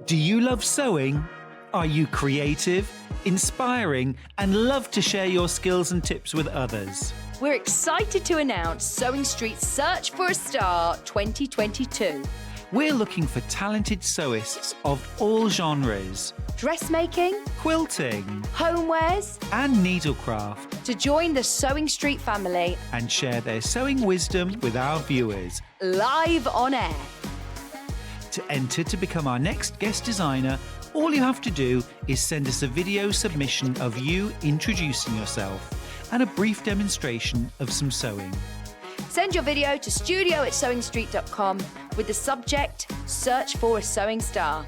Do you love sewing? Are you creative, inspiring, and love to share your skills and tips with others? We're excited to announce Sewing Street's Search for a Star 2022. We're looking for talented sewists of all genres, Dressmaking, quilting, homewares, and needlecraft, to join the Sewing Street family and share their sewing wisdom with our viewers. live on air. To enter to become our next guest designer, all you have to do is send us a video submission of you introducing yourself and a brief demonstration of some sewing. Send your video to studio@sewingstreet.com with the subject Search for a Sewing Star.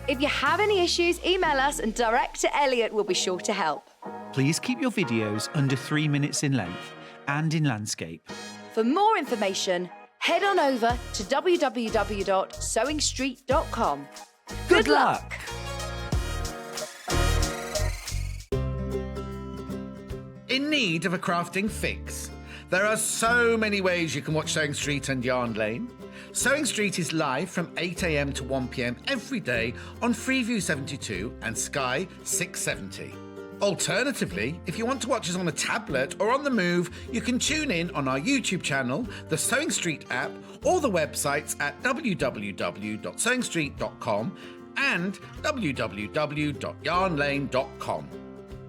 If you have any issues, email us and Director Elliot will be sure to help. Please keep your videos under 3 minutes in length and in landscape. For more information, head on over to www.sewingstreet.com. Good luck! In need of a crafting fix? There are so many ways you can watch Sewing Street and Yarn Lane. Sewing Street is live from 8 a.m. to 1 p.m. every day on Freeview 72 and Sky 670. Alternatively, if you want to watch us on a tablet or on the move, you can tune in on our YouTube channel, the Sewing Street app, or the websites at www.sewingstreet.com and www.yarnlane.com.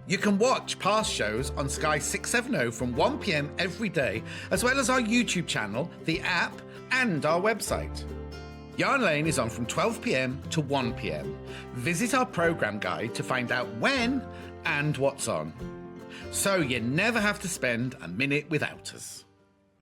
You can watch past shows on Sky 670 from 1 p.m. every day, as well as our YouTube channel, the app, and our website. Yarn Lane is on from 12 p.m. to 1 p.m. Visit our programme guide to find out when and what's on. So you never have to spend a minute without us.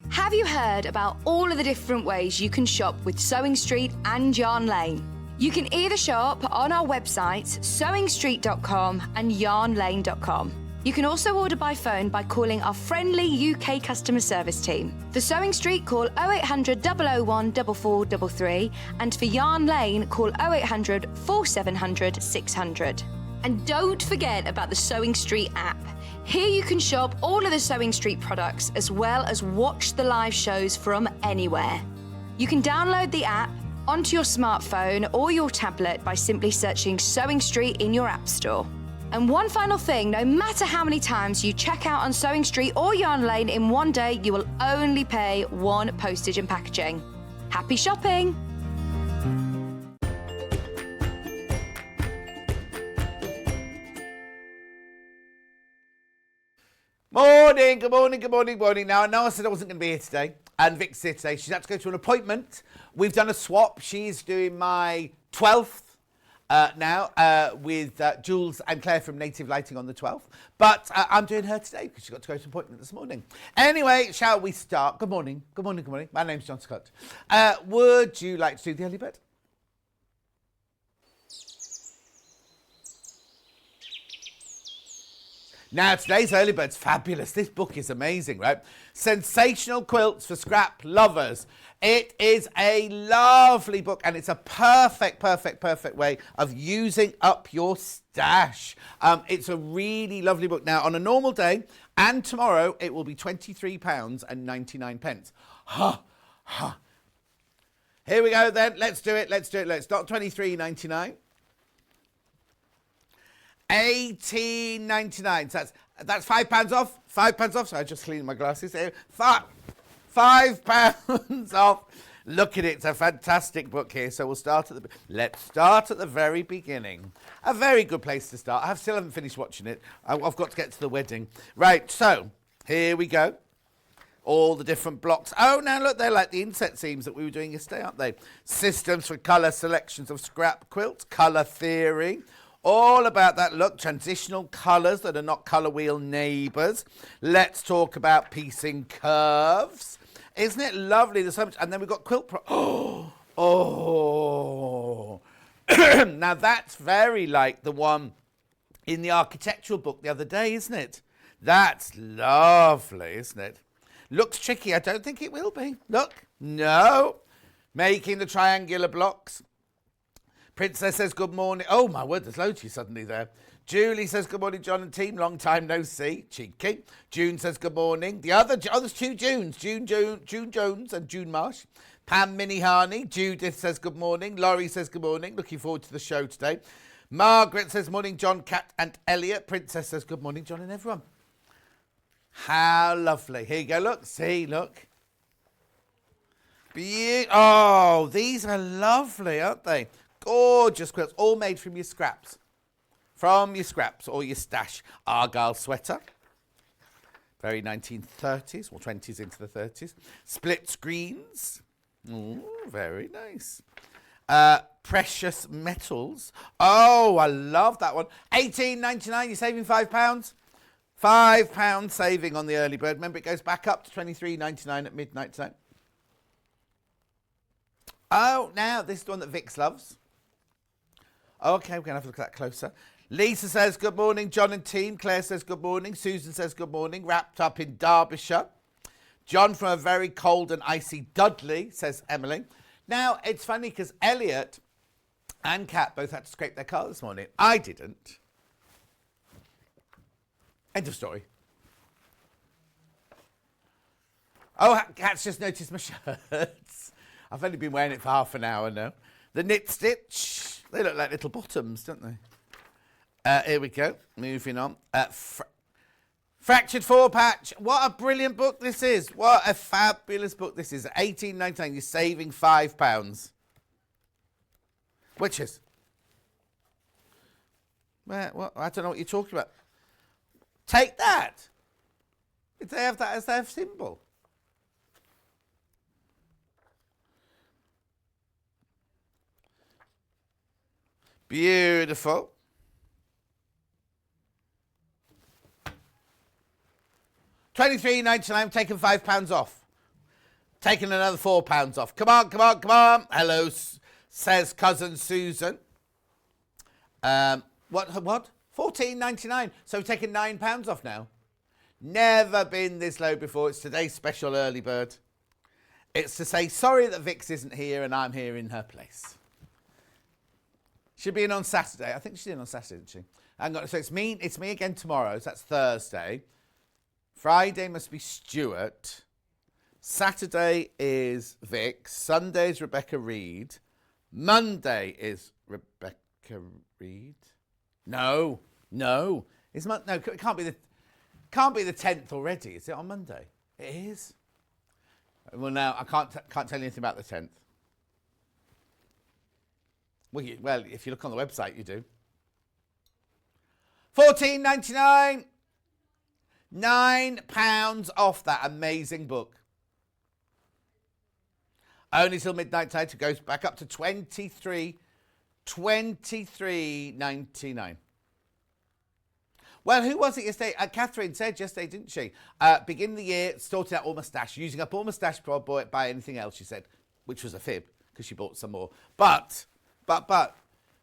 Have you heard about all of the different ways you can shop with Sewing Street and Yarn Lane? You can either shop on our websites, sewingstreet.com and yarnlane.com. You can also order by phone by calling our friendly UK customer service team. For Sewing Street, call 0800 001 4433, and for Yarn Lane, call 0800 4700 600. And don't forget about the Sewing Street app. Here you can shop all of the Sewing Street products as well as watch the live shows from anywhere. You can download the app onto your smartphone or your tablet by simply searching Sewing Street in your app store. And one final thing, no matter how many times you check out on Sewing Street or Yarn Lane in one day, you will only pay one postage and packaging. Happy shopping! Morning, good morning, good morning, good morning. Now, I know I said I wasn't going to be here today, and Vic's here today. She's had to go to an appointment. We've done a swap. She's doing my 12th now with Jules and Claire from Native Lighting on the 12th. But I'm doing her today because she got to go to an appointment this morning. Anyway, shall we start? Good morning, good morning, good morning. My name's John Scott. Would you like to do the early bird? Now, today's early bird's fabulous. This book is amazing, right? Sensational Quilts for Scrap Lovers. It is a lovely book, and it's a perfect way of using up your stash. It's a really lovely book. Now, on a normal day and tomorrow, it will be £23.99. Here we go then. Let's do it. Let's not £23.99. £18.99. So that's £5 off. £5 off. So I just cleaned my glasses here. £5 off. Look at it. It's a fantastic book here. So let's start at the very beginning. A very good place to start. I still haven't finished watching it. I've got to get to the wedding. Right. So here we go. All the different blocks. Oh, now look, they're like the inset seams that we were doing yesterday, aren't they? Systems for colour selections of scrap quilts. Colour theory. All about that. Look, transitional colours that are not colour wheel neighbours. Let's talk about piecing curves. Isn't it lovely? There's so much. And then we've got quilt Oh. Now that's very like the one in the architectural book the other day, isn't it? That's lovely, isn't it? Looks tricky. I don't think it will be. Look. No. Making the triangular blocks. Princess says good morning. Oh, my word, there's loads of you suddenly there. Julie says good morning, John and team. Long time no see. Cheeky. June says good morning. There's two Junes. June Jones and June Marsh. Pam Minihani. Judith says good morning. Laurie says good morning. Looking forward to the show today. Margaret says morning, John, Kat and Elliot. Princess says good morning, John and everyone. How lovely. Here you go. Look. See, look. Oh, these are lovely, aren't they? Gorgeous quilts, all made from your scraps. From your scraps or your stash. Argyle sweater. Very 1930s, or 20s into the 30s. Split screens. Ooh, very nice. Precious metals. Oh, I love that one. $18.99, you're saving £5. £5 saving on the early bird. Remember, it goes back up to $23.99 at midnight tonight. Oh, now this is the one that Vix loves. Okay, we're going to have a look at that closer. Lisa says good morning, John and team. Claire says good morning. Susan says good morning. Wrapped up in Derbyshire. John from a very cold and icy Dudley, says Emily. Now, it's funny because Elliot and Kat both had to scrape their car this morning. I didn't. End of story. Oh, Kat's just noticed my shirts. I've only been wearing it for half an hour now. The knit stitch. They look like little bottoms, don't they? Here we go. Moving on. Fractured Four Patch. What a brilliant book this is. What a fabulous book this is. $18.99. You're saving £5. Witches. Where? What? I don't know what you're talking about. Take that. If they have that as their symbol. Beautiful. $23.99, taking £5 off. Taking another £4 off. Come on, come on, come on. Hello, says cousin Susan. What? $14.99. So we're taking £9 off now. Never been this low before. It's today's special early bird. It's to say sorry that Vix isn't here and I'm here in her place. She'll be in on Saturday. I think she's in on Saturday, isn't she? Hang on. So it's me again tomorrow. So that's Thursday. Friday must be Stuart. Saturday is Vic. Sunday is Rebecca Reed. Monday is Rebecca Reed. No. It's no. It can't be the 10th already. Is it on Monday? It is. Well, now I can't tell you anything about the 10th. Well, if you look on the website, you do. $14.99. £9 off that amazing book. Only till midnight tonight. It goes back up to $23.99. Well, who was it yesterday? Catherine said yesterday, didn't she? Beginning of the year, sorting out all my stash, using up all my stash before I buy anything else, she said, which was a fib because she bought some more. But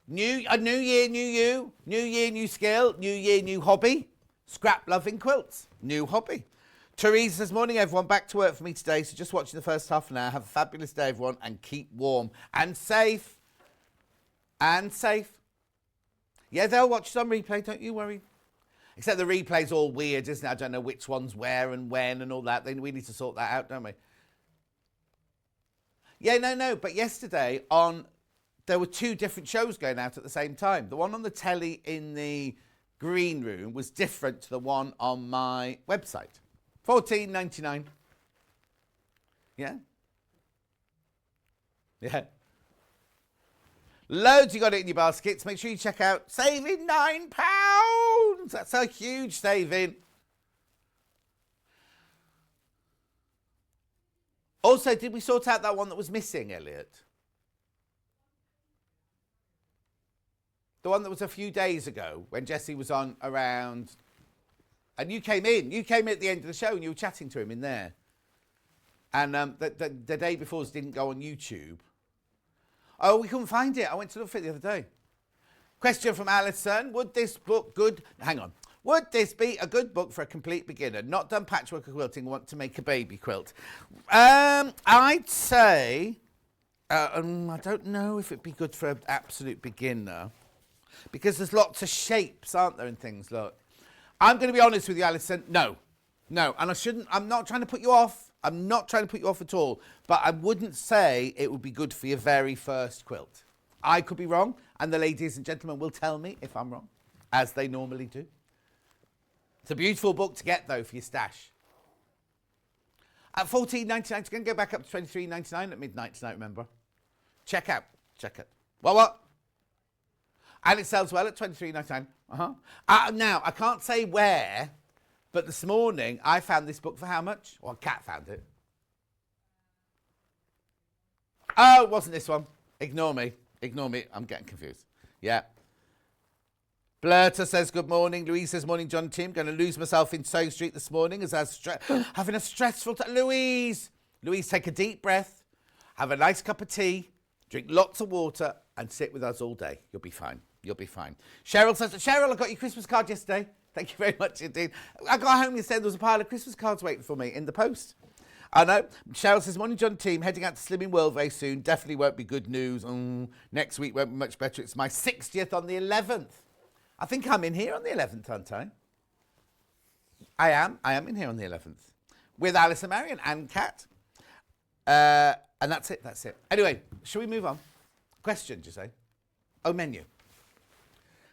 new year, new you, new year, new skill, new year, new hobby. Scrap loving quilts, new hobby. Teresa says, morning everyone, back to work for me today, so just watching the first half an hour. Have a fabulous day everyone and keep warm and safe. And safe. Yeah, they'll watch some replay, don't you worry. Except the replay's all weird, isn't it? I don't know which one's where and when and all that. We need to sort that out, don't we? Yeah, no, but yesterday there were two different shows going out at the same time. The one on the telly in the green room was different to the one on my website. $14.99. Yeah. Loads you got it in your baskets. Make sure you check out saving £9. That's a huge saving. Also, did we sort out that one that was missing, Elliot? The one that was a few days ago when Jesse was on around... And you came in. You came in at the end of the show and you were chatting to him in there. And the day before didn't go on YouTube. Oh, we couldn't find it. I went to look for it the other day. Question from Alison. Would this book Would this be a good book for a complete beginner? Not done patchwork or quilting, want to make a baby quilt? I'd say... I don't know if it'd be good for an absolute beginner. Because there's lots of shapes, aren't there, and things, look. I'm going to be honest with you, Alison. No. And I'm not trying to put you off. I'm not trying to put you off at all, but I wouldn't say it would be good for your very first quilt. I could be wrong, and the ladies and gentlemen will tell me if I'm wrong, as they normally do. It's a beautiful book to get, though, for your stash. At $14.99, it's going to go back up to $23.99 at midnight tonight, remember. Check out. What? And it sells well at $23.99. Now, I can't say where, but this morning I found this book for how much? Well, Kat found it. Oh, it wasn't this one. Ignore me. I'm getting confused. Yeah. Blurter says, good morning. Louise says, morning, John and Tim. Going to lose myself in Sewing Street this morning as I was having a stressful time. Louise, take a deep breath. Have a nice cup of tea. Drink lots of water and sit with us all day. You'll be fine. Cheryl says, Cheryl, I got your Christmas card yesterday. Thank you very much indeed. I got home yesterday, there was a pile of Christmas cards waiting for me in the post. I know. Cheryl says, morning, John team. Heading out to Slimming World very soon. Definitely won't be good news. Next week won't be much better. It's my 60th on the 11th. I think I'm in here on the 11th, aren't I? I am in here on the 11th. With Alice and Marion and Kat. And that's it. Anyway, shall we move on? Questions, you say? Oh, menu.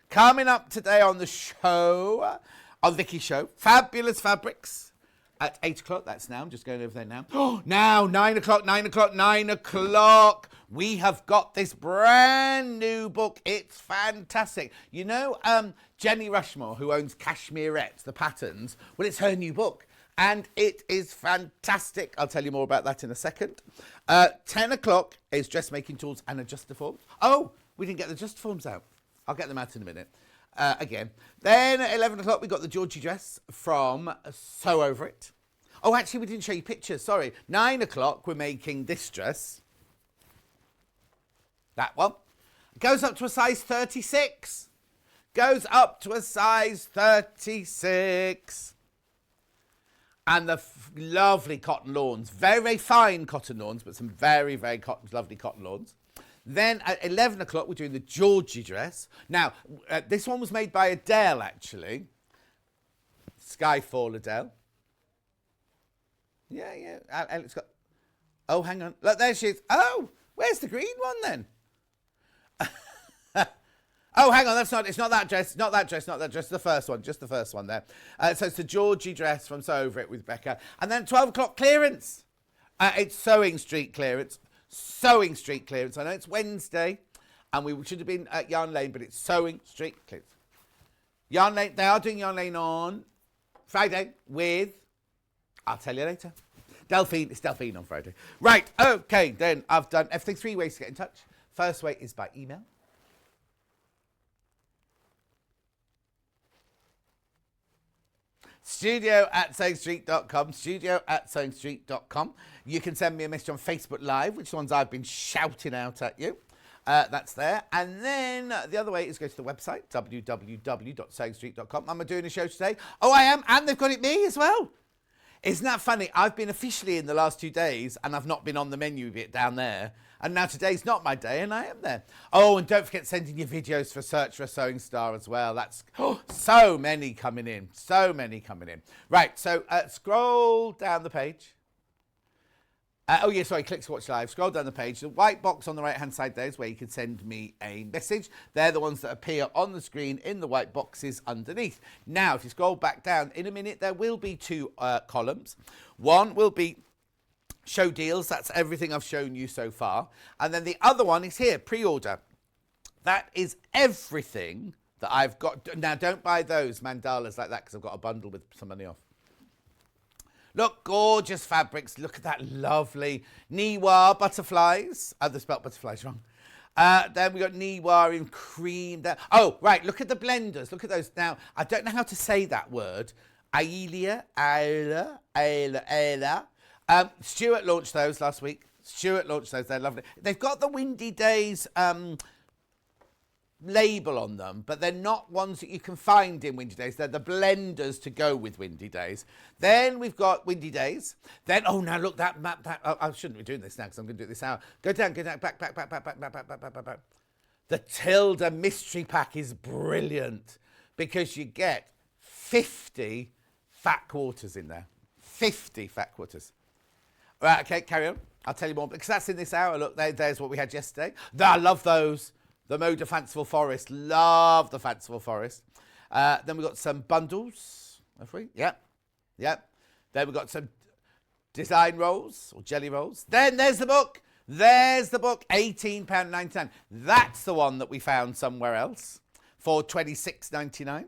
Coming up today on the show, on Vicky's show, Fabulous Fabrics at 8 o'clock. That's now. I'm just going over there now. Oh, now, 9 o'clock. We have got this brand new book. It's fantastic. You know, Jenny Rushmore, who owns Cashmerettes, the patterns, well, it's her new book. And it is fantastic. I'll tell you more about that in a second. 10 o'clock is Dressmaking Tools and Adjustoforms. Oh, we didn't get the Adjustoforms out. I'll get them out in a minute. Again. Then at 11 o'clock, we got the Georgie dress from Sew Over It. Oh, actually, we didn't show you pictures. Sorry. 9 o'clock, we're making this dress. That one. Goes up to a size 36. And the lovely cotton lawns. Very, very fine cotton lawns, but some very, very lovely cotton lawns. Then at 11 o'clock, we're doing the Georgie dress. Now, this one was made by Adele, actually. Skyfall Adele. Yeah. And it's got... Oh, hang on. Look, there she is. Oh, where's the green one, then? Oh, hang on, it's not that dress, the first one, just the first one there. So it's the Georgie dress from Sew Over It with Becca. And then 12 o'clock clearance. It's Sewing Street clearance. I know it's Wednesday, and we should have been at Yarn Lane, but it's Sewing Street clearance. Yarn Lane, they are doing Yarn Lane on Friday with, I'll tell you later. Delphine, it's Delphine on Friday. Right, okay, then I've done everything. 3 ways to get in touch. First way is by email. studio@sewingstreet.com. You can send me a message on Facebook Live, which ones I've been shouting out at you. That's there. And then the other way is go to the website, www.sewingstreet.com. Am I doing a show today? Oh, I am. And they've got it me as well. Isn't that funny? I've been officially in the last 2 days, and I've not been on the menu bit down there. And now today's not my day, and I am there. Oh, and don't forget sending your videos for Search for a Sewing Star as well. That's so many coming in. Right, so scroll down the page. Click to watch live. Scroll down the page. The white box on the right-hand side there is where you can send me a message. They're the ones that appear on the screen in the white boxes underneath. Now, if you scroll back down, in a minute, there will be 2 columns. One will be show deals. That's everything I've shown you so far. And then the other one is here, pre-order. That is everything that I've got. Now, don't buy those mandalas like that because I've got a bundle with some money off. Look, gorgeous fabrics. Look at that lovely Niwa butterflies. They spelled butterflies wrong. Then we got Niwa in cream. There. Oh, right. Look at the blenders. Look at those. Now, I don't know how to say that word. Ayla. Stuart launched those last week. They're lovely. They've got the Windy Days label on them, but they're not ones that you can find in Windy Days. They're the blenders to go with Windy Days. Then we've got Windy Days. Then, oh, now look, that map, I shouldn't be doing this now because I'm going to do this out. Go down, back. The Tilda Mystery Pack is brilliant because you get 50 fat quarters in there. 50 fat quarters. Right, okay, carry on. I'll tell you more, because that's in this hour. Look, there's what we had yesterday. I love those. The Mode of Fanciful Forest. Love the Fanciful Forest. Then we've got some bundles. Have we? Yep. Then we've got some design rolls or jelly rolls. Then there's the book. There's the book, £18.99. That's the one that we found somewhere else for £26.99.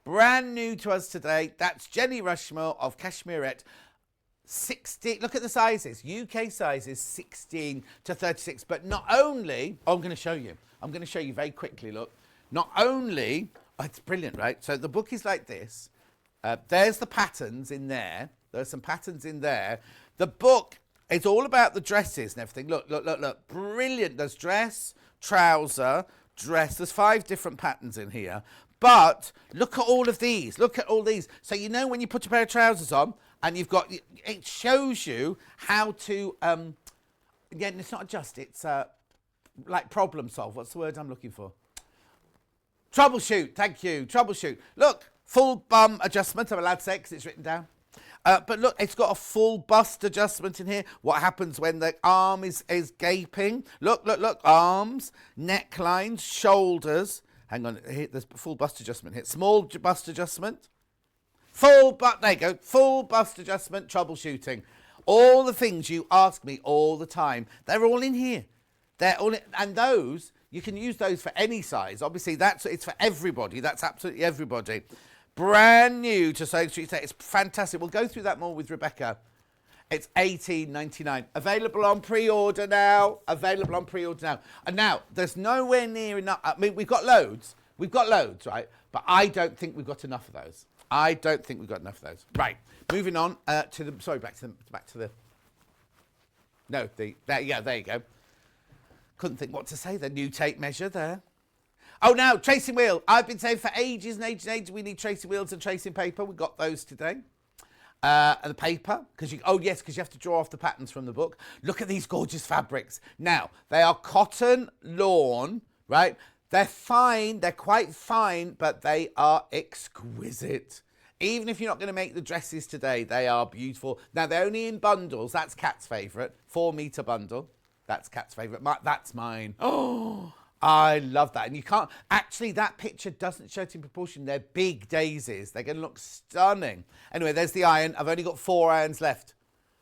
Brand new to us today. That's Jenny Rushmore of Cashmerette. 60, look at the sizes. UK sizes 16 to 36. But not only, I'm going to show you. I'm going to show you very quickly, look. Not only, it's brilliant, right? So the book is like this. There's the patterns in there. There's some patterns in there. The book is all about the dresses and everything. Look. Brilliant. There's dress, trouser, dress. There's 5 different patterns in here. But look at all of these. Look at all these. So you know when you put a pair of trousers on and you've got, it shows you how to, again, it's not adjust. It's like problem solve. What's the word I'm looking for? Troubleshoot. Thank you. Troubleshoot. Look, full bum adjustment. I'm allowed to say it because it's written down. But look, it's got a full bust adjustment in here. What happens when the arm is gaping? Look. Arms, necklines, shoulders. Hang on, here, there's full bust adjustment here. Small bust adjustment. Full there you go. Full bust adjustment, troubleshooting. All the things you ask me all the time, they're all in here. They're all in, and those, you can use those for any size. Obviously, it's for everybody. That's absolutely everybody. Brand new to Sewing Street today. It's fantastic. We'll go through that more with Rebecca. It's $18.99. Available on pre-order now. And now, there's nowhere near enough. I mean, we've got loads, right? But I don't think we've got enough of those. Right. Moving on back to the. No, there you go. Couldn't think what to say. The new tape measure there. Oh, now, tracing wheel. I've been saying for ages and ages we need tracing wheels and tracing paper. We got those today. And the paper, because you have to draw off the patterns from the book. Look at these gorgeous fabrics. Now, they are cotton lawn, right? They're fine, they're quite fine, but they are exquisite. Even if you're not going to make the dresses today, they are beautiful. Now, they're only in bundles. That's Kat's favourite. 4-metre bundle. That's Kat's favourite. That's mine. Oh, I love that. And you can't, actually, that picture doesn't show it in proportion. They're big daisies. They're going to look stunning. Anyway, there's the iron. I've only got 4 irons left.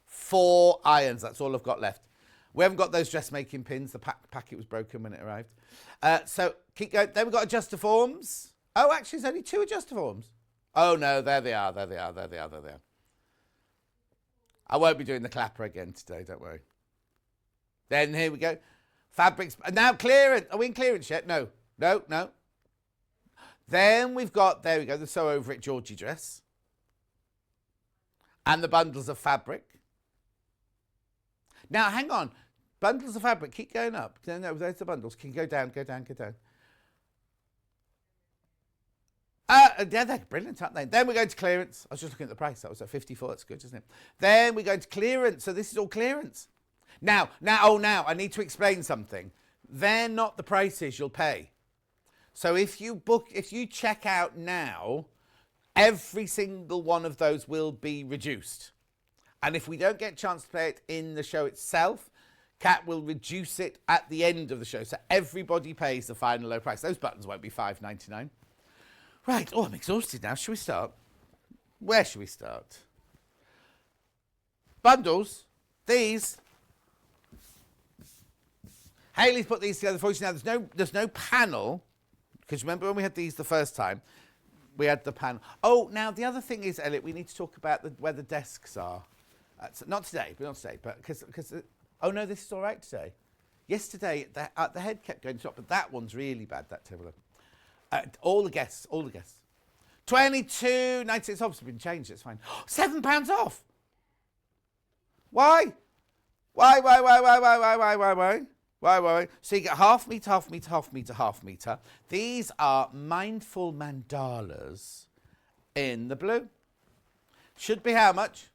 4 irons. That's all I've got left. We haven't got those dressmaking pins. The packet was broken when it arrived. So keep going. Then we've got Adjustoforms. Oh, actually, there's only 2 Adjustoforms. Oh, no, there they are. I won't be doing the clapper again today, don't worry. Then here we go. Fabrics. Now clearance. Are we in clearance yet? No. Then we've got, there we go, the Sew Over It Georgie dress. And the bundles of fabric. Now, hang on. Bundles of fabric. Keep going up. No, there's the bundles. Can you go down. Yeah, they're brilliant, aren't they? Then we're going to clearance. I was just looking at the price. That was at 54. That's good, isn't it? Then we're going to clearance. So this is all clearance. Now, I need to explain something. They're not the prices you'll pay. So if you check out now, every single one of those will be reduced. And if we don't get a chance to play it in the show itself, Kat will reduce it at the end of the show. So everybody pays the final low price. Those buttons won't be $5.99. Right. Oh, I'm exhausted now. Should we start? Where should we start? Bundles. These. Hayley's put these together for you. Now, there's no panel, because remember when we had these the first time, we had the panel. Oh, now the other thing is, Elliot, we need to talk about where the desks are. Not today, but because oh no, this is all right today. Yesterday, the head kept going to up, but that one's really bad, that table. All the guests. $22.96. It's obviously been changed, it's fine. £7 off. Why? Why? So you get half metre. These are mindful mandalas in the blue. Should be how much?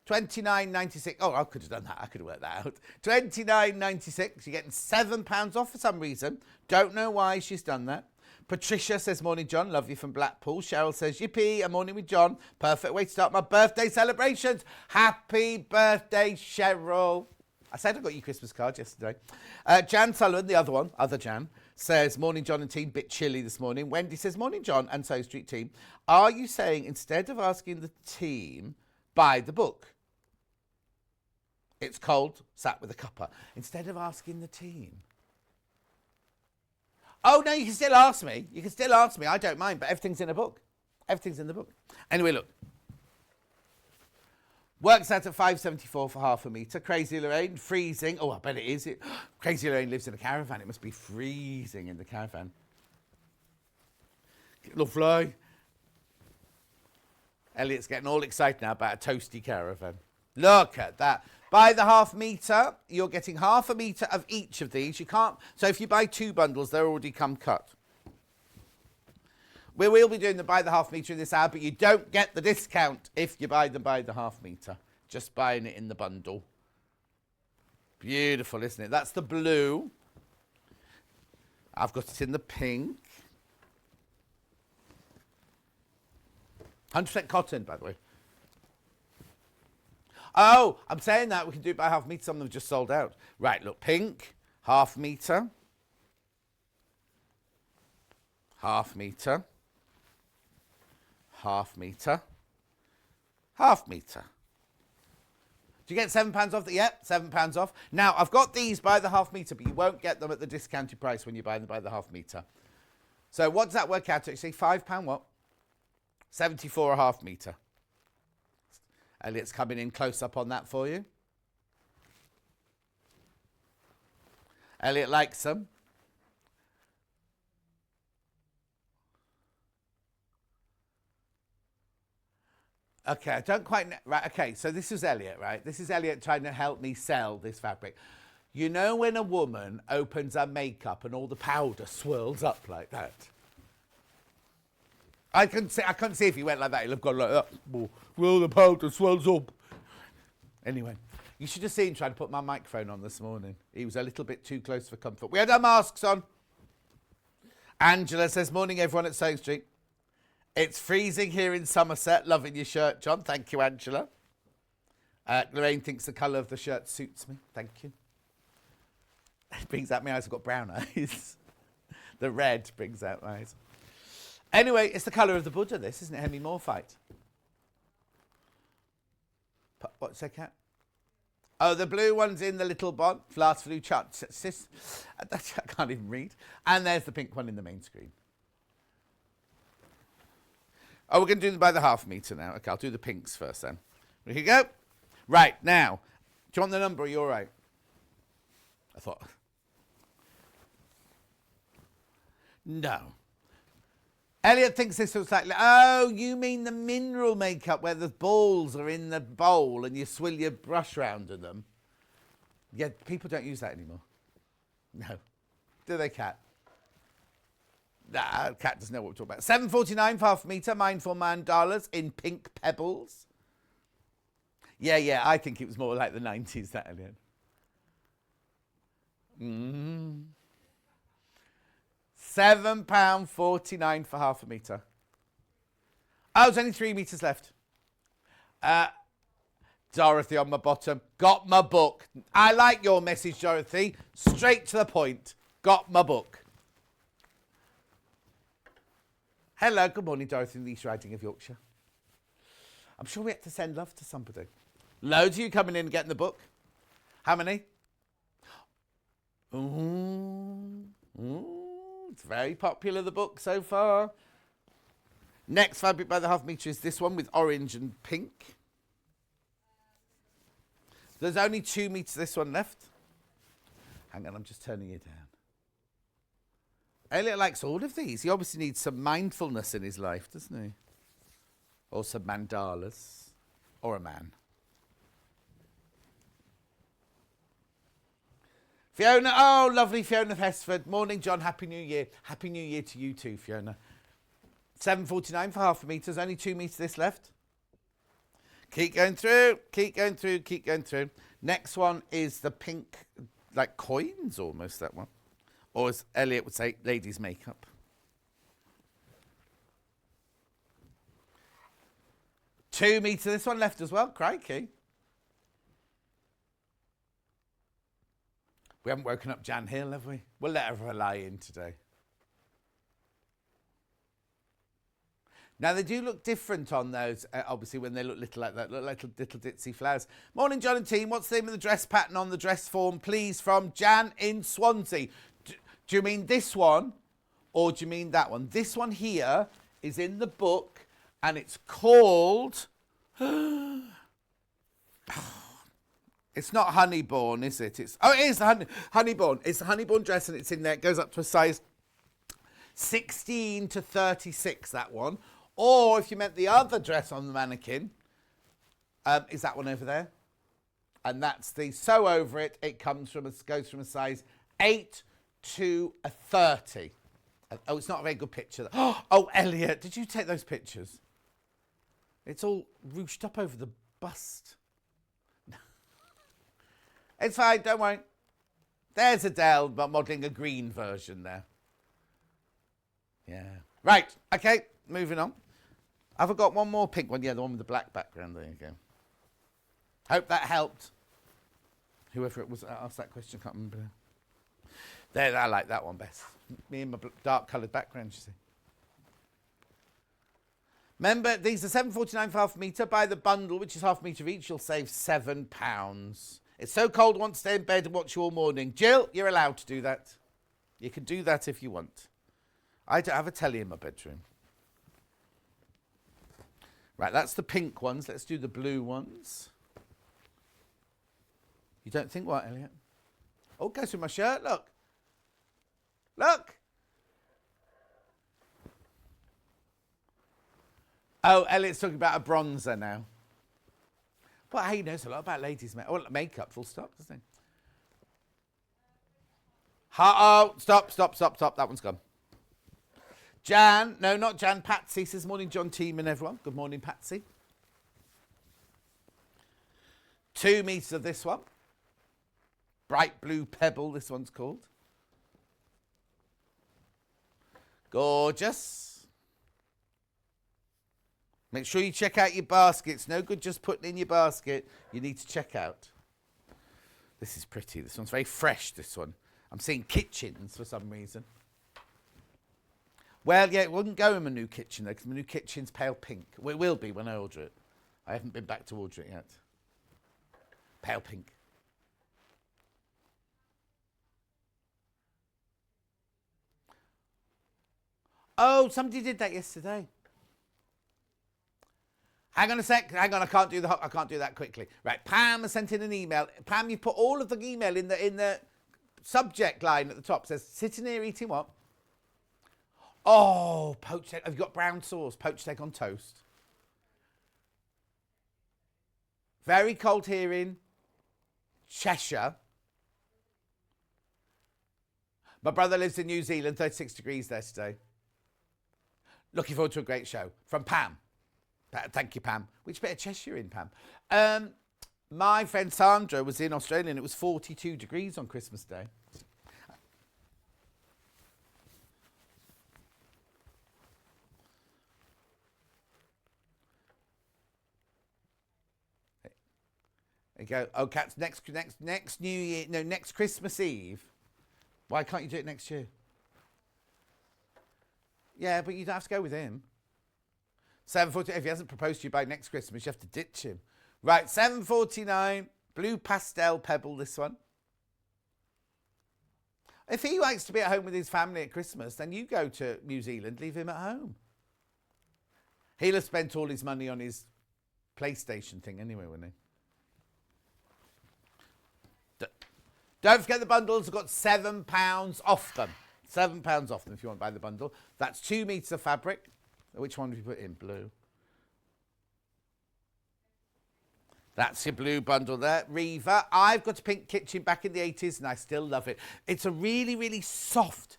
$29.96. Oh, I could have done that. I could have worked that out. $29.96. You're getting £7 off for some reason. Don't know why she's done that. Patricia says, morning, John. Love you from Blackpool. Cheryl says, yippee, a morning with John. Perfect way to start my birthday celebrations. Happy birthday, Cheryl. I said I got you a Christmas card yesterday. Jan Sullivan, the other Jan, says, morning, John and team. Bit chilly this morning. Wendy says, morning, John and Sewing Street team. Are you saying instead of asking the team, buy the book? It's cold, sat with a cuppa. Instead of asking the team. Oh, no, you can still ask me. You can still ask me. I don't mind, but everything's in a book. Everything's in the book. Anyway, look. Works out at $5.74 for half a metre. Crazy Lorraine, freezing. Oh, I bet it is. Crazy Lorraine lives in a caravan. It must be freezing in the caravan. Lovely. Elliot's getting all excited now about a toasty caravan. Look at that. By the half metre, you're getting half a metre of each of these. You can't. So if you buy 2 bundles, they're already come cut. We will be doing the by the half metre in this hour, but you don't get the discount if you buy them by the half metre. Just buying it in the bundle. Beautiful, isn't it? That's the blue. I've got it in the pink. 100% cotton, by the way. Oh, I'm saying that we can do it by half metre. Some of them just sold out. Right, look, pink, half metre. Half metre. Half metre. Half metre. Do you get £7 off? Yep, £7 off. Now, I've got these by the half metre, but you won't get them at the discounted price when you buy them by the half metre. So what does that work out to? You see, £5 what? 74 a half metre. Elliot's coming in close up on that for you. Elliot likes them. Okay, I don't quite know. Right, okay, so this is Elliot, right? This is Elliot trying to help me sell this fabric. You know when a woman opens her makeup and all the powder swirls up like that? I couldn't see if he went like that. He'd have gone like that. Well, the powder swells up. Anyway, you should have seen trying to put my microphone on this morning. He was a little bit too close for comfort. We had our masks on. Angela says, morning everyone at Sewing Street. It's freezing here in Somerset. Loving your shirt, John. Thank you, Angela. Lorraine thinks the colour of the shirt suits me. Thank you. It brings out my eyes. I've got brown eyes. The red brings out my eyes. Anyway, it's the colour of the Buddha, this, isn't it? Hemi Morphite. What's that, Cat? Oh, the blue one's in the little bond. Last flu chart. I can't even read. And there's the pink one in the main screen. Oh, we're going to do them by the half metre now. Okay, I'll do the pinks first then. Here you go. Right, now. Do you want the number or you're right? I thought. No. Elliot thinks this was like, oh, you mean the mineral makeup where the balls are in the bowl and you swill your brush round in them? Yeah, people don't use that anymore. No. Do they, Cat? Nah, Cat doesn't know what we're talking about. $7.49 for half a metre, Mindful Mandalas in pink pebbles. Yeah, I think it was more like the 90s, that, Elliot. £7.49 for half a metre. Oh, there's only 3 metres left. Dorothy on my bottom. Got my book. I like your message, Dorothy. Straight to the point. Got my book. Hello, good morning, Dorothy in the East Riding of Yorkshire. I'm sure we had to send love to somebody. Loads of you coming in and getting the book. How many? It's very popular, the book so far. Next fabric by the half metre is this one with orange and pink. There's only 2 metres this one left. Hang on, I'm just turning you down. Elliot likes all of these. He obviously needs some mindfulness in his life, doesn't he? Or some mandalas. Or a man. Fiona, oh, lovely Fiona Hesford. Morning, John. Happy New Year. Happy New Year to you too, Fiona. $7.49 for half a metre. There's only 2 metres this left. Keep going through. Keep going through. Keep going through. Next one is the pink, like coins almost, that one. Or as Elliot would say, ladies' makeup. 2 metres. This one left as well. Crikey. We haven't woken up Jan Hill, have we? We'll let her lie in today. Now, they do look different on those, obviously, when they look little like that. Look like little ditzy flowers. Morning, John and team. What's the name of the dress pattern on the dress form, please? From Jan in Swansea. Do you mean this one or do you mean that one? This one here is in the book and it's called... It's not Honeyborn, is it? It is Honeyborn. It's a Honeyborn dress and it's in there. It goes up to a size 16 to 36, that one. Or if you meant the other dress on the mannequin, is that one over there? And that's the sew over it. It goes from a size 8 to a 30. Oh, it's not a very good picture. Oh, Elliot, did you take those pictures? It's all ruched up over the bust. It's fine, don't worry. There's Adele, but modelling a green version there. Yeah. Right, okay, moving on. Have I got one more pink one? Yeah, the one with the black background. There you go. Hope that helped. Whoever it was that asked that question, can't remember. There, I like that one best. Me and my dark coloured background, you see. Remember, these are £7.49 for half a metre. Buy the bundle, which is half a metre each. You'll save £7. It's so cold, I want to stay in bed and watch you all morning. Jill, you're allowed to do that. You can do that if you want. I don't have a telly in my bedroom. Right, that's the pink ones. Let's do the blue ones. You don't think what, Elliot? Oh, it goes through my shirt, look. Look. Oh, Elliot's talking about a bronzer now. Well, he knows a lot about ladies' makeup, full stop, doesn't he? Oh, stop. That one's gone. Jan, no, not Jan, Patsy says, morning, John, team and everyone. Good morning, Patsy. 2 metres of this one. Bright blue pebble, this one's called. Gorgeous. Make sure you check out your basket. It's no good just putting in your basket. You need to check out. This is pretty. This one's very fresh, this one. I'm seeing kitchens for some reason. Well, yeah, it wouldn't go in my new kitchen, though, because my new kitchen's pale pink. Well, it will be when I order it. I haven't been back to order it yet. Pale pink. Oh, somebody did that yesterday. Hang on a sec. Hang on, I can't do that quickly. Right, Pam has sent in an email. Pam, you put all of the email in the subject line at the top. It says, sitting here eating what? Oh, poached egg. Have you got brown sauce? Poached egg on toast. Very cold here in Cheshire. My brother lives in New Zealand, 36 degrees there today. Looking forward to a great show. From Pam. Thank you, Pam. Which bit of Cheshire in, Pam? My friend Sandra was in Australia and it was 42 degrees on Christmas Day. There you go. Oh, cats, next New Year, no, next Christmas Eve. Why can't you do it next year? Yeah, but you don't have to go with him. 7:40. If he hasn't proposed to you by next Christmas, you have to ditch him. Right, 7:49. Blue pastel pebble, this one. If he likes to be at home with his family at Christmas, then you go to New Zealand, leave him at home. He'll have spent all his money on his PlayStation thing anyway, won't he? Don't forget the bundles. I've got £7 off them. £7 off them if you want to buy the bundle. That's 2 metres of fabric. Which one have you put in? Blue. That's your blue bundle there. Reva. I've got a pink kitchen back in the 80s and I still love it. It's a really, really soft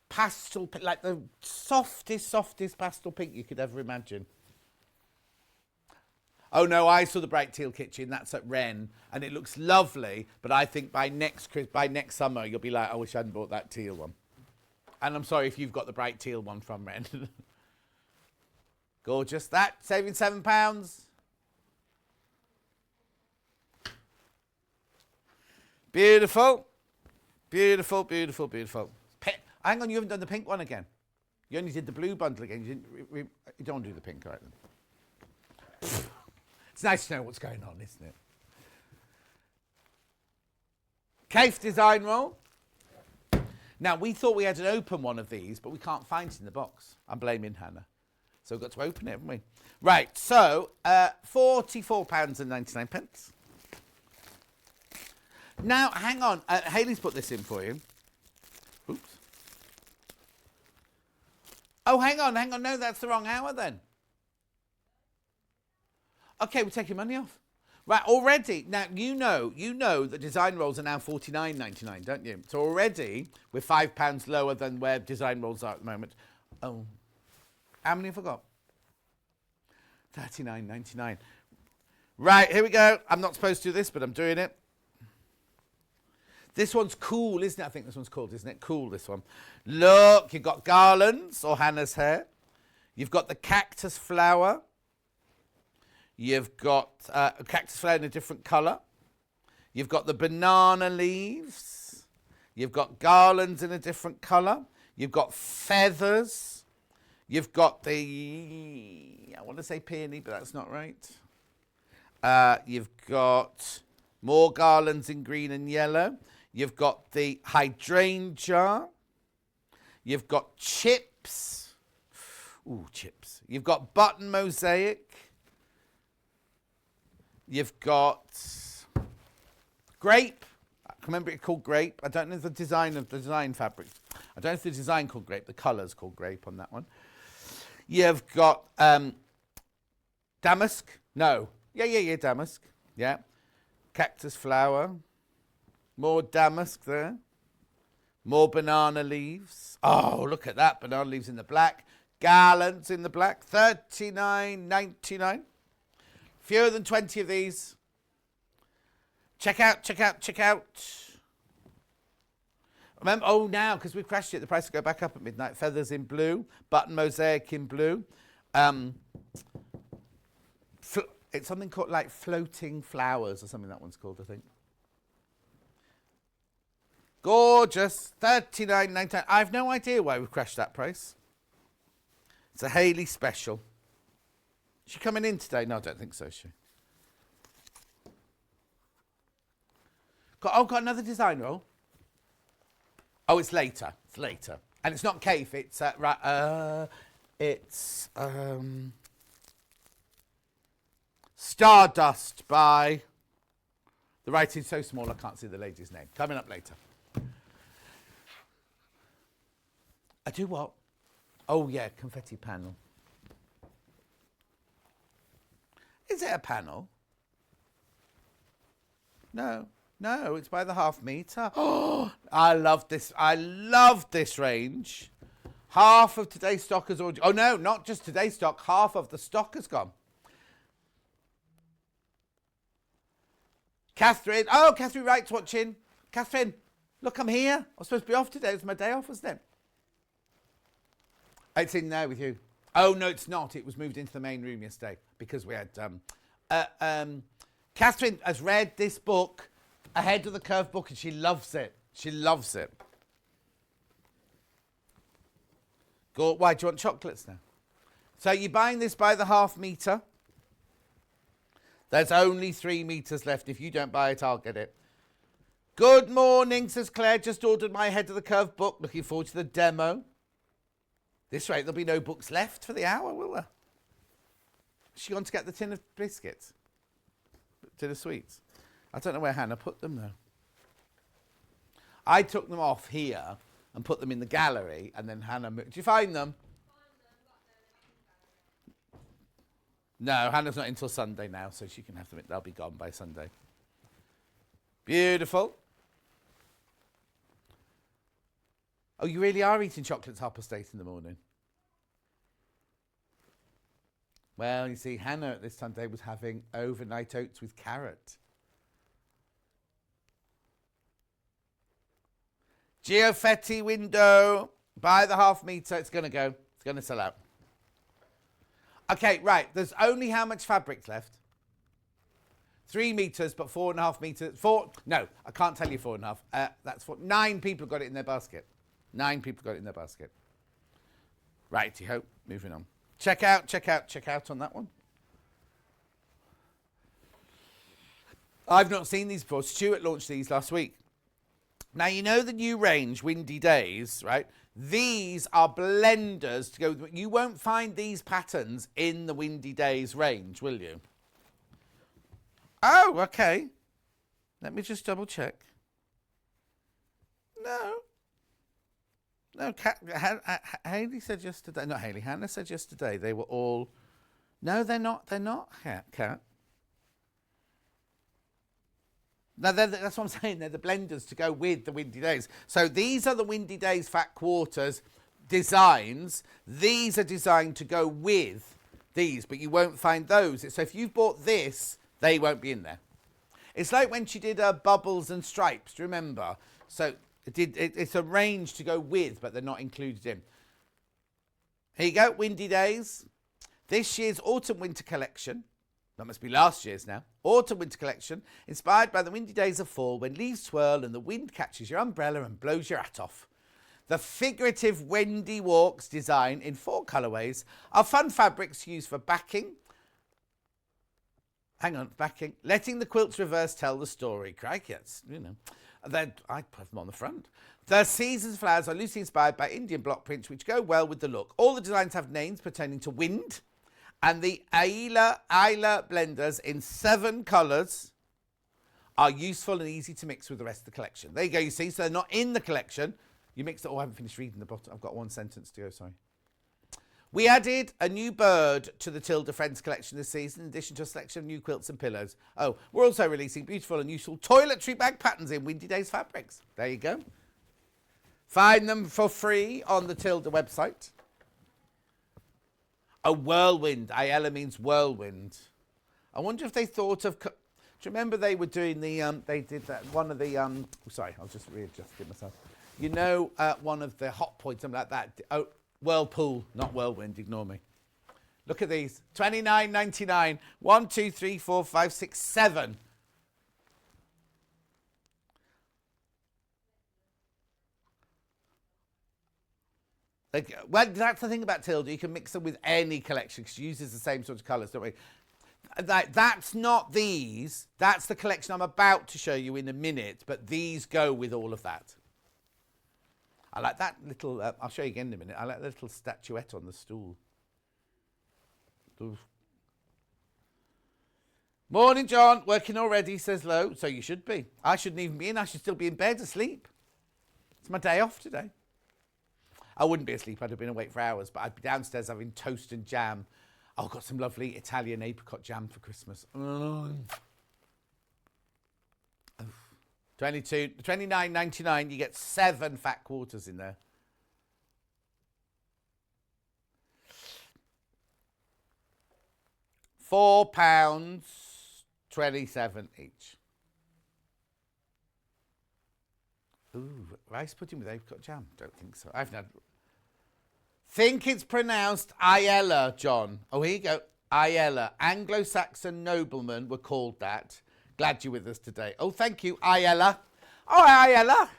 pastel, like the softest pastel pink you could ever imagine. Oh no, I saw the bright teal kitchen. That's at Wren, and it looks lovely. But I think by next summer, you'll be like, I wish I hadn't bought that teal one. And I'm sorry if you've got the bright teal one from Wren. Gorgeous. That saving £7. Beautiful. Beautiful, beautiful, beautiful. Hang on, you haven't done the pink one again. You only did the blue bundle again. You don't do the pink, right then. It's nice to know what's going on, isn't it? Case design roll. Now, we thought we had an open one of these, but we can't find it in the box. I'm blaming Hannah. So we've got to open it, haven't we? Right, so £44.99. Now, hang on. Hayley's put this in for you. Oops. Oh, hang on. No, that's the wrong hour then. Okay, we're taking money off. Right, already. Now, you know that design rolls are now $49.99, don't you? So already, we're £5 lower than where design rolls are at the moment. Oh, how many have I got? $39.99. Right, here we go. I'm not supposed to do this, but I'm doing it. This one's cool, isn't it? I think this one's called, isn't it? Cool, this one. Look, you've got garlands, or Hannah's hair. You've got the cactus flower. You've got a cactus flower in a different colour. You've got the banana leaves. You've got garlands in a different colour. You've got feathers. You've got the, I want to say peony, but that's not right. You've got more garlands in green and yellow. You've got the hydrangea. You've got chips. Ooh, chips. You've got button mosaic. You've got grape. I can remember it called grape. I don't know the design of the design fabric. I don't know if the design called grape. The colour's called grape on that one. You've got damask. No. Yeah, damask. Yeah. Cactus flower. More damask there. More banana leaves. Oh, look at that. Banana leaves in the black. Garlands in the black. $39.99. Fewer than 20 of these. Check out. Remember, oh, now, because we've crashed it, the price will go back up at midnight. Feathers in blue. Button mosaic in blue. It's something called like floating flowers or something that one's called, I think. Gorgeous. $39.99. I have no idea why we've crashed that price. It's a Hayley special. Is she coming in today? No, I don't think so, is she? Got another design roll. Oh, it's later. It's later. And it's not Cafe. It's Stardust by... The writing's so small I can't see the lady's name. Coming up later. I do what? Oh, yeah, confetti panel. Is it a panel? No, it's by the half metre. Oh, I love this. I love this range. Half of today's stock has already... Oh, no, not just today's stock. Half of the stock has gone. Catherine. Oh, Catherine Wright's watching. Catherine, look, I'm here. I was supposed to be off today. It was my day off, wasn't it? It's in there with you. Oh, no, it's not. It was moved into the main room yesterday because we had... Catherine has read this book, Ahead of the Curve book, and she loves it. She loves it. Go. Why, do you want chocolates now? So you're buying this by the half metre. There's only 3 metres left. If you don't buy it, I'll get it. Good morning, says Claire. Just ordered my Ahead of the Curve book. Looking forward to the demo. This rate, there'll be no books left for the hour, will there? Is she gone to get the tin of biscuits? Tin of sweets? I don't know where Hannah put them, though. I took them off here and put them in the gallery, and then Hannah... Did you find them? No, Hannah's not until Sunday now, so she can have them. They'll be gone by Sunday. Beautiful. Oh, you really are eating chocolates 8:30 in the morning? Well, you see, Hannah at this time of day was having overnight oats with carrot. Geofetti window. Buy the half metre. It's going to go. It's going to sell out. Okay, right. There's only how much fabric left? 3 metres, but 4.5 metres. No, I can't tell you 4.5. That's 4. 9 people got it in their basket. 9 people got it in their basket. Righty-ho, moving on. Check out on that one. I've not seen these before. Stuart launched these last week. Now, you know the new range, Windy Days, right? These are blenders to go with. You won't find these patterns in the Windy Days range, will you? Oh, okay. Let me just double check. No, Hayley said yesterday. Not Hayley. Hannah said yesterday they were all. No, they're not. They're not, Kat. Now, that's what I'm saying. They're the blenders to go with the Windy Days. So these are the Windy Days Fat Quarters designs. These are designed to go with these, but you won't find those. So if you've bought this, they won't be in there. It's like when she did Bubbles and Stripes. Do you remember? So it's a range to go with, but they're not included in. Here you go, Windy Days. This year's Autumn-Winter collection. That must be last year's now. Autumn-Winter collection, inspired by the windy days of fall when leaves swirl and the wind catches your umbrella and blows your hat off. The figurative Wendy Walks design in 4 colourways are fun fabrics used for backing. Backing. Letting the quilts reverse tell the story. Crikey, that's, I put them on the front. The season's flowers are loosely inspired by Indian block prints, which go well with the look. All the designs have names pertaining to wind. And the Isla blenders in 7 colours are useful and easy to mix with the rest of the collection. There you go, you see. So they're not in the collection. You mix it. Oh, I haven't finished reading the bottom. I've got 1 sentence to go, sorry. We added a new bird to the Tilda Friends collection this season, in addition to a selection of new quilts and pillows. Oh, we're also releasing beautiful and useful toiletry bag patterns in Windy Days fabrics. There you go. Find them for free on the Tilda website. A whirlwind. Ayala means whirlwind. I wonder if they thought of. Do you remember they were doing the? They did that. One of the. Sorry, I'll just readjust it myself. You know, one of the hot points, something like that. Oh, whirlpool, not whirlwind. Ignore me. Look at these. $29.99. 1, 2, 3, 4, 5, 6, 7. Well, that's the thing about Tilda. You can mix them with any collection because she uses the same sort of colours, don't we? That's not these. That's the collection I'm about to show you in a minute, but these go with all of that. I like that little... I'll show you again in a minute. I like the little statuette on the stool. Oof. Morning, John. Working already, says Lo. So you should be. I shouldn't even be in. I should still be in bed asleep. It's my day off today. I wouldn't be asleep. I'd have been awake for hours, but I'd be downstairs having toast and jam. Oh, I've got some lovely Italian apricot jam for Christmas. $29.99. You get 7 fat quarters in there. £4.27 each. Ooh, rice pudding with apricot jam? Don't think so. I've not. Think it's pronounced Ayala, John. Oh, here you go. Ayala. Anglo-Saxon noblemen were called that. Glad you're with us today. Oh, thank you, Ayala. Oh, Ayala.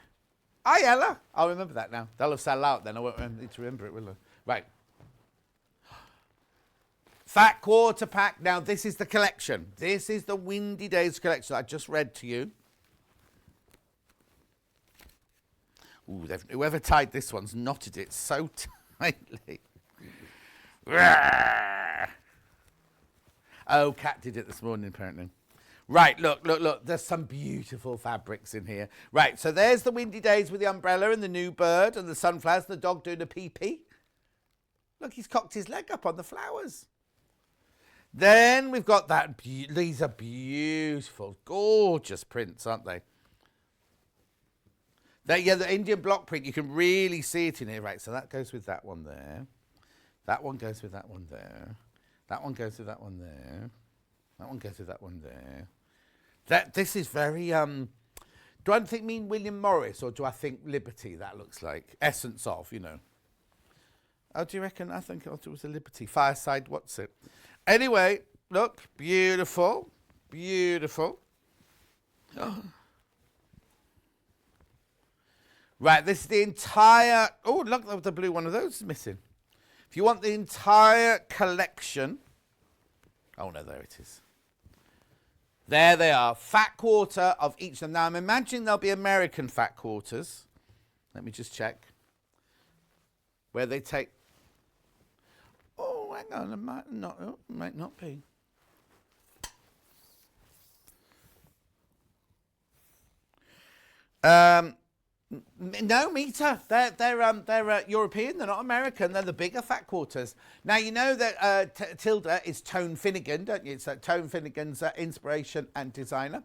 Ayala. I'll remember that now. They'll have sell out then. I won't need to remember it, will I? Right. Fat quarter pack. Now, this is the collection. This is the Windy Days collection I just read to you. Ooh, whoever tied this one's knotted it so tightly. Oh, Kat did it this morning, apparently. Right, look. There's some beautiful fabrics in here. Right, so there's the Windy Days with the umbrella and the new bird and the sunflowers and the dog doing a pee-pee. Look, he's cocked his leg up on the flowers. Then we've got that. These are beautiful, gorgeous prints, aren't they? Yeah, the Indian block print, you can really see it in here. Right, so that goes with that one there. That one goes with that one there. That one goes with that one there. That one goes with that one there. This is very, do I think mean William Morris or do I think Liberty, that looks like? Essence of, you know. Oh, do you reckon? I think it was a Liberty. Fireside, what's it? Anyway, look, beautiful. Beautiful. Oh. Right, this is the entire... Oh, look, the blue one of those is missing. If you want the entire collection... Oh, no, there it is. There they are. Fat quarter of each of them. Now, I'm imagining there'll be American fat quarters. Let me just check. Where they take... Oh, hang on. It might not be. No, meter. They're European. They're not American. They're the bigger fat quarters. Now you know that Tilda is Tone Finnegan, don't you? It's Tone Finnegan's inspiration and designer.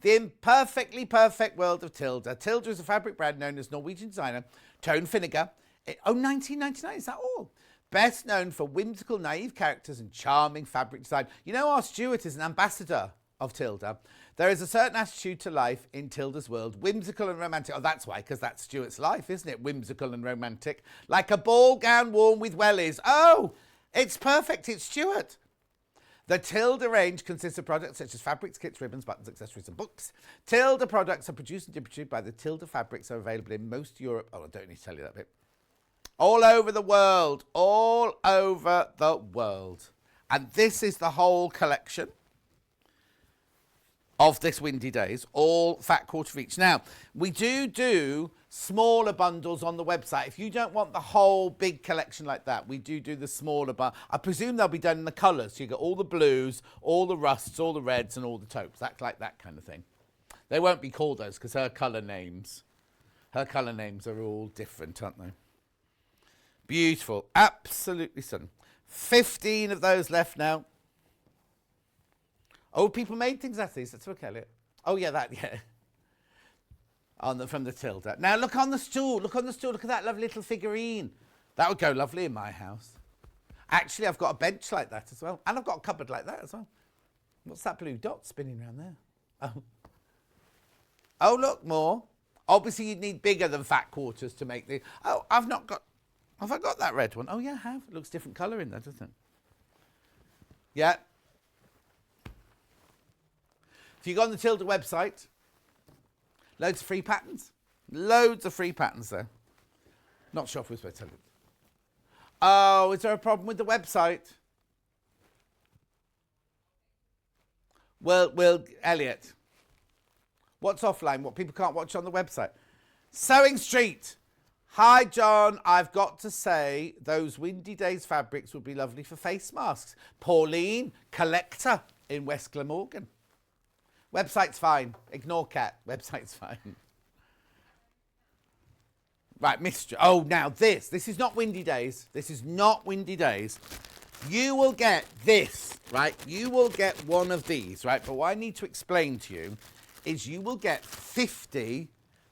The imperfectly perfect world of Tilda. Tilda is a fabric brand known as Norwegian designer Tone Finnegan. 1999. Is that all? Best known for whimsical, naive characters and charming fabric design. You know, our Stuart is an ambassador of Tilda. There is a certain attitude to life in Tilda's world, whimsical and romantic. Oh, that's why, because that's Stuart's life, isn't it? Whimsical and romantic. Like a ball gown worn with wellies. Oh, it's perfect. It's Stuart. The Tilda range consists of products such as fabrics, kits, ribbons, buttons, accessories, and books. Tilda products are produced and distributed by the Tilda Fabrics, are available in most Europe. Oh, I don't need to tell you that bit. All over the world. All over the world. And this is the whole collection of this Windy Days, all fat quarter of each. Now, we do smaller bundles on the website. If you don't want the whole big collection like that, we do the smaller bundle. I presume they'll be done in the colours. So you get all the blues, all the rusts, all the reds, and all the taupes. That's like that kind of thing. They won't be called those because her colour names are all different, aren't they? Beautiful. Absolutely stunning. 15 of those left now. Oh, people made things out of these. Let's look at it. Oh, yeah, yeah. From the Tilda. Now, look on the stool. Look on the stool. Look at that lovely little figurine. That would go lovely in my house. Actually, I've got a bench like that as well. And I've got a cupboard like that as well. What's that blue dot spinning around there? Oh. Oh, look, more. Obviously, you'd need bigger than fat quarters to make the... Oh, Have I got that red one? Oh, yeah, I have. It looks different colour in there, doesn't it? Yeah. If you go on the Tilda website, loads of free patterns. Loads of free patterns there. Not sure if we're supposed to tell you. Oh, is there a problem with the website? Well, Elliot, what's offline? What people can't watch on the website? Sewing Street. Hi, John. I've got to say, those Windy Days fabrics would be lovely for face masks. Pauline, collector in West Glamorgan. Website's fine. Ignore Cat. Website's fine. Right, Mr. Oh, now this is not Windy Days. This is not Windy Days. You will get this, right? You will get one of these, right? But what I need to explain to you is you will get 50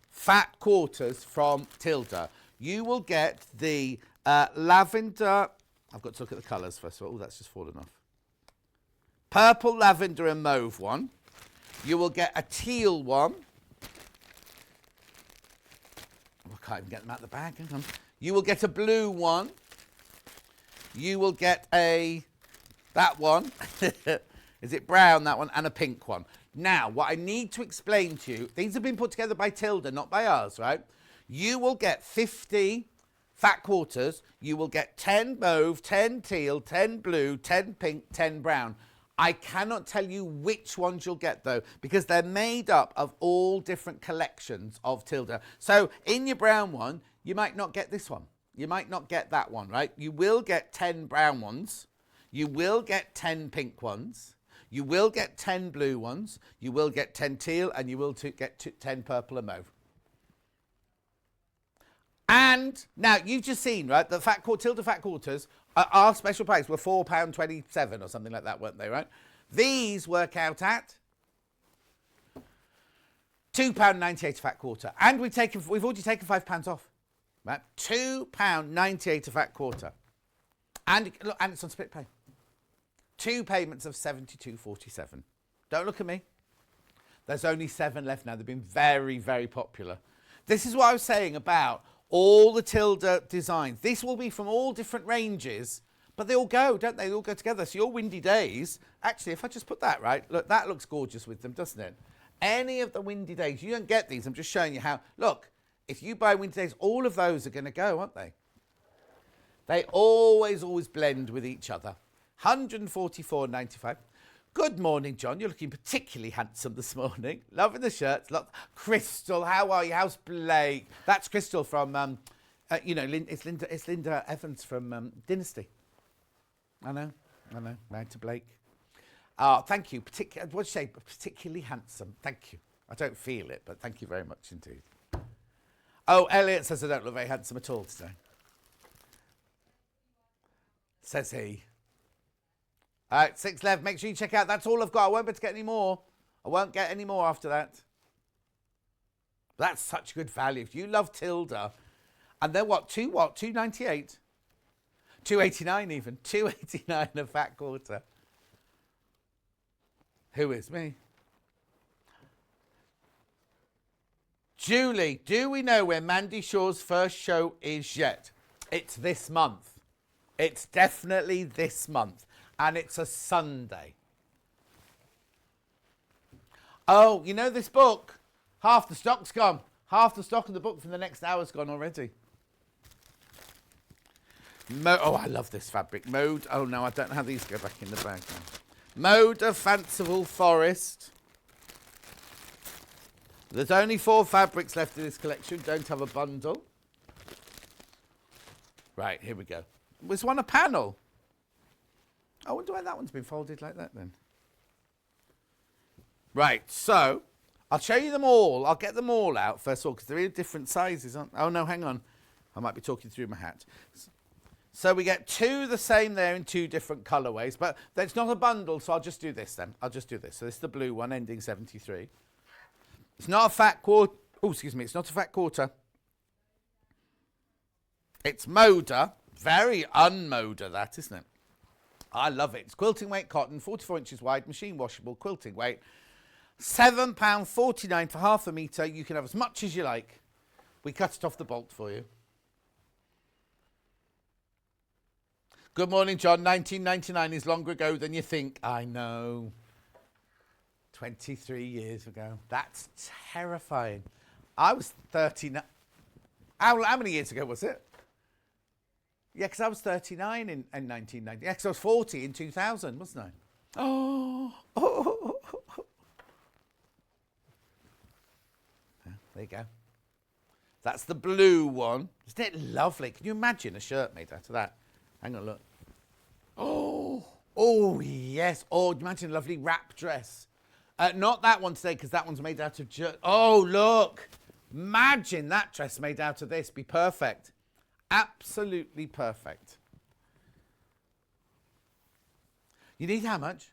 fat quarters from Tilda. You will get the lavender... I've got to look at the colours first of all. Oh, that's just fallen off. Purple, lavender and mauve one. You will get a teal one. Oh, I can't even get them out of the bag. Hang on. You will get a blue one. You will get that one. Is it brown, that one? And a pink one. Now, what I need to explain to you, these have been put together by Tilda, not by ours, right? You will get 50 fat quarters. You will get 10 mauve, 10 teal, 10 blue, 10 pink, 10 brown. I cannot tell you which ones you'll get, though, because they're made up of all different collections of Tilda. So in your brown one, you might not get this one. You might not get that one, right? You will get 10 brown ones. You will get 10 pink ones. You will get 10 blue ones. You will get 10 teal, and you will get 10 purple and mauve. And now you've just seen, right, the Tilda fat quarters, our special price were £4.27 or something like that, weren't they, right? These work out at £2.98 a fat quarter. And we've already taken £5 off, right? £2.98 a fat quarter. And look, and it's on split pay. 2 payments of £72.47. Don't look at me. There's only 7 left now. They've been very, very popular. This is what I was saying about all the Tilda designs. This will be from all different ranges, But they all go, don't they? They all go together. So your windy days, actually, if I just put that, right, look, that looks gorgeous with them, doesn't it? Any of the windy days, you don't get these. I'm just showing you how. Look, if you buy windy days, all of those are going to go, aren't they? They always blend with each other. 144.95. Good morning, John. You're looking particularly handsome this morning. Loving the shirts. Crystal, how are you? How's Blake? That's Crystal from, it's Linda Evans from Dynasty. I know. Married to Blake. Oh, thank you. What'd you say? Particularly handsome. Thank you. I don't feel it, but thank you very much indeed. Oh, Elliot says I don't look very handsome at all today. Says he. All right, 6 left. Make sure you check out. That's all I've got. I won't be able to get any more. I won't get any more after that. That's such good value. If you love Tilda, and they're what? 298? 289 even. 289 a fat quarter. Who is me? Julie, do we know where Mandy Shaw's first show is yet? It's this month. It's definitely this month. And it's a Sunday. Oh, you know this book? Half the stock's gone. Half the stock of the book from the next hour's gone already. I love this fabric. Mode. Oh, no, I don't know how these go back in the bag now. Mode of Fanciful Forest. There's only 4 fabrics left in this collection. Don't have a bundle. Right, here we go. Was one a panel? I wonder why that one's been folded like that then. Right, so I'll show you them all. I'll get them all out first of all because they're in different sizes. Oh, no, hang on. I might be talking through my hat. So we get 2 the same there in 2 different colourways, but it's not a bundle, so I'll just do this then. I'll just do this. So this is the blue one ending 73. It's not a fat quarter. Oh, excuse me. It's not a fat quarter. It's Moda. Very un-Moda, that, isn't it? I love it. It's quilting weight cotton, 44 inches wide, machine washable, quilting weight. £7.49 for half a metre. You can have as much as you like. We cut it off the bolt for you. Good morning, John. 1999 is longer ago than you think. I know. 23 years ago. That's terrifying. I was 39. How many years ago was it? Yeah, because I was 39 in 1990. Yeah, because I was 40 in 2000, wasn't I? Oh. There you go. That's the blue one. Isn't it lovely? Can you imagine a shirt made out of that? Hang on, look. Oh, yes. Oh, imagine a lovely wrap dress. Not that one today, because that one's made out of... Oh, look. Imagine that dress made out of this. Be perfect. Absolutely perfect. You need how much?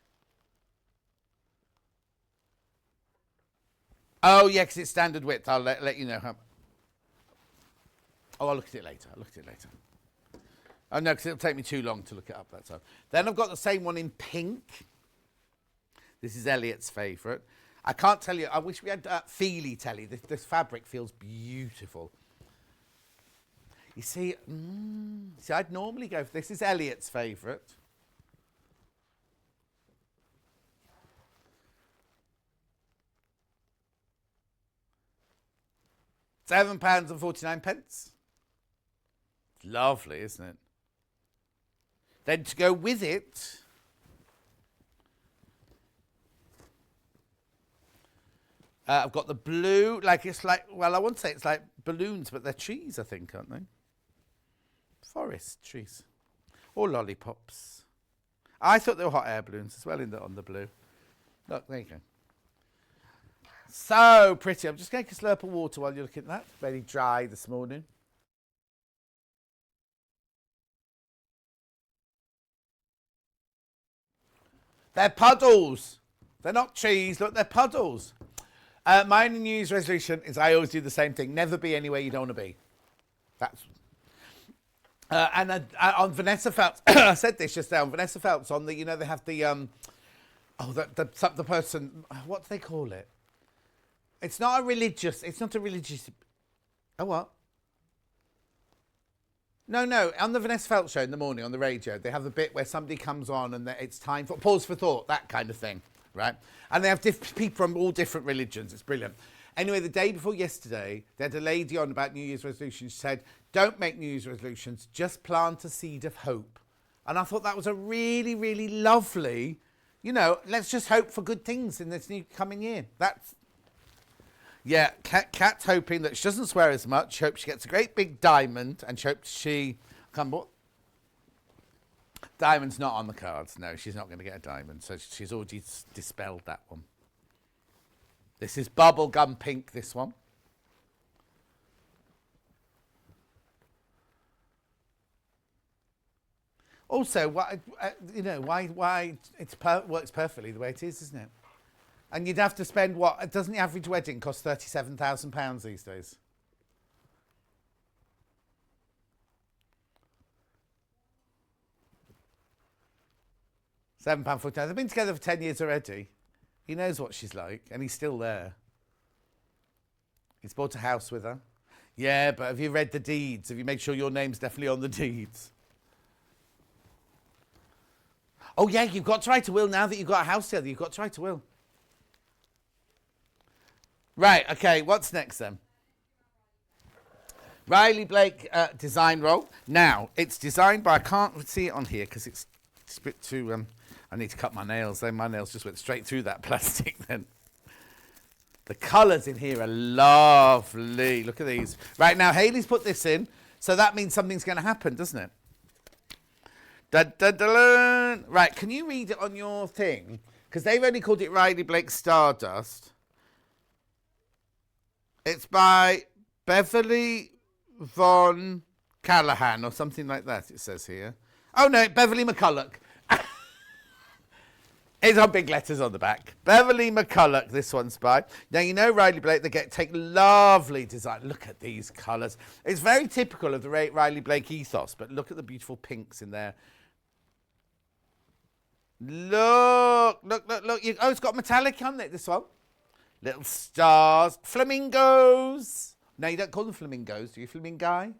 Oh, yeah, because it's standard width. I'll let you know how... Oh, I'll look at it later. Oh, no, because it'll take me too long to look it up. That's all. Then I've got the same one in pink. This is Elliot's favourite. I can't tell you. I wish we had Feely telly. This fabric feels beautiful. You see, I'd normally go for this. Is Elliot's favourite. £7.49. Lovely, isn't it? Then to go with it, I've got the blue, I won't say it's like balloons, but they're trees, I think, aren't they? Forest trees. Or lollipops. I thought they were hot air balloons as well on the blue. Look, there you go. So pretty. I'm just going to slurp of water while you're looking at that. Very dry this morning. They're puddles. They're not trees. Look, they're puddles. My New Year's resolution is I always do the same thing. Never be anywhere you don't want to be. That's... on Vanessa Phelps, I said this just now, on Vanessa Phelps, on the, they have the, the person, what do they call it? It's not a religious, oh, what? No. On the Vanessa Feltz show in the morning on the radio, they have a bit where somebody comes on and it's time for pause for thought, that kind of thing, right? And they have people from all different religions. It's brilliant. Anyway, the day before yesterday, they had a lady on about New Year's resolutions. She said, don't make New Year's resolutions, just plant a seed of hope. And I thought that was a really, really lovely, let's just hope for good things in this new coming year. Yeah, Kat's hoping that she doesn't swear as much. She hopes she gets a great big diamond, and she hopes diamond's not on the cards. No, she's not going to get a diamond. So she's already dispelled that one. This is bubblegum pink, this one. Also, why it works perfectly the way it is, isn't it? And you'd have to spend doesn't the average wedding cost £37,000 these days? £7.49. They've been together for 10 years already. He knows what she's like, and he's still there. He's bought a house with her. Yeah, but have you read the deeds? Have you made sure your name's definitely on the deeds? Oh, yeah, you've got to write a will now that you've got a house together. You've got to write a will. Right, okay, what's next then? Riley Blake design roll. Now, it's designed by, I can't see it on here because it's a bit too, I need to cut my nails. Then my nails just went straight through that plastic then. The colours in here are lovely. Look at these. Right, now Hayley's put this in, so that means something's going to happen, doesn't it? Dun, dun, dun, dun. Right, can you read it on your thing? Because they've only called it Riley Blake Stardust. It's by Beverly Von Callahan or something like that, it says here. Oh, no, Beverly McCulloch. It's on big letters on the back. Beverly McCulloch, this one's by. Now, Riley Blake, take lovely design. Look at these colours. It's very typical of the Riley Blake ethos, but look at the beautiful pinks in there. Look. It's got metallic on it, this one. Little stars. Flamingos. No, you don't call them flamingos, do you? Flamingi?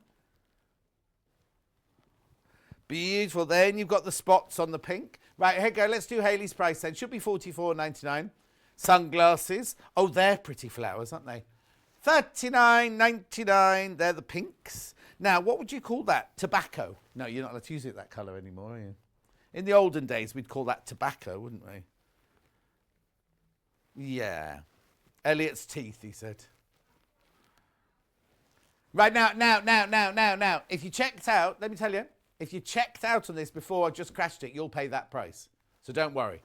Beautiful. Then you've got the spots on the pink. Right, here you go. Let's do Hayley's price then. Should be $44.99. Sunglasses. Oh, they're pretty flowers, aren't they? $39.99. They're the pinks. Now, what would you call that? Tobacco. No, you're not allowed to use it that colour anymore, are you? In the olden days, we'd call that tobacco, wouldn't we? Yeah. Elliot's teeth, he said. Right, now. If you checked out, let me tell you, if you checked out on this before I just crashed it, you'll pay that price. So don't worry.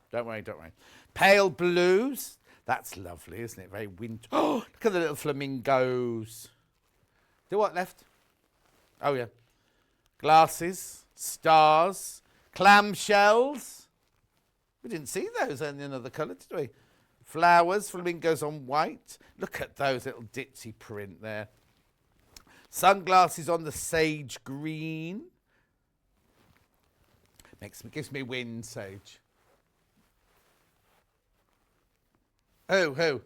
Pale blues. That's lovely, isn't it? Very winter. Oh, look at the little flamingos. Do what left? Oh, yeah. Glasses, stars, clamshells. We didn't see those in another colour, did we? Flowers, flamingos on white. Look at those little ditzy print there. Sunglasses on the sage green. Gives me wind, sage. Who?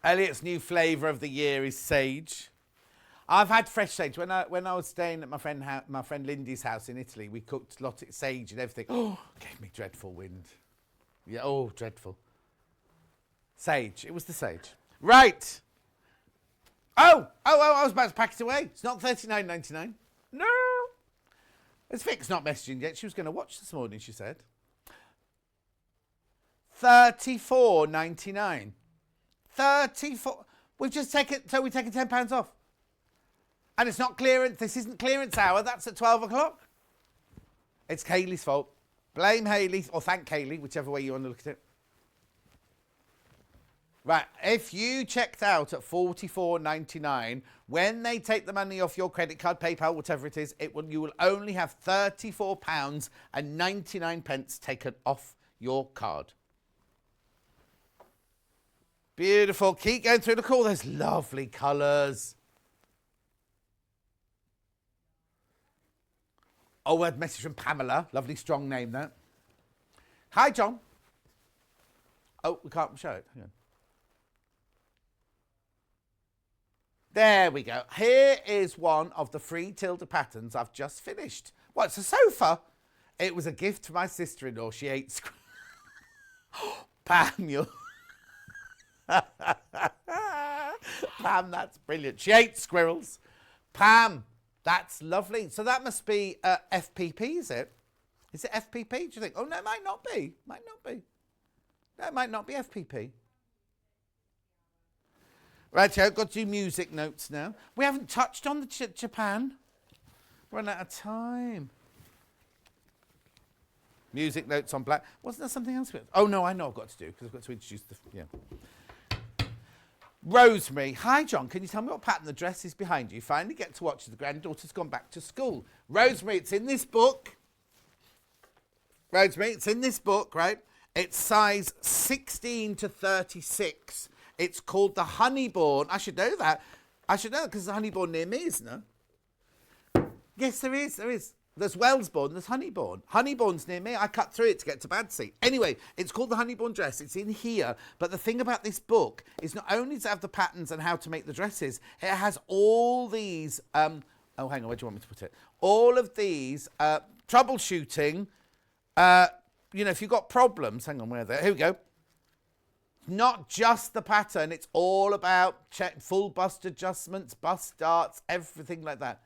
Elliot's new flavour of the year is sage. I've had fresh sage. When I was staying at my friend Lindy's house in Italy, we cooked lots of sage and everything. Oh, gave me dreadful wind. Yeah, oh, dreadful. Sage. It was the sage. Right. Oh, I was about to pack it away. It's not $39.99. No. It's Vic's not messaging yet. She was going to watch this morning, she said. $34.99. 34. We've just taken £10 off. And it's not clearance. This isn't clearance hour. That's at 12 o'clock. It's Hayley's fault. Blame Hayley or thank Hayley, whichever way you want to look at it. Right, if you checked out at $44.99, when they take the money off your credit card, PayPal, whatever it is, you will only have £34.99 taken off your card. Beautiful. Keep going through the call. There's lovely colours. Oh, a message from Pamela. Lovely, strong name, that. Hi, John. Oh, we can't show it. Hang on. There we go. Here is one of the free tilde patterns I've just finished. What, it's a sofa? It was a gift to my sister-in-law. She ate Pam, you... Pam, that's brilliant. She ate squirrels. Pam, that's lovely. So that must be FPP, is it? Is it FPP, do you think? Oh, no, it might not be. Might not be. No, it might not be FPP. Right, I've got to do music notes now. We haven't touched on the Japan. Run out of time. Music notes on black. Wasn't there something else? Oh, no, I know I've got to do, because I've got to introduce the... Yeah. Rosemary. Hi, John. Can you tell me what pattern the dress is behind you? Finally get to watch as the granddaughter's gone back to school. Rosemary, it's in this book. Rosemary, it's in this book, right? It's size 16 to 36. It's called the Honeyborn. I should know that. I should know that because there's a Honeyborn near me, isn't there? Yes, there is. There is. There's Wellesbourne, there's Honeyborn. Honeyborn's near me. I cut through it to get to Badsea. Anyway, it's called the Honeyborn dress. It's in here. But the thing about this book is not only does it have the patterns and how to make the dresses, it has all these... oh, hang on. Where do you want me to put it? All of these troubleshooting... you know, if you've got problems... Hang on, where are they? Here we go. Not just the pattern. It's all about full bust adjustments, bust darts, everything like that.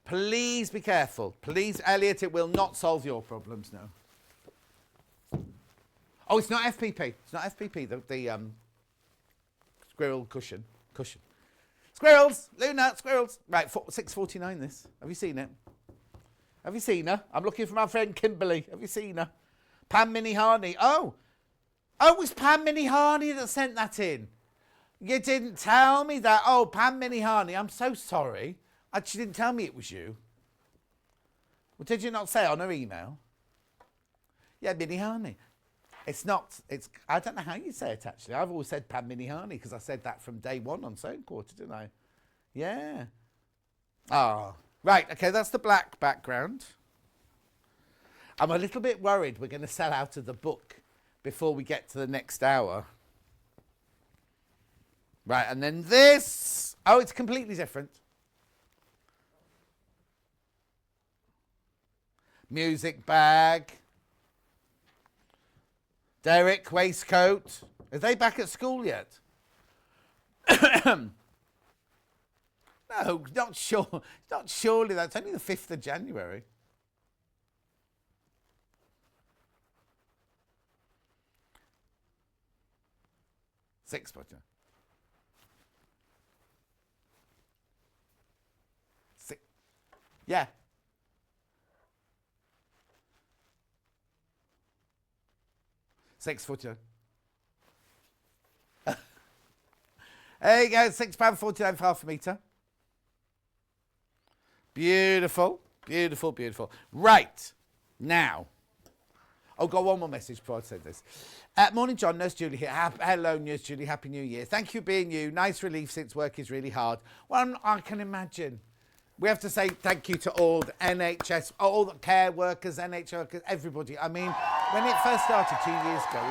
Please be careful. Please, Elliot, it will not solve your problems now. Oh, it's not FPP. It's not FPP, the squirrel cushion. Squirrels! Luna, squirrels! Right, 6:49 this. Have you seen it? Have you seen her? I'm looking for my friend Kimberly. Have you seen her? Pam Minihani. Oh, it was Pam Minihani that sent that in. You didn't tell me that. Oh, Pam Minihani, I'm so sorry. She didn't tell me it was you. Well, did you not say on her email? Yeah, Minihani. It's not, I don't know how you say it actually. I've always said Pam Minihani because I said that from day one on Sewing Quarter, didn't I? Yeah. Oh, right. Okay, that's the black background. I'm a little bit worried we're going to sell out of the book before we get to the next hour. Right, and then this. Oh, it's completely different. Music bag. Derek, waistcoat. Are they back at school yet? No, not sure. Not surely. That's only the 5th of January. Six, yeah. £6.49. There you go, £6.49 for half a metre. Beautiful, beautiful, beautiful. Right, now. Oh, got one more message before I say this. Morning, John. Nurse Julie here. Hello, Nurse Julie. Happy New Year. Thank you for being you. Nice relief since work is really hard. Well, I can imagine. We have to say thank you to all the NHS, all the care workers, NHS workers, everybody. I mean, when it first started 2 years ago,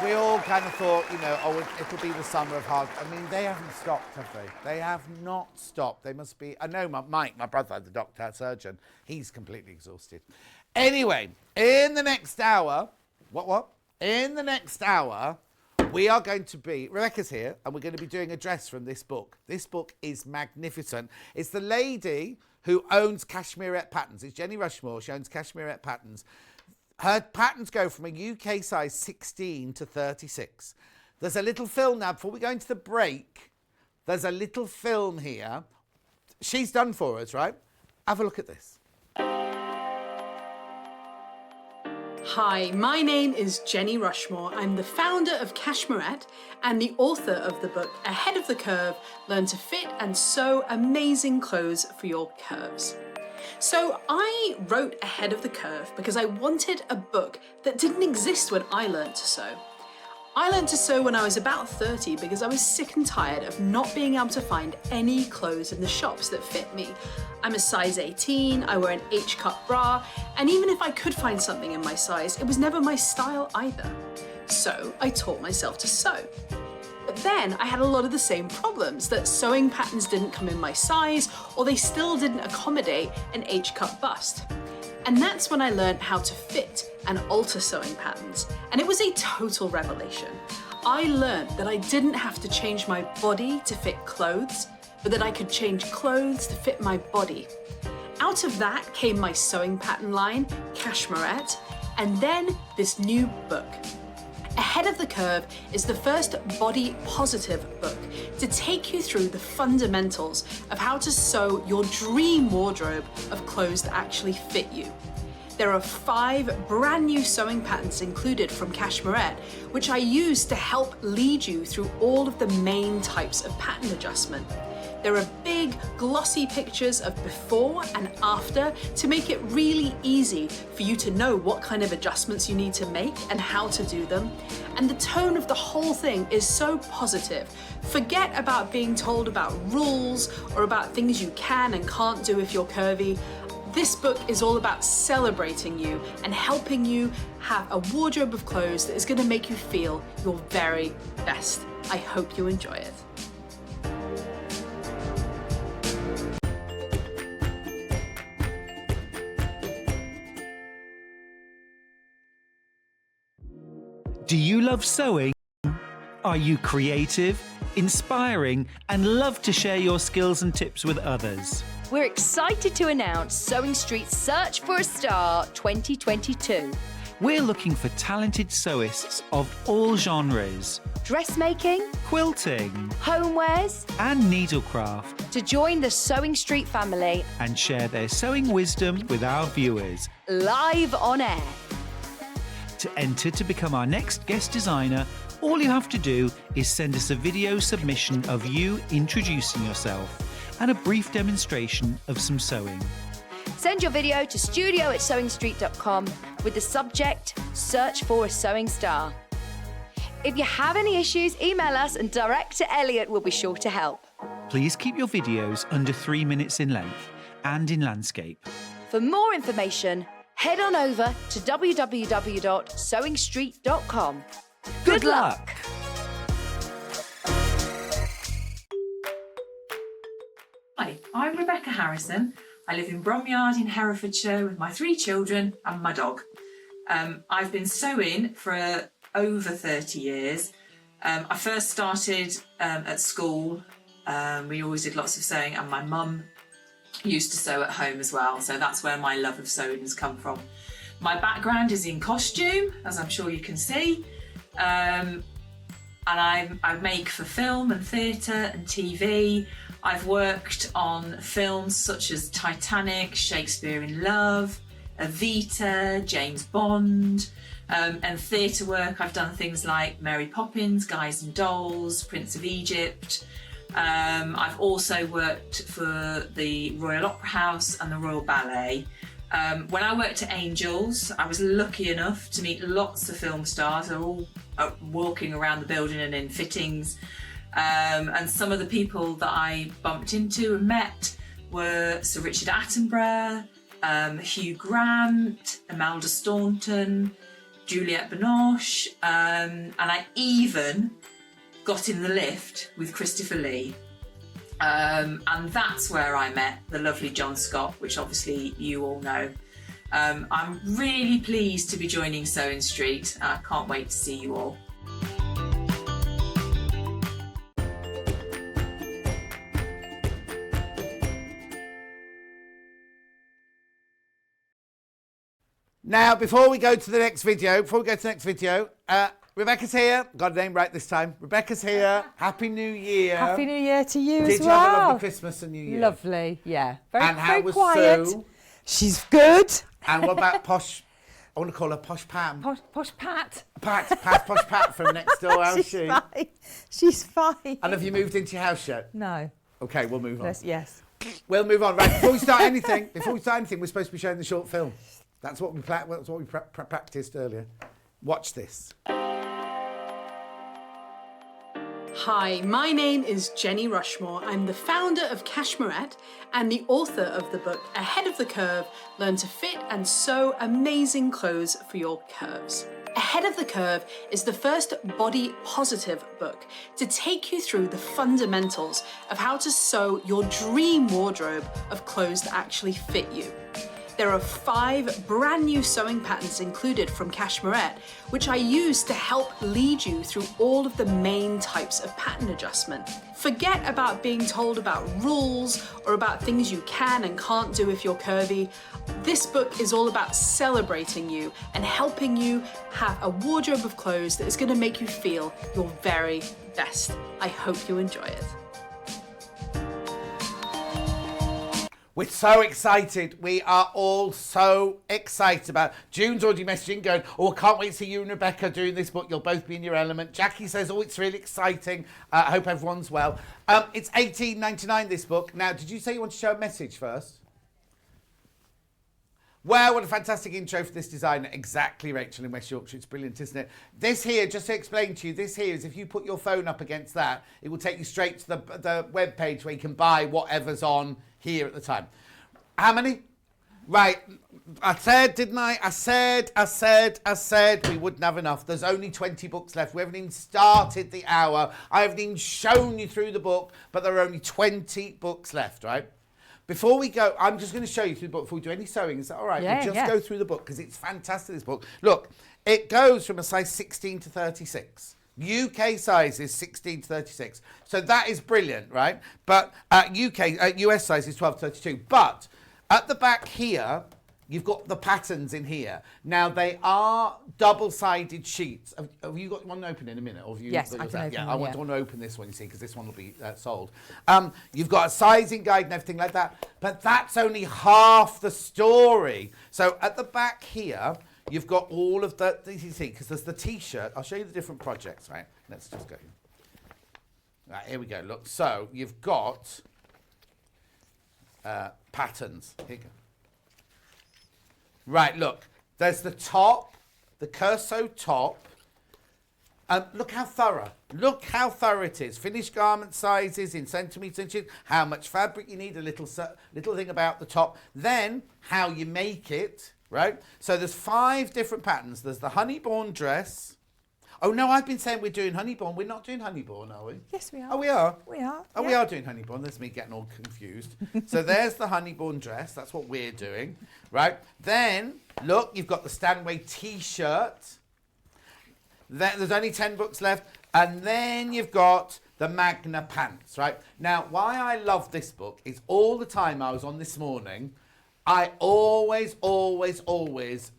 we all kind of thought, you know, oh, it'll be the summer of hard. I mean, they haven't stopped, have they? They have not stopped. They must be. I know Mike, my brother, the doctor, surgeon, he's completely exhausted. Anyway, in the next hour, In the next hour, we are going to be, Rebecca's here, and we're going to be doing a dress from this book. This book is magnificent. It's the lady who owns Cashmerette Patterns. It's Jenny Rushmore. She owns Cashmerette Patterns. Her patterns go from a UK size 16 to 36. There's a little film now, before we go into the break, there's a little film here. She's done for us, right? Have a look at this. Hi, my name is Jenny Rushmore. I'm the founder of Cashmerette and the author of the book Ahead of the Curve, Learn to Fit and Sew Amazing Clothes for Your Curves. So I wrote Ahead of the Curve because I wanted a book that didn't exist when I learned to sew. I learned to sew when I was about 30 because I was sick and tired of not being able to find any clothes in the shops that fit me. I'm a size 18, I wear an H-cut bra, and even if I could find something in my size, it was never my style either. So I taught myself to sew. But then I had a lot of the same problems, that sewing patterns didn't come in my size, or they still didn't accommodate an H-cut bust. And that's when I learned how to fit and alter sewing patterns. And it was a total revelation. I learned that I didn't have to change my body to fit clothes, but that I could change clothes to fit my body. Out of that came my sewing pattern line, Cashmerette, and then this new book. Ahead of the Curve is the first body positive book to take you through the fundamentals of how to sew your dream wardrobe of clothes that actually fit you. There are 5 brand new sewing patterns included from Cashmerette, which I use to help lead you through all of the main types of pattern adjustment. There are big, glossy pictures of before and after to make it really easy for you to know what kind of adjustments you need to make and how to do them. And the tone of the whole thing is so positive. Forget about being told about rules or about things you can and can't do if you're curvy. This book is all about celebrating you and helping you have a wardrobe of clothes that is going to make you feel your very best. I hope you enjoy it. Do you love sewing? Are you creative, inspiring, and love to share your skills and tips with others? We're excited to announce Sewing Street's Search for a Star 2022. We're looking for talented sewists of all genres, Dressmaking, quilting, homewares, and needlecraft, to join the Sewing Street family and share their sewing wisdom with our viewers. live on air. To enter to become our next guest designer, all you have to do is send us a video submission of you introducing yourself and a brief demonstration of some sewing. Send your video to studio@sewingstreet.com with the subject Search for a Sewing Star. If you have any issues, email us and Director Elliot will be sure to help. Please keep your videos under 3 minutes in length and in landscape. For more information, head on over to www.sewingstreet.com. Good luck! Hi, I'm Rebecca Harrison. I live in Bromyard in Herefordshire with my 3 children and my dog. I've been sewing for over 30 years. I first started at school. We always did lots of sewing, and my mum used to sew at home as well, so that's where my love of sewing has come from. My background is in costume, as I'm sure you can see, and I make for film and theatre and TV. I've worked on films such as Titanic, Shakespeare in Love, Evita, James Bond, and theatre work. I've done things like Mary Poppins, Guys and Dolls, Prince of Egypt. I've also worked for the Royal Opera House and the Royal Ballet. When I worked at Angels, I was lucky enough to meet lots of film stars. They're all walking around the building and in fittings. And some of the people that I bumped into and met were Sir Richard Attenborough, Hugh Grant, Imelda Staunton, Juliette Binoche, and I even got in the lift with Christopher Lee. And that's where I met the lovely John Scott, which obviously you all know. I'm really pleased to be joining Sewing Street. I can't wait to see you all. Now, before we go to the next video, Rebecca's here. Got a name right this time. Rebecca's here. Happy New Year. Happy New Year to you Did as you well. have a lovely Christmas and New Year? Lovely, yeah. Very, And how very was quiet. Sue? She's good. And what about Posh? I want to call her Posh Pam. Posh Pat. Posh Pat from next door. How's She's she? fine. She's fine. And have you moved into your house yet? No. Okay, we'll move on. Yes. We'll move on. Right, before we start anything, we're supposed to be showing the short film. That's what we practiced earlier. Watch this. Hi, my name is Jenny Rushmore. I'm the founder of Cashmerette and the author of the book Ahead of the Curve, Learn to Fit and Sew Amazing Clothes for Your Curves. Ahead of the Curve is the first body positive book to take you through the fundamentals of how to sew your dream wardrobe of clothes that actually fit you. There are 5 brand new sewing patterns included from Cashmerette, which I use to help lead you through all of the main types of pattern adjustment. Forget about being told about rules or about things you can and can't do if you're curvy. This book is all about celebrating you and helping you have a wardrobe of clothes that is going to make you feel your very best. I hope you enjoy it. We're so excited. We are all so excited about June's already messaging going, oh, I can't wait to see you and Rebecca doing this book. You'll both be in your element. Jackie says, oh, it's really exciting. I hope everyone's well. It's $18.99, this book. Now, did you say you want to show a message first? Well, what a fantastic intro for this designer. Exactly, Rachel in West Yorkshire. It's brilliant, isn't it? This here, just to explain to you, this here is if you put your phone up against that, it will take you straight to the web page where you can buy whatever's on here at the time. How many? Right. I said, didn't I? I said we wouldn't have enough. There's only 20 books left. We haven't even started the hour. I haven't even shown you through the book, but there are only 20 books left, right? Before we go, I'm just going to show you through the book before we do any sewing. Is that all right? Yeah, We'll just go through the book because it's fantastic, this book. Look, it goes from a size 16 to 36. UK size is 16 to 36. So that is brilliant, right? But US size is 12 to 32. But at the back here, you've got the patterns in here. Now, they are double-sided sheets. Have you got one open in a minute? Or have you Yes, I can open Yeah, one, I want yeah. to open this one, you see, because this one will be sold. You've got a sizing guide and everything like that. But that's only half the story. So at the back here, you've got all of the, you see, because there's the T-shirt. I'll show you the different projects, right? Let's just go. Right, here we go. Look, so you've got patterns. Here you go. Right, look. There's the top, the Curso top. Look how thorough. Look how thorough it is. Finished garment sizes in centimetres and inches. How much fabric you need. A little thing about the top. Then how you make it. Right? So there's 5 different patterns. There's the honeyborn dress. Oh, no, I've been saying we're doing honeyborn. We're not doing honeyborn, are we? Yes, we are. Oh, we are? We are. Oh, yeah. we are doing honeyborn. There's me getting all confused. So there's the honeyborn dress. That's what we're doing, right? Then, look, you've got the Stanway T-shirt. There's only 10 books left. And then you've got the Magna pants, right? Now, why I love this book is all the time I was on this morning, I always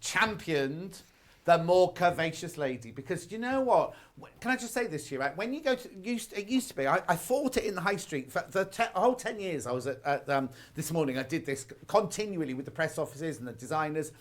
championed the more curvaceous lady, because you know what? Can I just say this to you, right? When you go to, it used to be, I fought it in the high street for the whole 10 years I was at this morning, I did this continually with the press offices and the designers.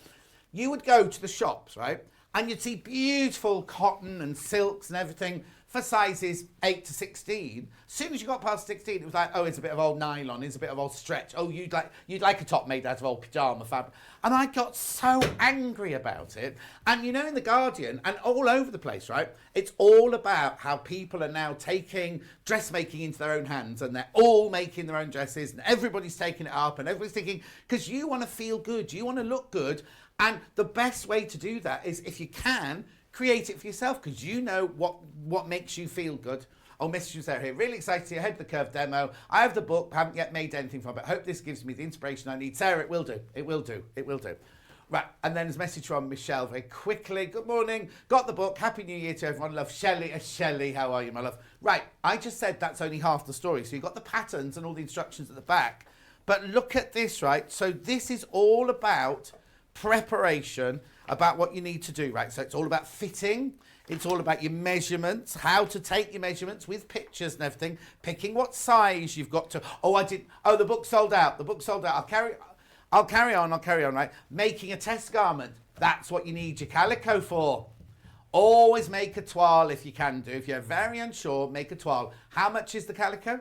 You would go to the shops, right? And you'd see beautiful cotton and silks and everything for sizes 8 to 16. As soon as you got past 16, it was like, oh, it's a bit of old nylon, it's a bit of old stretch. Oh, you'd like a top made out of old pyjama fabric. And I got so angry about it. And you know, in The Guardian and all over the place, right? It's all about how people are now taking dressmaking into their own hands, and they're all making their own dresses, and everybody's taking it up, and everybody's thinking, because you want to feel good, you want to look good. And the best way to do that is, if you can, create it for yourself, because you know what makes you feel good. Oh, messages out here. Really excited to Ahead of the Curve demo. I have the book, haven't yet made anything from it. Hope this gives me the inspiration I need. Sarah, it will do. It will do. It will do. Right, and then there's a message from Michelle very quickly. Good morning. Got the book. Happy New Year to everyone. Love, Shelley. Shelley, how are you, my love? Right, I just said that's only half the story. So you've got the patterns and all the instructions at the back. But look at this, right? So this is all about preparation, about what you need to do, right? So it's all about fitting. It's all about your measurements, how to take your measurements with pictures and everything, picking what size you've got to. Oh, the book sold out. The book sold out. I'll carry on, right? Making a test garment. That's what you need your calico for. Always make a toile if you can do. If you're very unsure, make a toile. How much is the calico?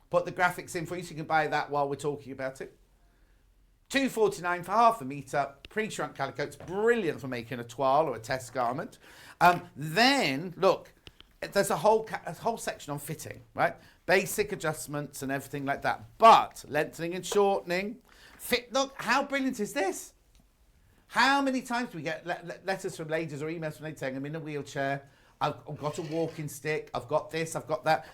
Put the graphics in for you so you can buy that while we're talking about it. $2.49 for half a metre, pre-shrunk calico. It's brilliant for making a toile or a test garment. Then, look, there's a whole section on fitting, right? Basic adjustments and everything like that. But lengthening and shortening. Look, how brilliant is this? How many times do we get letters from ladies or emails from ladies saying, I'm in a wheelchair, I've got a walking stick, I've got this, I've got that.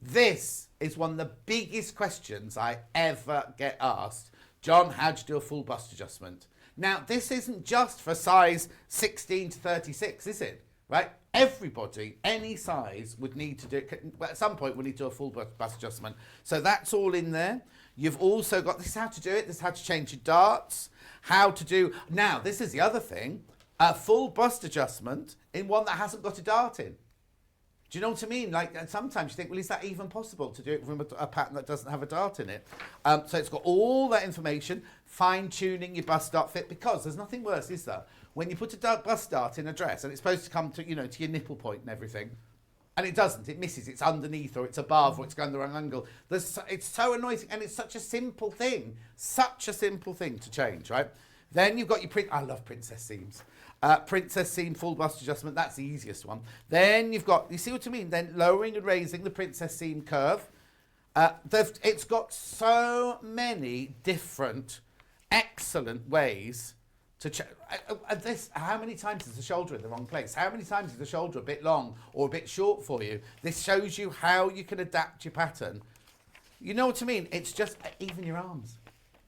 This is one of the biggest questions I ever get asked. John, how do you do a full bust adjustment? Now, this isn't just for size 16 to 36, is it? Right? Everybody, any size, would need to do, at some point, we need to do a full bust adjustment. So that's all in there. You've also got, this is how to do it, this is how to change your darts, how to do, now, this is the other thing, a full bust adjustment in one that hasn't got a dart in. Do you know what I mean? Like, and sometimes you think, well, is that even possible to do it from a pattern that doesn't have a dart in it? So it's got all that information, fine-tuning your bust dart fit, because there's nothing worse, is there? When you put a bust dart in a dress and it's supposed to come to, you know, to your nipple point and everything, and it doesn't, it misses, it's underneath or it's above or it's going the wrong angle. It's so annoying, and it's such a simple thing to change, right? Then you've got your I love princess seams. Princess seam full bust adjustment, that's the easiest one. Then you've got, you see what I mean? Then lowering and raising the princess seam curve. It's got so many different excellent ways to check. How many times is the shoulder in the wrong place? How many times is the shoulder a bit long or a bit short for you? This shows you how you can adapt your pattern. You know what I mean? It's just even your arms.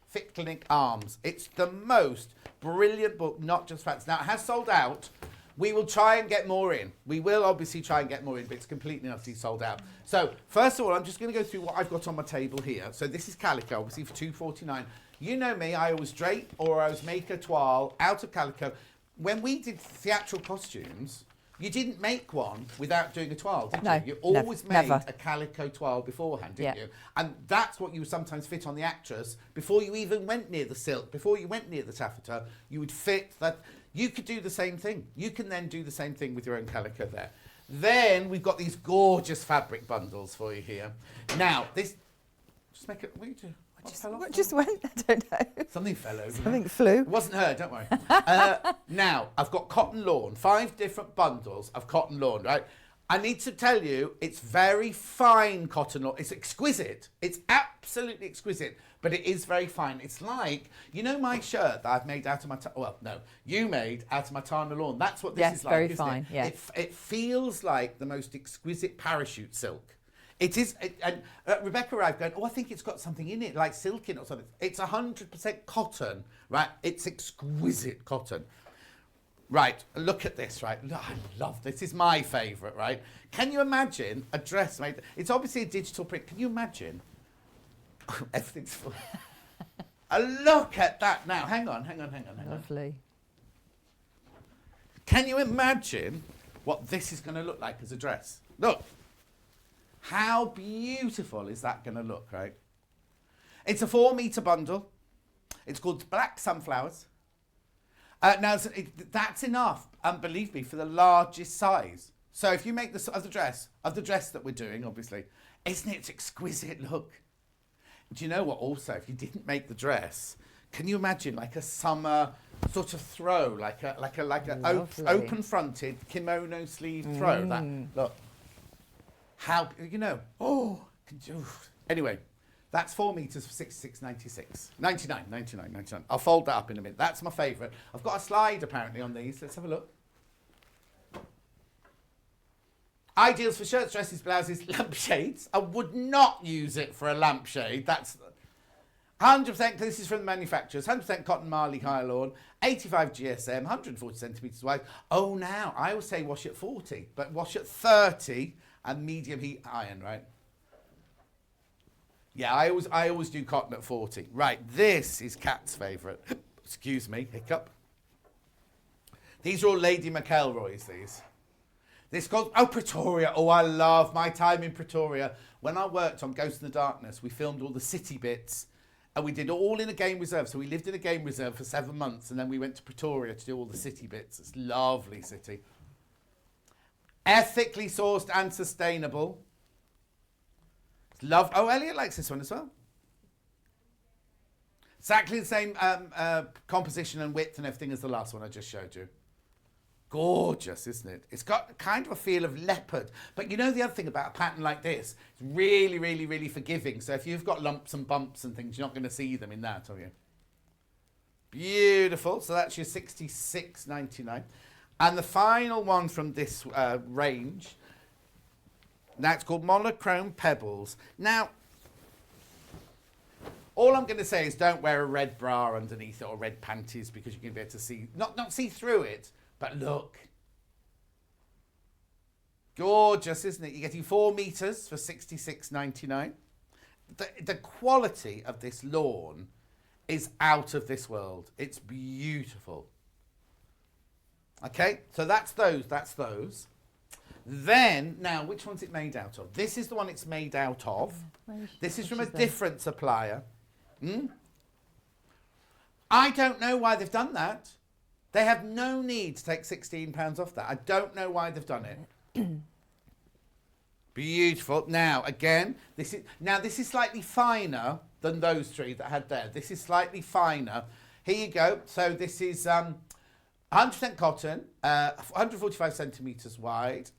Fit Clinic Arms. It's the most brilliant book, not just facts. Now, it has sold out. We will try and get more in. We will obviously try and get more in, but it's completely and utterly sold out. So, first of all, I'm just going to go through what I've got on my table here. So, this is calico, obviously, for $2.49. You know me, I always drape or I always make a toile out of calico. When we did theatrical costumes, you didn't make one without doing a toile, did you? You always made a calico toile beforehand, didn't you? And that's what you would sometimes fit on the actress before you even went near the silk, before you went near the taffeta, you would fit that. You could do the same thing. You can then do the same thing with your own calico there. Then we've got these gorgeous fabric bundles for you here. Now, this, just make it, what do you do? What just went? I don't know. Something fell over. Something flew. It wasn't her, don't worry. Now, I've got cotton lawn, 5 different bundles of cotton lawn, right? I need to tell you, it's very fine cotton lawn. It's exquisite. It's absolutely exquisite, but it is very fine. It's like, you know my shirt that I've made out of my, well, no, you made out of my Tana lawn. That's what this is like, very isn't fine, it? yeah. It feels like the most exquisite parachute silk. It is, and Rebecca arrived going, oh, I think it's got something in it, like silk in it or something. It's 100% cotton, right? It's exquisite cotton. Right, look at this, right? I love this. This is my favourite, right? Can you imagine a dress made... It's obviously a digital print. Can you imagine? Everything's full. Look at that now. Hang on. Lovely. Can you imagine what this is going to look like as a dress? Look. How beautiful is that going to look, right? It's a 4-metre bundle. It's called Black Sunflowers. Now, that's enough, and believe me, for the largest size. So if you make this of the dress that we're doing, obviously, isn't it exquisite? Look. Do you know what? Also, if you didn't make the dress, can you imagine like a summer sort of throw, like a open-fronted kimono sleeve throw? That look. How, you know, anyway, that's 4 metres for $66.96. 99. I'll fold that up in a minute. That's my favourite. I've got a slide apparently on these. Let's have a look. Ideals for shirts, dresses, blouses, lampshades. I would not use it for a lampshade. That's 100%, this is from the manufacturers, 100% cotton Marley high lawn, 85 GSM, 140 centimetres wide. Oh, now, I always say wash at 40, but wash at 30 and medium heat iron, right? Yeah, I always do cotton at 40. Right, this is Kat's favourite. Excuse me, hiccup. These are all Lady McElroy's, these. This called, Pretoria. Oh, I love my time in Pretoria. When I worked on Ghost in the Darkness, we filmed all the city bits and we did all in a game reserve. So we lived in a game reserve for 7 months and then we went to Pretoria to do all the city bits. It's a lovely city. Ethically sourced and sustainable. Love. Oh, Elliot likes this one as well. Exactly the same composition and width and everything as the last one I just showed you. Gorgeous, isn't it? It's got kind of a feel of leopard. But you know the other thing about a pattern like this? It's really, really, really forgiving. So if you've got lumps and bumps and things, you're not going to see them in that, are you? Beautiful. So that's your $66.99. And the final one from this range, now it's called Monochrome Pebbles. Now, all I'm going to say is don't wear a red bra underneath it or red panties because you're going to be able to see, not see through it, but look. Gorgeous, isn't it? You're getting 4 meters for $66.99. The quality of this lawn is out of this world. It's beautiful. Okay, so that's those. Then, now, which one's it made out of? This is the one it's made out of. This is from a different supplier. I don't know why they've done that. They have no need to take £16 off that. I don't know why they've done it. Beautiful. Now, again, this is slightly finer than those 3 that I had there. This is slightly finer. Here you go. So this is 100% cotton, 145 centimetres wide,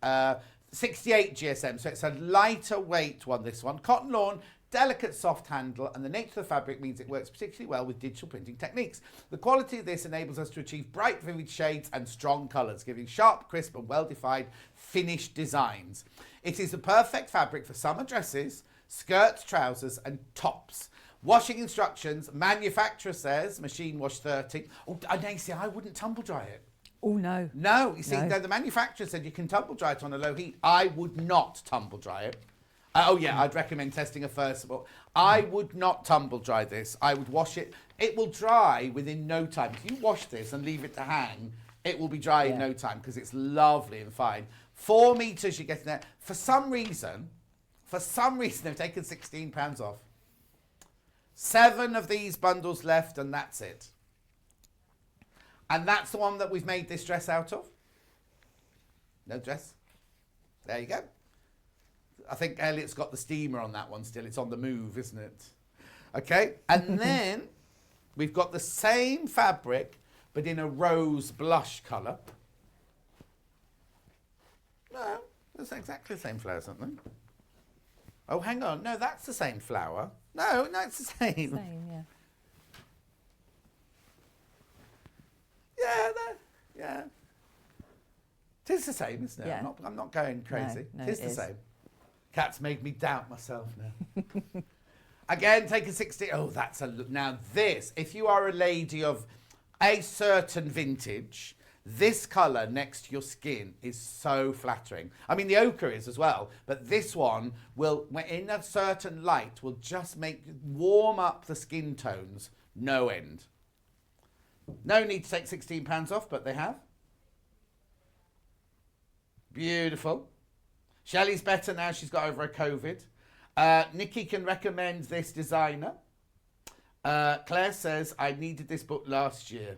68 GSM. So it's a lighter weight one, this one. Cotton lawn, delicate soft handle, and the nature of the fabric means it works particularly well with digital printing techniques. The quality of this enables us to achieve bright, vivid shades and strong colours, giving sharp, crisp and well-defined finished designs. It is the perfect fabric for summer dresses, skirts, trousers and tops. Washing instructions, manufacturer says, machine wash 30. Oh, Nancy, I wouldn't tumble dry it. Oh, no. No, you see, no, the manufacturer said you can tumble dry it on a low heat. I would not tumble dry it. Oh yeah, I'd recommend testing a first of all. I would not tumble dry this. I would wash it. It will dry within no time. If you wash this and leave it to hang, it will be dry in no time because it's lovely and fine. 4 meters you're getting there. For some reason, they've taken £16 off. 7 of these bundles left and that's it. And that's the one that we've made this dress out of. No dress. There you go. I think Elliot's got the steamer on that one still. It's on the move, isn't it? Okay. And then we've got the same fabric, but in a rose blush colour. No, it's exactly the same flowers, aren't they? Oh, hang on. No, that's the same flower. No, it's the same. Same, yeah. Yeah. It is the same, isn't it? Yeah. I'm not going crazy. No, it is it the is. same. Cat's made me doubt myself now. Again, take a 60. Oh, that's a look. Now this, if you are a lady of a certain vintage, this colour next to your skin is so flattering. I mean, the ochre is as well, but this one will, in a certain light, will just warm up the skin tones no end. No need to take £16 off, but they have. Beautiful. Shelley's better now. She's got over her COVID. Nikki can recommend this designer. Claire says, I needed this book last year.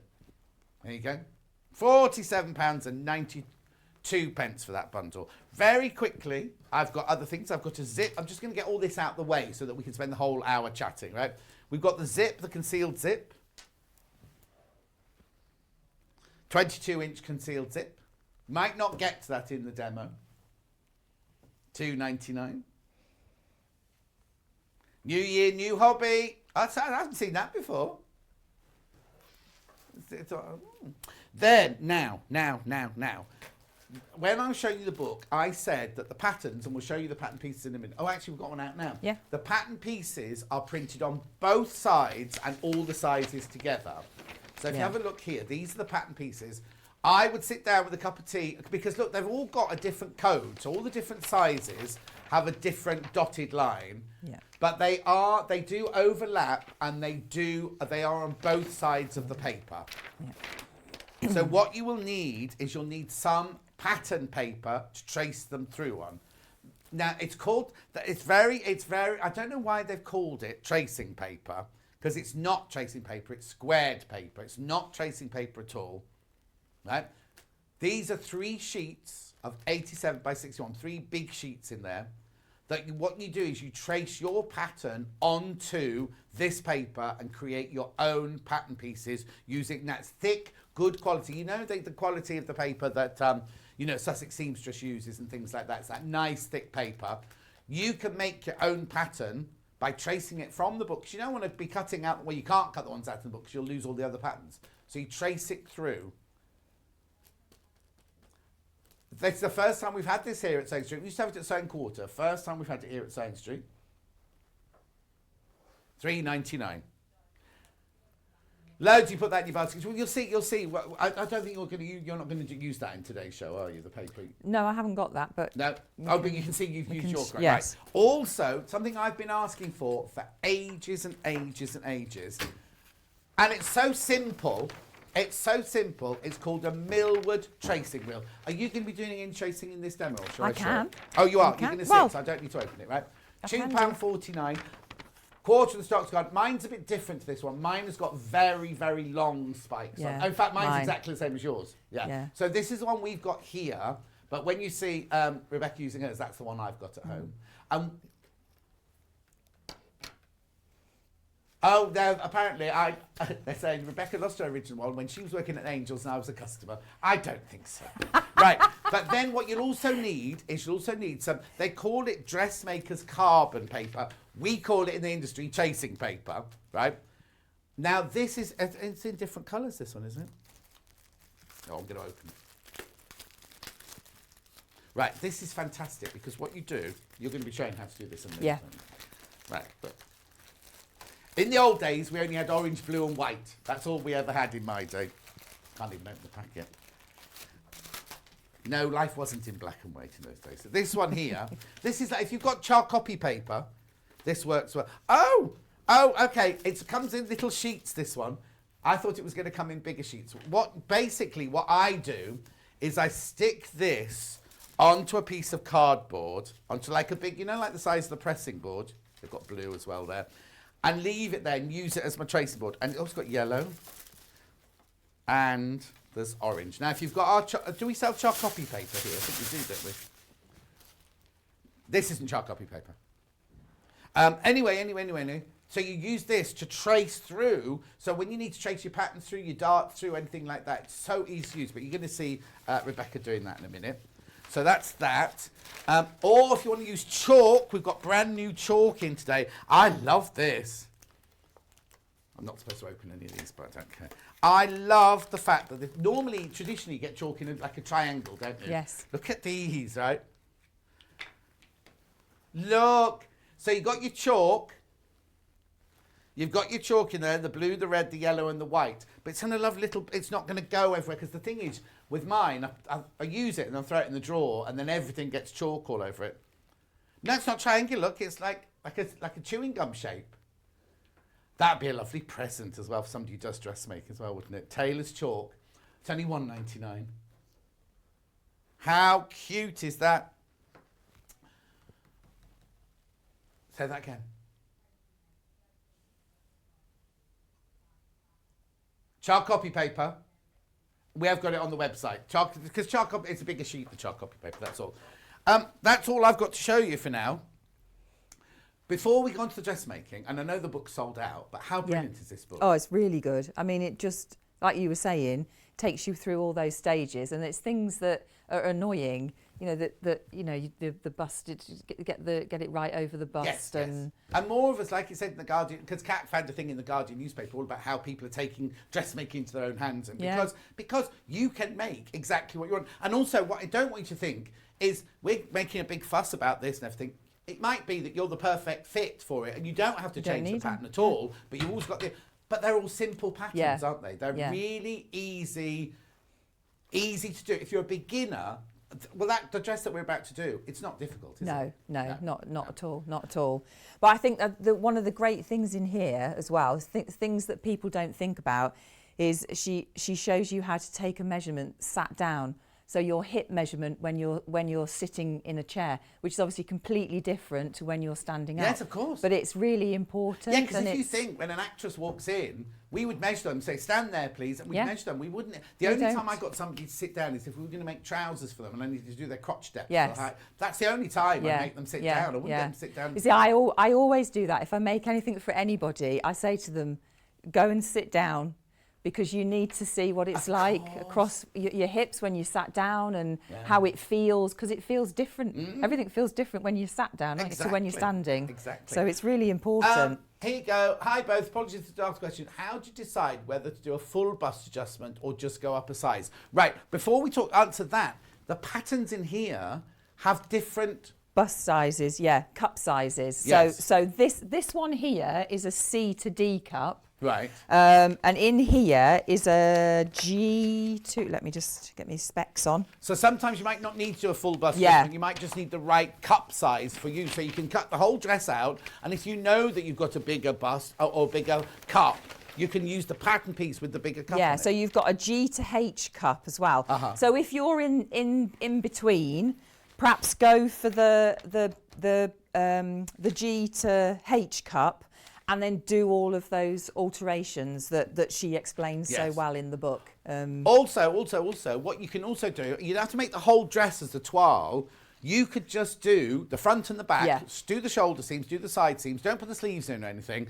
There you go. £47.92 for that bundle. Very quickly, I've got other things. I've got a zip. I'm just going to get all this out the way so that we can spend the whole hour chatting, right? We've got the zip, the concealed zip. 22-inch concealed zip. Might not get to that in the demo. $2.99. New year, new hobby. I haven't seen that before. Then, now. When I was showing you the book, I said that the patterns, and we'll show you the pattern pieces in a minute. Oh, actually, we've got one out now. Yeah. The pattern pieces are printed on both sides and all the sizes together. So if you have a look here, these are the pattern pieces. I would sit down with a cup of tea because, look, they've all got a different code. So all the different sizes have a different dotted line. Yeah. But they do overlap and they are on both sides of the paper. Yeah. So what you will need is you'll need some pattern paper to trace them through on. Now it's very, I don't know why they've called it tracing paper, because it's not tracing paper, it's squared paper. It's not tracing paper at all. Right? These are 3 sheets of 87 by 61, 3 big sheets in there. What you do is you trace your pattern onto this paper and create your own pattern pieces using that thick, good quality. You know the quality of the paper that Sussex Seamstress uses and things like that. It's that nice thick paper. You can make your own pattern by tracing it from the book. 'Cause you don't want to be cutting out, well, you can't cut the ones out of the book because you'll lose all the other patterns. So you trace it through. This is the first time we've had this here at Sewing Street. We used to have it at Sewing Quarter. First time we've had it here at Sewing Street. $3.99. Loads you put that in your basket. Well, you'll see. Well, I don't think you're not going to use that in today's show, are you? The paper. No, I haven't got that, but No. Oh, but you can see you've used your craft. yes. Right. Also, something I've been asking for ages and ages and ages, and it's so simple. It's so simple. It's called a Millward tracing wheel. Are you going to be doing any tracing in this demo? Or shall I show can. it? Oh, you are. I You're can. going to Well, sit, so I don't need to open it, right? can do. £2.49. Quarter of the stock's gone. Mine's a bit different to this one. Mine has got very, very long spikes on. Yeah, In fact, mine's mine. exactly the same as yours. Yeah. So this is the one we've got here. But when you see Rebecca using hers, that's the one I've got at home. Oh, no, apparently they're saying Rebecca lost her original one when she was working at Angels and I was a customer. I don't think so. Right, but then what you'll also need is some, they call it dressmaker's carbon paper. We call it in the industry chasing paper, right? Now this is, it's in different colours, this one, isn't it? Oh, I'm going to open it. Right, this is fantastic because what you do, you're going to be showing how to do this in the Yeah. Right, but in the old days, we only had orange, blue and white. That's all we ever had in my day. Can't even open the packet. No, life wasn't in black and white in those days. So this one here, this is like, if you've got chart copy paper, this works well. Oh, okay. It comes in little sheets, this one. I thought it was going to come in bigger sheets. What I do is I stick this onto a piece of cardboard, onto like a big, like the size of the pressing board. They've got blue as well there. And leave it there and use it as my tracing board. And it's also got yellow. And there's orange. Now, if you've got our... do we sell chart copy paper here? I think we do, don't we? This isn't chart copy paper. Anyway. So you use this to trace through. So when you need to trace your patterns through, your darts through, anything like that, it's so easy to use. But you're going to see Rebecca doing that in a minute. So that's that. Or if you want to use chalk, we've got brand new chalk in today. I love this. I'm not supposed to open any of these, but I don't care. I love the fact that traditionally you get chalk in like a triangle, don't you? Yes. Look at these, right? Look. So you've got your chalk. You've got your chalk in there, the blue, the red, the yellow and the white. But it's in a lovely little, it's not going to go everywhere because the thing is, with mine, I use it and I throw it in the drawer and then everything gets chalk all over it. No, it's not triangular. Look, it's like a chewing gum shape. That'd be a lovely present as well for somebody who does dressmaking as well, wouldn't it? Taylor's chalk. It's only $1.99. How cute is that? Say that again. Chart copy paper. We have got it on the website. Because chart copy, it's a bigger sheet than chart copy paper, that's all. That's all I've got to show you for now. Before we go on to the dressmaking, and I know the book's sold out, but how brilliant is this book? Oh, it's really good. I mean, it just, like you were saying, takes you through all those stages, and it's things that are annoying. The busted, get it right over the bust, and more of us, like you said in the Guardian, because Kat found a thing in the Guardian newspaper all about how people are taking dressmaking into their own hands, and because you can make exactly what you want, and also what I don't want you to think is we're making a big fuss about this and everything. It might be that you're the perfect fit for it, and you don't have to change the pattern at all. But you've always got but they're all simple patterns, aren't they? They're really easy to do. If you're a beginner. Well, the dress that we're about to do, it's not difficult, is it? No, not at all, not at all. But I think that one of the great things in here as well, things that people don't think about, is she shows you how to take a measurement sat down. So your hip measurement when you're sitting in a chair, which is obviously completely different to when you're standing up. Yes, of course. But it's really important. Yeah, because if you think when an actress walks in, we would measure them, say, stand there, please, and we'd measure them. We wouldn't. The only time I got somebody to sit down is if we were going to make trousers for them and I needed to do their crotch depth. Yes. That's the only time I make them sit down. I wouldn't let them sit down. You see, I always do that. If I make anything for anybody, I say to them, go and sit down. because you need to see what it's like across your hips when you sat down and how it feels, because it feels different. Everything feels different when you sat down to when you're standing. Exactly. So it's really important. Here you go. Hi both. Apologies for the last question. How do you decide whether to do a full bust adjustment or just go up a size? Right. Before we answer that, the patterns in here have different Bust sizes, cup sizes. Yes. So this one here is a C to D cup. Right. And in here is a G2. Let me just get my specs on. So sometimes you might not need to do a full bust Yeah. adjustment. You might just need the right cup size for you, so you can cut the whole dress out. And if you know that you've got a bigger bust or bigger cup, you can use the pattern piece with the bigger cup. Yeah, on so it. you've got a G to H cup as well. So if you're in between, perhaps go for the G to H cup, and then do all of those alterations that she explains so Yes. well in the book. Also, what you can also do, you don't have to make the whole dress as a toile. You could just do the front and the back, Yeah. do the shoulder seams, do the side seams, don't put the sleeves in or anything.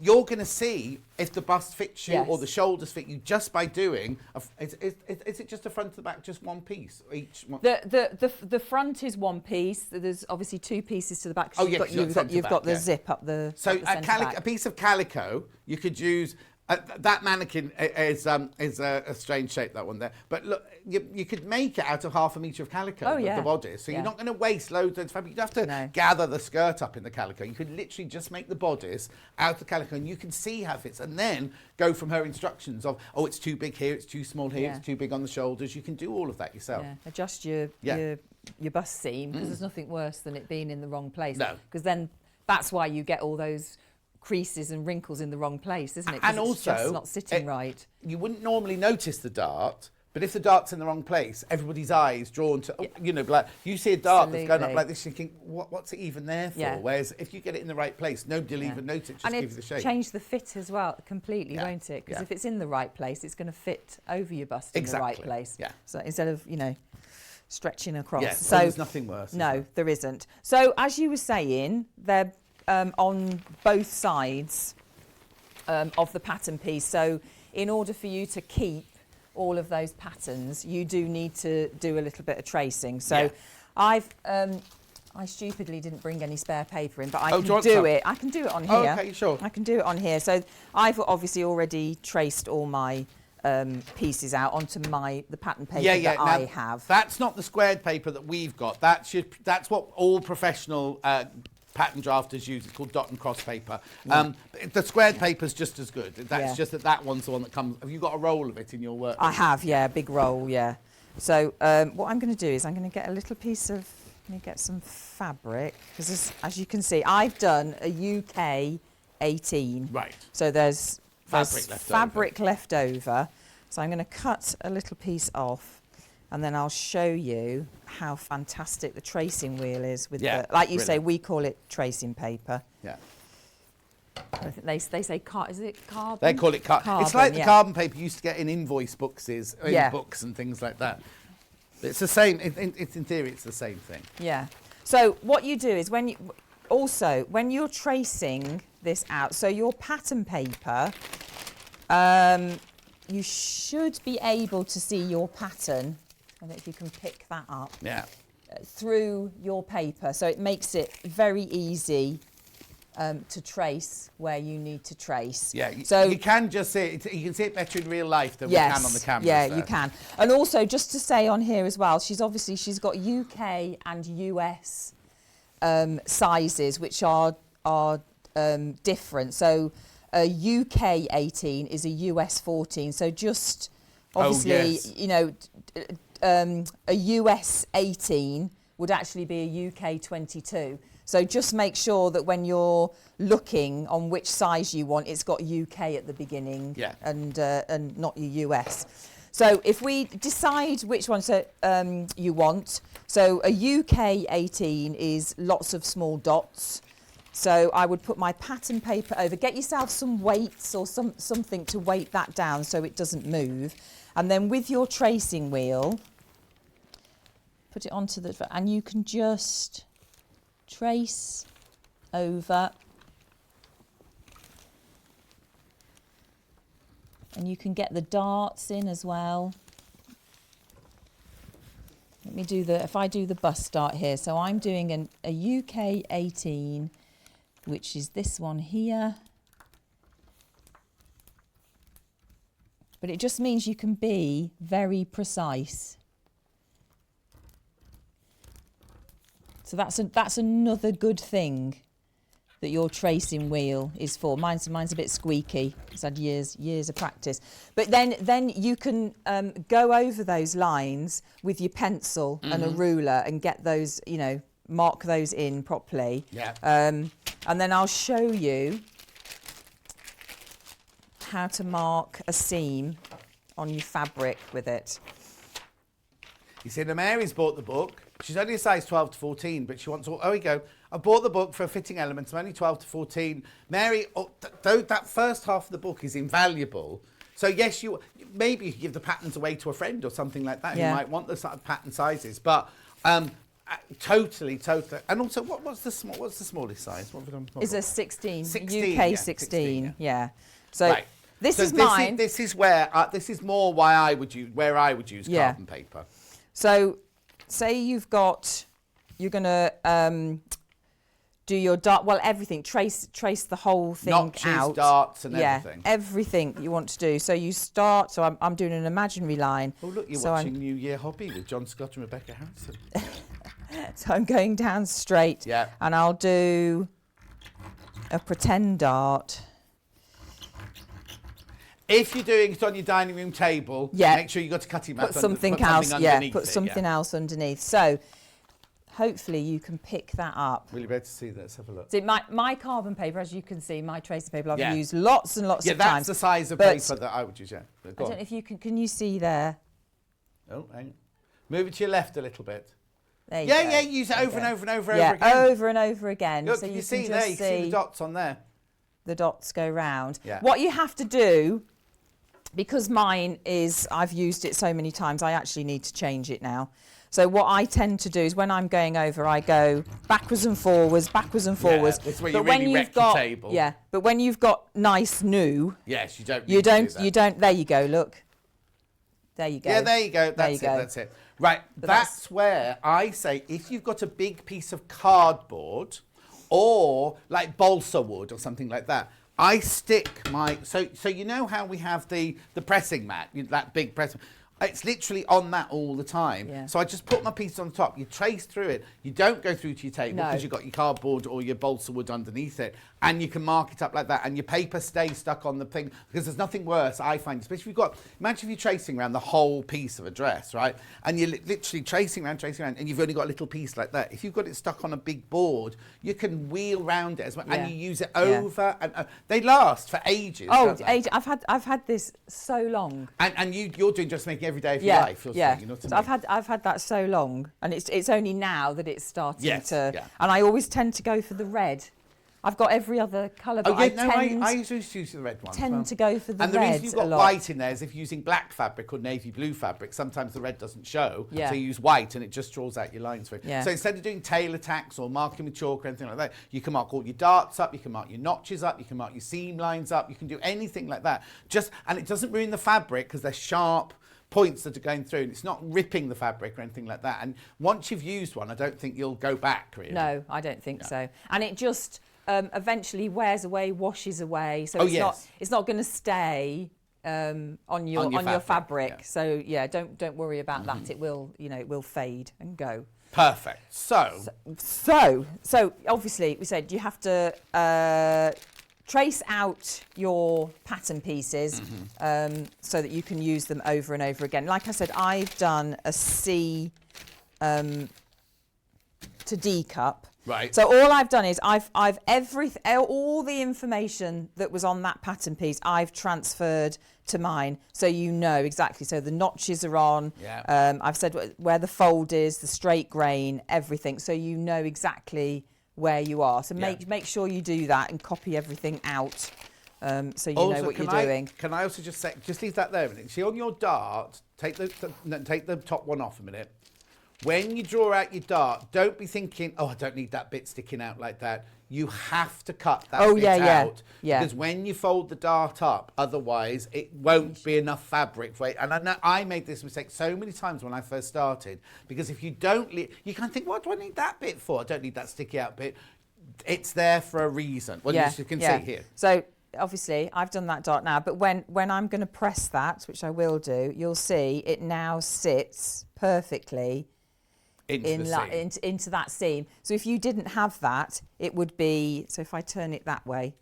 You're going to see if the bust fits you Yes. or the shoulders fit you just by doing, is it just the front and the back, just one piece each? One? The front is one piece. There's obviously two pieces to the back. 'Cause Oh, yeah, 'cause you've got you've got the yeah. zip up the. So up the centre back. a piece of calico, you could use. That mannequin is a strange shape, that one there. But look, you could make it out of 1/2 metre of calico, Oh, yeah. the bodice. So Yeah. you're not going to waste loads of fabric. You don't have to No. gather the skirt up in the calico. You could literally just make the bodice out of calico, and you can see how it fits. And then go from her instructions of, oh, it's too big here, it's too small here, Yeah. it's too big on the shoulders. You can do all of that yourself. Yeah, adjust your bust seam, because there's nothing worse than it being in the wrong place. No. Because then that's why you get all those creases and wrinkles in the wrong place, isn't it? 'Cause And it's also, just not sitting right. You wouldn't normally notice the dart, but if the dart's in the wrong place, everybody's eyes drawn to, like you see a dart that's going up Absolutely. like this, you're thinking, what's it even there for? Yeah. Whereas if you get it in the right place, nobody will even notice it, just And give you the shape. change the fit as well completely, Yeah, won't it? Because yeah. if it's in the right place, it's going to fit over your bust in the right Exactly, place. yeah. So instead of stretching across. Yeah, so well, there's nothing worse. is No, there? there isn't. So as you were saying, they're on both sides of the pattern piece. So in order for you to keep all of those patterns, you do need to do a little bit of tracing. So Yeah. I stupidly didn't bring any spare paper in, but I Oh, do you can want do some? it. I can do it on here. Oh, okay, sure. I can do it on here. So I've obviously already traced all my pieces out onto the pattern paper that Now, I have. That's not the squared paper that we've got. That's what all professional pattern drafters use. It's called dot and cross paper. The squared paper's just as good. That's Yeah. just that one's the one that comes. Have you got a roll of it in your work? I have, yeah, big roll, yeah. So what I'm going to do is I'm going to get a little piece of, let me get some fabric, because as you can see, I've done a UK 18. Right. So there's Fabric left over. So I'm going to cut a little piece off, and then I'll show you how fantastic the tracing wheel is with Yeah, the, like you say, brilliant. we call it tracing paper. Yeah. I think they say is it carbon? They call it carbon. It's like the yeah. carbon paper you used to get in invoice boxes, in Yeah. books and things like that. It's the same. It's in theory, it's the same thing. Yeah. So what you do is when you're tracing this out, so your pattern paper, you should be able to see your pattern. I don't know if you can pick that up. Yeah. Through your paper, so it makes it very easy to trace where you need to trace. Yeah. So you can just see it. You can see it better in real life than we can on the camera. yeah, you can. And also, just to say on here as well, she's got UK and US sizes, which are different. So a UK 18 is a US 14. So just obviously, a US 18 would actually be a UK 22. So just make sure that when you're looking on which size you want, it's got UK at the beginning, Yeah. and not your US. So if we decide which one you want, so a UK 18 is lots of small dots. So I would put my pattern paper over. Get yourself some weights or something to weight that down so it doesn't move. And then with your tracing wheel, put it onto and you can just trace over And you can get the darts in as well. Let me do if I do the bust dart here. So I'm doing a UK 18, which is this one here. But it just means you can be very precise. So that's another good thing that your tracing wheel is for. Mine's a bit squeaky. It's had years of practice. But then you can go over those lines with your pencil and a ruler and get those, you know, mark those in properly. Yeah. And then I'll show you how to mark a seam on your fabric with it. You see, now Mary's bought the book. She's only a size 12 to 14, but she wants all... Oh, we go. I bought the book for fitting elements. I'm only 12 to 14. Mary, though that first half of the book is invaluable. So, yes, maybe you give the patterns away to a friend or something like that who might want the sort of pattern sizes. But totally. And also, what's the smallest size? Is a 16. 16, UK yeah, 16, yeah. So right. this is mine. This is where this is more why I would use carbon paper. So, say you're going to do your dart. Well, everything. Trace the whole thing Notches, out. darts, and everything. Everything you want to do. So you start. So I'm doing an imaginary line. Oh, look, you're watching New Year Hobby with John Scott and Rebecca Harrison. So I'm going down straight. Yeah. And I'll do a pretend dart. If you're doing it on your dining room table, make sure you've got a cutting mat. Put something else underneath. So hopefully you can pick that up. Really better to see that. Let's have a look. See, my carbon paper, as you can see, my tracing paper, I've used lots and lots of times. Yeah, that's the size of paper that I would use, I don't know if you can you see there? Oh, hang on. Move it to your left a little bit. There you go. Yeah, use it over and over and over again. over and over again. Look, so you see there, you can see the dots on there. The dots go round. Yeah. What you have to do, because mine is, I've used it so many times, I actually need to change it now. So what I tend to do is when I'm going over, I go backwards and forwards. Yeah, that's where you really wreck the table. Yeah, but when you've got nice new, yes, you don't. You don't. There you go. Look. There you go. Yeah, there you go. That's it. Right, that's where I say if you've got a big piece of cardboard or like balsa wood or something like that, I stick my... So you know how we have the pressing mat, that big pressing... It's literally on that all the time. Yeah. So I just put my piece on top. You trace through it. You don't go through to your table because you've got your cardboard or your balsa wood underneath it. And you can mark it up like that. And your paper stays stuck on the thing. Because there's nothing worse, I find, especially if you've got... Imagine if you're tracing around the whole piece of a dress, right? And you're literally tracing around, and you've only got a little piece like that. If you've got it stuck on a big board, you can wheel round it as well. And you use it over and they last for ages. Oh, ages. I've had this so long. And you're doing dressmaking every day of your life. You know what I mean? I've had that so long, and it's only now that it's starting to. Yeah. And I always tend to go for the red. I've got every other colour, but I usually use the red one. Tend to go for the red. And the reason you've got white in there is if you're using black fabric or navy blue fabric, sometimes the red doesn't show. Yeah. So you use white and it just draws out your lines for it. Yeah. So instead of doing tailor tacks or marking with chalk or anything like that, you can mark all your darts up, you can mark your notches up, you can mark your seam lines up, you can do anything like that. And it doesn't ruin the fabric because they're sharp points that are going through, and it's not ripping the fabric or anything like that. And once you've used one, I don't think you'll go back, really. No, I don't think so. And it just eventually wears away, washes away. So it's not going to stay on your fabric. Yeah. So don't worry about that. It will fade and go. Perfect. So obviously we said you have to trace out your pattern pieces so that you can use them over and over again. Like I said, I've done a C to D cup. Right. So all I've done is I've all the information that was on that pattern piece I've transferred to mine, so you know exactly. So the notches are on. Yeah. I've said where the fold is, the straight grain, everything, so you know exactly where you are. So make sure you do that and copy everything out, so you know what you're doing. Can I also just say, just leave that there a minute. See on your dart, take the top one off a minute. when you draw out your dart, don't be thinking, oh, I don't need that bit sticking out like that. You have to cut that bit out. Yeah. Because when you fold the dart up, otherwise it won't be enough fabric for it. And I know I made this mistake so many times when I first started, because if you don't, you kind of think, what do I need that bit for? I don't need that sticky out bit. It's there for a reason. Well, you can see here. So obviously I've done that dart now, but when I'm going to press that, which I will do, you'll see it now sits perfectly into that seam. So if you didn't have that, it would be, so if I turn it that way,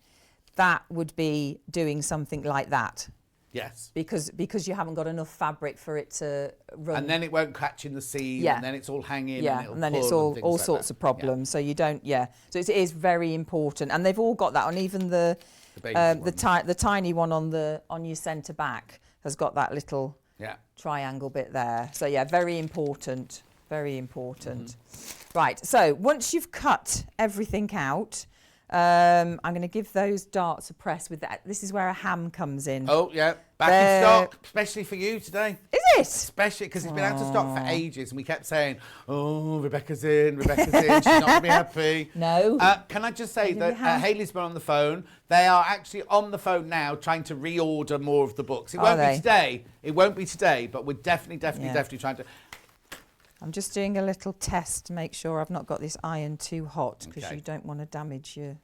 that would be doing something like that. Yes. Because you haven't got enough fabric for it to run. And then it won't catch in the seam, and then it's all hanging, and then it's all sorts of problems. So you don't, So it is very important, and they've all got that on. Even the tiny one on your centre back has got that little triangle bit there. So very important, very important. Right. So once you've cut everything out, I'm going to give those darts a press with that. This is where a ham comes in. Oh, yeah. Back in stock, especially for you today. Is it? Especially because it's been out of stock for ages, and we kept saying, oh, Rebecca's in, she's not going to be happy. No. Can I just say that Hayley's been on the phone. They are actually on the phone now trying to reorder more of the books. It won't be today. It won't be today, but we're definitely trying to... I'm just doing a little test to make sure I've not got this iron too hot, because you don't want to damage your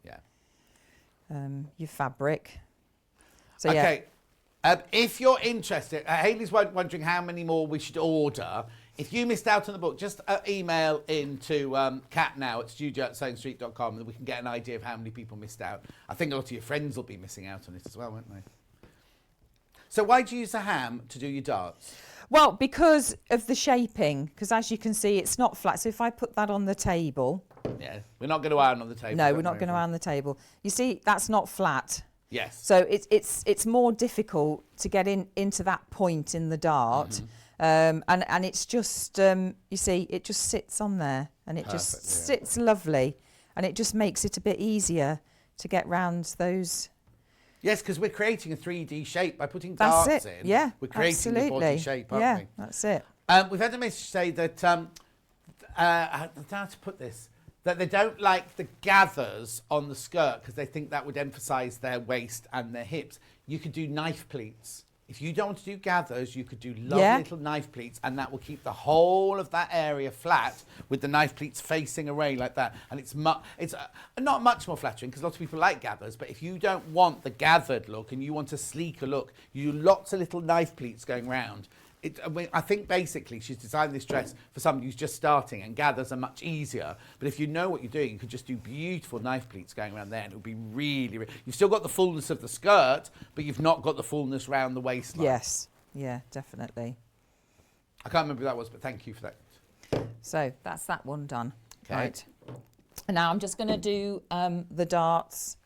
fabric. So, okay. If you're interested, Hayley's wondering how many more we should order. If you missed out on the book, just email into Kat now at studio@sewingstreet.com, and we can get an idea of how many people missed out. I think a lot of your friends will be missing out on it as well, won't they? So why do you use a ham to do your darts? Well, because of the shaping, because as you can see, it's not flat. So if I put that on the table... Yeah, we're not going to iron on the table. No, we're not going to iron on the table. You see, that's not flat. Yes. So it's more difficult to get into that point in the dart. And it's just, you see, it just sits on there, and it just sits lovely. And it just makes it a bit easier to get round those... Yes, because we're creating a 3D shape by putting darts in. Yeah, we're creating the body shape, aren't we? That's it. We've had a message say that, I don't know how to put this, that they don't like the gathers on the skirt because they think that would emphasise their waist and their hips. You could do knife pleats. If you don't want to do gathers, you could do lovely little knife pleats, and that will keep the whole of that area flat with the knife pleats facing away like that. And it's not much more flattering because lots of people like gathers, but if you don't want the gathered look and you want a sleeker look, you do lots of little knife pleats going round. I think basically she's designed this dress for somebody who's just starting, and gathers are much easier. But if you know what you're doing, you could just do beautiful knife pleats going around there, and it would be really, really... You've still got the fullness of the skirt, but you've not got the fullness round the waistline. Yes, yeah, definitely. I can't remember who that was, but thank you for that. So that's that one done. Okay. Right. And now I'm just going to do the darts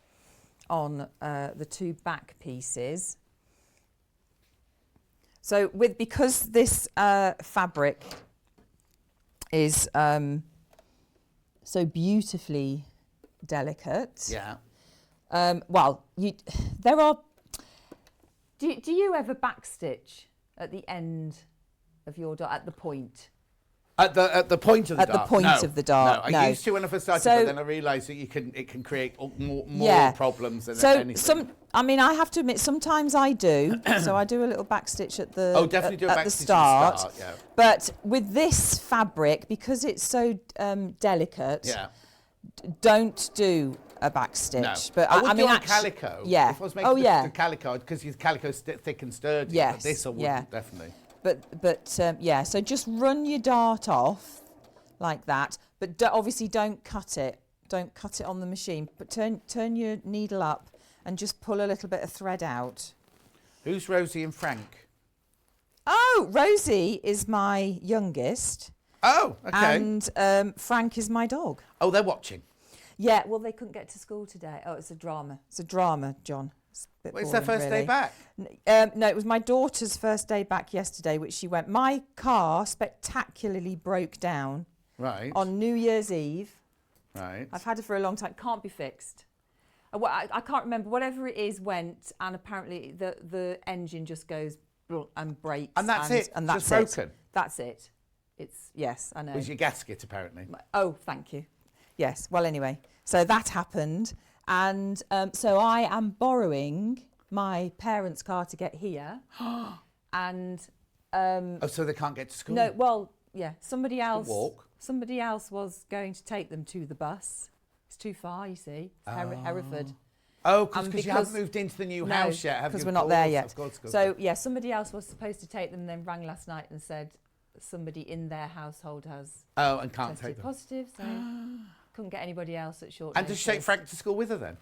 on the two back pieces. So because this fabric is so beautifully delicate. Yeah. Well, there are. Do you ever backstitch at the end of your dart, at the point? At the point of the dart? At the point of the dart. No, I used to when I first started, but then I realised that it can create more problems than anything. I have to admit, sometimes I do. So I do a little backstitch at the at the start. Yeah. But with this fabric, because it's so delicate, don't do a backstitch. No. But I would do calico. Yeah. If I was making the calico, because your calico's thick and sturdy. Yes. But this I wouldn't, definitely. But so just run your dart off like that. But obviously don't cut it. Don't cut it on the machine. But turn your needle up and just pull a little bit of thread out. Who's Rosie and Frank? Oh, Rosie is my youngest. Oh, okay. And Frank is my dog. Oh, they're watching. Yeah, well, they couldn't get to school today. Oh, it's a drama. It's a drama, John. It's their first day back? No, it was my daughter's first day back yesterday, which she went. My car spectacularly broke down on New Year's Eve. Right. I've had it for a long time. Can't be fixed. I can't remember. Whatever it is went, and apparently the engine just goes and breaks. And that's it? And that's just broken? That's it. Yes, I know. It was your gasket, apparently. Oh, thank you. Yes. Well, anyway, so that happened, and so I am borrowing my parents' car to get here, and Oh, so they can't get to school? no, well, yeah, somebody else. walk. Somebody else was going to take them to the bus. It's too far, you see. It's Hereford. Oh, because And you haven't moved into the new house yet, have you? because we're not there Of yet. course, of course. So yeah, somebody else was supposed to take them, then rang last night and said somebody in their household has Oh, and can't tested take them. positive, so couldn't get anybody else at short And does notice. she take Frank to school with her then?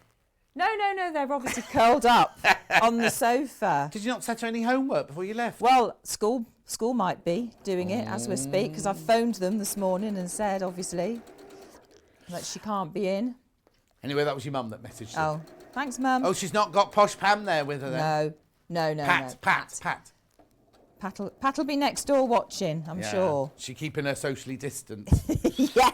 No, they're obviously curled up on the sofa. Did you not set her any homework before you left? Well, school might be doing it as we speak, because I phoned them this morning and said, obviously, that she can't be in. Anyway, that was your mum that messaged you. Oh, thanks, Mum. Oh, she's not got Posh Pam there with her then? No. Pat. Pat'll be next door watching, I'm Yeah. sure. She keeping her socially distant. Yeah.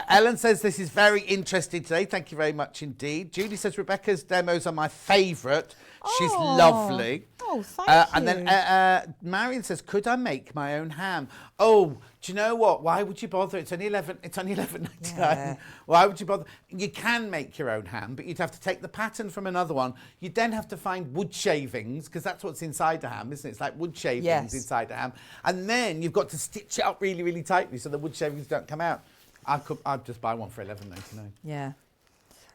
Ellen says this is very interesting today. Thank you very much indeed. Julie says Rebecca's demos are my favourite. She's Oh. lovely. Oh, thank you. And then Marion says, could I make my own ham? Oh, do you know what? Why would you bother? It's only $11.99. Yeah. Why would you bother? You can make your own ham, but you'd have to take the pattern from another one. You'd then have to find wood shavings, because that's what's inside a ham, isn't it? It's like wood shavings Yes. inside a ham. And then you've got to stitch it up really, really tightly so the wood shavings don't come out. I'd just buy one for $11.99. Yeah.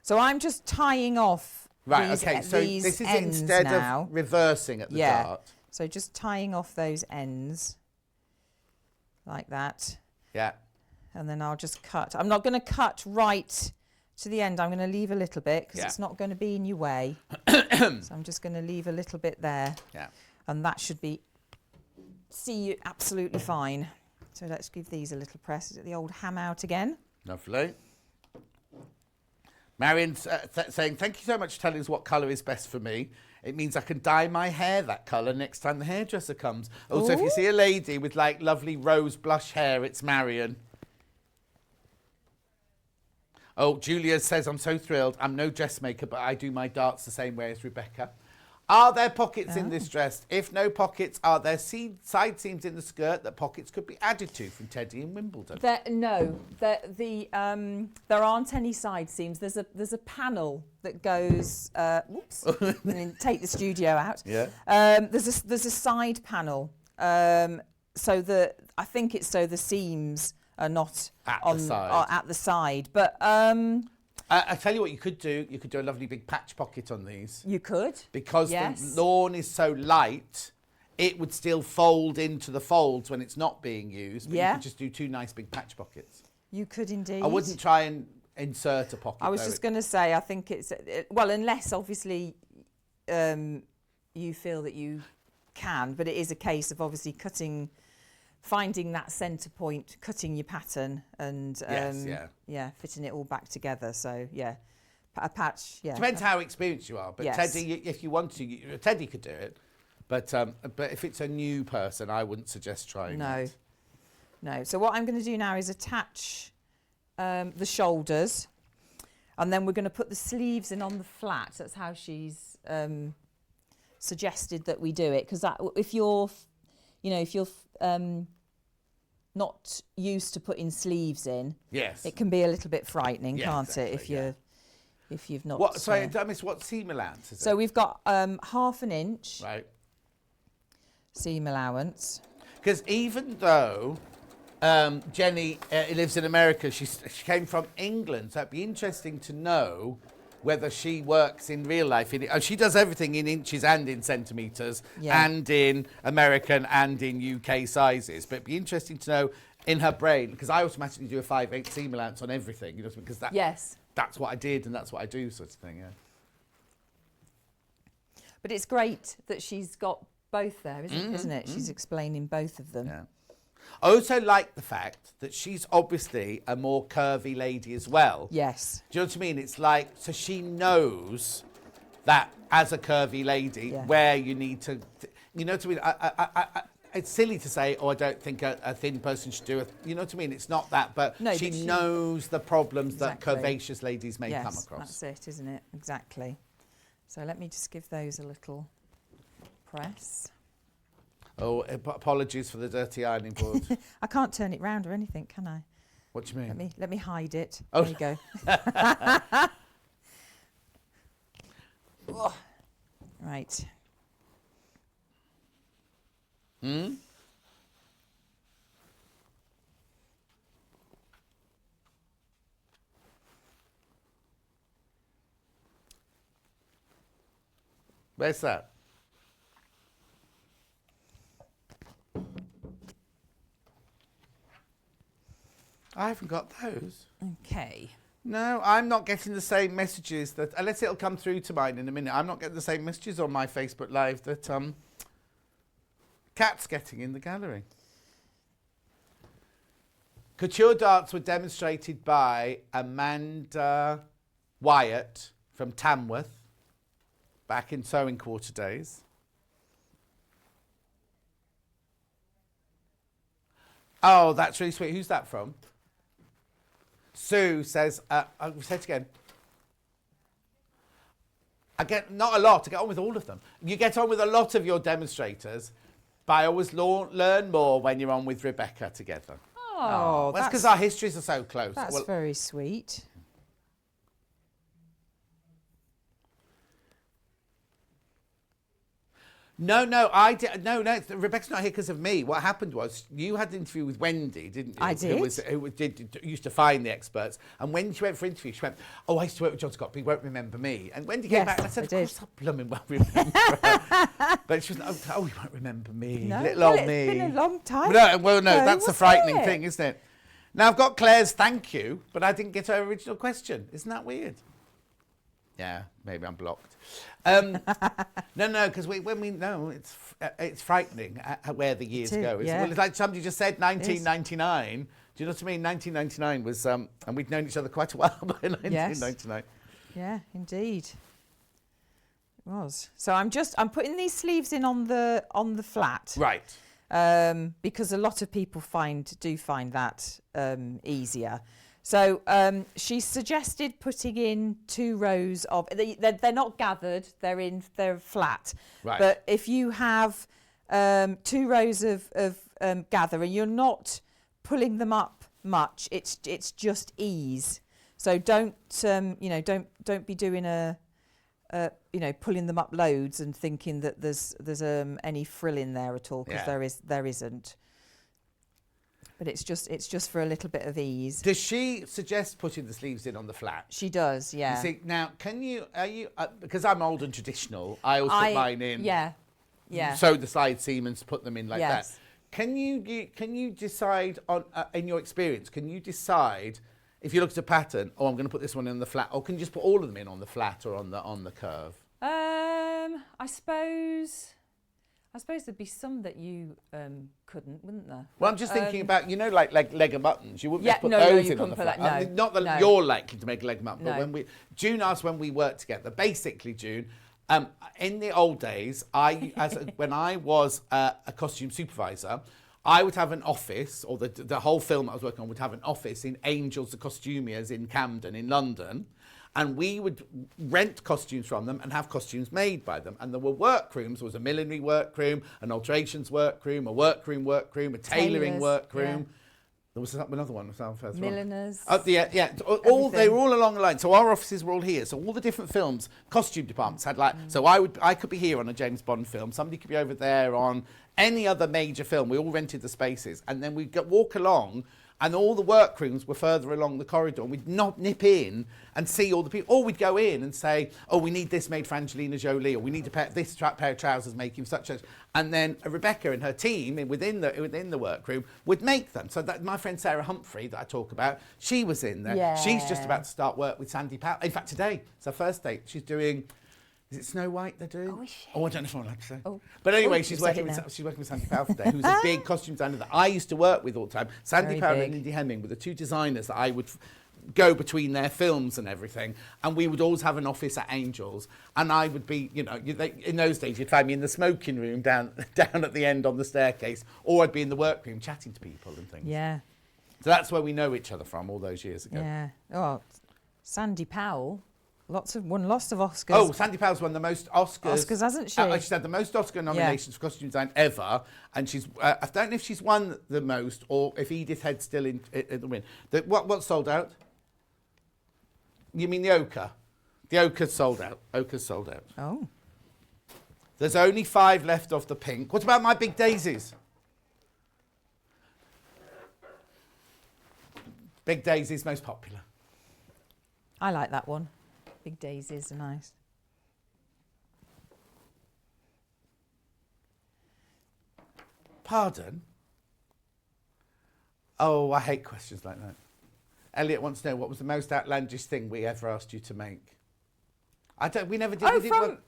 So I'm just tying off Right, these, okay, so these this is ends instead now. of reversing at the Yeah. dart. So just tying off those ends like that. Yeah. And then I'll just cut. I'm not going to cut right to the end. I'm going to leave a little bit because Yeah. it's not going to be in your way. So I'm just going to leave a little bit there. Yeah. And that should be, see, absolutely fine. So let's give these a little press. Get the old ham out again. Lovely. Marion's saying, thank you so much for telling us what colour is best for me. It means I can dye my hair that colour next time the hairdresser comes. Also, if you see a lady with like lovely rose blush hair, it's Marion. Oh, Julia says, I'm so thrilled. I'm no dressmaker, but I do my darts the same way as Rebecca. Are there pockets in this dress? If no pockets, are there side seams in the skirt that pockets could be added to? From Teddy in Wimbledon. There aren't any side seams. There's a panel that goes. Whoops! And take the studio out. Yeah. There's a side panel. So I think it's so the seams are not At the on side. At the side. But I tell you what you could do. You could do a lovely big patch pocket on these. you could. Because Yes. the lawn is so light, it would still fold into the folds when it's not being used. But you Yeah. could just do two nice big patch pockets. You could indeed. I wouldn't try and insert a pocket. I was though. just going to say, I think it's well, unless obviously you feel that you can, but it is a case of obviously finding that centre point, cutting your pattern, and fitting it all back together. So yeah, a patch. Yeah, Depends how experienced you are. But Yes. Teddy, if you want to, Teddy could do it. But if it's a new person, I wouldn't suggest trying that. No. So what I'm going to do now is attach the shoulders, and then we're going to put the sleeves in on the flat. That's how she's suggested that we do it. Because if you're not used to putting sleeves in, Yes. it can be a little bit frightening, Yeah, can't it? exactly, If you've not. What? Sorry, I missed what seam allowance is So it? we've got 1/2 inch Right. seam allowance. Because even though Jenny lives in America, she came from England, so it'd be interesting to know whether she works in real life. She does everything in inches and in centimetres, Yeah. and in American and in UK sizes. But it'd be interesting to know in her brain, because I automatically do a 5/8 seam allowance on everything, you know, because Yes. that's what I did and that's what I do, sort of thing. Yeah. But it's great that she's got both there, isn't it? She's explaining both of them. Yeah. I also like the fact that she's obviously a more curvy lady as well. Yes. Do you know what I mean? It's like, so she knows that as a curvy lady, Yeah. where you need to, you know what I mean? I it's silly to say, oh, I don't think a thin person should do it. You know what I mean? It's not that, but No, she but she- knows the problems Exactly. that curvaceous ladies may come Yes, across. that's it, isn't it? Exactly. So let me just give those a little press. Oh, apologies for the dirty ironing board. I can't turn it round or anything, can I? What do you mean? Let me hide it. Oh. There you go. Oh. Right. Where's that? I haven't got those. Okay. No, I'm not getting the same messages that, unless it'll come through to mine in a minute, I'm not getting the same messages on my Facebook Live that Kat's getting in the gallery. Couture darts were demonstrated by Amanda Wyatt from Tamworth back in Sewing Quarter days. Oh, that's really sweet. Who's that from? Sue says, I'll say it again. I get, not a lot, I get on with all of them. You get on with a lot of your demonstrators, but I always learn more when you're on with Rebecca together. Oh, that's because our histories are so close. That's very sweet. No, Rebecca's not here because of me. What happened was you had an interview with Wendy, didn't you? I did. Who used to find the experts. And when she went for interview, she went, "Oh, I used to work with John Scott, but he won't remember me." And Wendy came back and I said, "Of course I blooming well remember her." But she was like, "Oh, he won't remember me, No, little well, old me." It's been a long time. No, ago, that's a frightening wasn't it? thing, isn't it? Now I've got Claire's thank you, but I didn't get her original question. Isn't that weird? Yeah, maybe I'm blocked. No, because it's frightening where the years go. Yeah. Well, it's like somebody just said 1999. Do you know what I mean? 1999 was, and we'd known each other quite a while by 1999. Yeah, indeed. It was. So I'm putting these sleeves in on the flat. Right. Because a lot of people do find that easier. So she suggested putting in 2 rows of. They're not gathered; they're flat. Right. But if you have 2 rows of gather and you're not pulling them up much, it's just ease. So don't be doing pulling them up loads and thinking that there's any frill in there at all, because there isn't. But it's just for a little bit of ease. Does she suggest putting the sleeves in on the flat? She does, yeah. You see, now, are you, because I'm old and traditional, I always put mine in. Yeah. Sew the side seam and put them in like Yes. that. Can you decide on, in your experience, can you decide if you look at a pattern, I'm going to put this one in the flat, or can you just put all of them in on the flat or on the curve? I suppose there'd be some that you couldn't, wouldn't there? Well, I'm just thinking about, like leg and buttons. You wouldn't Yeah, just put no, those you in on the couldn't flat. put that, I mean, no, not that no. you're likely to make a leg and button, No. but June asked when we worked together. Basically, June, in the old days, when I was a costume supervisor, I would have an office, or the whole film I was working on would have an office in Angels the Costumiers in Camden in London. And we would rent costumes from them and have costumes made by them. And there were workrooms. There was a millinery workroom, an alterations workroom, a workroom, a tailoring Tailors, workroom. yeah. There was another one. Milliners. Yeah. They were all along the line. So our offices were all here. So all the different films, costume departments had So I could be here on a James Bond film. Somebody could be over there on any other major film. We all rented the spaces. And then we'd walk along, and all the workrooms were further along the corridor. And we'd not nip in and see all the people. Or we'd go in and say, "Oh, we need this made for Angelina Jolie," or "We need this pair of trousers making such as." And then Rebecca and her team within the workroom would make them. So that my friend Sarah Humphrey that I talk about, she was in there. Yeah. She's just about to start work with Sandy Powell. In fact, today it's her first date. She's doing. Is it Snow White they're doing? Oh, is she? Oh, I don't know if I'm allowed to say. Oh. But anyway, Oh, she's you said working it now. with Sandy Powell today, who's a big costume designer that I used to work with all the time. Sandy Very Powell big. and Lindy Hemming were the 2 designers that I would go between their films and everything. And we would always have an office at Angels. And I would be, in those days, you'd find me in the smoking room down at the end on the staircase, or I'd be in the workroom chatting to people and things. Yeah. So that's where we know each other from all those years ago. Yeah. Oh, Sandy Powell won lots of Oscars. Oh, Sandy Powell's won the most Oscars. Oscars, hasn't she? She's had the most Oscar nominations for costume design ever, and she's. I don't know if she's won the most or if Edith Head's still in the win. What sold out? You mean the ochre? The ochre's sold out. Ochre's sold out. Oh. There's only 5 left of the pink. What about My Big Daisies? Big Daisies most popular. I like that one. Big daisies are nice. Pardon? Oh, I hate questions like that. Elliot wants to know what was the most outlandish thing we ever asked you to make. We never did. Oh,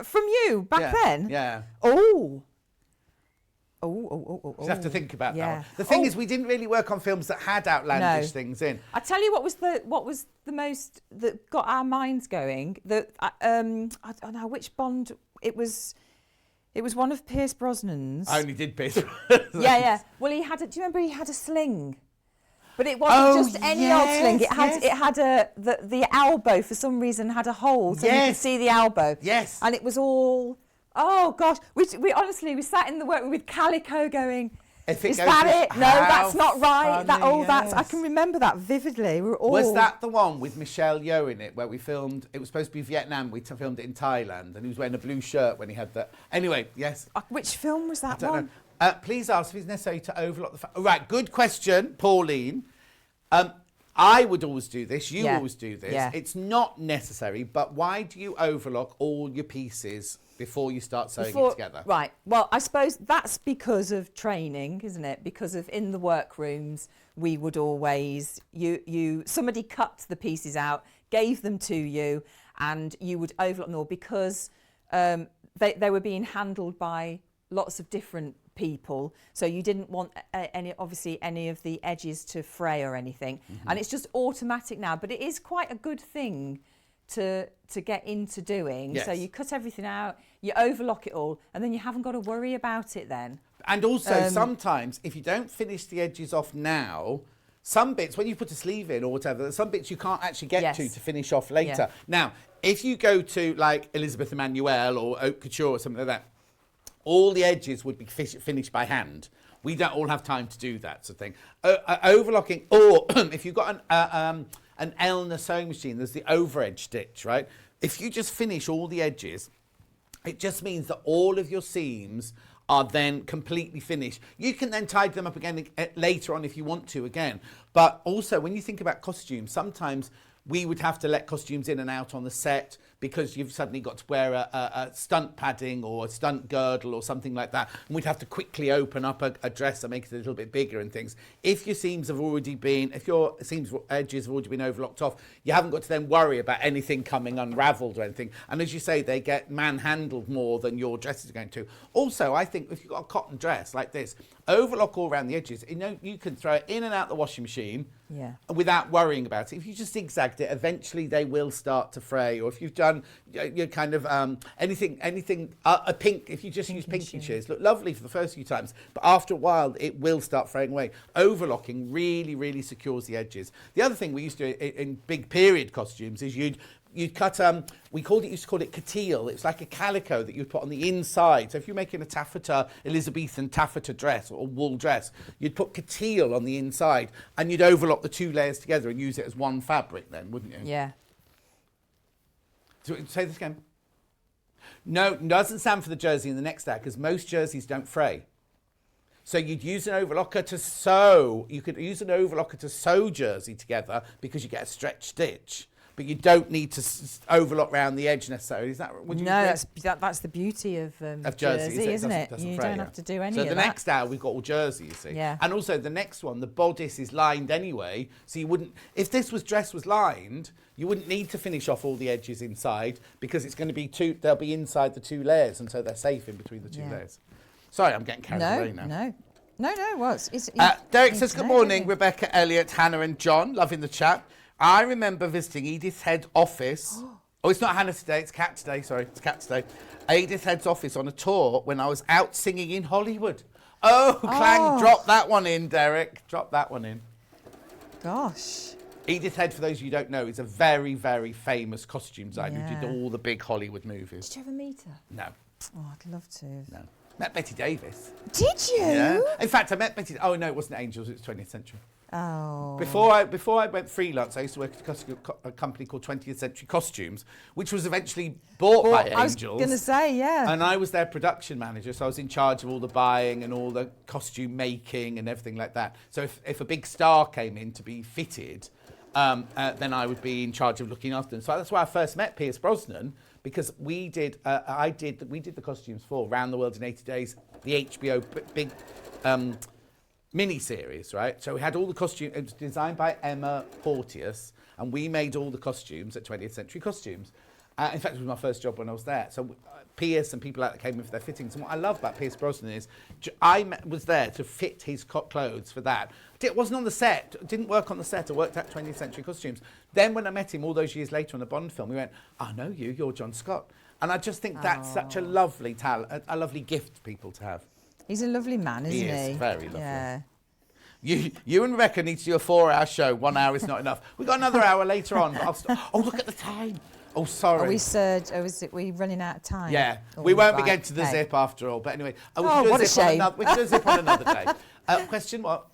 from you back then? Yeah. Oh. You have to think about that one. The Oh. thing is, we didn't really work on films that had outlandish things in. I tell you what was the most that got our minds going. That I don't know which Bond it was. It was one of Pierce Brosnan's. I only did Pierce. Yeah. Well, he had. Do you remember he had a sling? But it wasn't just any old sling. It had the elbow for some reason had a hole, so you could see the elbow. Yes. And it was all. Oh gosh, we honestly sat in the workroom with calico going. Is that it? No, that's not right. I can remember that vividly. Was that the one with Michelle Yeoh in it where we filmed? It was supposed to be Vietnam. We filmed it in Thailand, and he was wearing a blue shirt when he had that. Anyway, yes. Which film was that I one? don't know. Please ask if it's necessary to overlock the. Right, good question, Pauline. I would always do this. You always do this. Yeah. It's not necessary, but why do you overlock all your pieces before you start sewing it together? Right. Well, I suppose that's because of training, isn't it? Because of in the workrooms, we would always somebody cut the pieces out, gave them to you, and you would overlock them all because they were being handled by lots of different people, so you didn't want any of the edges to fray or anything. And it's just automatic now, but it is quite a good thing to get into doing. So you cut everything out, you overlock it all, and then you haven't got to worry about it then. And also sometimes if you don't finish the edges off now, some bits when you put a sleeve in or whatever, some bits you can't actually get to finish off later. Now if you go to like Elizabeth Emanuel or Haute Couture or something like that, all the edges would be finished by hand. We don't all have time to do that sort of thing. Overlocking, or if you've got an Elna sewing machine, there's the over edge stitch, right? If you just finish all the edges, it just means that all of your seams are then completely finished. You can then tidy them up again later on if you want to again. But also when you think about costumes, sometimes we would have to let costumes in and out on the set because you've suddenly got to wear a stunt padding or a stunt girdle or something like that. And we'd have to quickly open up a dress and make it a little bit bigger and things. If your seams have already been, if your seams edges have already been overlocked off, you haven't got to then worry about anything coming unravelled or anything. And as you say, they get manhandled more than your dresses are going to. Also, I think if you've got a cotton dress like this, overlock all around the edges. You know, you can throw it in and out the washing machine without worrying about it. If you just zigzagged it, eventually they will start to fray. Or if you've done your kind of anything, a pink, if you just use pinky shears, look lovely for the first few times, but after a while it will start fraying away. Overlocking really, really secures the edges. The other thing we used to do in big period costumes is you'd cut, we used to call it catille. It's like a calico that you'd put on the inside. So if you're making a taffeta, Elizabethan taffeta dress or wool dress, you'd put catille on the inside and you'd overlock the 2 layers together and use it as one fabric then, wouldn't you? Yeah. So, say this again. No, it doesn't stand for the jersey in the next ad because most jerseys don't fray. So you'd use an overlocker to sew. You could use an overlocker to sew jersey together because you get a stretch stitch. But you don't need to overlock round the edge necessarily. Is that? Would you agree? That's the beauty of jersey, isn't it? You don't have to do any of that. So the next hour we've got all jersey, you see. Yeah. And also the next one, the bodice is lined anyway, so you wouldn't. If this dress was lined, you wouldn't need to finish off all the edges inside because it's going to be they'll be inside the 2 layers, and so they're safe in between the 2 layers. Sorry, I'm getting carried away now. No. Well, it's Derek says, good morning, Rebecca, Elliot, Hannah and John. Loving the chat. I remember visiting Edith Head's office. Oh, it's not Hannah today, it's Kat today. Sorry, it's Kat today. Edith Head's office on a tour when I was out singing in Hollywood. Oh, clang, drop that one in, Derek. Drop that one in. Gosh. Edith Head, for those of you who don't know, is a very, very famous costume designer who did Yeah. all the big Hollywood movies. Did you ever meet her? No, Oh, I'd love to. no. Met Betty Davis. Did you? Yeah. In fact, I met Betty. Oh no, it wasn't Angels. It was 20th Century. Oh. Before I went freelance, I used to work at a company called 20th Century Costumes, which was eventually bought by I was Angels. going to say, yeah. And I was their production manager, so I was in charge of all the buying and all the costume making and everything like that. So if a big star came in to be fitted, then I would be in charge of looking after them. So that's why I first met Pierce Brosnan, because we did the costumes for Round the World in 80 Days, the HBO big mini-series, right? So we had all the costumes. It was designed by Emma Porteous, and we made all the costumes at 20th Century Costumes. In fact, it was my first job when I was there. So Pierce and people like that came in for their fittings. And what I love about Pierce Brosnan is was there to fit his clothes for that. It wasn't on the set, didn't work on the set. I worked at 20th Century Costumes. Then when I met him all those years later on the Bond film, he went, I know you, you're John Scott. And I just think that's such a lovely talent, a lovely gift for people to have. He's a lovely man, isn't he? He is, very lovely. Yeah. You and Rebecca need to do a 4-hour show. 1 hour is not enough. We've got another hour later on. But oh, look at the time. Oh, sorry. Are we surge? Oh, is it we running out of time? Yeah. Oh, We won't be right, getting to the okay. zip after all. But anyway. We Oh, can do what a shame. We can do a zip on another day. Question what?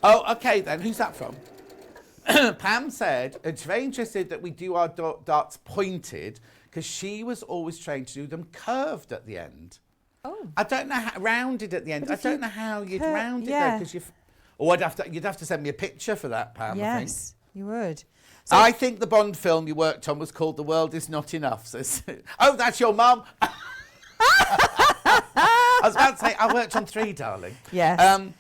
Oh, okay then. Who's that from? Pam said, it's very interesting that we do our darts pointed because she was always trained to do them curved at the end. Oh. I don't know how rounded at the end. But I if don't you know how you'd cur- round it yeah. though, because you'd have to send me a picture for that, Pam. Yes, you would. I think. I think the Bond film you worked on was called The World Is Not Enough. So, oh, that's your mum. I was about to say I worked on 3, darling. Yes.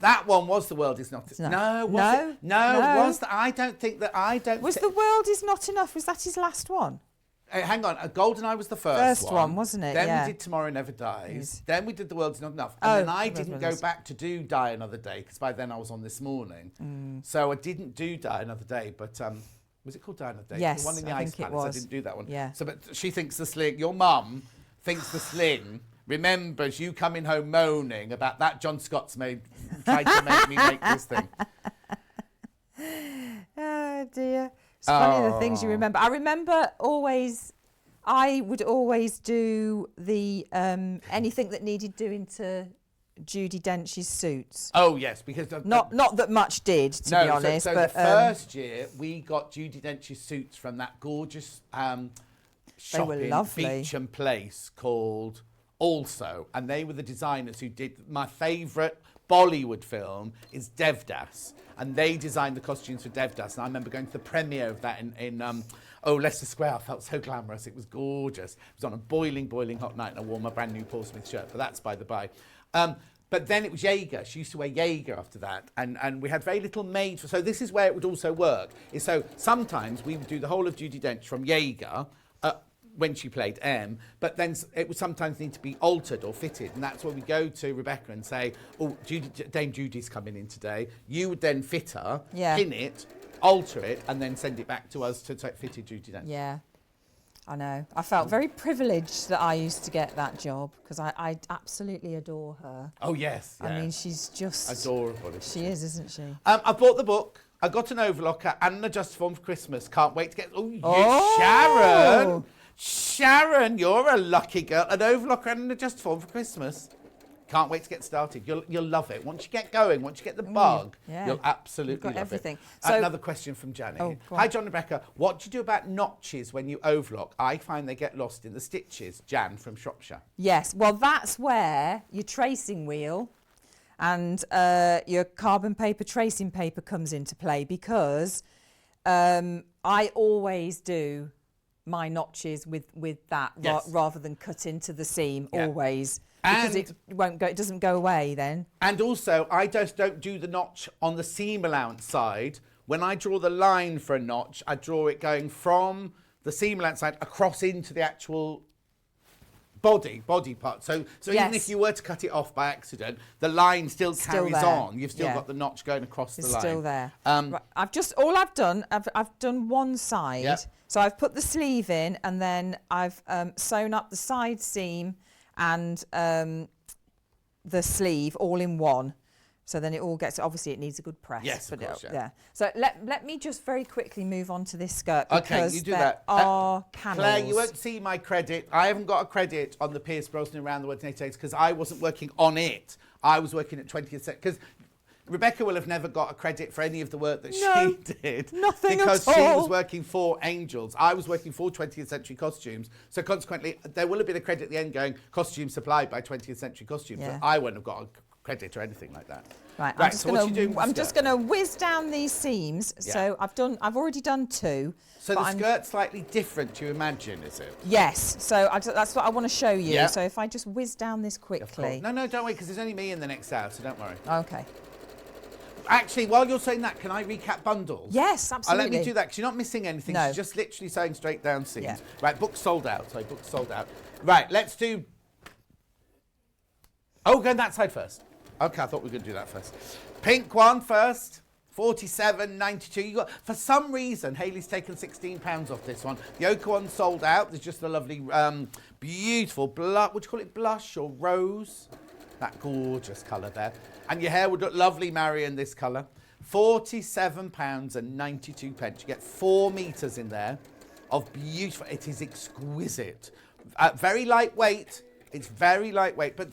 That one was The World Is Not Enough. No, was it? No, was that? I don't think that. Was The World Is Not Enough? Was that his last one? Hang on, GoldenEye was the first one, wasn't it? Then Yeah. we did Tomorrow Never Dies. Yes. Then we did The World Is Not Enough. Oh, And then I Brothers. didn't go back to do Die Another Day, because by then I was on This Morning. So I didn't do Die Another Day, but was it called Die Another Day? Yes, The one in the I Ice think it Palace, I was. didn't do that one. Yeah. So, but she thinks the sling, your mum thinks the sling remembers you coming home moaning about that John Scott's tried to make me make this thing. Oh, dear. It's funny the things you remember. I remember I would always do the anything that needed doing to Judi Dench's suits. Oh, yes, because... Not that much did, to be honest. So but the first year, we got Judi Dench's suits from that gorgeous shop were in lovely. Beecham Place called Also. And they were the designers who did my favourite Bollywood film is Devdas. And they designed the costumes for Devdas. And I remember going to the premiere of that in Leicester Square. I felt so glamorous. It was gorgeous. It was on a boiling, boiling hot night and I wore my brand new Paul Smith shirt. But that's by the by. But then it was Jaeger. She used to wear Jaeger after that. And we had very little made. So this is where it would also work. So sometimes we would do the whole of Judi Dench from Jaeger when she played M, but then it would sometimes need to be altered or fitted. And that's where we go to Rebecca and say, oh, Dame Judy's coming in today. You would then fit her, pin it, alter it, and then send it back to us to fitted Judi Dench. Yeah. I know. I felt very privileged that I used to get that job because I absolutely adore her. Oh, yes. I mean, she's just... adorable. She is, isn't she? I bought the book. I got an overlocker and an Adjustoform for Christmas. Can't wait to get... Oh, Sharon! Sharon, you're a lucky girl. An overlocker and an Adjustoform for Christmas. Can't wait to get started. You'll love it. Once you get going, once you get the bug, you'll absolutely love everything. it. So, another question from Janet. Oh, Hi, John and Rebecca. What do you do about notches when you overlock? I find they get lost in the stitches. Jan from Shropshire. Yes, well, that's where your tracing wheel and your carbon paper tracing paper comes into play because I always do my notches with that rather than cut into the seam always. Because it doesn't go away then. And also, I just don't do the notch on the seam allowance side. When I draw the line for a notch, I draw it going from the seam allowance side across into the actual body part. So even if you were to cut it off by accident, the line still carries on. You've still got the notch going across the line. It's still there. Right, I've done one side. Yep. So I've put the sleeve in and then I've sewn up the side seam and the sleeve all in one. So then it all gets, obviously it needs a good press. Yes, of course, yeah. So let me just very quickly move on to this skirt Okay, because you do there that. are panels. Claire, you won't see my credit. I haven't got a credit on the Pierce Brosnan Around the World in 8 Days because I wasn't working on it. I was working at 20th century. Because Rebecca will have never got a credit for any of the work that she did. Nothing because at she all. was working for Angels. I was working for 20th Century Costumes. So consequently, there will have been a credit at the end going, costumes supplied by 20th Century Costumes. Yeah. But I wouldn't have got a credit or anything like that. Right, So what you doing with I'm the just skirt? going to whiz down these seams. Yeah. So I've already done 2. So but the I'm- skirt's slightly different, you imagine, is it? Yes, so that's what I want to show you. Yeah. So if I just whiz down this Of course. quickly. No, don't worry, because there's only me in the next hour, so don't worry. Okay. Actually, while you're saying that, can I recap bundles? Yes, absolutely. Let me do that, because you're not missing anything. No. She's just literally sewing straight down seams. Yeah. Right, books sold out. Sorry, books sold out. Right, let's do... Oh, go on that side first. Okay, I thought we were going to do that first. Pink one first. 47.92. You got, for some reason, Hayley's taken £16 off this one. The ochre one sold out. There's just a lovely, beautiful blush. Would you call it blush or rose? That gorgeous colour there. And your hair would look lovely, Mary, in this colour. £47.92. You get 4 metres in there of beautiful. It is exquisite. Very lightweight. It's very lightweight, but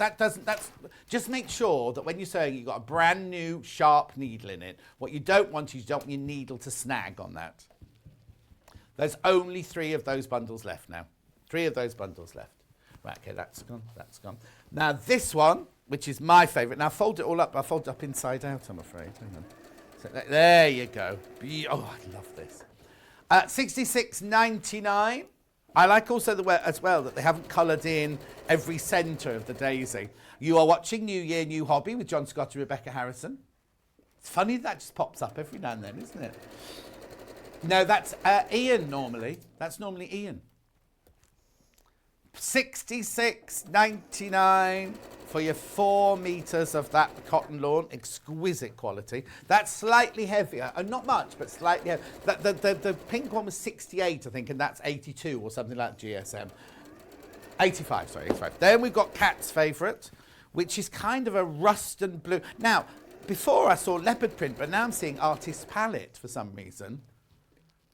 just make sure that when you're sewing, you've got a brand new sharp needle in it. What you don't want is you don't want your needle to snag on that. There's only 3 of those bundles left now. 3 of those bundles left. Right, okay, that's gone, that's gone. Now this one, which is my favourite. Now fold it all up. I fold it up inside out, I'm afraid. Hang on. So there you go. Oh, I love this. 66.99. I like also as well that they haven't coloured in every centre of the daisy. You are watching New Year, New Hobby with John Scott and Rebecca Harrison. It's funny that just pops up every now and then, isn't it? No, that's Ian normally. That's normally Ian. 66.99 for your 4 metres of that cotton lawn. Exquisite quality. That's slightly heavier. Not much, but slightly heavier. The pink one was 68, I think, and that's 82 or something like GSM. 85, sorry, 85. Then we've got Kat's favourite, which is kind of a rust and blue. Now, before I saw leopard print, but now I'm seeing artist palette for some reason.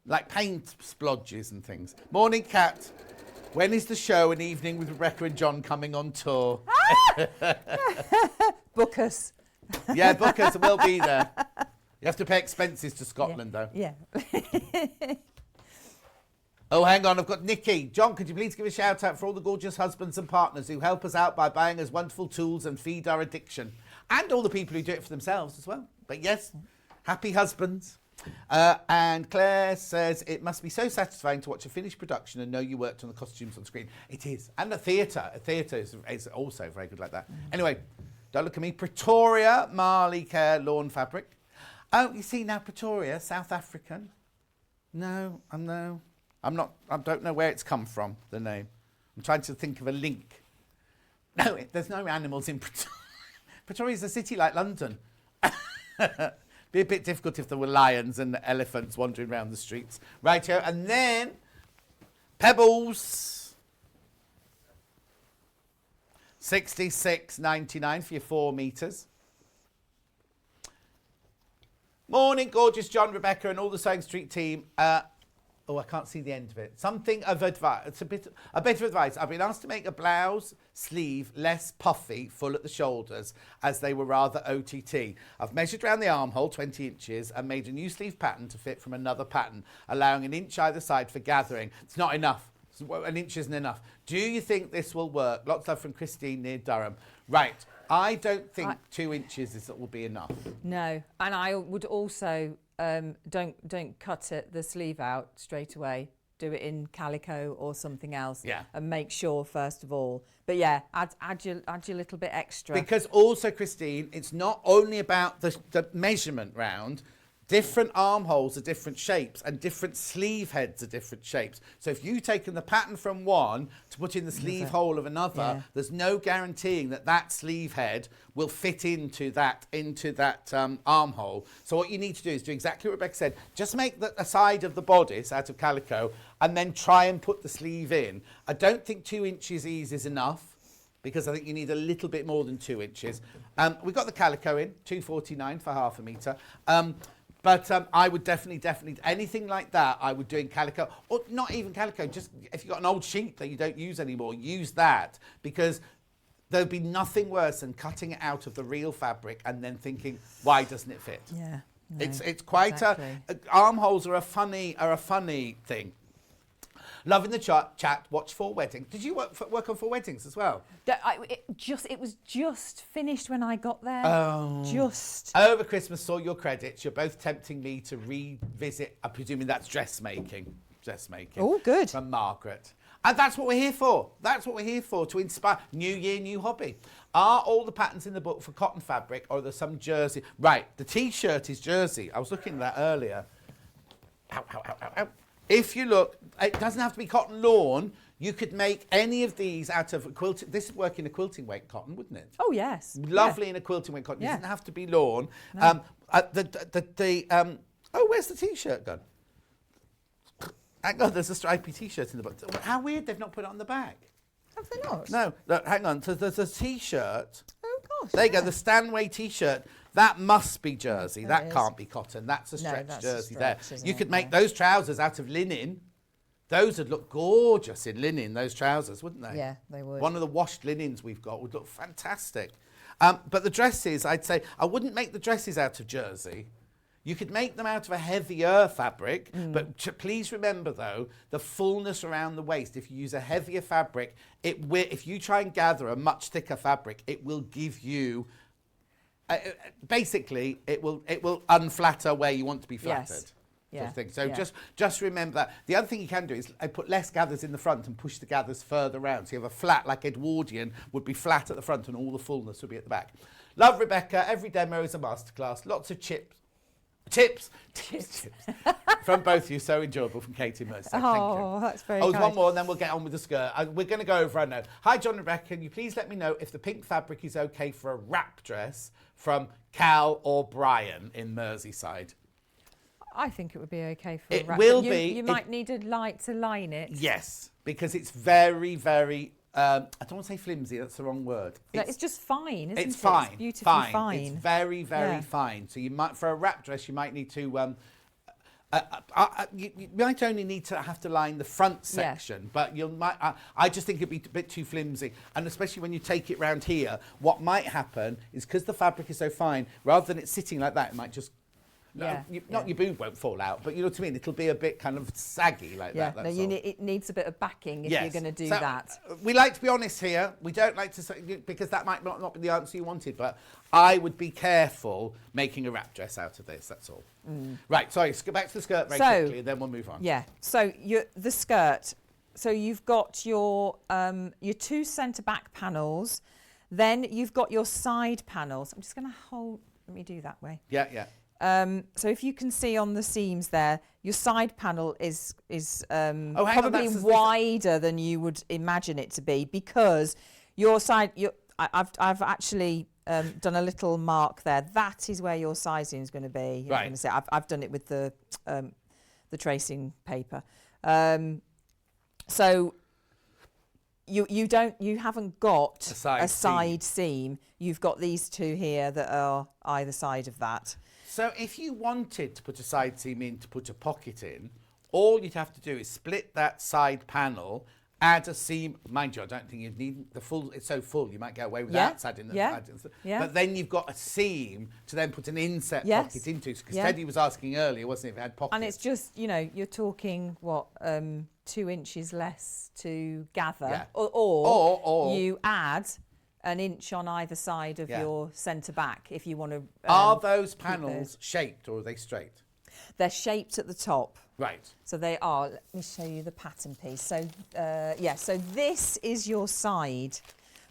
Like paint splodges and things. Morning, Kat. When is the show, An Evening with Rebecca and John, coming on tour? Book us. Yeah, book us, we'll be there. You have to pay expenses to Scotland, though. Yeah. Oh, hang on, I've got Nikki. John, could you please give a shout out for all the gorgeous husbands and partners who help us out by buying us wonderful tools and feed our addiction? And all the people who do it for themselves as well. But yes, happy husbands. And Claire says, it must be so satisfying to watch a finished production and know you worked on the costumes on screen. It is. And the theatre is also very good like that. Anyway, don't look at me. Pretoria Marley Care Lawn Fabric. Oh, you see now, Pretoria, South African. No, I'm not. I don't know where it's come from, the name. I'm trying to think of a link. No, there's no animals in Pretoria. Pretoria's a city like London. Be a bit difficult if there were lions and elephants wandering around the streets. Righto, and then Pebbles. 66.99 for your 4 metres. Morning, gorgeous John, Rebecca, and all the Sewing Street team. Oh, I can't see the end of it. Something of advice. It's a bit of advice. I've been asked to make a blouse sleeve less puffy, full at the shoulders, as they were rather OTT. I've measured around the armhole, 20 inches, and made a new sleeve pattern to fit from another pattern, allowing an inch either side for gathering. It's not enough. An inch isn't enough. Do you think this will work? Lots of love from Christine near Durham. Right. I don't think 2 inches will be enough. No, and I would also don't cut the sleeve out straight away. Do it in calico or something else. Yeah. And make sure first of all. But yeah, add your little bit extra. Because also, Christine, it's not only about the measurement round. Different armholes are different shapes and different sleeve heads are different shapes. So if you've taken the pattern from one to put in the sleeve hole of another, there's no guaranteeing that sleeve head will fit into that armhole. So what you need to do is do exactly what Rebecca said. Just make a side of the bodice out of calico and then try and put the sleeve in. I don't think 2 inches ease is enough. because I think you need a little bit more than 2 inches. We've got the calico in, £2.49 for half a metre. But I would definitely, anything like that, I would do in calico, or not even calico, just if you've got an old sheet that you don't use anymore, use that, because there'd be nothing worse than cutting it out of the real fabric and then thinking, why doesn't it fit? Yeah. No, It's quite exactly. armholes are a funny thing. Loving the chat. Watch 4 Weddings. Did you work on 4 Weddings as well? It was just finished when I got there. Oh. Just. Over Christmas, saw your credits. You're both tempting me to revisit. I'm presuming that's dressmaking. Oh, good. From Margaret. And that's what we're here for. That's what we're here for, to inspire. New year, new hobby. Are all the patterns in the book for cotton fabric, or are there some jersey? Right, the T-shirt is jersey. I was looking at that earlier. Ow, ow, ow, ow, ow. If you look, it doesn't have to be cotton lawn. You could make any of these out of quilting. This would work in a quilting weight cotton, wouldn't it? Oh, yes. Lovely in a quilting weight cotton. It Yeah. doesn't have to be lawn. No. Where's the T-shirt gone? Hang on, there's a stripy T-shirt in the book. How weird they've not put it on the back. Have they not? No, look, hang on. So there's a T-shirt. Oh, gosh. There you go, the Stanway T-shirt. That must be jersey. That is. can't be cotton. That's a No, stretch that's a jersey stretch, there. isn't You it? could make Yeah. those trousers out of linen. Those would look gorgeous in linen, those trousers, wouldn't they? Yeah, they would. One of the washed linens we've got would look fantastic. But the dresses, I'd say, I wouldn't make the dresses out of jersey. You could make them out of a heavier fabric, but please remember, though, the fullness around the waist. If you use a heavier fabric, if you try and gather a much thicker fabric, it will give you... basically, it will unflatter where you want to be flattered. Yes. Sort Yeah. of thing. So Yeah. just remember that. The other thing you can do is put less gathers in the front and push the gathers further round. So you have a flat, like Edwardian, would be flat at the front and all the fullness would be at the back. Love, Rebecca. Every demo is a masterclass. Lots of tips from both of you. So enjoyable from Katie Mercer. Thank you. Oh, that's very there's kind. one more and then we'll get on with the skirt. We're going to go over, I know. Hi, John and Rebecca. Can you please let me know if the pink fabric is okay for a wrap dress from Cal or Brian in Merseyside? I think it would be okay for It a wrap. will You- be. You might need a light to line it. Yes, because it's very, very... I don't want to say flimsy, that's the wrong word. No, it's just fine, isn't it? It's fine. It's beautifully fine. It's very, very Yeah. fine. So you might, for a wrap dress, you might need to... you might only need to have to line the front section, but I just think it'd be a bit too flimsy. And especially when you take it round here, what might happen is because the fabric is so fine, rather than it sitting like that, it might just... Yeah, Not your boob won't fall out, but you know what I mean? It'll be a bit kind of saggy like Yeah, that. no, That's all. it needs a bit of backing if Yes. you're going to do So, that. We like to be honest here. We don't like to say, because that might not be the answer you wanted, but I would be careful making a wrap dress out of this, that's all. Right, sorry, let's go back to the skirt very quickly and then we'll move on. Yeah, so the skirt. So you've got your 2 centre back panels, then you've got your side panels. I'm just going to let me do that way. Yeah. So if you can see on the seams there, your side panel is hang on, probably that's- wider than you would imagine it to be, because your side, I've actually done a little mark there. That is where your sizing is going to be. Right. I'm going to say I've done it with the tracing paper. So you haven't got A side seam. You've got these 2 here that are either side of that. So if you wanted to put a side seam in to put a pocket in, all you'd have to do is split that side panel, add a seam. Mind you, I don't think you'd need the full, it's so full, you might get away without adding the Yeah. But then you've got a seam to then put an inset Yes. pocket into. Because Yeah. Teddy was asking earlier, wasn't it, if it had pockets? And it's just, you're talking, 2 inches less to gather. Yeah. Or you add an inch on either side of Yeah. your centre back if you want to. Are those panels shaped or are they straight? They're shaped at the top. Right. So they are. Let me show you the pattern piece. So, so this is your side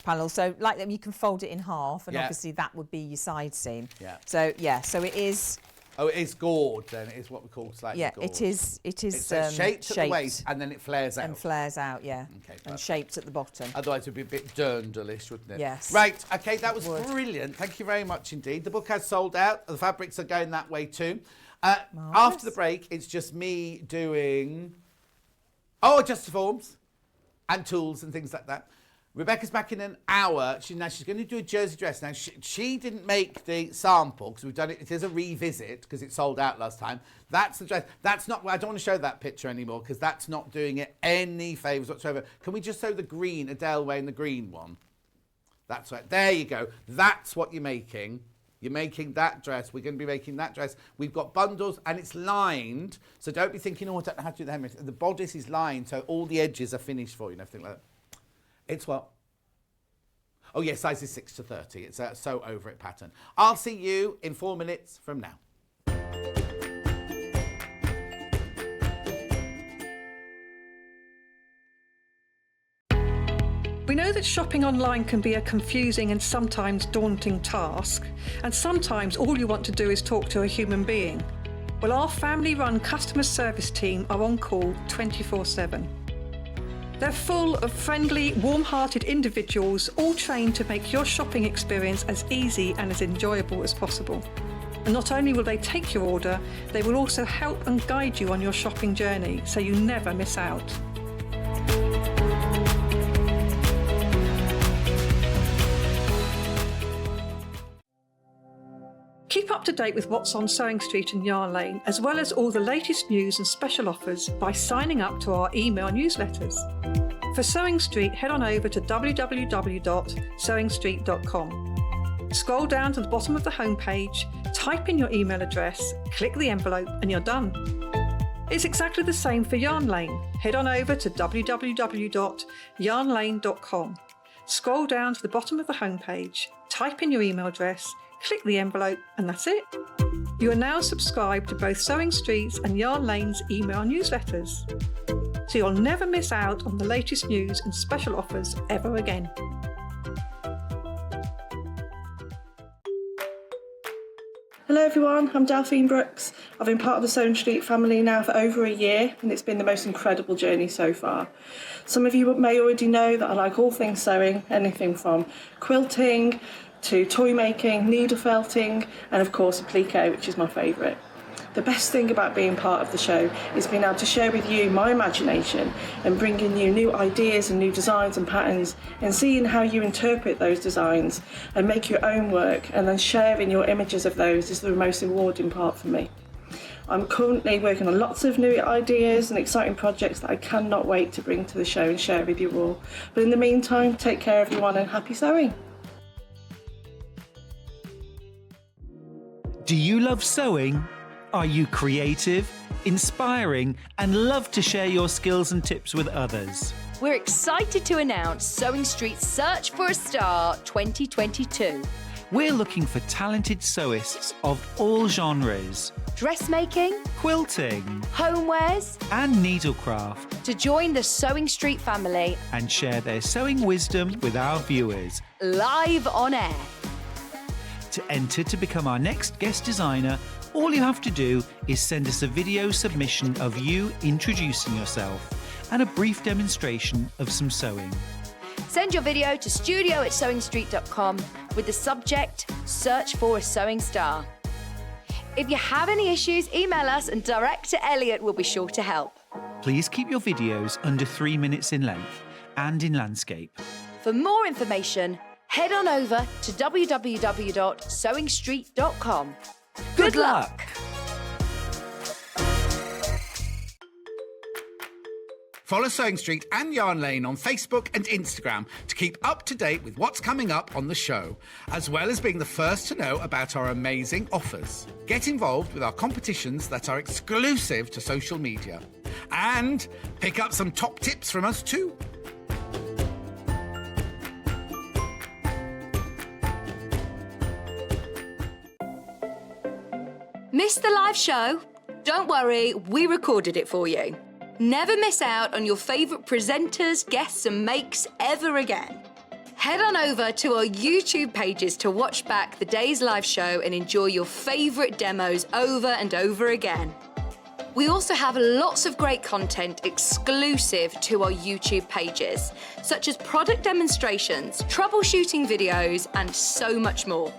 panel. So like them, you can fold it in half, and Yeah. obviously that would be your side seam. Yeah. So, so it is. Oh, it is gored then. It is what we call slightly Yeah, gored. it is. It is It's shaped at the waist and then it flares out. and flares out. Yeah. Okay, And perfect. shaped at the bottom. Otherwise, it would be a bit dirndlish, wouldn't it? Yes. Right, okay, that was Would. brilliant. Thank you very much indeed. The book has sold out. The fabrics are going that way too. After the break, it's just me doing, Adjustoforms and tools and things like that. Rebecca's back in an hour. She's going to do a jersey dress. Now, she didn't make the sample because we've done it. It is a revisit because it sold out last time. That's the dress. That's not, I don't want to show that picture anymore because that's not doing it any favours whatsoever. Can we just show the green, Adele wearing the green one? That's right. There you go. That's what you're making. You're making that dress. We're going to be making that dress. We've got bundles and it's lined. So don't be thinking, oh, I don't know how to do the hem. The bodice is lined, so all the edges are finished for you and everything like that. It's what? Oh, yes, sizes 6 to 30. It's a sew over it pattern. I'll see you in 4 minutes from now. We know that shopping online can be a confusing and sometimes daunting task, and sometimes all you want to do is talk to a human being. Well, our family-run customer service team are on call 24/7. They're full of friendly, warm-hearted individuals, all trained to make your shopping experience as easy and as enjoyable as possible. And not only will they take your order, they will also help and guide you on your shopping journey, so you never miss out. Keep up to date with what's on Sewing Street and Yarn Lane, as well as all the latest news and special offers by signing up to our email newsletters. For Sewing Street, head on over to www.sewingstreet.com. Scroll down to the bottom of the homepage, type in your email address, click the envelope, and you're done. It's exactly the same for Yarn Lane. Head on over to www.yarnlane.com. Scroll down to the bottom of the homepage, type in your email address, click the envelope, and that's it. You are now subscribed to both Sewing Street's and Yarn Lane's email newsletters, so you'll never miss out on the latest news and special offers ever again. Hello everyone, I'm Delphine Brooks. I've been part of the Sewing Street family now for over a year, and it's been the most incredible journey so far. Some of you may already know that I like all things sewing, anything from quilting to toy making, needle felting, and of course applique, which is my favourite. The best thing about being part of the show is being able to share with you my imagination and bringing you new ideas and new designs and patterns, and seeing how you interpret those designs and make your own work, and then sharing your images of those is the most rewarding part for me. I'm currently working on lots of new ideas and exciting projects that I cannot wait to bring to the show and share with you all. But in the meantime, take care everyone and happy sewing. Do you love sewing? Are you creative, inspiring, and love to share your skills and tips with others? We're excited to announce Sewing Street's Search for a Star 2022. We're looking for talented sewists of all genres, Dressmaking, quilting, homewares, and needlecraft, to join the Sewing Street family and share their sewing wisdom with our viewers. live on air. To enter to become our next guest designer, all you have to do is send us a video submission of you introducing yourself and a brief demonstration of some sewing. Send your video to studio@sewingstreet.com with the subject Search for a Sewing Star. If you have any issues, email us and Director Elliot will be sure to help. Please keep your videos under 3 minutes in length and in landscape. For more information, head on over to www.sewingstreet.com. Good luck! Follow Sewing Street and Yarn Lane on Facebook and Instagram to keep up to date with what's coming up on the show, as well as being the first to know about our amazing offers. Get involved with our competitions that are exclusive to social media. And pick up some top tips from us too. Missed the live show? Don't worry, we recorded it for you. Never miss out on your favourite presenters, guests and makes ever again. Head on over to our YouTube pages to watch back the day's live show and enjoy your favourite demos over and over again. We also have lots of great content exclusive to our YouTube pages, such as product demonstrations, troubleshooting videos, and so much more.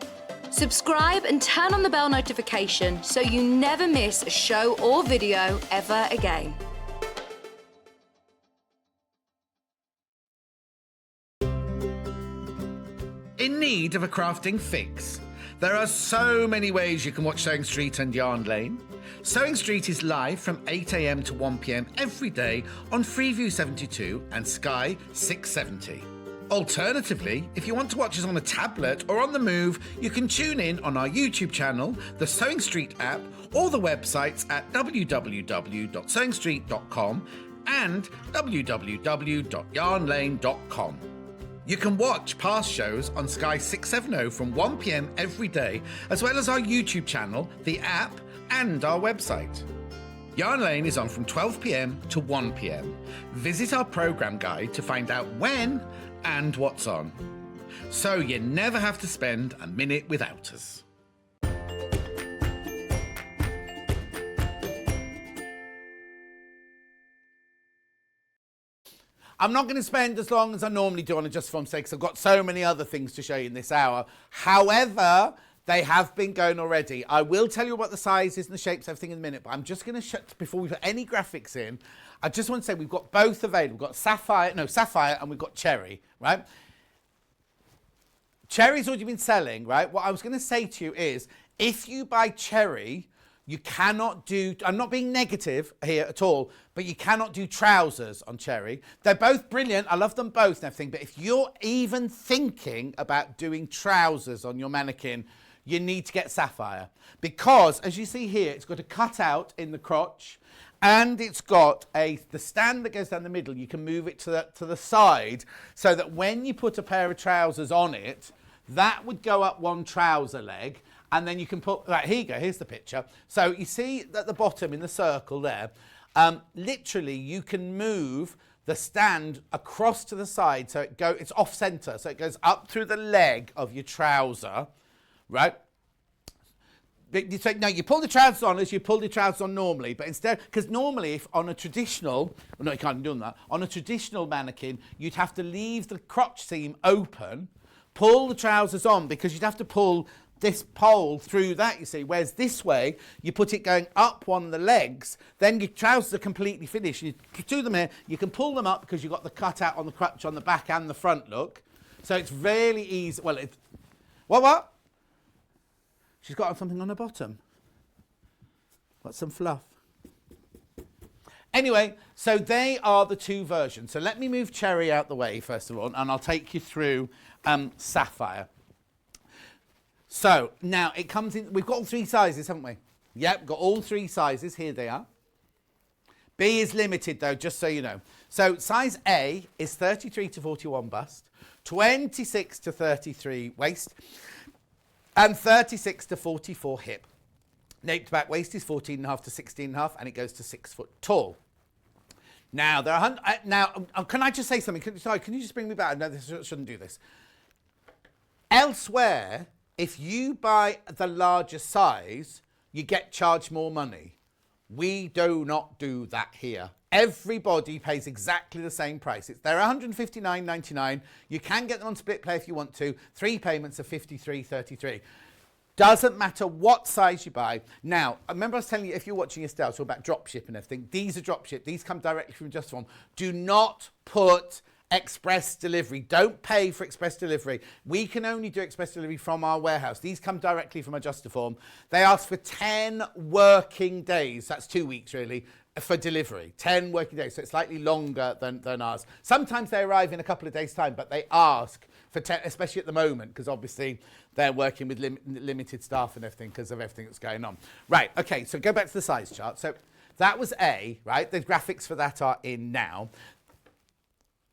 Subscribe and turn on the bell notification so you never miss a show or video ever again. In need of a crafting fix? There are so many ways you can watch Sewing Street and Yarn Lane. Sewing Street is live from 8 a.m. to 1 p.m. every day on Freeview 72 and Sky 670. Alternatively, if you want to watch us on a tablet or on the move, you can tune in on our YouTube channel, the Sewing Street app, or the websites at www.sewingstreet.com and www.yarnlane.com. You can watch past shows on Sky 670 from 1 p.m. every day, as well as our YouTube channel, the app, and our website. Yarn Lane is on from 12 p.m. to 1 p.m. Visit our programme guide to find out when and what's on. So you never have to spend a minute without us. I'm not going to spend as long as I normally do on Adjustoforms today because I've got so many other things to show you in this hour. However, they have been going already. I will tell you about the sizes and the shapes, everything in a minute, but I'm just going to before we put any graphics in, I just want to say we've got both available. We've got sapphire, and we've got cherry, right? Cherry's already been selling, right? What I was going to say to you is, if you buy cherry, you cannot do, I'm not being negative here at all, but you cannot do trousers on cherry. They're both brilliant. I love them both and everything. But if you're even thinking about doing trousers on your mannequin, you need to get sapphire. Because, as you see here, it's got a cutout in the crotch and it's got the stand that goes down the middle. You can move it to the side so that when you put a pair of trousers on it, that would go up one trouser leg. And then you can put, right, here you go, here's the picture. So you see at the bottom in the circle there, literally you can move the stand across to the side so it's off center. So it goes up through the leg of your trouser, right? You say, no, you pull the trousers on as you pull the trousers on normally, but instead, because normally if on a traditional, well, no, you can't do that, on a traditional mannequin, you'd have to leave the crotch seam open, pull the trousers on because you'd have to pull this pole through that, you see, whereas this way you put it going up one of the legs, then your trousers are completely finished. You do them here, you can pull them up because you've got the cutout on the crotch on the back and the front, look. So it's really easy. Well, what? She's got something on her bottom. Got some fluff. Anyway, so they are the two versions. So let me move cherry out the way first of all, and I'll take you through sapphire. So now it comes in, we've got all three sizes, haven't we? Yep, got all three sizes, here they are. B is limited though, just so you know. So size A is 33 to 41 bust, 26 to 33 waist, and 36 to 44 hip. Nape to back waist is 14.5 to 16.5, and it goes to 6 foot tall. Now, can I just say something? Can you just bring me back? No, this shouldn't do this. Elsewhere, if you buy the larger size, you get charged more money. We do not do that here. Everybody pays exactly the same price. They're $159.99. You can get them on split pay if you want to. 3 payments of $53.33. Doesn't matter what size you buy. Now, remember I was telling you, if you're watching your style, so about dropship and everything, these are dropship. These come directly from Adjustoforms. Do not put express delivery. Don't pay for express delivery. We can only do express delivery from our warehouse. These come directly from Adjustoform. They ask for 10 working days. That's 2 weeks really for delivery. 10 working days. So it's slightly longer than ours. Sometimes they arrive in a couple of days' time, but they ask for 10, especially at the moment, because obviously they're working with limited staff and everything because of everything that's going on. Right, okay, so go back to the size chart. So that was A, right? The graphics for that are in now.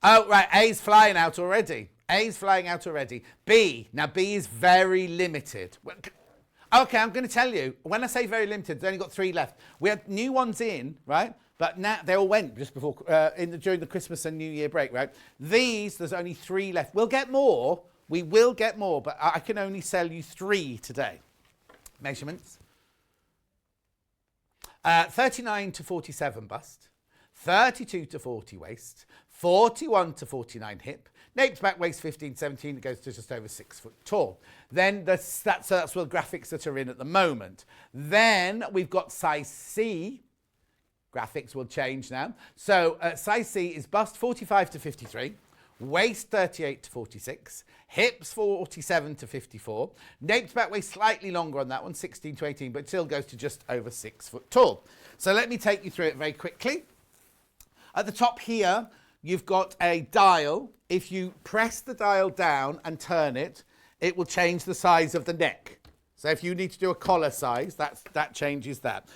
Oh, right, A's flying out already. A's flying out already. B, now B is very limited. Okay, I'm going to tell you, when I say very limited, there's only got 3 left. We had new ones in, right? But now they all went just before, during the Christmas and New Year break, right? These, there's only 3 left. We'll get more. We will get more, but I can only sell you 3 today. Measurements. 39 to 47 bust. 32 to 40 waist. 41 to 49 hip. Nape to back waist 15, 17. It goes to just over 6 foot tall. Then that's what the graphics that are in at the moment. Then we've got size C. Graphics will change now. So size C is bust 45 to 53, waist 38 to 46, hips 47 to 54, nape to back waist slightly longer on that one, 16 to 18, but still goes to just over 6 foot tall. So let me take you through it very quickly. At the top here, you've got a dial. If you press the dial down and turn it, it will change the size of the neck. So if you need to do a collar size, that changes that.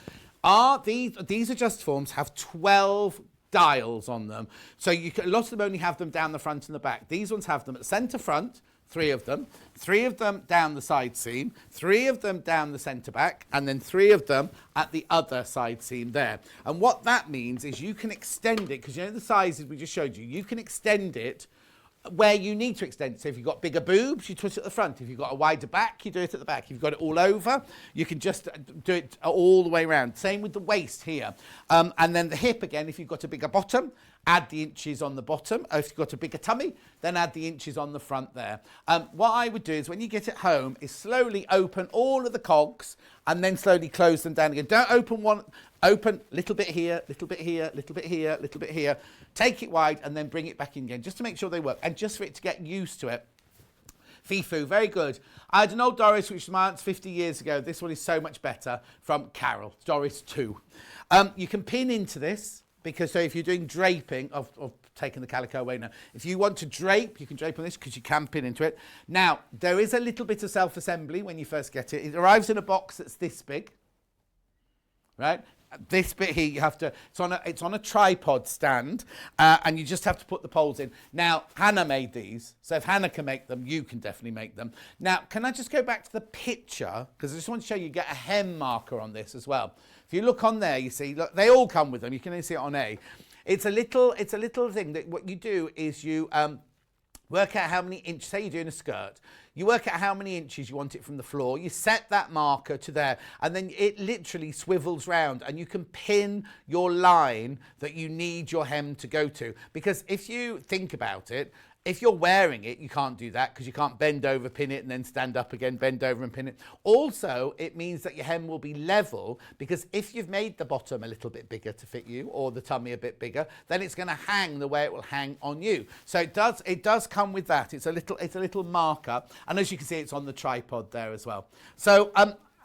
These Adjustoforms have 12 dials on them. So a lot of them only have them down the front and the back. These ones have them at centre front, 3 of them down the side seam, 3 of them down the centre back, and then 3 of them at the other side seam there. And what that means is you can extend it, because you know the sizes we just showed you, you can extend it where you need to extend it. So if you've got bigger boobs, you twist it at the front. If you've got a wider back, you do it at the back. If you've got it all over, you can just do it all the way around. Same with the waist here. And then the hip again, if you've got a bigger bottom, add the inches on the bottom. If you've got a bigger tummy, then add the inches on the front there. What I would do is when you get it home is slowly open all of the cogs and then slowly close them down again. Don't open one, open little bit here, little bit here, little bit here, little bit here. Take it wide and then bring it back in again just to make sure they work and just for it to get used to it. Fifu, very good. I had an old Doris, which was my aunt's 50 years ago. This one is so much better, from Carol, Doris 2. You can pin into this, because so if you're doing draping, of taking the calico away now, if you want to drape, you can drape on this because you can pin into it. Now, there is a little bit of self-assembly when you first get it. It arrives in a box that's this big, right? This bit here, you have to, it's on a tripod stand, and you just have to put the poles in. Now, Hannah made these, so if Hannah can make them, you can definitely make them. Now, can I just go back to the picture, because I just want to show you get a hem marker on this as well. If you look on there, you see, look, they all come with them. You can only see it on A. It's a little thing that what you do is you work out how many inches, say you're doing a skirt, you work out how many inches you want it from the floor, you set that marker to there, and then it literally swivels round and you can pin your line that you need your hem to go to. Because if you think about it, if you're wearing it, you can't do that because you can't bend over, pin it, and then stand up again, bend over and pin it. Also, it means that your hem will be level, because if you've made the bottom a little bit bigger to fit you, or the tummy a bit bigger, then it's going to hang the way it will hang on you. So it does come with that. It's a little marker, and as you can see, it's on the tripod there as well. So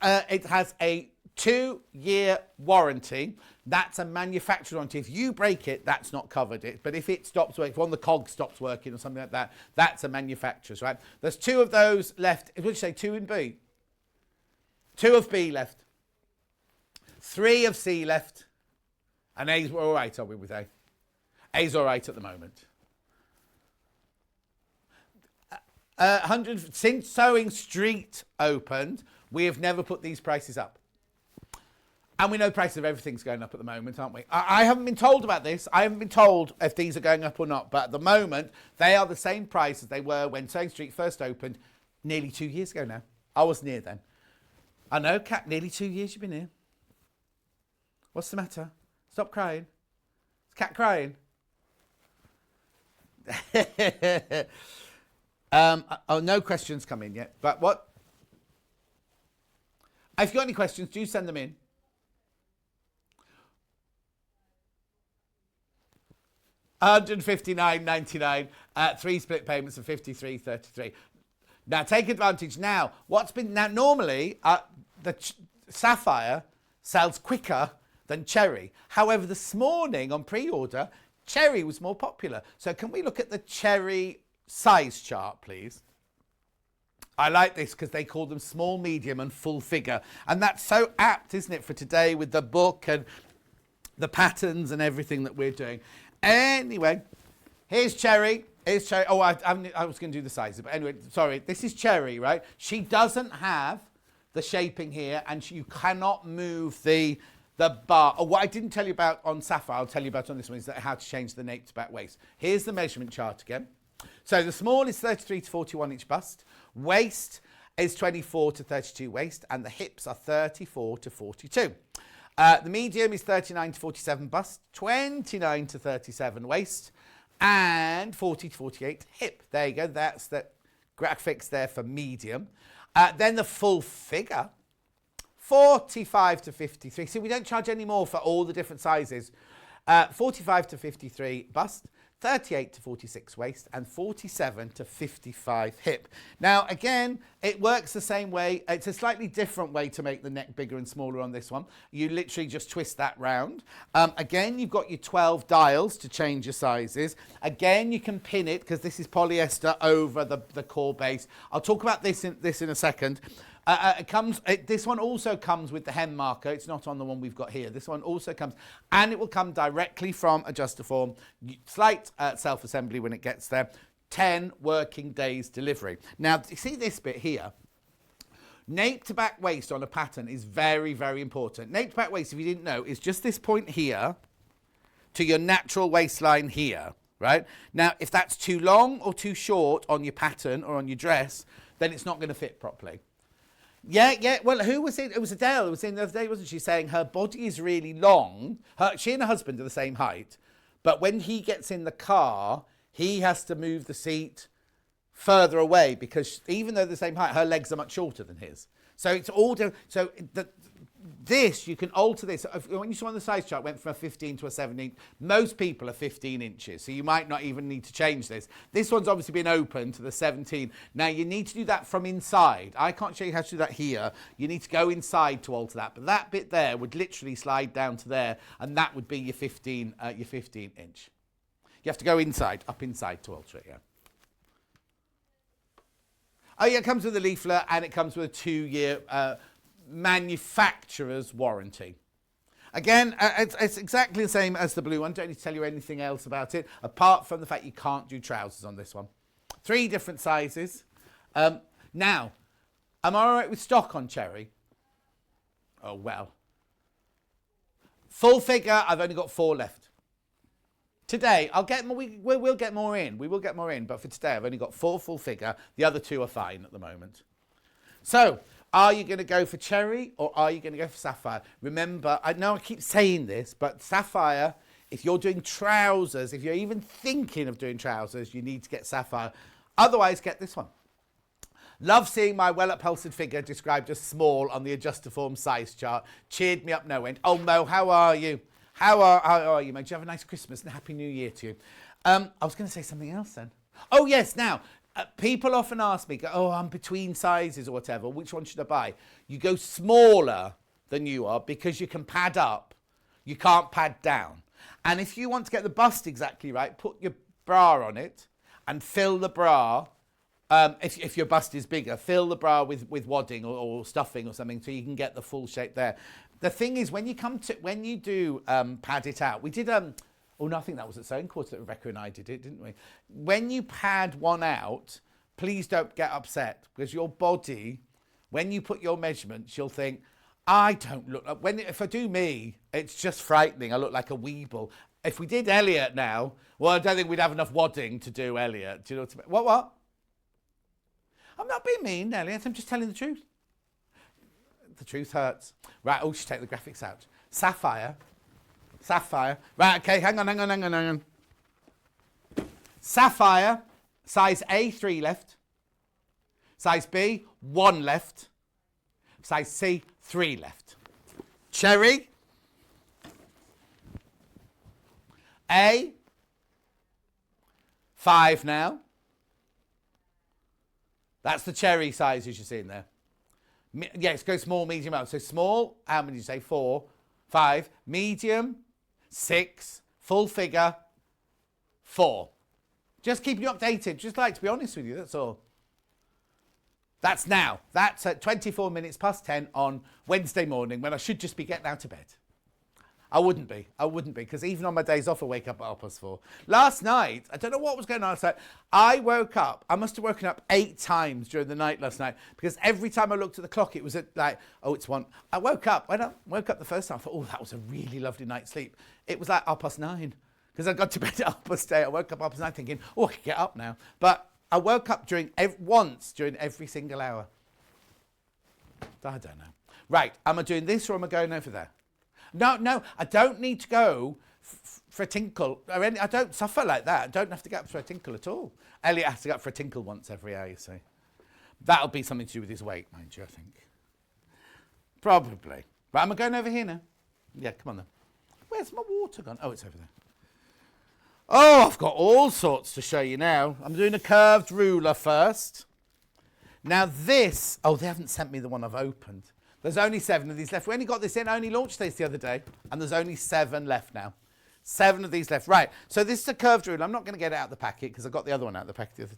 it has a 2-year warranty. That's a manufacturer warranty. If you break it, that's not covered. But if it stops working, if one of the cogs stops working or something like that, that's a manufacturer's, right? There's 2 of those left. What did you say, 2 in B? 2 of B left. 3 of C left. And A's were all right, are we with A? A's all right at the moment. 100, since Sewing Street opened, we have never put these prices up. And we know prices of everything's going up at the moment, aren't we? I haven't been told about this. I haven't been told if these are going up or not. But at the moment, they are the same price as they were when Sewing Street first opened nearly 2 years ago now. I was near then. I know, Kat, nearly 2 years you've been here. What's the matter? Stop crying. Is Kat crying? No questions come in yet. But what? If you've got any questions, do send them in. £159.99, 3 split payments of £53.33. Now take advantage. Now, normally the Sapphire sells quicker than Cherry. However, this morning on pre-order, Cherry was more popular. So can we look at the Cherry size chart, please? I like this because they call them small, medium and full figure. And that's so apt, isn't it, for today with the book and the patterns and everything that we're doing. Anyway, here's Cherry. Here's Cherry. Oh, I was going to do the sizes, but anyway, sorry. This is Cherry, right? She doesn't have the shaping here, and you cannot move the bar. Oh, what I didn't tell you about on Sapphire, I'll tell you about on this one, is that how to change the nape to back waist. Here's the measurement chart again. So the small is 33 to 41 inch bust. Waist is 24 to 32 waist, and the hips are 34 to 42. The medium is 39 to 47 bust, 29 to 37 waist, and 40 to 48 hip. There you go. That's the graphics there for medium. Then the full figure, 45 to 53. See, we don't charge any more for all the different sizes. 45 to 53 bust, 38 to 46 waist, and 47 to 55 hip. Now, again, it works the same way. It's a slightly different way to make the neck bigger and smaller on this one. You literally just twist that round. Again, you've got your 12 dials to change your sizes. Again, you can pin it, because this is polyester, over the core base. I'll talk about this in a second. This one also comes with the hem marker. It's not on the one we've got here. This one also comes, and it will come directly from Adjustoform. Slight self-assembly when it gets there. 10 working days delivery. Now, you see this bit here? Nape to back waist on a pattern is very, very important. Nape to back waist, if you didn't know, is just this point here to your natural waistline here, right? Now, if that's too long or too short on your pattern or on your dress, then it's not going to fit properly. Yeah. Well, who was in? It was Adele. It was in the other day, wasn't she? Saying her body is really long. She and her husband are the same height, but when he gets in the car, he has to move the seat further away because even though they're the same height, her legs are much shorter than his. So it's all this, you can alter this. When you saw on the size chart, it went from a 15 to a 17. Most people are 15 inches, so you might not even need to change this. This one's obviously been open to the 17. Now, you need to do that from inside. I can't show you how to do that here. You need to go inside to alter that. But that bit there would literally slide down to there, and that would be your 15 inch. You have to go inside, up inside to alter it, yeah. Oh, yeah, it comes with a leaflet, and it comes with a 2-year manufacturer's warranty. Again, it's exactly the same as the blue one. Don't need to tell you anything else about it, apart from the fact you can't do trousers on this one. 3 different sizes. Now, am I all right with stock on Cherry? Oh, well. Full figure, I've only got 4 left. Today, I'll get more, we'll get more in. We will get more in, but for today, I've only got 4 full figure. The other 2 are fine at the moment. So, are you going to go for Cherry or are you going to go for Sapphire? Remember, I know I keep saying this, but Sapphire, if you're doing trousers, if you're even thinking of doing trousers, you need to get Sapphire. Otherwise, get this one. Love seeing my well-upholstered figure described as small on the Adjustoforms size chart. Cheered me up no end. Oh, Mo, how are you? How are you, Mo? Did you have a nice Christmas and Happy New Year to you? I was going to say something else then. Oh, yes, now, people often ask me, oh, I'm between sizes or whatever. Which one should I buy? You go smaller than you are because you can pad up. You can't pad down. And if you want to get the bust exactly right, put your bra on it and fill the bra. If your bust is bigger, fill the bra with wadding or stuffing or something so you can get the full shape there. The thing is, when you do pad it out, we did oh no, I think that was at Sewing Quarter that Rebecca and I did it, didn't we? When you pad one out, please don't get upset because your body, when you put your measurements, you'll think, I don't look like, if I do me, it's just frightening. I look like a weeble. If we did Elliot now, well, I don't think we'd have enough wadding to do Elliot. Do you know what I mean? What? I'm not being mean, Elliot. I'm just telling the truth. The truth hurts. Right, oh, should take the graphics out. Sapphire. Right, okay, hang on. Sapphire, size A, 3 left. Size B, 1 left. Size C, 3 left. Cherry. A, 5 now. That's the cherry sizes you're seeing there. Yes, go small, medium, out. So small, how many did you say? 4, 5. Medium, 6. Full figure, 4. Just keep you updated. Just like to be honest with you, that's all. That's now. That's at 24 minutes past 10 on Wednesday morning when I should just be getting out of bed. I wouldn't be, because even on my days off, I wake up at 4:30. Last night, I don't know what was going on. So I woke up, I must have woken up 8 times during the night last night, because every time I looked at the clock, it was at like, oh, it's 1. I woke up the first time, I thought, oh, that was a really lovely night's sleep. It was like 9:30, because I got to bed at 8:30. I woke up 9:30 thinking, oh, I can get up now. But I woke up once during every single hour. I don't know. Right, am I doing this or am I going over there? No, I don't need to go for a tinkle. I don't suffer like that. I don't have to get up for a tinkle at all. Elliot has to get up for a tinkle once every hour, you see. That'll be something to do with his weight, mind you, I think. Probably. Right, am I going over here now? Yeah, come on then. Where's my water gone? Oh, it's over there. Oh, I've got all sorts to show you now. I'm doing a curved ruler first. Now this, oh, they haven't sent me the one I've opened. There's only 7 of these left. We only got this in, I only launched this the other day, and there's only 7 left now. 7 of these left. Right, so this is a curved ruler. I'm not going to get it out of the packet because I got the other one out of the packet.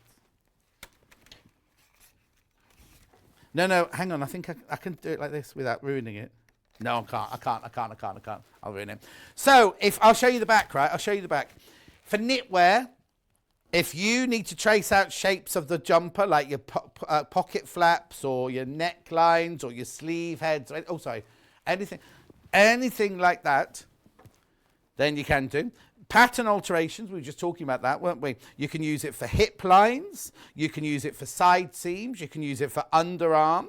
No, hang on. I think I can do it like this without ruining it. No, I can't. I'll ruin it. So, I'll show you the back, right? I'll show you the back. For knitwear, if you need to trace out shapes of the jumper, like your pocket flaps or your necklines or your sleeve heads, anything like that, then you can do. Pattern alterations, we were just talking about that, weren't we? You can use it for hip lines, you can use it for side seams, you can use it for underarm,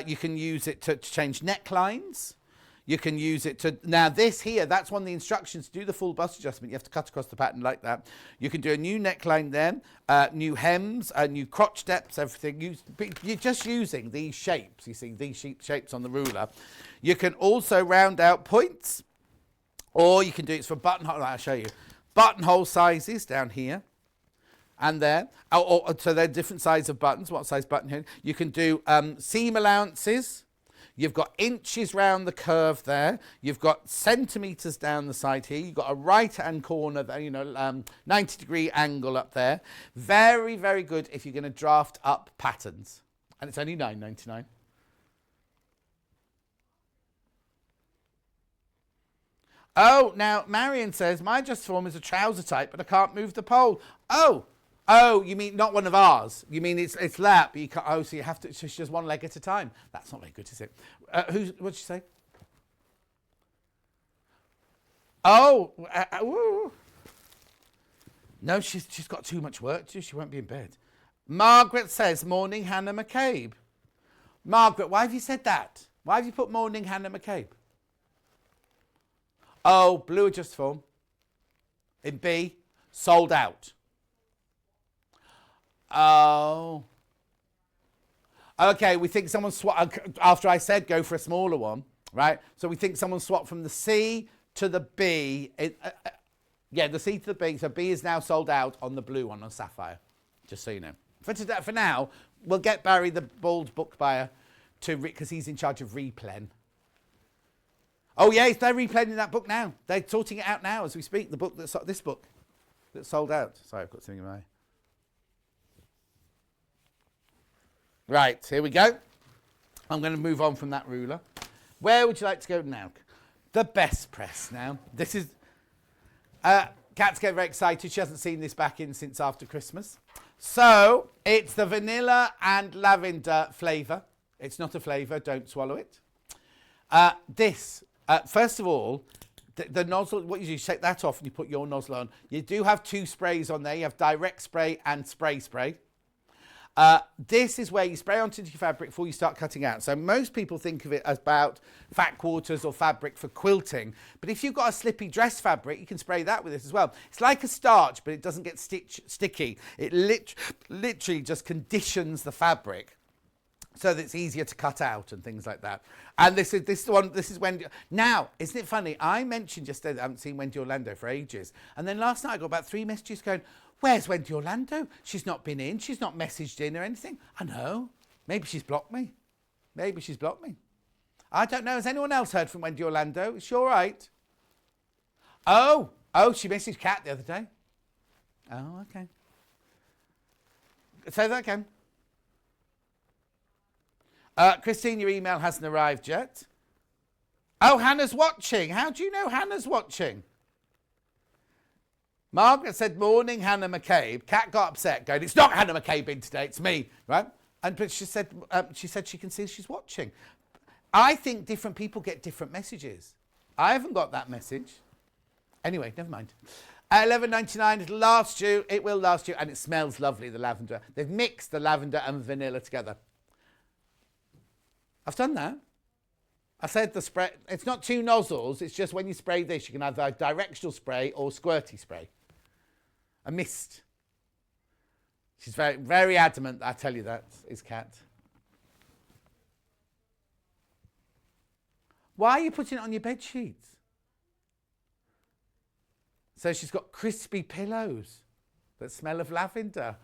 you can use it to change necklines. You can use it to, now this here, that's one of the instructions to do the full bust adjustment. You have to cut across the pattern like that. You can do a new neckline then, new hems, new crotch depths, everything. You're just using these shapes, you see, these shapes on the ruler. You can also round out points, or you can do it for buttonhole, I'll show you. Buttonhole sizes down here and there. So they're different sizes of buttons, what size button here. You can do seam allowances. You've got inches round the curve there. You've got centimetres down the side here. You've got a right-hand corner there, 90-degree angle up there. Very, very good if you're going to draft up patterns. And it's only $9.99. Oh, now Marion says, my Adjustoform is a trouser type, but I can't move the pole. Oh, you mean not one of ours? You mean it's lap? But you can't, so you have to. It's just one leg at a time. That's not very good, is it? What'd you say? No, she's got too much work to do. She won't be in bed. Margaret says, morning Hannah McCabe. Margaret, why have you said that? Why have you put morning Hannah McCabe? Oh, blue Adjustoform in B, sold out. Oh. Okay, we think someone swapped, after I said go for a smaller one, right? So we think someone swapped from the C to the B. The C to the B. So B is now sold out on the blue one, on Sapphire, just so you know. For now, we'll get Barry, the bald book buyer, because he's in charge of replen. Oh, yes, they're replenning that book now. They're sorting it out now as we speak, the book this book that's sold out. Sorry, I've got something in my eye. Right, here we go. I'm going to move on from that ruler. Where would you like to go now? The best press now. This is... Kat's getting very excited. She hasn't seen this back in since after Christmas. So, it's the vanilla and lavender flavour. It's not a flavour, don't swallow it. First of all, the nozzle, what you do, you take that off and you put your nozzle on. You do have 2 sprays on there. You have direct spray and spray. This is where you spray onto your fabric before you start cutting out. So most people think of it as about fat quarters or fabric for quilting. But if you've got a slippy dress fabric, you can spray that with this as well. It's like a starch, but it doesn't get sticky. It literally just conditions the fabric so that it's easier to cut out and things like that. And this is Wendy. Now, isn't it funny? I mentioned yesterday that I haven't seen Wendy Orlando for ages. And then last night I got about 3 messages going, where's Wendy Orlando? She's not been in. She's not messaged in or anything. I know. Maybe she's blocked me. I don't know. Has anyone else heard from Wendy Orlando? Is she all right? Oh, she messaged Kat the other day. Oh, okay. Say that again. Christine, your email hasn't arrived yet. Oh, Hannah's watching. How do you know Hannah's watching? Margaret said, morning, Hannah McCabe. Kat got upset, going, it's not Hannah McCabe in today, it's me, right? But she said she can see she's watching. I think different people get different messages. I haven't got that message. Anyway, never mind. $11.99, it'll last you, it will last you, and it smells lovely, the lavender. They've mixed the lavender and vanilla together. I've done that. I said the spray, it's not 2 nozzles, it's just when you spray this, you can have a directional spray or squirty spray. A mist. She's very, very adamant, I tell you that, is Kat. Why are you putting it on your bed sheets? So she's got crispy pillows that smell of lavender.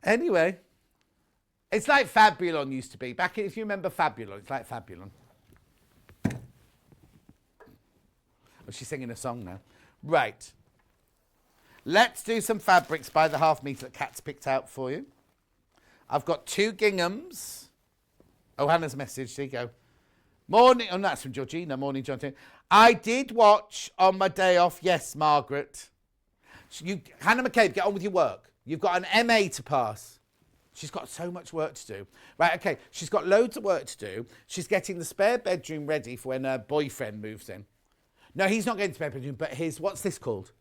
Anyway, it's like Fabulon used to be. If you remember Fabulon, it's like Fabulon. Oh, she's singing a song now. Right. Let's do some fabrics by the half metre that Kat's picked out for you. I've got 2 ginghams. Oh, Hannah's message. There you go. Morning. Oh, that's from Georgina. Morning, John. I did watch on my day off. Yes, Margaret. Hannah McCabe, get on with your work. You've got an MA to pass. She's got so much work to do. Right, okay. She's got loads of work to do. She's getting the spare bedroom ready for when her boyfriend moves in. No, he's not getting the spare bedroom, but what's this called?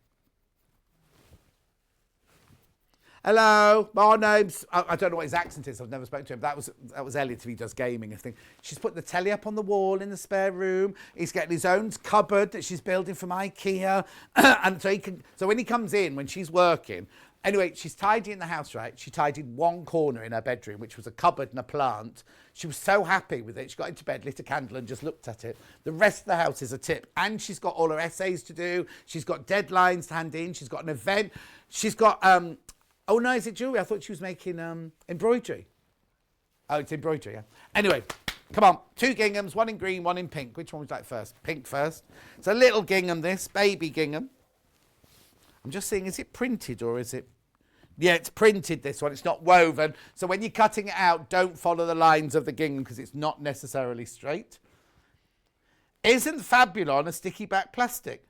Hello, my name's... I don't know what his accent is. I've never spoken to him. That was Elliot if he does gaming, I think. She's put the telly up on the wall in the spare room. He's getting his own cupboard that she's building from IKEA. And so when he comes in, when she's working... Anyway, she's tidying the house, right? She tidied one corner in her bedroom, which was a cupboard and a plant. She was so happy with it. She got into bed, lit a candle and just looked at it. The rest of the house is a tip. And she's got all her essays to do. She's got deadlines to hand in. She's got an event. She's got... Oh, no, is it jewellery? I thought she was making embroidery. Oh, it's embroidery, yeah. Anyway, come on. 2 ginghams, 1 in green, 1 in pink. Which one would you like first? Pink first. It's a little gingham, this. Baby gingham. I'm just seeing, is it printed or is it... Yeah, it's printed, this one. It's not woven. So when you're cutting it out, don't follow the lines of the gingham because it's not necessarily straight. Isn't Fabulon a sticky back plastic?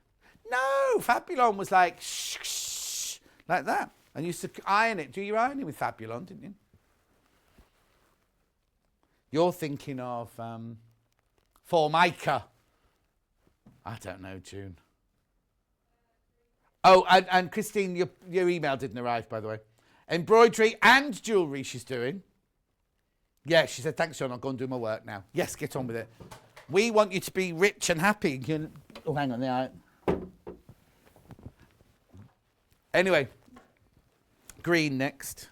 No, Fabulon was like shh, like that. And used to iron it. Do you iron it with Fabulon, didn't you? You're thinking of Formica. I don't know, June. Oh, and Christine, your email didn't arrive, by the way. Embroidery and jewellery she's doing. Yeah, she said, thanks, John, I'll go and do my work now. Yes, get on with it. We want you to be rich and happy. Oh, hang on there. Anyway, green next.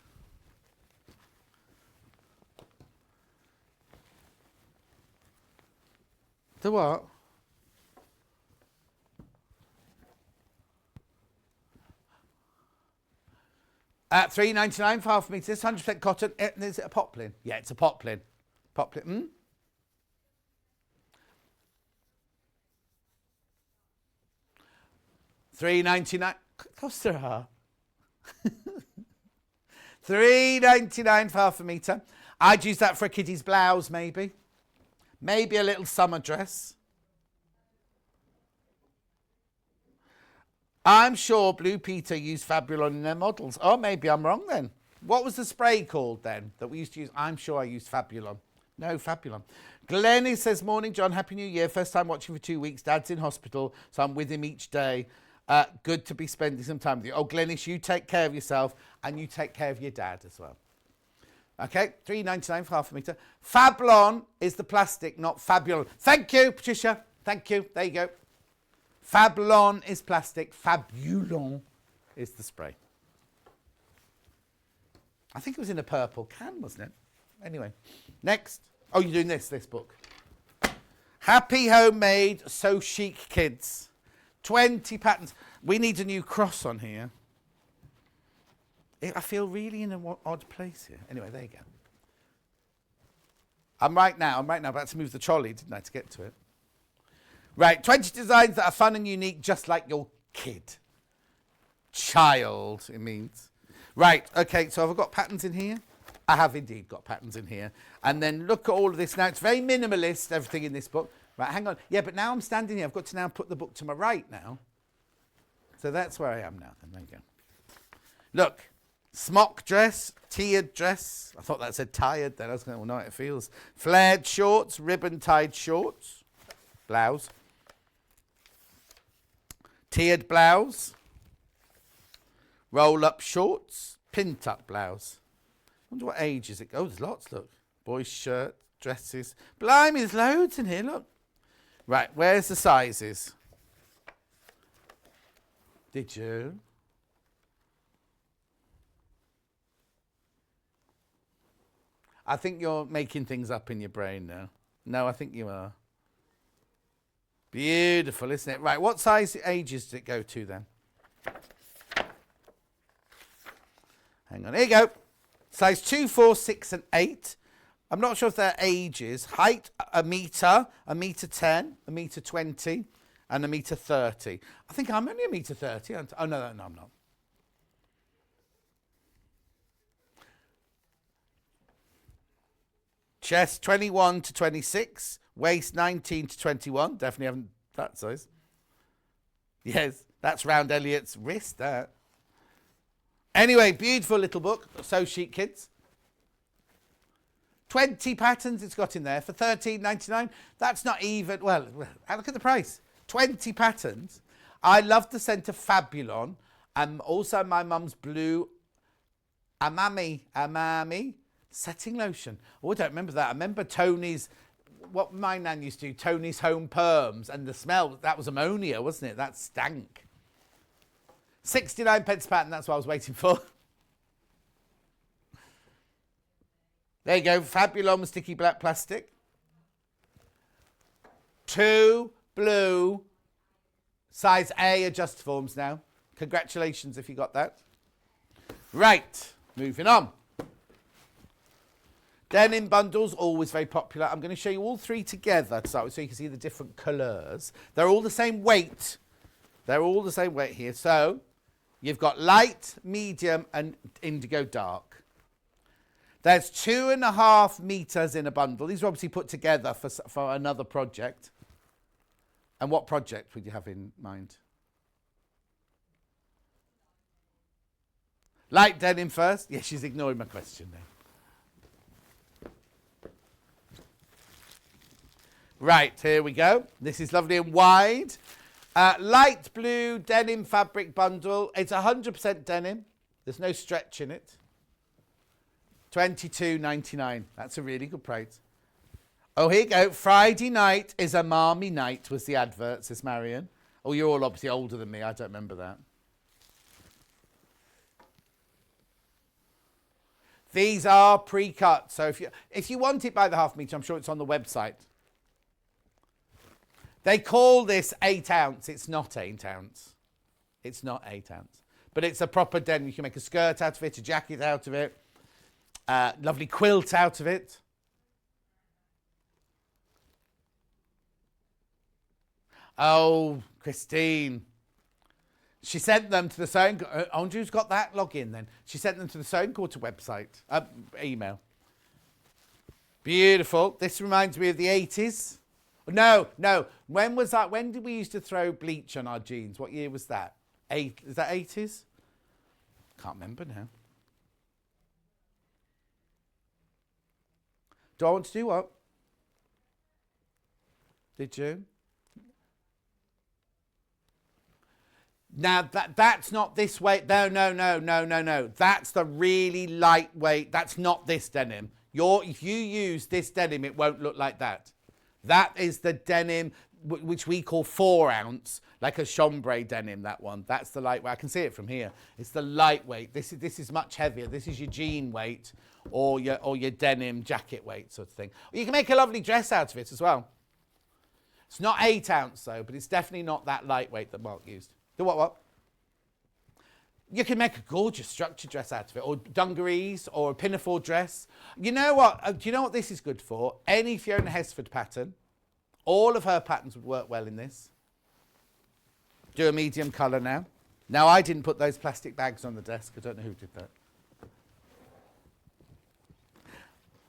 The what? At $3.99 for half a metre, 100% cotton. Is it a poplin? Yeah, it's a poplin. Poplin. $3.99. Cost her. $3.99 for half a metre. I'd use that for a kiddie's blouse, maybe. Maybe a little summer dress. I'm sure Blue Peter used Fabulon in their models. Oh, maybe I'm wrong then. What was the spray called then that we used to use? I'm sure I used Fabulon. No, Fabulon. Glennie says, morning, John. Happy New Year. First time watching for 2 weeks. Dad's in hospital, so I'm with him each day. Good to be spending some time with you. Oh, Glennis, you take care of yourself and you take care of your dad as well. Okay, $3.99 for half a metre. Fablon is the plastic, not Fabulon. Thank you, Patricia. Thank you. There you go. Fablon is plastic. Fabulon is the spray. I think it was in a purple can, wasn't it? Anyway, next. Oh, you're doing this book. Happy Homemade So Chic Kids. 20 patterns. We need a new cross on here. I feel really in an odd place here. Anyway, there you go. I'm right now about to move the trolley, didn't I, to get to it? Right, 20 designs that are fun and unique, just like your kid. Child, it means. Right, okay, so have I got patterns in here? I have indeed got patterns in here. And then look at all of this. Now, it's very minimalist, everything in this book. Right, hang on. Yeah, but now I'm standing here. I've got to now put the book to my right now. So that's where I am now. Then there you go. Look, smock dress, tiered dress. I thought that said tired then. I was going to know how it feels. Flared shorts, ribbon-tied shorts. Blouse. Tiered blouse. Roll-up shorts. Pin-tuck blouse. I wonder what age is it? Oh, there's lots, look. Boys' shirt, dresses. Blimey, there's loads in here, look. Right, where's the sizes? Did you? I think you're making things up in your brain now. No, I think you are. Beautiful, isn't it? Right, what size ages did it go to then? Hang on, here you go. Size 2, 4, 6 and 8. I'm not sure if they're ages. Height, 1 metre, 1m10, 1m20 and 1m30. I think I'm only 1m30. Oh, no, I'm not. Chest 21 to 26. Waist 19 to 21. Definitely haven't that size. Yes, that's round Elliot's wrist, that. Anyway, beautiful little book. So chic, kids. 20 patterns it's got in there for $13.99. That's not even, well, look at the price. 20 patterns. I love the scent of Fabulon. And also my mum's blue Amami setting lotion. Oh, I don't remember that. I remember Tony's, what my nan used to do, Tony's Home Perms. And the smell, that was ammonia, wasn't it? That stank. 69 pence a pattern, that's what I was waiting for. There you go, Fabulon sticky black plastic. 2 blue size A Adjustoforms now. Congratulations if you got that. Right, moving on. Denim bundles, always very popular. I'm going to show you all 3 together to start with so you can see the different colours. They're all the same weight. They're all the same weight here. So you've got light, medium and indigo dark. There's 2.5 meters in a bundle. These are obviously put together for another project. And what project would you have in mind? Light denim first. Yes, she's ignoring my question there. Right, here we go. This is lovely and wide. Light blue denim fabric bundle. It's 100% denim. There's no stretch in it. $22.99. That's a really good price. Oh, here you go. Friday night is a marmy night was the advert, says Marion. Oh, you're all obviously older than me. I don't remember that. These are pre-cut. So if you want it by the half metre, I'm sure it's on the website. They call this 8 ounce. It's not 8 ounce. It's not 8 ounce. But it's a proper denim. You can make a skirt out of it, a jacket out of it. Lovely quilt out of it. Oh, Christine. She sent them to the sewing... Andrew's got that login then. She sent them to the Sewing Quarter website. Email. Beautiful. This reminds me of the 80s. No. When was that? When did we used to throw bleach on our jeans? What year was that? Is that 80s? Can't remember now. Do I want to do what? Did you? Now, that's not this weight. No. That's the really lightweight. That's not this denim. If you use this denim, it won't look like that. That is the denim, which we call 4 ounce, like a chambray denim, that one. That's the lightweight. I can see it from here. It's the lightweight. This is much heavier. This is your jean weight or your denim jacket weight sort of thing. You can make a lovely dress out of it as well. It's not 8 ounce though, but it's definitely not that lightweight that Mark used. The what? You can make a gorgeous structured dress out of it, or dungarees, or a pinafore dress. You know what? Do you know what this is good for? Any Fiona Hesford pattern. All of her patterns would work well in this. Do a medium colour now. Now, I didn't put those plastic bags on the desk. I don't know who did that.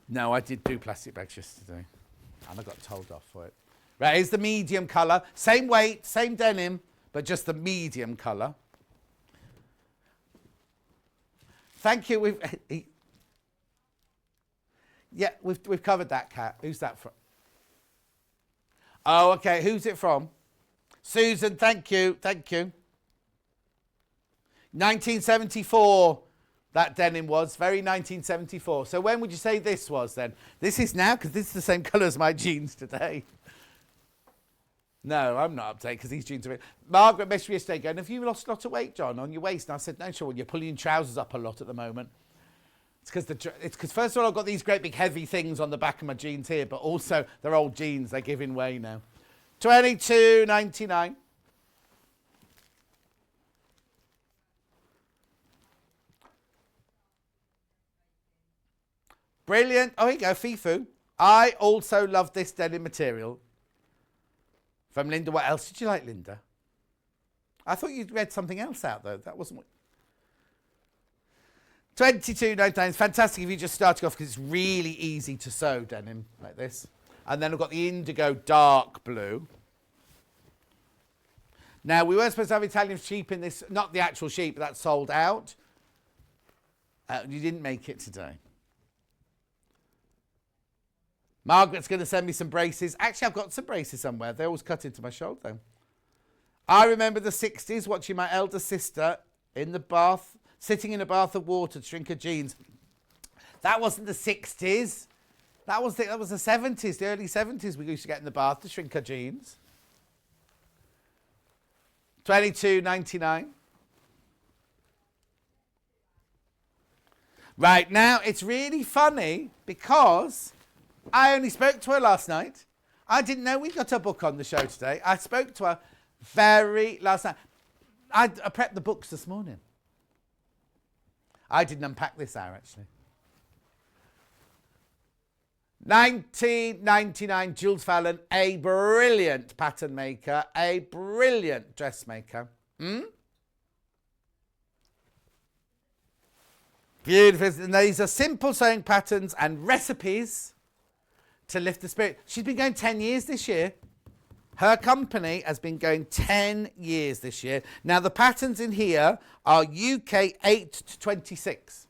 No, I did do plastic bags yesterday. And I got told off for it. Right, here's the medium colour. Same weight, same denim, but just the medium colour. Thank you. We've covered that, Kat. Who's that from? Oh, okay. Who's it from? Susan, thank you. 1974, that denim was. Very 1974. So when would you say this was then? This is now, because this is the same colour as my jeans today. No, I'm not up to date because these jeans are... Margaret messaged me yesterday going, have you lost a lot of weight, John, on your waist? And I said, no, Sean, you're pulling your trousers up a lot at the moment. It's because first of all, I've got these great big heavy things on the back of my jeans here, but also they're old jeans. They're giving way now. $22.99. Brilliant. Oh, here you go, Fifu. I also love this denim material. From Linda. What else did you like, Linda? I thought you'd read something else out, though. That wasn't what... $22.99. It's fantastic if you just starting off because it's really easy to sew denim like this. And then I've got the indigo dark blue. Now, we were supposed to have Italian sheep in this. Not the actual sheep, but that's sold out. You didn't make it today. Margaret's going to send me some braces. Actually, I've got some braces somewhere. They always cut into my shoulder. I remember the 60s watching my elder sister in the bath, sitting in a bath of water to shrink her jeans. That wasn't the 60s. That was the 70s, the early 70s we used to get in the bath to shrink her jeans. $22.99. Right, now it's really funny because I only spoke to her last night. I didn't know we got a book on the show today. I spoke to her last night. I prepped the books this morning. I didn't unpack this hour, actually. $19.99, Jules Fallon, a brilliant pattern maker, a brilliant dressmaker. Beautiful. And these are simple sewing patterns and recipes to lift the spirit. She's been going 10 years this year. Her company has been going 10 years this year. Now, the patterns in here are UK 8 to 26.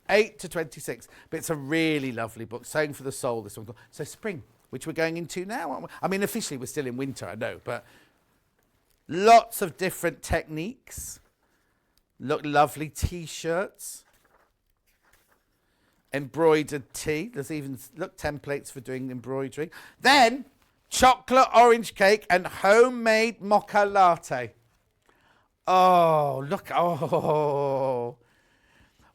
8 to 26. But it's a really lovely book. Sewing for the Soul, this one. So spring, which we're going into now, aren't we? I mean, officially, we're still in winter, I know. But lots of different techniques. Look, lovely T-shirts. Embroidered tee. There's even, look, templates for doing embroidery. Then, chocolate orange cake and homemade mocha latte. Oh, look. Oh.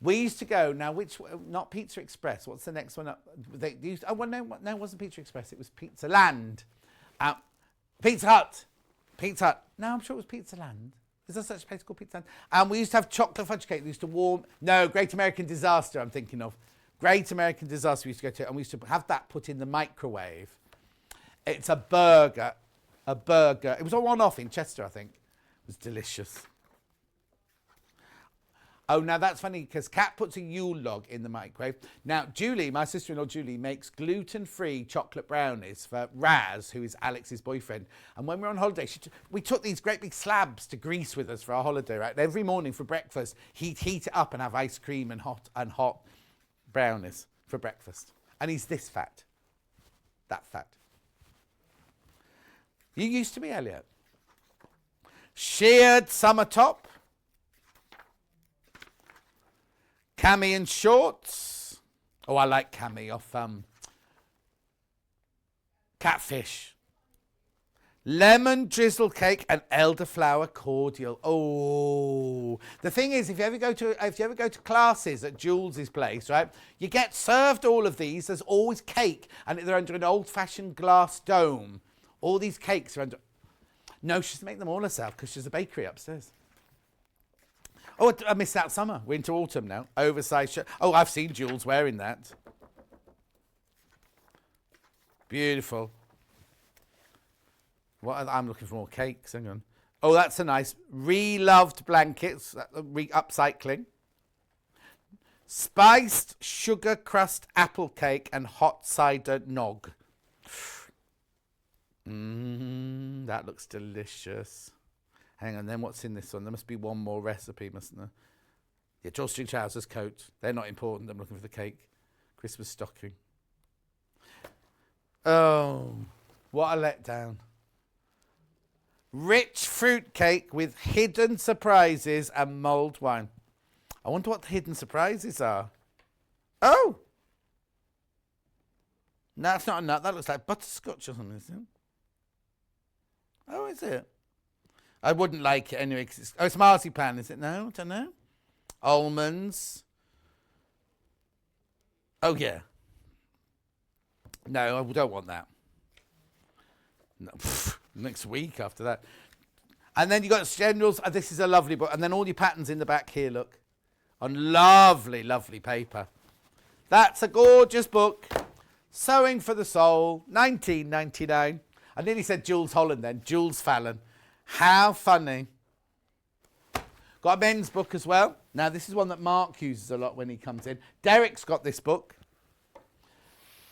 We used to go, now which, not Pizza Express. What's the next one up? They used, oh, well, no, it wasn't Pizza Express. It was Pizza Land. Pizza Hut. Pizza Hut. No, I'm sure it was Pizza Land. Is there such a place called Pizza Land? And we used to have chocolate fudge cake. We used to warm, no, Great American Disaster I'm thinking of. Great American Disaster we used to go to, and we used to have that put in the microwave. It's a burger. A burger. It was a one-off in Chester, I think. It was delicious. Oh, now that's funny because Kat puts a Yule log in the microwave. Now, Julie, my sister-in-law Julie, makes gluten-free chocolate brownies for Raz, who is Alex's boyfriend. And when we were on holiday, we took these great big slabs to Greece with us for our holiday, right? And every morning for breakfast, he'd heat it up and have ice cream and hot brownies for breakfast. And he's this fat. That fat. You used to be, Elliot. Sheared summer top. Cami and shorts. Oh, I like Cami off Catfish. Lemon drizzle cake and elderflower cordial. Oh, the thing is, if you ever go to classes at Jules's place, right, you get served all of these. There's always cake, and they're under an old-fashioned glass dome. All these cakes are under. No, she's to make them all herself because she's a bakery upstairs. Oh, I missed out summer. We're into autumn now. Oversized shirt. Oh, I've seen Jules wearing that. Beautiful. I'm looking for more cakes. Hang on. Oh, that's a nice re-loved blankets. Upcycling. Spiced sugar crust apple cake and hot cider nog. That looks delicious. Hang on, then what's in this one? There must be one more recipe, mustn't there? Yeah, drawstring trousers, coat. They're not important. I'm looking for the cake. Christmas stocking. Oh, what a letdown. Rich fruit cake with hidden surprises and mulled wine. I wonder what the hidden surprises are. Oh! No, that's not a nut. That looks like butterscotch or something, isn't it? Oh, is it? I wouldn't like it anyway. It's marzipan, is it? No, I don't know. Almonds. Oh, yeah. No, I don't want that. No. next week after that. And then you got generals. This is a lovely book. And then all your patterns in the back here, look. On lovely, lovely paper. That's a gorgeous book. Sewing for the Soul, 19.99. I nearly said Jules Holland then. Jules Fallon. How funny. Got a men's book as well. Now, this is one that Mark uses a lot when he comes in. Derek's got this book.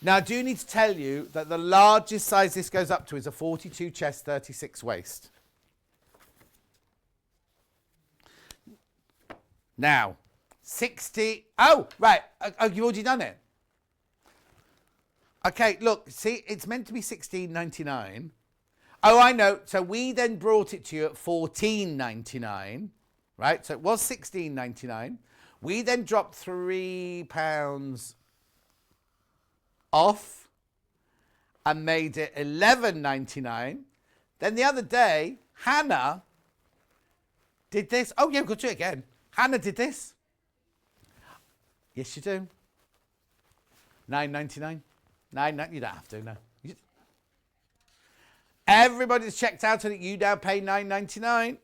Now, I do need to tell you that the largest size this goes up to is a 42 chest, 36 waist. Now, 60... Oh, right. Oh, you've already done it. Okay, look. See, it's meant to be $16.99. Oh, I know. So we then brought it to you at $14.99. Right? So it was $16.99. We then dropped £3 off and made it $11.99. Then the other day, Hannah did this. Oh, yeah, we've got to do it again. Hannah did this. Yes, you do. $9.99. You don't have to, no. Everybody's checked out on it. You now pay $9.99.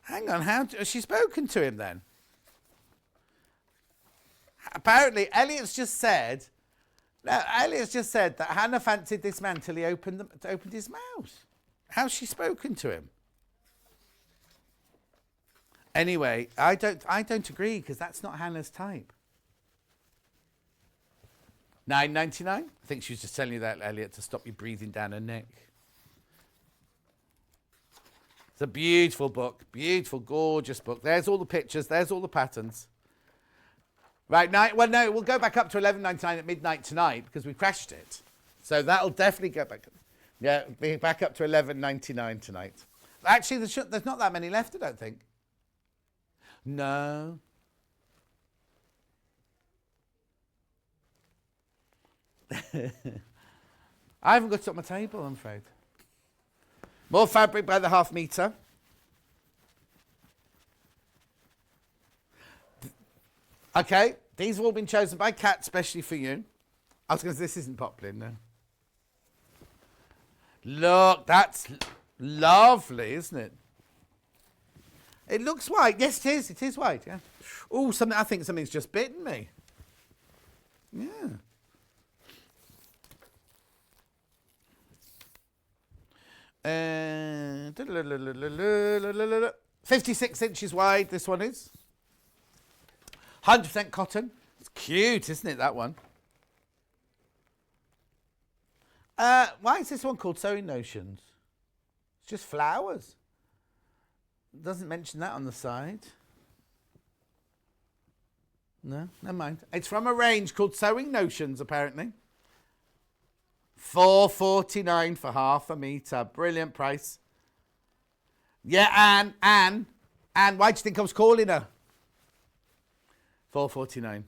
Hang on, has she spoken to him then? Apparently, Elliot's just said that Hannah fancied this man till he opened his mouth. How's she spoken to him? Anyway, I don't agree because that's not Hannah's type. $9.99? I think she was just telling you that, Elliot, to stop you breathing down her neck. It's a beautiful book, beautiful, gorgeous book. There's all the pictures, there's all the patterns. Right, well, no, we'll go back up to $11.99 at midnight tonight because we crashed it. So that'll definitely go back. Yeah, be back up to $11.99 tonight. Actually, there's not that many left, I don't think. No. I haven't got it on my table, I'm afraid. More fabric by the half metre. Okay, these have all been chosen by Kat, especially for you. I was going to say, this isn't poplin, no. Look, that's lovely, isn't it? It looks white. Yes, it is. It is white, yeah. Oh, I think something's just bitten me. Yeah. 56 inches wide, this one is. 100% cotton. It's cute, isn't it, that one? Why is this one called Sewing Notions? It's just flowers. It doesn't mention that on the side. No, never mind. It's from a range called Sewing Notions, apparently. $4.49 for half a metre. Brilliant price. Yeah, Anne, why do you think I was calling her? $4.49.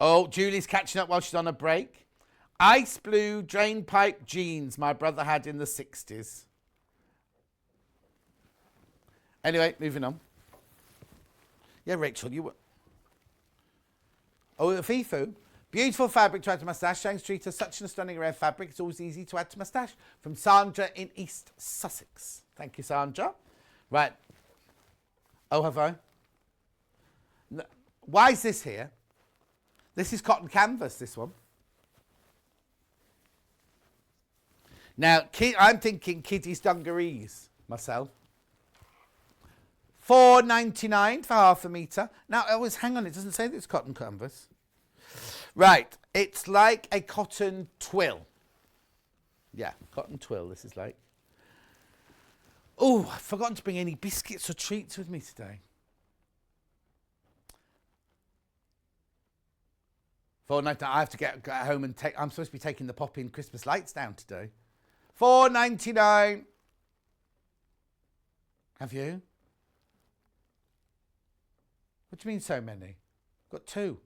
Oh, Julie's catching up while she's on a break. Ice blue drain pipe jeans my brother had in the 60s. Anyway, moving on. Yeah, Rachel, you were... Oh, Fifu. Beautiful fabric to add to my stash. Shang Street has such a stunning rare fabric. It's always easy to add to my stash. From Sandra in East Sussex. Thank you, Sandra. Right. Oh, have I? No. Why is this here? This is cotton canvas, this one. Now, I'm thinking kiddies dungarees myself. $4.99 for half a metre. Now, hang on, it doesn't say that it's cotton canvas. Right, it's like a cotton twill. Yeah, cotton twill, this is like. Oh, I've forgotten to bring any biscuits or treats with me today. $4.99, I have to get home and take, I'm supposed to be taking the pop-in Christmas lights down today. $4.99. Have you? What do you mean so many? Got two.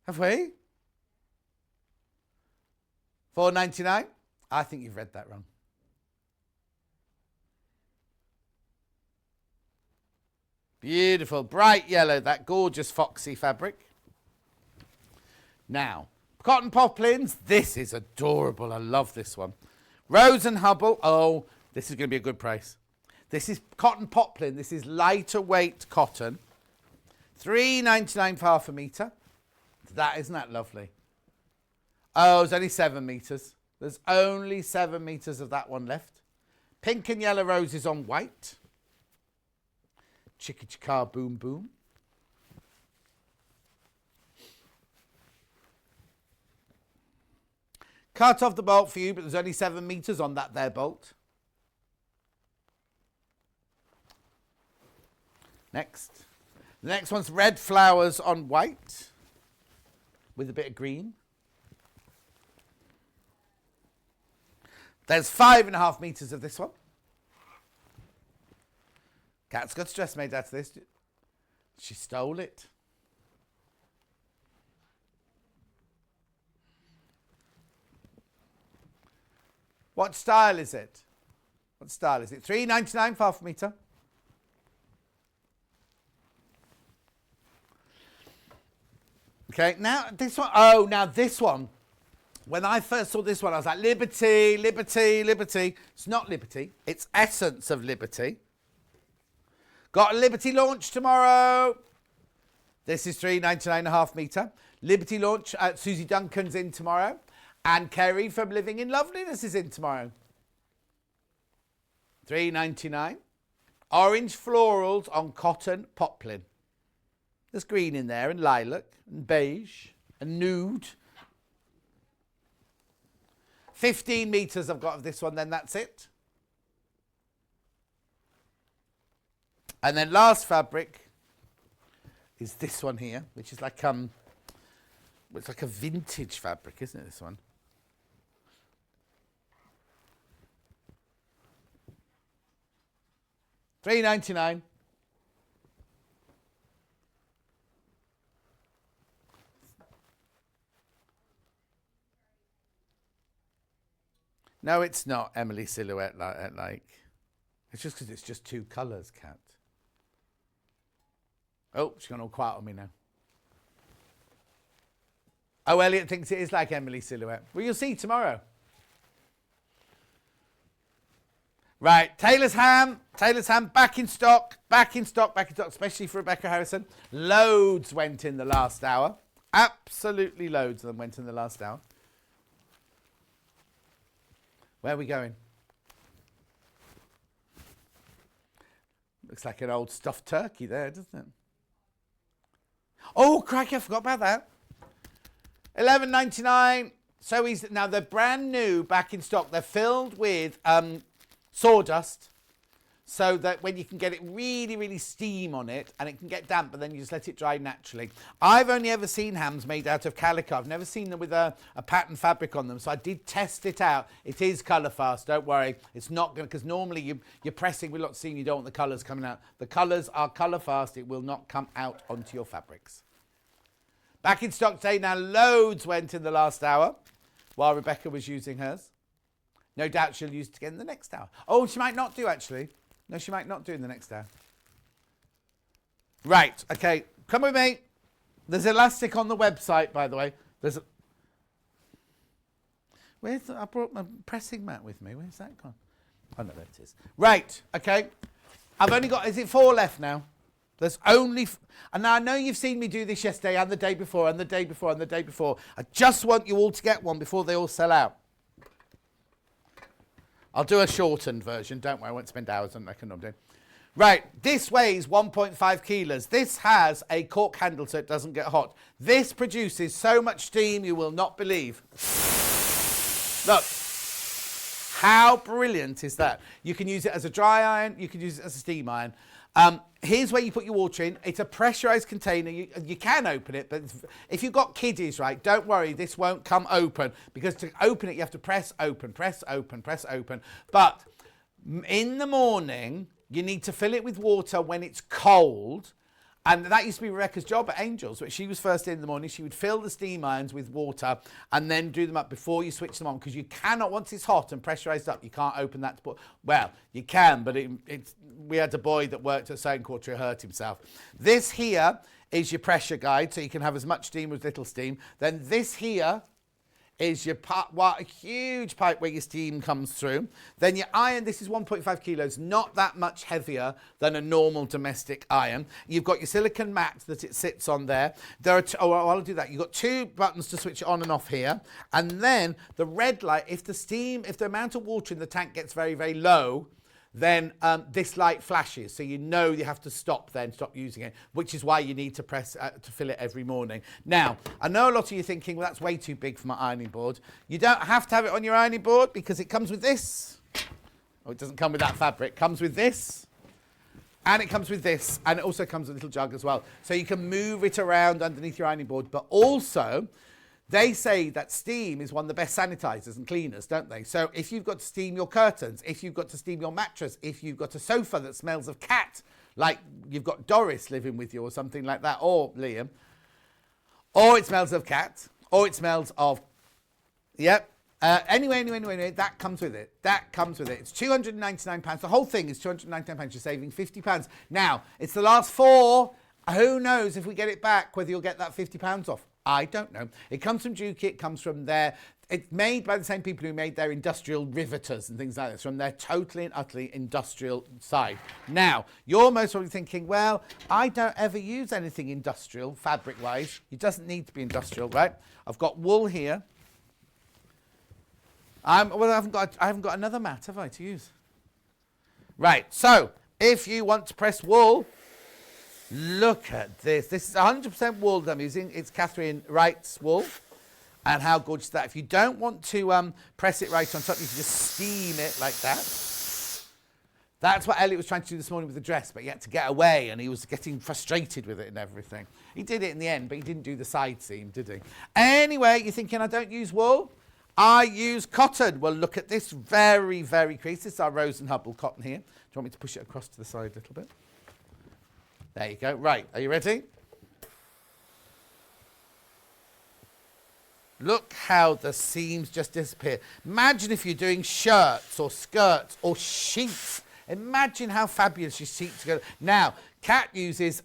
Have we? $4.99? I think you've read that wrong. Beautiful, bright yellow, that gorgeous foxy fabric. Now, cotton poplins. This is adorable. I love this one. Rose and Hubble. Oh, this is going to be a good price. This is cotton poplin. This is lighter weight cotton. $3.99 for half a metre. Isn't that lovely? Oh, it's only 7 metres. There's only 7 metres of that one left. Pink and yellow roses on white. Chicka chicka boom boom. Cut off the bolt for you, but there's only 7 metres on that there bolt. Next. The next one's red flowers on white with a bit of green. There's 5.5 metres of this one. Kat's got a dress made out of this. She stole it. What style is it? What style is it? $3.99 for half a metre. Okay, now this one. Oh, now this one. When I first saw this one, I was like, Liberty, Liberty, Liberty. It's not Liberty. It's Essence of Liberty. Got a Liberty launch tomorrow. This is $3.99 a half metre. Liberty launch at Susie Duncan's in tomorrow. And Kerry from Living in Loveliness is in tomorrow. $3.99. Orange florals on cotton poplin. There's green in there and lilac and beige and nude. 15 metres I've got of this one, then that's it. And then last fabric is this one here, which is like it's like a vintage fabric, isn't it, this one? $3.99. No, it's not Emily Silhouette like. It's just because it's just 2 colours, Kat. Oh, she's gone all quiet on me now. Oh, Elliot thinks it is like Emily Silhouette. Well, you'll see tomorrow. Right, Taylor's ham, back in stock, especially for Rebecca Harrison. Loads went in the last hour. Absolutely loads of them went in the last hour. Where are we going? Looks like an old stuffed turkey there, doesn't it? Oh, crikey, I forgot about that. $11.99. So now they're brand new, back in stock. They're filled with sawdust, so that when you can get it really, really steam on it, and it can get damp, but then you just let it dry naturally. I've only ever seen hams made out of calico. I've never seen them with a pattern fabric on them, so I did test it out. It is colour fast, don't worry. It's not going to, because normally you're pressing with lots of steam, you don't want the colours coming out. The colours are colour fast. It will not come out onto your fabrics. Back in stock today. Now, loads went in the last hour while Rebecca was using hers. No doubt she'll use it again in the next hour. Oh, she might not do, actually. No, she might not do in the next hour. Right, okay, come with me. There's elastic on the website, by the way. I brought my pressing mat with me. Where's that gone? Oh, no, there it is. Right, okay. I've only got, is it 4 left now? There's only, and now I know you've seen me do this yesterday and the day before and the day before and the day before. I just want you all to get one before they all sell out. I'll do a shortened version. Don't worry, I won't spend hours on making them. Right, this weighs 1.5 kilos. This has a cork handle so it doesn't get hot. This produces so much steam you will not believe. Look, how brilliant is that? You can use it as a dry iron. You can use it as a steam iron. Here's where you put your water in. It's a pressurized container. You can open it, but if you've got kiddies, right, don't worry, this won't come open, because to open it, you have to press open, press open, press open. But in the morning, you need to fill it with water when it's cold, And that used to be Rebecca's job at Angels, but she was first in the morning. She would fill the steam irons with water and then do them up before you switch them on, because you cannot, once it's hot and pressurised up, you can't open that. Well, you can, but we had a boy that worked at Sewing Quarter who hurt himself. This here is your pressure guide, so you can have as much steam or as little steam. Then this here is your a huge pipe where your steam comes through. Then your iron, this is 1.5 kilos, not that much heavier than a normal domestic iron. You've got your silicone mat that it sits on there. There are I'll do that. You've got 2 buttons to switch it on and off here. And then the red light, if the amount of water in the tank gets very, very low, then this light flashes, so you know you have to stop using it, which is why you need to press to fill it every morning. Now, I know a lot of you are thinking, well, that's way too big for my ironing board. You don't have to have it on your ironing board, because it comes with this. Oh, it doesn't come with that fabric. It comes with this, and it comes with this, and it also comes with a little jug as well. So you can move it around underneath your ironing board, but also, they say that steam is one of the best sanitizers and cleaners, don't they? So if you've got to steam your curtains, if you've got to steam your mattress, if you've got a sofa that smells of cat, like you've got Doris living with you or something like that, or Liam, or it smells of cat, or it smells of, yep. Anyway, that comes with it. That comes with it. It's £299. The whole thing is £299. You're saving £50. Now, it's the last 4. Who knows if we get it back, whether you'll get that £50 off. I don't know. It comes from Juki, it comes from there. It's made by the same people who made their industrial riveters and things like this, from their totally and utterly industrial side. Now, you're most probably thinking, well, I don't ever use anything industrial, fabric-wise. It doesn't need to be industrial, right? I've got wool here. I haven't got another mat, have I, to use? Right, so if you want to press wool, look at this. This is 100% wool that I'm using. It's Catherine Wright's wool. And how gorgeous is that? If you don't want to press it right on top, you can just steam it like that. That's what Elliot was trying to do this morning with the dress, but he had to get away and he was getting frustrated with it and everything. He did it in the end, but he didn't do the side seam, did he? Anyway, you're thinking I don't use wool? I use cotton. Well, look at this very, very crease. This is our Rose and Hubble cotton here. Do you want me to push it across to the side a little bit? There you go. Right, are you ready? Look how the seams just disappear. Imagine if you're doing shirts or skirts or sheets. Imagine how fabulous your sheets are going to. Now, Kat uses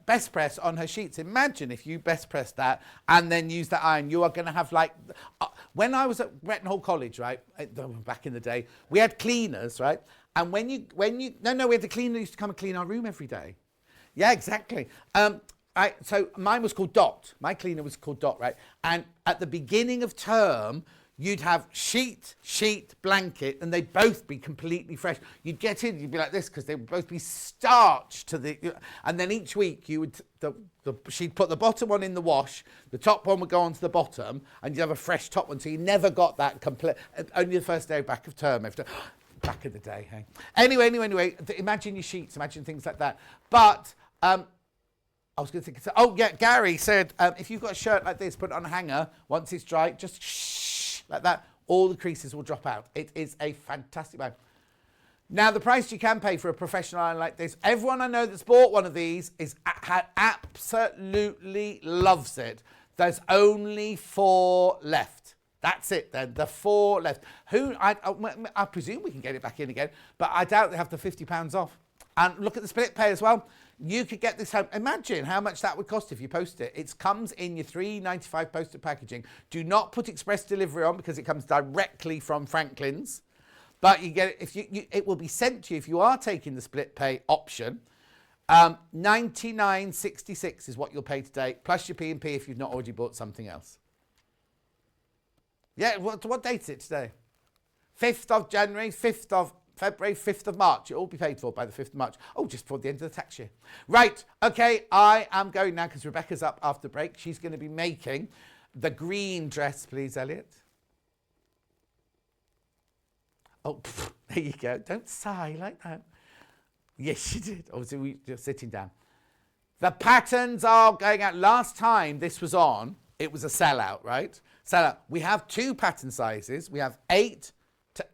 best press on her sheets. Imagine if you best press that and then use that iron. You are going to have like... when I was at Bretton Hall College, right, back in the day, we had cleaners, right? And we had the cleaner who used to come and clean our room every day. Yeah, exactly. So mine was called Dot. My cleaner was called Dot, right? And at the beginning of term, you'd have sheet, blanket, and they'd both be completely fresh. You'd get in, you'd be like this, because they would both be starched to the... And then each week, you would... she'd put the bottom one in the wash, the top one would go onto the bottom, and you'd have a fresh top one. So you never got that complete... Only the first day back of term. Back in the day, hey? Anyway, imagine your sheets, imagine things like that. But... I was going to think, oh yeah, Gary said, if you've got a shirt like this, put it on a hanger, once it's dry, just shh, like that, all the creases will drop out. It is a fantastic bag. Now, the price you can pay for a professional iron like this, everyone I know that's bought one of these absolutely loves it. There's only 4 left. That's it then, the 4 left. I presume we can get it back in again, but I doubt they have the £50 off. And look at the split pay as well. You could get this home. Imagine how much that would cost if you post it. It comes in your £3.95 posted packaging. Do not put express delivery on because it comes directly from Franklin's. But you get it, it will be sent to you if you are taking the split pay option. $99.66 is what you'll pay today, plus your P&P if you've not already bought something else. Yeah, what date is it today? 5th of January, 5th of February, 5th of March. It'll all be paid for by the 5th of March. Oh, just before the end of the tax year. Right, okay, I am going now because Rebecca's up after break. She's going to be making the green dress, please, Elliot. Oh, there you go. Don't sigh like that. Yes, you did. Obviously, we're just sitting down. The patterns are going out. Last time this was on, it was a sellout, right? Sellout. We have 2 pattern sizes. We have 8 to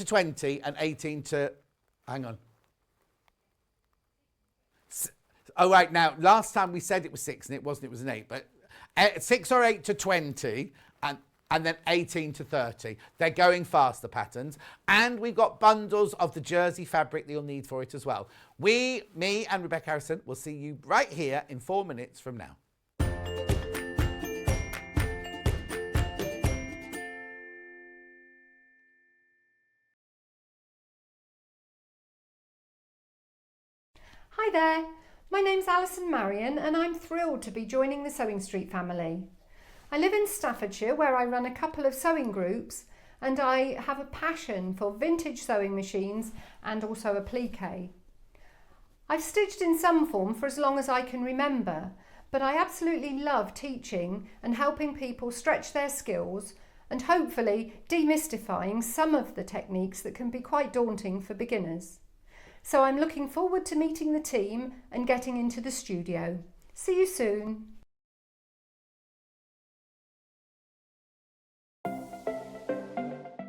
20 and 18 to, hang on. Oh, right, now, last time we said it was 6 and it wasn't, it was an 8, but 6 or 8 to 20 and then 18 to 30. They're going fast, the patterns. And we've got bundles of the jersey fabric that you'll need for it as well. Me and Rebecca Harrison will see you right here in 4 minutes from now. Hi there, my name's Alison Marion and I'm thrilled to be joining the Sewing Street family. I live in Staffordshire where I run a couple of sewing groups and I have a passion for vintage sewing machines and also applique. I've stitched in some form for as long as I can remember, but I absolutely love teaching and helping people stretch their skills and hopefully demystifying some of the techniques that can be quite daunting for beginners. So I'm looking forward to meeting the team and getting into the studio. See you soon.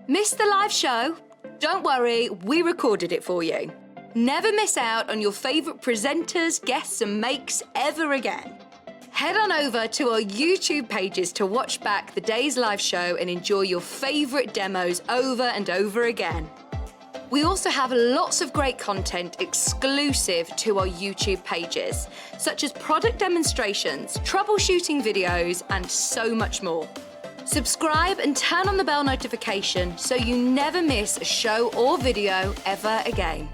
Missed the live show? Don't worry, we recorded it for you. Never miss out on your favourite presenters, guests and makes ever again. Head on over to our YouTube pages to watch back the day's live show and enjoy your favourite demos over and over again. We also have lots of great content exclusive to our YouTube pages, such as product demonstrations, troubleshooting videos, and so much more. Subscribe and turn on the bell notification so you never miss a show or video ever again.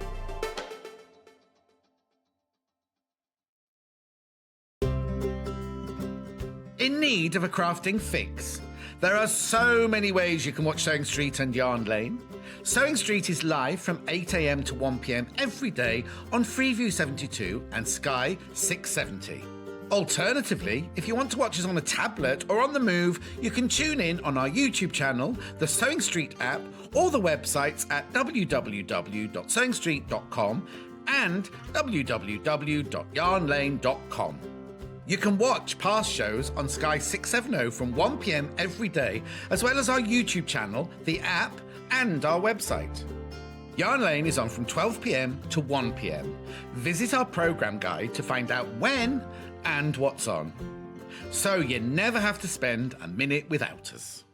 In need of a crafting fix? There are so many ways you can watch Sewing Street and Yarn Lane. Sewing Street is live from 8 a.m. to 1 p.m. every day on Freeview 72 and Sky 670. Alternatively, if you want to watch us on a tablet or on the move, you can tune in on our YouTube channel, the Sewing Street app, or the websites at www.sewingstreet.com and www.yarnlane.com. You can watch past shows on Sky 670 from 1 p.m. every day, as well as our YouTube channel, the app, and our website. Yarn Lane is on from 12 p.m. to 1 p.m. Visit our programme guide to find out when and what's on. So you never have to spend a minute without us.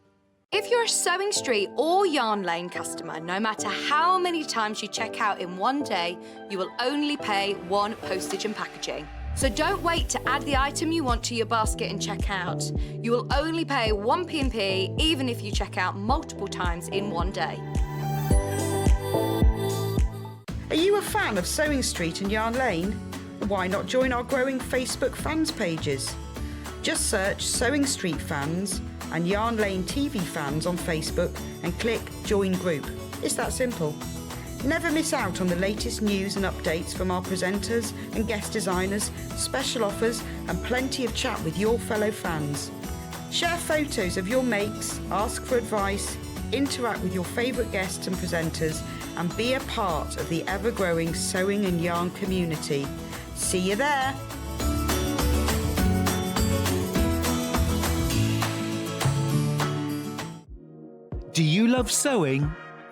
If you're a Sewing Street or Yarn Lane customer, no matter how many times you check out in one day, you will only pay one postage and packaging. So don't wait to add the item you want to your basket and check out. You will only pay one P&P even if you check out multiple times in one day. Are you a fan of Sewing Street and Yarn Lane? Why not join our growing Facebook fans pages? Just search Sewing Street fans and Yarn Lane TV fans on Facebook and click Join Group. It's that simple. Never miss out on the latest news and updates from our presenters and guest designers, special offers and plenty of chat with your fellow fans. Share photos of your makes, ask for advice, interact with your favourite guests and presenters and be a part of the ever-growing sewing and yarn community. See you there! Do you love sewing?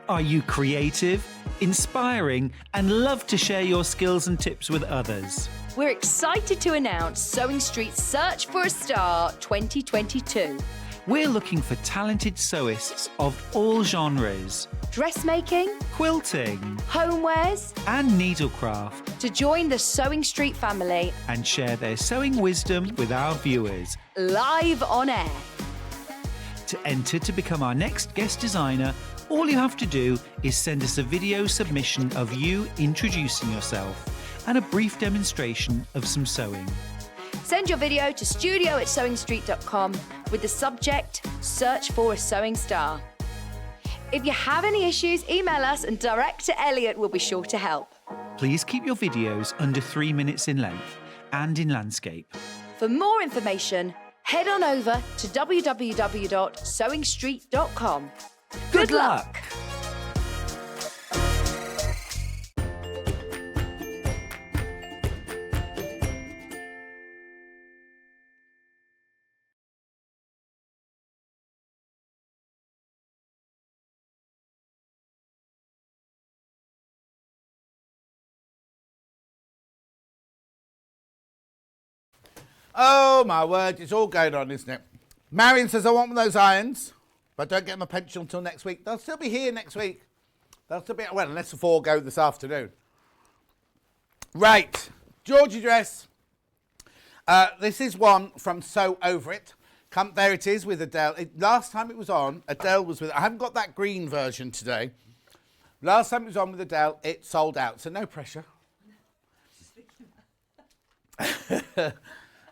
Are you creative, inspiring, and love to share your skills and tips with others? We're excited to announce Sewing Street's Search for a Star 2022. We're looking for talented sewists of all genres, Dressmaking, quilting, homewares, and needlecraft, to join the Sewing Street family and share their sewing wisdom with our viewers. live on air. To enter to become our next guest designer, all you have to do is send us a video submission of you introducing yourself and a brief demonstration of some sewing. Send your video to studio@sewingstreet.com with the subject Search for a Sewing Star. If you have any issues, email us and Director Elliot will be sure to help. Please keep your videos under 3 minutes in length and in landscape. For more information, head on over to www.sewingstreet.com. Good luck! Oh, my word. It's all going on, isn't it? Marion says, I want one of those irons, but don't get my pension until next week. They'll still be here next week. They'll still be, well, unless the 4 go this afternoon. Right. Georgie dress. This is one from Sew Over It. There it is with Adele. Last time it was on, Adele was with it. I haven't got that green version today. Last time it was on with Adele, it sold out, so no pressure.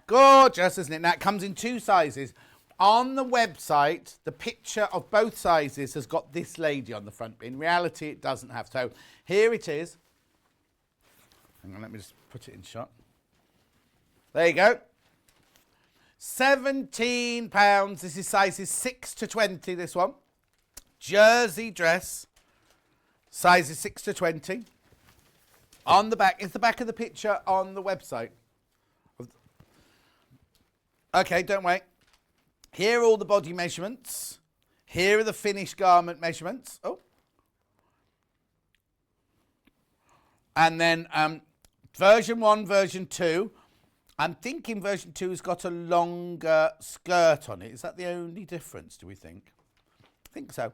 Gorgeous, isn't it? Now, it comes in 2 sizes. On the website, the picture of both sizes has got this lady on the front. In reality, it doesn't have. So here it is. Hang on, let me just put it in shot. There you go. £17. This is sizes 6 to 20, this one. Jersey dress. Sizes 6 to 20. On the back, is the back of the picture on the website? Okay, don't wait. Here are all the body measurements. Here are the finished garment measurements. Oh. And then version 1, version 2. I'm thinking version 2 has got a longer skirt on it. Is that the only difference, do we think? I think so.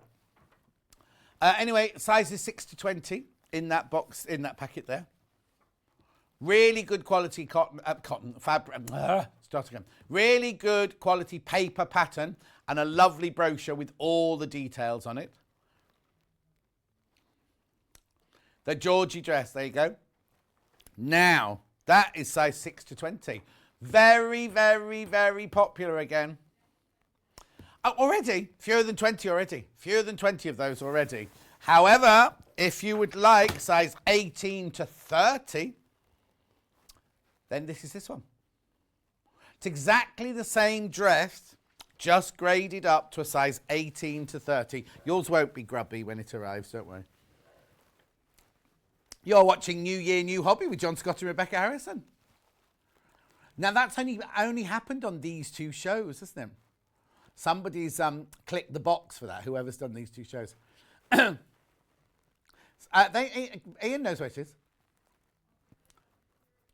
Anyway, sizes 6 to 20 in that box, in that packet there. Really good quality cotton fabric. Start again. Really good quality paper pattern and a lovely brochure with all the details on it. The Georgie dress, there you go. Now, that is size 6 to 20. Very, very, very popular again. Oh, already, fewer than 20 already. Fewer than 20 of those already. However, if you would like size 18 to 30, then this is this one. It's exactly the same dress, just graded up to a size 18 to 30. Yours won't be grubby when it arrives, don't worry. You're watching New Year, New Hobby with John Scott and Rebecca Harrison. Now, that's only happened on these 2 shows, isn't it? Somebody's clicked the box for that, whoever's done these 2 shows. Ian knows where it is.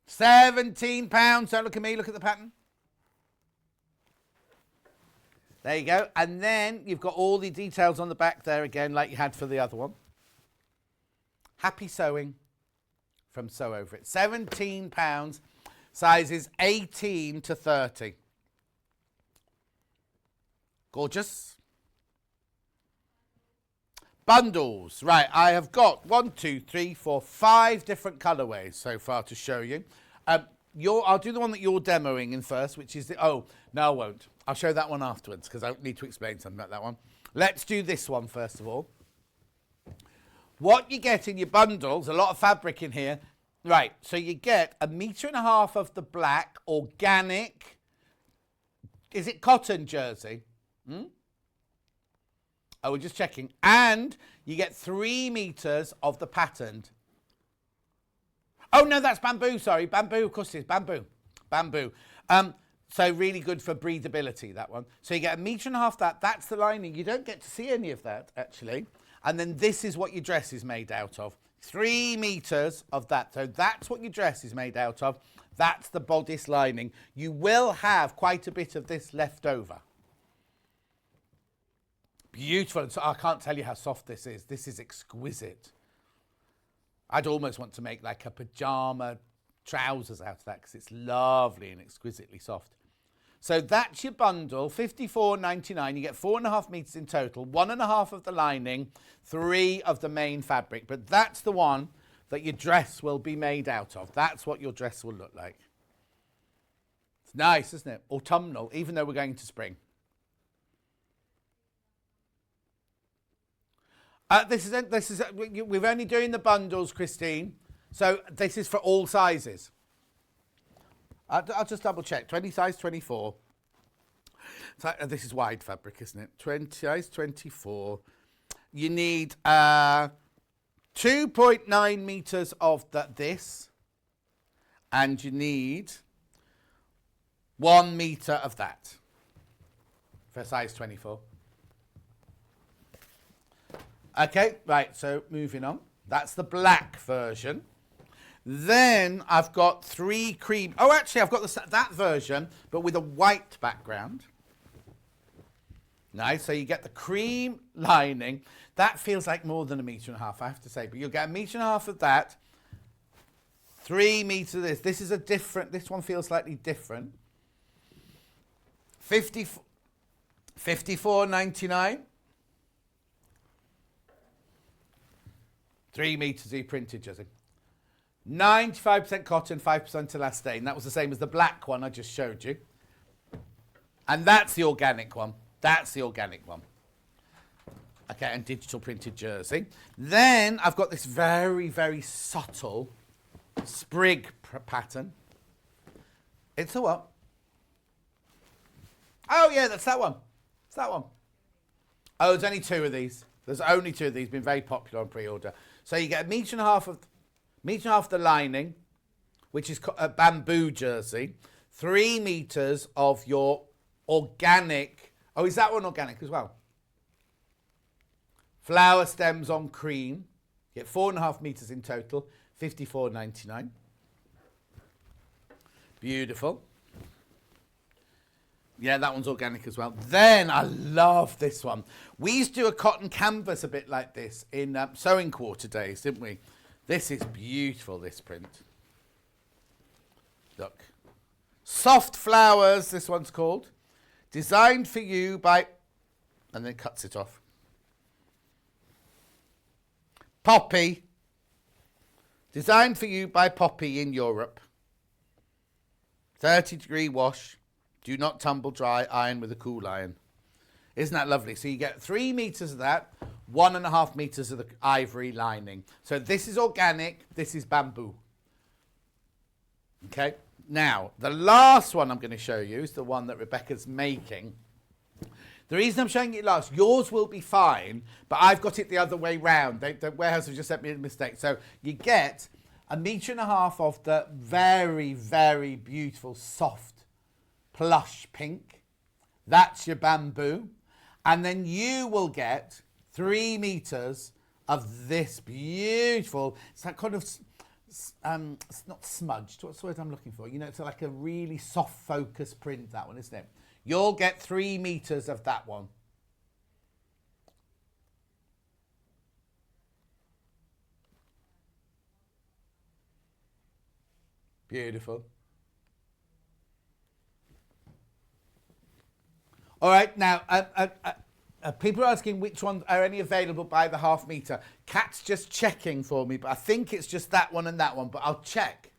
£17. Don't look at me, look at the pattern. There you go. And then you've got all the details on the back there again, like you had for the other one. Happy sewing from Sew Over It. £17, sizes 18 to 30. Gorgeous. Bundles. Right, I have got 1, 2, 3, 4, 5 different colourways so far to show you. I'll do the one that you're demoing in first, which is oh, no, I won't. I'll show that one afterwards because I need to explain something about that one. Let's do this one first of all. What you get in your bundles, a lot of fabric in here. Right, so you get 1.5 meters of the black organic. Is it cotton jersey? Oh, we're just checking. And you get 3 meters of the patterned. Oh, no, that's bamboo, sorry. Bamboo, of course it is. Bamboo. Bamboo. So really good for breathability, that one. So you get 1.5 meters that. That's the lining. You don't get to see any of that, actually. And then this is what your dress is made out of. 3 meters of that. So that's what your dress is made out of. That's the bodice lining. You will have quite a bit of this left over. Beautiful. So I can't tell you how soft this is. This is exquisite. I'd almost want to make like a pyjama trousers out of that because it's lovely and exquisitely soft. So that's your bundle, $54.99. You get 4.5 meters in total, 1.5 of the lining, 3 of the main fabric. But that's the one that your dress will be made out of. That's what your dress will look like. It's nice, isn't it? Autumnal, even though we're going to spring. We're only doing the bundles, Christine. So this is for all sizes. I'll just double check. Size 24. So, this is wide fabric, isn't it? Size 24. You need 2.9 meters of this. And you need 1 meter of that for size 24. Okay, right, so moving on. That's the black version. Then I've got 3 cream. Oh, actually, I've got that version, but with a white background. Nice. So you get the cream lining. That feels like more than 1.5 meters, I have to say. But you'll get 1.5 meters of that. 3 meters of this. This is a different. This one feels slightly different. 54.99. 3 meters e-printed jersey. 95% cotton, 5% elastane. That was the same as the black one I just showed you. And that's the organic one. That's the organic one. Okay, and digital printed jersey. Then I've got this very, very subtle sprig pattern. It's a what? Oh, yeah, that's that one. It's that one. Oh, there's only 2 of these. There's only 2 of these. Been very popular on pre-order. So you get 1.5 meters of the lining, which is a bamboo jersey. 3 meters of your organic. Oh, is that one organic as well? Flower stems on cream. You get 4.5 meters in total. 54.99. Beautiful. Yeah, that one's organic as well. Then I love this one. We used to do a cotton canvas a bit like this in sewing quarter days, didn't we? This is beautiful, this print. Look. Soft Flowers, this one's called. Designed for you by... And then cuts it off. Poppy. Designed for you by Poppy in Europe. 30-degree wash. Do not tumble dry. Iron with a cool iron. Isn't that lovely? So you get 3 meters of that, 1.5 meters of the ivory lining. So this is organic. This is bamboo. Okay. Now, the last one I'm going to show you is the one that Rebecca's making. The reason I'm showing it last, yours will be fine, but I've got it the other way round. The warehouse have just sent me a mistake. So you get 1.5 meters of the very, very beautiful, soft, plush pink. That's your bamboo. And then you will get 3 meters of this beautiful, it's that kind of, it's not smudged, what's the word I'm looking for? You know, it's like a really soft focus print, that one, isn't it? You'll get 3 meters of that one. Beautiful. All right, now, people are asking which ones are any available by the 1/2 meter. Kat's just checking for me, but I think it's just that one and that one, but I'll check.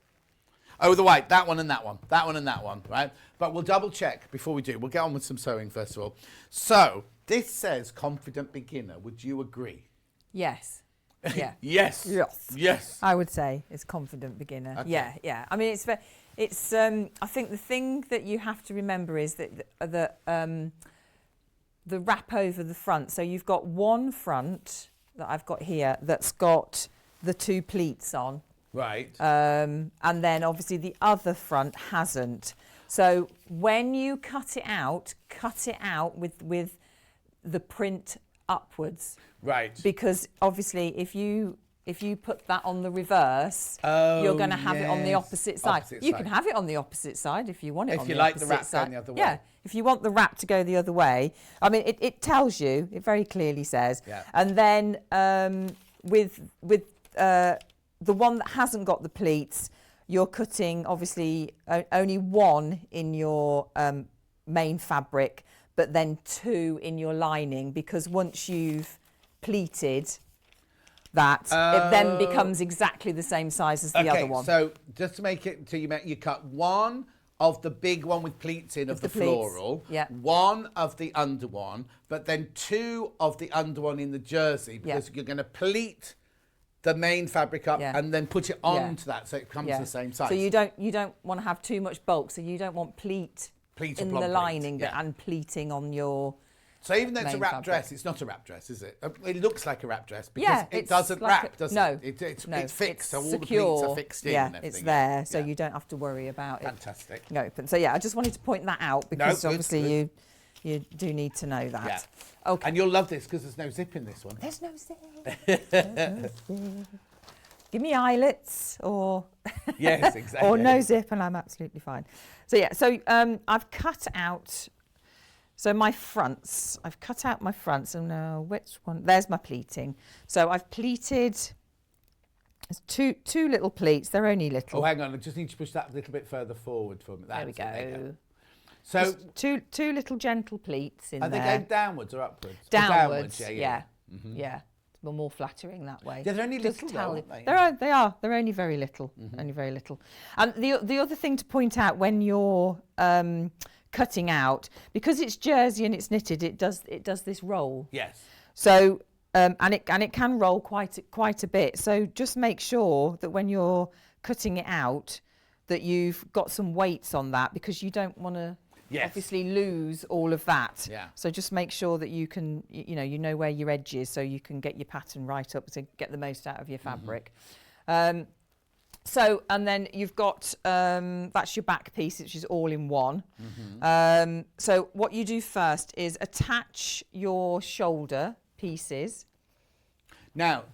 Oh, the white, that one and that one, that one and that one, right? But we'll double check before we do. We'll get on with some sewing first of all. So, this says confident beginner. Would you agree? Yes. Yeah. Yes. Yes. Yes. I would say it's confident beginner. Okay. Yeah, yeah. I mean, it's. I think the thing that you have to remember is that the wrap over the front. So you've got one front that I've got here that's got the 2 pleats on. Right. And then obviously the other front hasn't. So when you cut it out with the print upwards. Right. Because obviously if you put that on the reverse, you're going to have it on the opposite side. You can have it on the opposite side if you want it on the opposite side. If you like the wrap going the other way. Yeah, if you want the wrap to go the other way. I mean, it tells you, it very clearly says. Yeah. And then with the one that hasn't got the pleats, you're cutting obviously only 1 in your main fabric, but then 2 in your lining, because once you've pleated that, it then becomes exactly the same size as the other one. So just to make it, so you cut 1 of the big one with pleats in of the floral, yeah. 1 of the under one, but then 2 of the under one in the jersey, because you're going to pleat the main fabric up and then put it onto that, so it becomes the same size. So you don't want to have too much bulk, so you don't want pleat in the lining and pleating on your. So even though it's a wrap dress, it's not a wrap dress, is it? It looks like a wrap dress because it doesn't wrap, does it? It's fixed, so all the pleats are fixed in and everything. It's there, so you don't have to worry about it. Fantastic. Open. So I just wanted to point that out because obviously you do need to know that. Yeah. Okay. And you'll love this because there's no zip in this one. There's no zip. give me eyelets or Yes, exactly. or no zip, and I'm absolutely fine. So yeah, so I've cut out. So my fronts, I've cut out my fronts, and now which one? There's my pleating. So I've pleated two little pleats. They're only little. Oh, hang on. I just need to push that a little bit further forward for me. There we go. There you go. So just two little gentle pleats in there. Are they going downwards or upwards? Downwards. Or Yeah. Yeah. It's more flattering that way. Yeah, they're only Just little, tell though, you. aren't they? They are. They're only very little. Only very little. And the other thing to point out when you're cutting out, because it's jersey and it's knitted, it does this roll. Yes. So and it can roll quite a bit. So just make sure that when you're cutting it out, that you've got some weights on that, because you don't want to obviously lose all of that. Yeah. So just make sure that you can, you know where your edge is, so you can get your pattern right up to get the most out of your fabric. So, and then you've got, that's your back piece, which is all in one. So what you do first is attach your shoulder pieces. Now,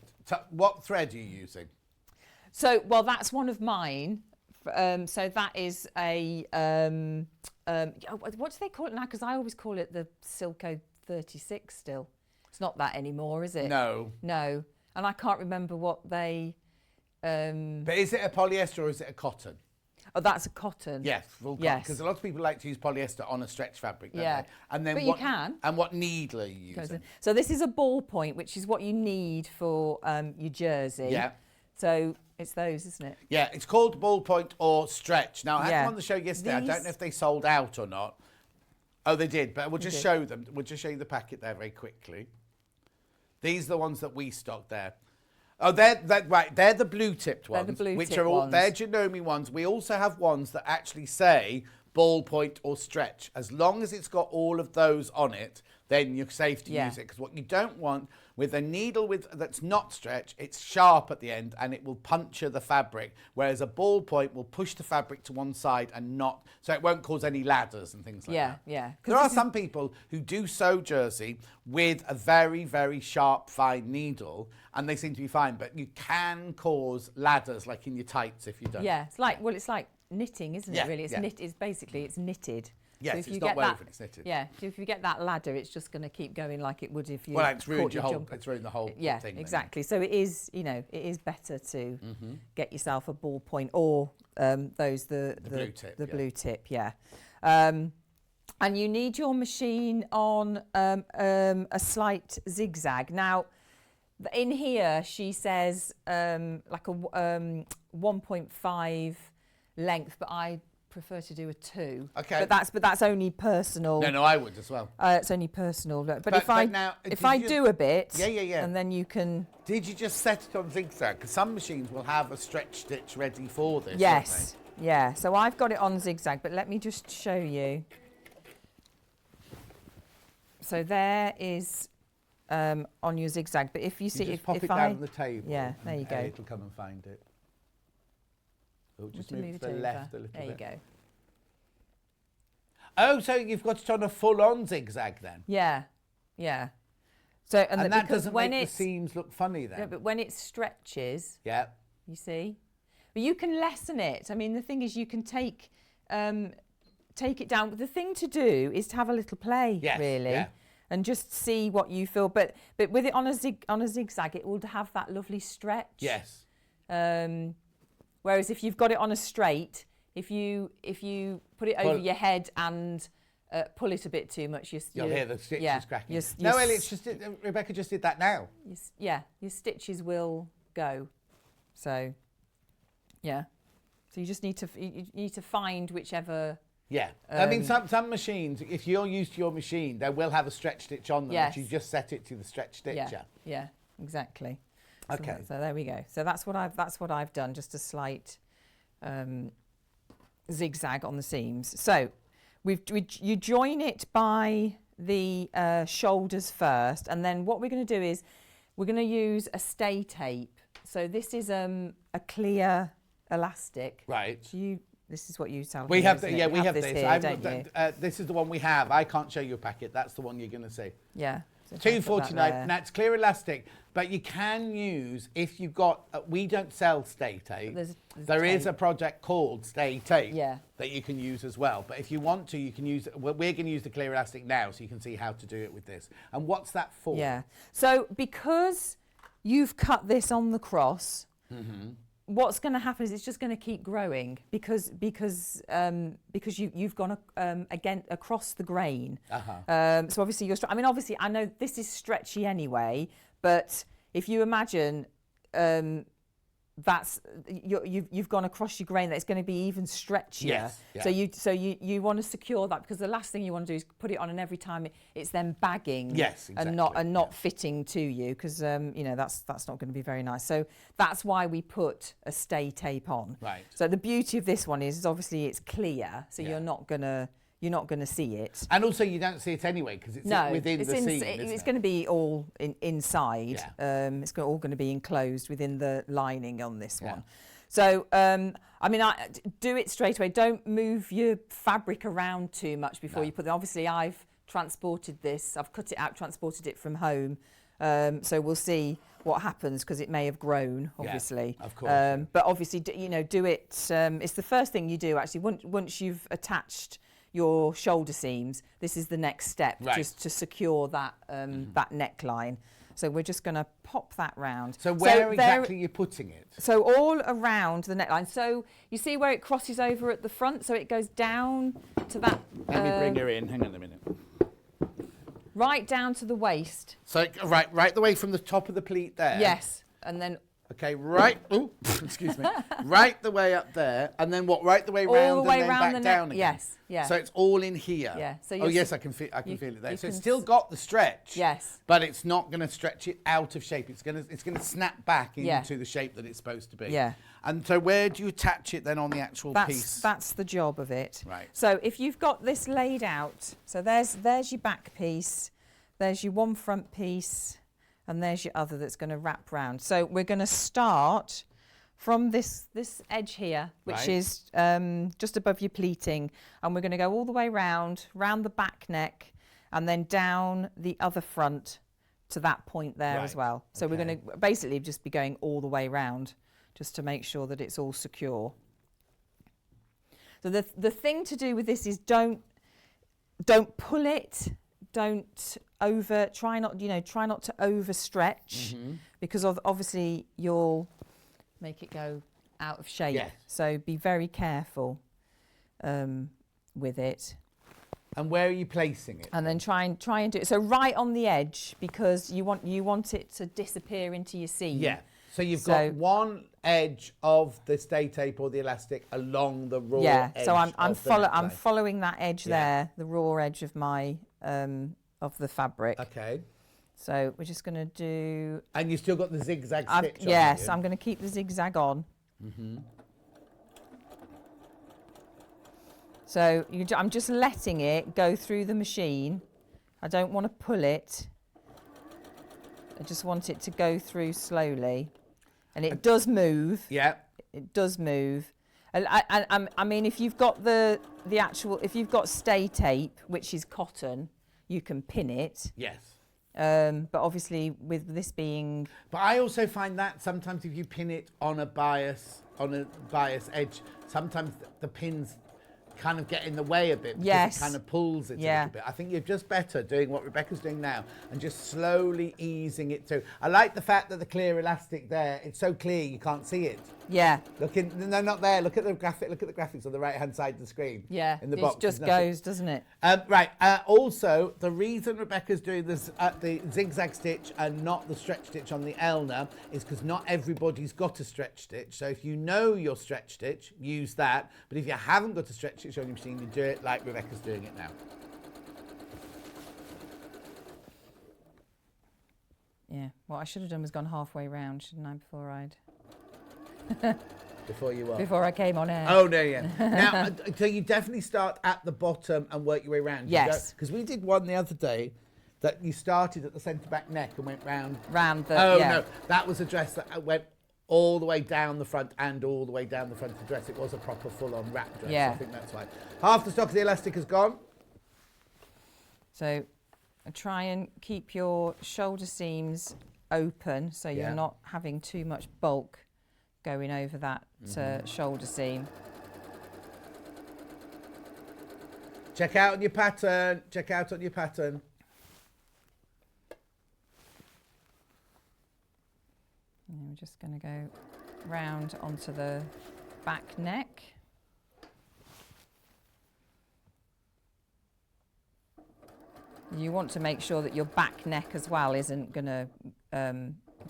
what thread are you using? So, well, that's one of mine. So that is a, what do they call it now? Because I always call it the Silco 36 still. It's not that anymore, is it? No. No. And I can't remember what they... But is it a polyester or is it a cotton? Oh, that's a cotton. Yes, full cotton. Yes. Because a lot of people like to use polyester on a stretch fabric, don't Yeah. they? And then But you can. And what needle are you using? So this is a ball point, which is what you need for your jersey. Yeah. So it's those, isn't it? Yeah, it's called ballpoint or stretch. Now, I had Yeah. them on the show yesterday. I don't These- know if they sold out or not. Oh, they did, but we'll just show them. We'll just show you the packet there very quickly. These are the ones that we stocked there. Oh, right. They're the blue-tipped ones, They're the which blue-tipped are all ones. they're Janome ones. We also have ones that actually say ballpoint or stretch. As long as it's got all of those on it, then you're safe to use it. Because what you don't want with a needle that's not stretch, it's sharp at the end and it will puncture the fabric. Whereas a ballpoint will push the fabric to one side and not, so it won't cause any ladders and things like that. Yeah. There are some people who do sew jersey with a very, very sharp, fine needle, and they seem to be fine. But you can cause ladders, like in your tights, if you don't. Yeah, it's like knitting, isn't Yeah, it? Really, it's yeah. It's basically knitted. Yes, so if it's you not get woven, that, it's knitted. Yeah, so if you get that ladder, it's just going to keep going like it would if you. Well, it's ruined caught your your whole. jumper. It's ruined the whole Yeah, thing. exactly. So it is, it is better to get yourself a ballpoint or the blue tip. blue tip, yeah. And you need your machine on a slight zigzag. Now, in here she says like a 1.5 length, but I prefer to do a 2. Okay. But that's only personal. No, I would as well. It's only personal. But if I you do a bit, Yeah. and then you can. Did you just set it on zigzag? Because some machines will have a stretch stitch ready for this. Yes. Yeah. So I've got it on zigzag, but let me just show you. So there is on your zigzag. But if you see, just pop it down on the table. Yeah. There you go. It'll come and find it. Oh, just move it to the over. left a little There bit. you go. Oh, so you've got it on a full-on zigzag then? Yeah. So And that because doesn't when make the it's seams look funny then? yeah, but when it stretches, Yeah. you see, but you can lessen it. I mean, the thing is, you can take it down. The thing to do is to have a little play, Yes, really, yeah. and just see what you feel. But with it on a zigzag, it will have that lovely stretch. Yes. Whereas if you've got it on a straight, if you put it over your head and pull it a bit too much, You'll hear the stitches cracking. your Rebecca just did that now. your stitches will go. So, yeah. So you just need to find whichever. Yeah. I mean, some machines, if you're used to your machine, they will have a stretch stitch on them. Yes. But you just set it to the stretch stitch. Yeah, exactly. Okay. So there we go. So that's what I've done, just a slight zigzag on the seams. So you join it by the shoulders first, and then what we're going to do is we're going to use a stay tape. So this is a clear elastic. Right. This is what you tell me. We have isn't we it? You have this this. here, don't you? This is the one we have. I can't show you a packet. That's the one you're going to see. Yeah. So if I put that £2.49. there. Now it's clear elastic, but you can use if you've got. We don't sell Stay Tape. There is a project called Stay Tape that you can use as well. But if you want to, you can use. We're going to use the clear elastic now, so you can see how to do it with this. And what's that for? Yeah. So because you've cut this on the cross. What's going to happen is it's just going to keep growing because you've gone again across the grain. So obviously obviously I know this is stretchy anyway, but if you imagine you've gone across your grain, that it's going to be even stretchier. Yes, yeah. So you want to secure that, because the last thing you want to do is put it on, and every time it's then bagging. Yes, exactly. and not fitting to you, because that's not going to be very nice. So that's why we put a Stay Tape on. Right. So the beauty of this one is obviously it's clear, so you're not gonna see it. And also you don't see it anyway because it's within the seam. It's going to be all inside. Yeah. It's all going to be enclosed within the lining on this one. So I do it straight away. Don't move your fabric around too much before you put them. Obviously, I've transported this. I've cut it out, transported it from home. So we'll see what happens, because it may have grown, obviously. Yeah, of course. But obviously, do it. It's the first thing you do actually once you've attached your shoulder seams. This is the next step, just to secure that that neckline. So we're just going to pop that round. So where exactly are you putting it? So all around the neckline. So you see where it crosses over at the front, so it goes down to that. Let me bring her in. Hang on a minute. Right down to the waist. So right the way from the top of the pleat there. Yes, and then. Okay, right. Oh, excuse me. Right the way up there, and then what? Right the way round, All the way and then round back the down neck. again. Yes, yeah. So it's all in here. Yeah. So yes, I can feel it there. So it's still got the stretch. Yes. But it's not going to stretch it out of shape. It's going to snap back into the shape that it's supposed to be. Yeah. And so where do you attach it then on the actual piece? That's the job of it. Right. So if you've got this laid out, so there's your back piece, there's your one front piece, and there's your other that's going to wrap round. So we're going to start from this edge here, which is just above your pleating, and we're going to go all the way round the back neck, and then down the other front to that point there as well. So we're going to basically just be going all the way round, just to make sure that it's all secure. So the thing to do with this is don't pull it, try not to overstretch, because obviously you'll make it go out of shape. Yes. So be very careful with it. And where are you placing it? And then try and do it. So right on the edge, because you want it to disappear into your seam. Yeah. So you've got one edge of the Stay Tape or the elastic along the raw edge. So I'm neckline. following that edge there, the raw edge of my of the fabric. Okay. So we're just going to do. And you've still got the zigzag stitch on. Yes, I'm going to keep the zigzag on. So I'm just letting it go through the machine. I don't want to pull it. I just want it to go through slowly. And it does move. Yeah. It does move. And I mean, if you've got if you've got Stay Tape, which is cotton, you can pin it. Yes. But obviously with this being... But I also find that sometimes if you pin it on a bias edge, sometimes the pins kind of get in the way a bit, because it kind of pulls it a little bit. I think you're just better doing what Rebecca's doing now and just slowly easing it through. I like the fact that the clear elastic there, it's so clear you can't see it. Yeah. No, not there. Look at the graphics on the right-hand side of the screen. Yeah. In the box. It just goes, doesn't it? Right. Also, the reason Rebecca's doing this the zigzag stitch and not the stretch stitch on the Elna is because not everybody's got a stretch stitch. So if you know your stretch stitch, use that. But if you haven't got a stretch stitch on your machine, you do it like Rebecca's doing it now. Yeah. What I should have done was gone halfway round, shouldn't I, before I came on air. Oh, no, yeah. Now, so you definitely start at the bottom and work your way around. Yes. Because we did one the other day that you started at the centre back neck and went round. No, that was a dress that went all the way down the front and all the way down the front of the dress. It was a proper full-on wrap dress. Yeah. I think that's why. Half the stock of the elastic has gone. So try and keep your shoulder seams open so you're not having too much bulk going over that shoulder seam. Check out on your pattern. Check out on your pattern. And we're just going to go round onto the back neck. You want to make sure that your back neck as well isn't going to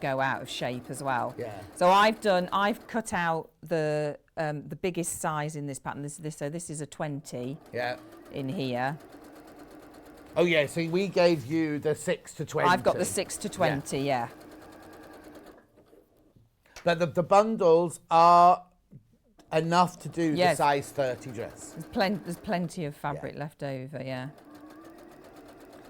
go out of shape as well. Yeah. So I've cut out the biggest size in this pattern. So this is a 20. Yeah. In here. Oh yeah. So we gave you the 6 to 20. I've got the 6 to 20. Yeah. But the bundles are enough to do the size 30 dress. There's plenty of fabric left over. Yeah.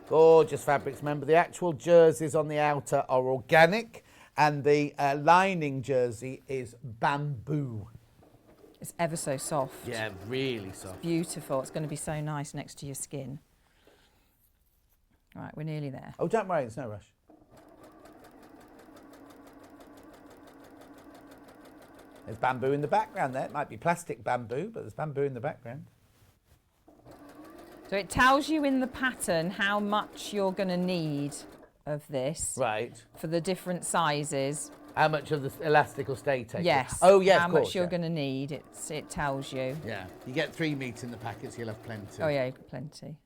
Gorgeous fabrics. Remember, the actual jerseys on the outer are organic, and the lining jersey is bamboo. It's ever so soft. Yeah, really soft. It's beautiful. It's going to be so nice next to your skin. Right, we're nearly there. Oh, don't worry, there's no rush. There's bamboo in the background there. It might be plastic bamboo, but there's bamboo in the background. So it tells you in the pattern how much you're going to need of this. Right. For the different sizes. How much of the elastic will stay taken? Yes. Oh, yeah, how of course, much you're going to need. It tells you. Yeah. You get 3 meters in the packets, you'll have plenty. Oh, yeah, you've got plenty.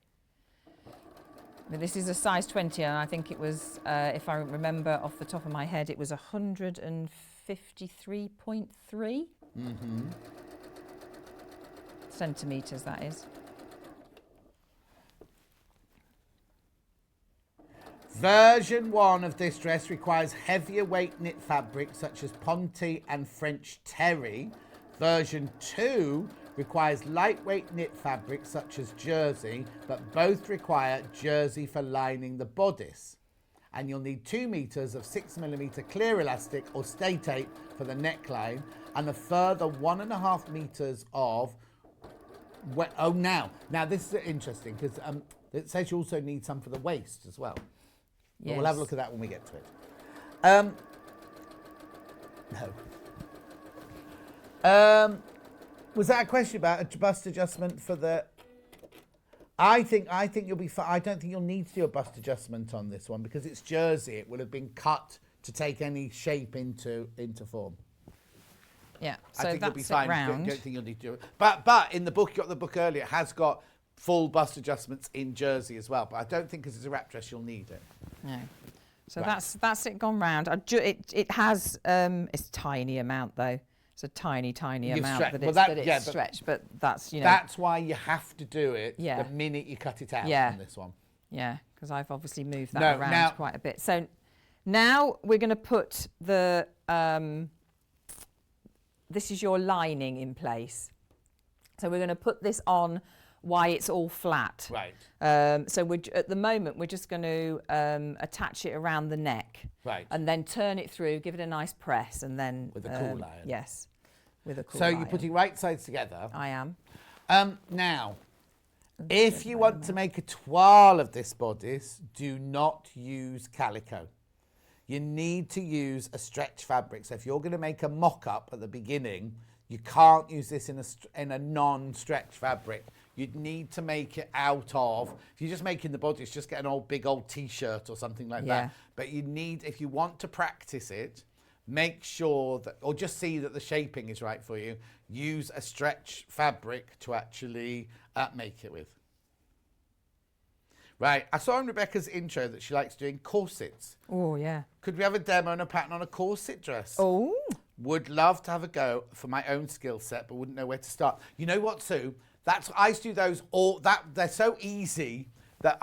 But this is a size 20, and I think it was, if I remember off the top of my head, it was 153.3 centimetres, that is. Version 1 of this dress requires heavier weight knit fabric such as Ponte and French terry. Version 2 requires lightweight knit fabric such as jersey, but both require jersey for lining the bodice. And you'll need 2 meters of 6mm clear elastic or stay tape for the neckline, and a further 1.5 meters of now this is interesting because it says you also need some for the waist as well. Yes. We'll have a look at that when we get to it. No. Was that a question about a bust adjustment for the... I think you'll be fine. I don't think you'll need to do a bust adjustment on this one because it's jersey. It will have been cut to take any shape into form. Yeah, so I think that's you'll be fine. Round. I don't think you'll need to do it. But in the book, you got the book earlier, it has got full bust adjustments in jersey as well. But I don't think because it's a wrap dress, you'll need it. No. So Right. that's it gone round. It has it's a tiny amount though. It's a tiny You've amount stretched- that well, it's stretched, but that's That's why you have to do it Yeah. the minute you cut it out Yeah. on this one. Yeah, because I've obviously moved that No, around now- quite a bit. So now we're going to put the this is your lining in place. So we're going to put this on while it's all flat. Right. So at the moment we're just going to attach it around the neck. Right. And then turn it through, give it a nice press, and then With a cool iron. Yes, with a cool So iron. you're putting right sides together. I am. Now, if you want to make a toile of this bodice, do not use calico. You need to use a stretch fabric. So if you're going to make a mock-up at the beginning, you can't use this in a non-stretch fabric. You'd need to make it out of, if you're just making the bodice, just get an big old t-shirt or something like Yeah. that. But you need, if you want to practice it, make sure that, or just see that the shaping is right for you, use a stretch fabric to actually make it with. Right, I saw in Rebecca's intro that she likes doing corsets. Oh, yeah. Could we have a demo and a pattern on a corset dress? Oh. Would love to have a go for my own skill set, but wouldn't know where to start. You know what, Sue? I used to do those they're so easy that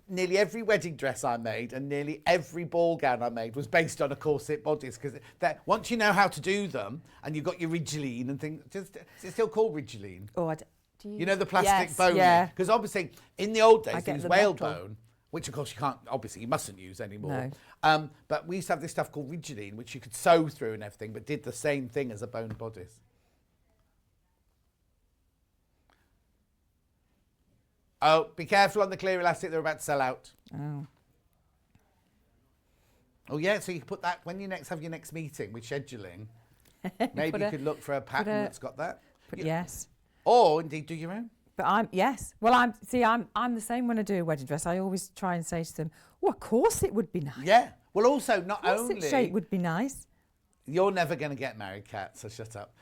nearly every wedding dress I made and nearly every ball gown I made was based on a corset bodice, because once you know how to do them and you've got your Ridgeline and things, is it still called Ridgeline? Oh, You know, the plastic Yes, bone? yeah. Because obviously in the old days I there get was the whalebone, which of course you mustn't use anymore. No. But we used to have this stuff called Ridgeline, which you could sew through and everything, but did the same thing as a bone bodice. Oh, be careful on the clear elastic. They're about to sell out. Oh. Oh, yeah, so you can put that, when you next have your next meeting with scheduling, maybe you could look for a pattern that's got that. Yes. Or, indeed, do your own. But I'm the same when I do a wedding dress. I always try and say to them, "Oh, of course it would be nice." Yeah. Well, also, not only... Its shape would be nice. You're never going to get married, Kat, so shut up.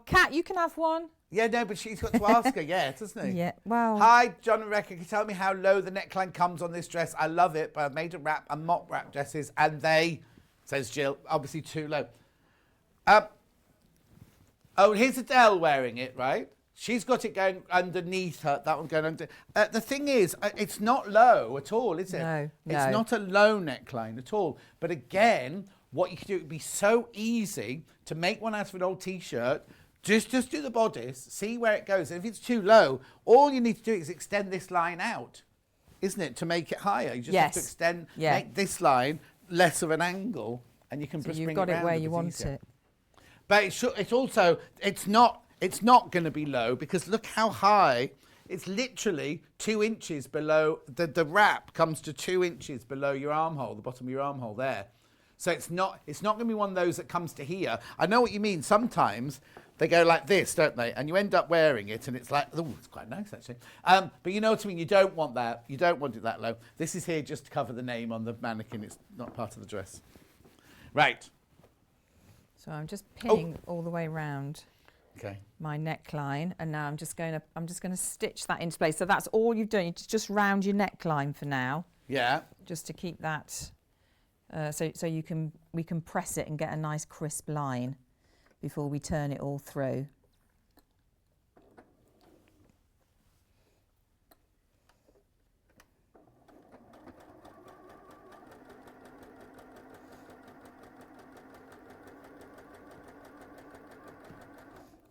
Kat, you can have one. Yeah, no, but she's got to ask her yet, hasn't he? Yeah, well... Hi, John and Rebecca. Can you tell me how low the neckline comes on this dress? I love it, but I've made a mock wrap dresses, and they, says Jill, obviously too low. Here's Adele wearing it, right? She's got it going underneath her, that one going under. The thing is, it's not low at all, is it? No. It's not a low neckline at all. But again, what you could do, it would be so easy to make one out of an old T-shirt. Just do the bodice, see where it goes. And if it's too low, all you need to do is extend this line out, isn't it, to make it higher? You just have to extend, make this line less of an angle, and you can just bring it round. You've got it where you want it. But it's not going to be low, because look how high. It's literally 2 inches below, the wrap comes to 2 inches below your armhole, the bottom of your armhole there. So it's not going to be one of those that comes to here. I know what you mean. Sometimes they go like this, don't they? And you end up wearing it, and it's like, oh, it's quite nice, actually. But you know what I mean? You don't want that. You don't want it that low. This is here just to cover the name on the mannequin. It's not part of the dress. Right. So I'm just pinning all the way around my neckline, and now I'm just going to stitch that into place. So that's all you've done. You just round your neckline for now. Yeah. Just to keep that, so we can press it and get a nice crisp line before we turn it all through.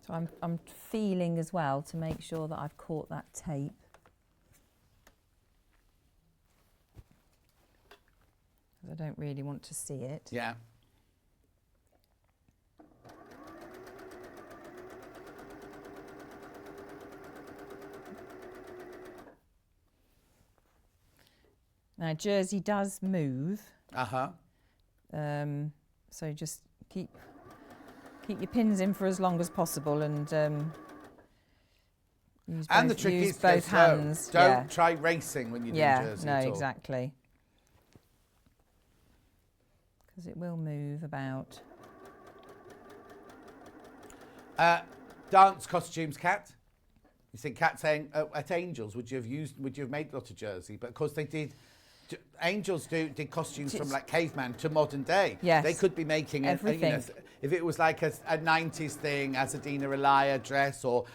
So I'm feeling as well to make sure that I've caught that tape. Because I don't really want to see it. Yeah. Now, jersey does move. Uh-huh. So just keep your pins in for as long as possible, and the trick is both hands. Don't try racing when you're doing jersey at all. Exactly. Because it will move about. Dance costumes, Kat. You see Kat saying at Angels, would you have made a lot of jersey? But of course they did. Angels did costumes from like caveman to modern day. Yes. They could be making everything. If it was like a 90s thing, as a Dina Elia dress, or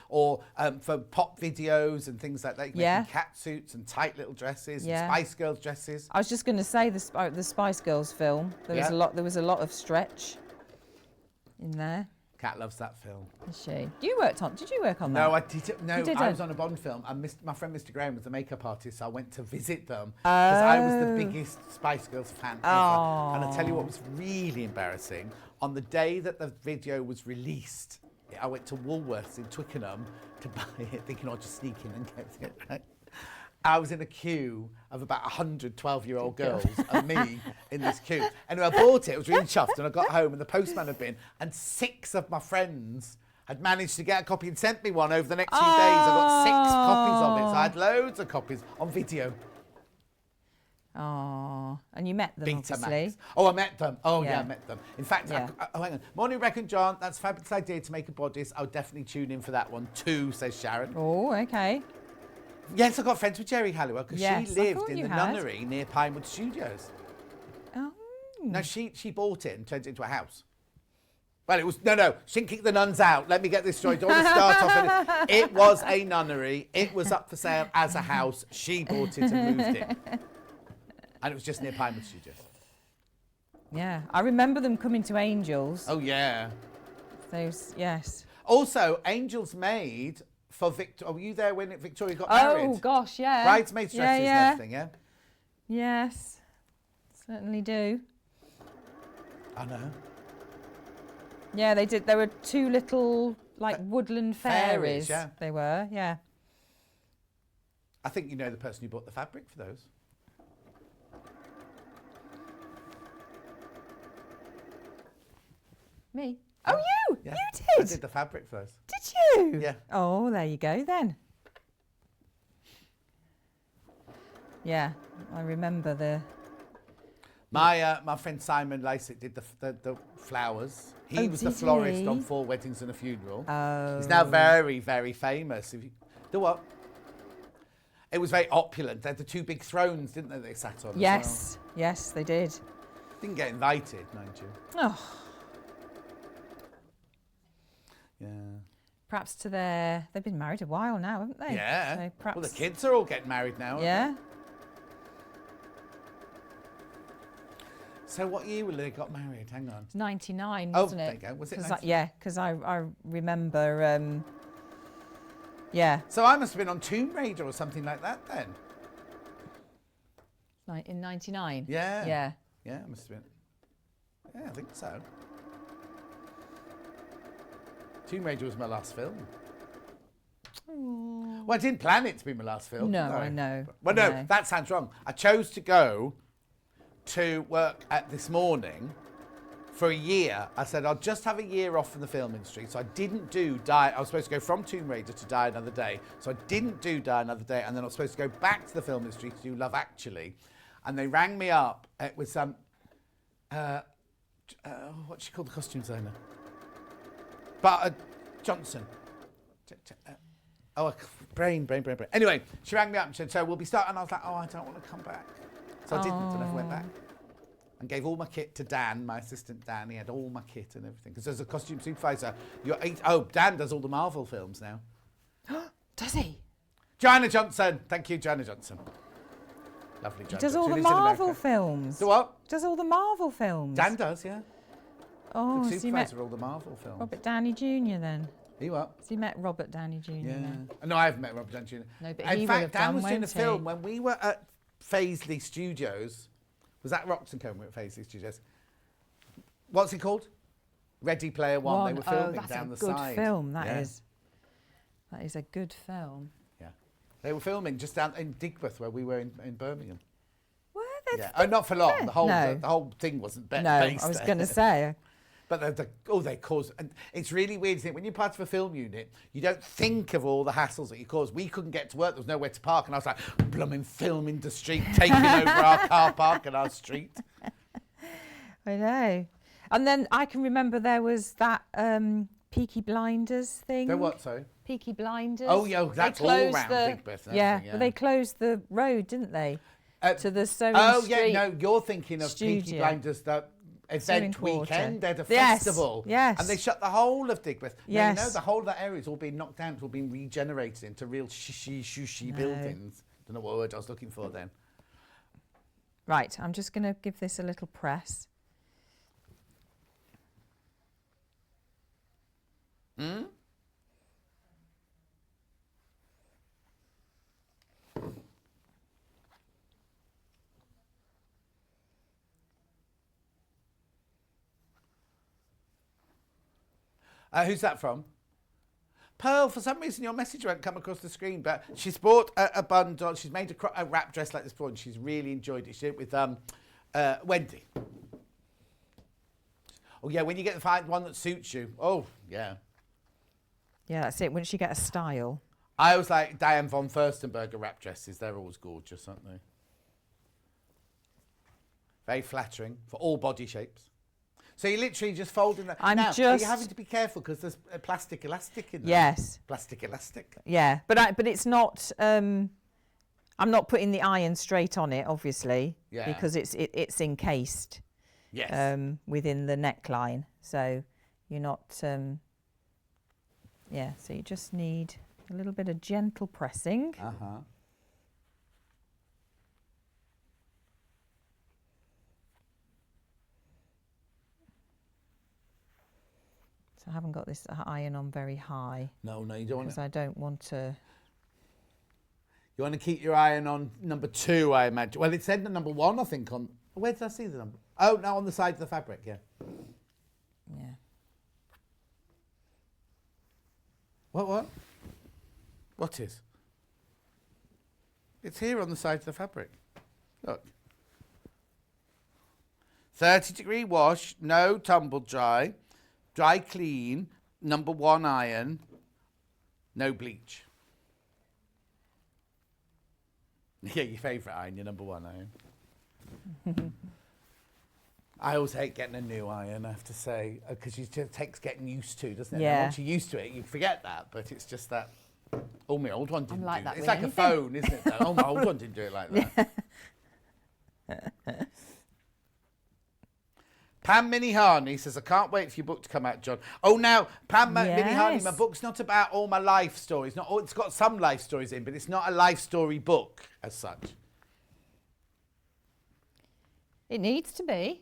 for pop videos and things like that, you can make cat suits and tight little dresses, and Spice Girls dresses. I was just going to say the Spice Girls film. There was a lot of stretch in there. Kat loves that film. Is she? Did you work on that? No, I didn't. No, I was on a Bond film, and my friend Mr. Graham was the makeup artist, so I went to visit them because I was the biggest Spice Girls fan ever. And I'll tell you what was really embarrassing. On the day that the video was released, I went to Woolworths in Twickenham to buy it, thinking I'd just sneak in and get it. Right? I was in a queue of about 100 12-year-old girls and me in this queue. Anyway, I bought it. I was really chuffed, and I got home, and the postman had been, and 6 of my friends had managed to get a copy and sent me one over the next few days. I got 6 copies of it, so I had loads of copies on video. Oh, and you met them, Betamax. obviously. Oh, I met them. Oh, yeah, I met them. In fact, Yeah. hang on. Morning, Rec and John. That's a fabulous idea to make a bodice. I'll definitely tune in for that one too, says Sharon. Oh, okay. Yes, I got friends with Jerry Halliwell because Yes, she I lived thought in you the had. nunnery near Pinewood Studios. Oh. No, she bought it and turned it into a house. Well, it was, no, she didn't kick the nuns out. Let me get this story. Don't want to start off. It was a nunnery. It was up for sale as a house. She bought it and moved it. And it was just near Pinewood Studios. Yeah, I remember them coming to Angels. Oh, yeah. Those, yes. Also, Angels made for Victoria. Were you there when Victoria got married? Oh, gosh, yeah. Bridesmaids dresses and everything, yeah? Yes, certainly do. I know. Yeah, they did. There were 2 little, like, woodland fairies. Yeah. They were, yeah. I think you know the person who bought the fabric for those. Me? Oh, you! Yeah. You I did! did the fabric for those. Did you? Yeah. Oh, there you go then. Yeah, I remember the... My friend Simon Lasik did the flowers. He was the did florist he? on 4 Weddings and a Funeral. Oh. He's now very, very famous. The what? It was very opulent. They had the 2 big thrones, didn't they sat on? Yes, yes, they did. As well. Didn't get invited, mind you. Oh, Yeah. perhaps to their... They've been married a while now, haven't they? Yeah. So perhaps... Well, the kids are all getting married now. aren't Yeah. they? So what year will they got married? Hang on. 99, Oh, wasn't it? there you go. Was it 'Cause 99? yeah, because I remember... yeah, So I must have been on Tomb Raider or something like that then. in 99. Yeah. Yeah. Yeah, I must have been. Yeah, I think so. Tomb Raider was my last film. Well, I didn't plan it to be my last film. No, I know. Well, I no, know. that sounds wrong. I chose to go to work at This Morning for a year. I said I'll just have a year off from the film industry. So I didn't do Die. I was supposed to go from Tomb Raider to Die Another Day. So I didn't do Die Another Day, and then I was supposed to go back to the film industry to do Love Actually. And they rang me up. It was what's she called, the costume designer? But Johnson. Brain. Anyway, she rang me up and said, so we'll be starting. And I was like, oh, I don't want to come back. So I didn't, and I never went back. And gave all my kit to Dan, my assistant Dan. He had all my kit and everything. Because as a costume supervisor, Dan does all the Marvel films now. Does he? Joanna Johnson. Thank you, Joanna Johnson. Lovely Joanna. He does all She the lives in Marvel America. films. Do what? Does all the Marvel films. Dan does, yeah. Oh, The so you met supervisor of all the Marvel films. Robert Downey Jr. then? You what? So you met Robert Downey Jr. Yeah. then? No, I haven't met Robert Downey Jr. No, but in he fact, would have Dan done, was doing a won't he? film when we were at Faisley Studios. Was that Roxanne we were at Faisley Studios? What's it called? Ready Player One. They were filming that's down a the good side. film, Yeah. That is a good film. Yeah. They were filming just down in Digbeth where we were in Birmingham. Were they? Yeah. Oh, not for long. Yeah. The whole No. the whole thing wasn't based No, I was there. going to say. But they cause, and it's really weird, isn't it? When you're part of a film unit, you don't think of all the hassles that you cause. We couldn't get to work, there was nowhere to park, and I was like, blooming film industry taking over our car park and our street. I know. And then I can remember there was that Peaky Blinders thing. The what, sorry? Peaky Blinders. Oh, yeah, that's They all closed round the- Digbeth and Yeah, everything, yeah. but they closed the road, didn't they? To the Sewing Oh, Street. yeah, no, you're thinking of Peaky studio. Blinders, the Sewing event Quarter. weekend. They had a Yes, festival. yes. And they shut the whole of Digbeth. Now, Yes. you know, the whole of that area is all being knocked down. It's all being regenerated into real shushy buildings. Don't know what word I was looking for then. Right, I'm just going to give this a little press. Who's that from? Pearl, for some reason your message won't come across the screen, but she's bought a bundle. She's made a wrap dress like this before, and she's really enjoyed it. She did it with Wendy. Oh, yeah, when you get the find one that suits you. Oh, yeah. Yeah, that's it. Wouldn't she get a style? I always like Diane von Furstenberger wrap dresses. They're always gorgeous, aren't they? Very flattering for all body shapes. So you literally just folding that. I'm now, are just- you having to be careful because there's a plastic elastic in there? Yes. Plastic elastic. Yeah, but it's not. I'm not putting the iron straight on it, obviously, Yeah. because it's encased. Yes. Within the neckline, so you're not. Yeah, so you just need a little bit of gentle pressing. Uh-huh. So I haven't got this iron on very high No, you don't want because to. I don't want to. You want to keep your iron on number 2, I imagine. Well, it said the number 1, I think. On where did I see the number? Oh, no, on the side of the fabric. Yeah. Yeah. What? What is? It's here on the side of the fabric. Look. 30-degree wash, no tumble dry, dry clean, number 1 iron, no bleach. Yeah, your favourite iron, your number 1 iron. I always hate getting a new iron, I have to say, because it just takes getting used to, doesn't it? Yeah. And once you're used to it, you forget that, but it's just that, oh, my old one didn't like do that that. It's with like anything. a phone, isn't it? Though? Oh, my old one didn't do it like that. Pam Minihani says, I can't wait for your book to come out, John. Oh, now, Pam Minihani, my book's not about all my life stories. It's got some life stories in, but it's not a life story book as such. It needs to be.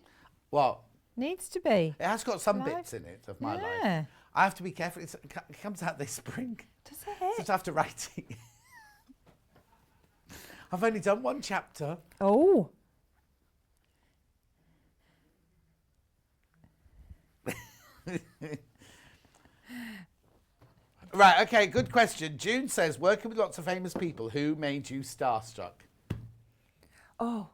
What? Needs to be. It has got some bits in it of my life. I have to be careful. It comes out this spring. Does it? So I have to write it. I've only done 1 chapter. Oh. Right, okay, good question. June says, working with lots of famous people, who made you starstruck? Oh.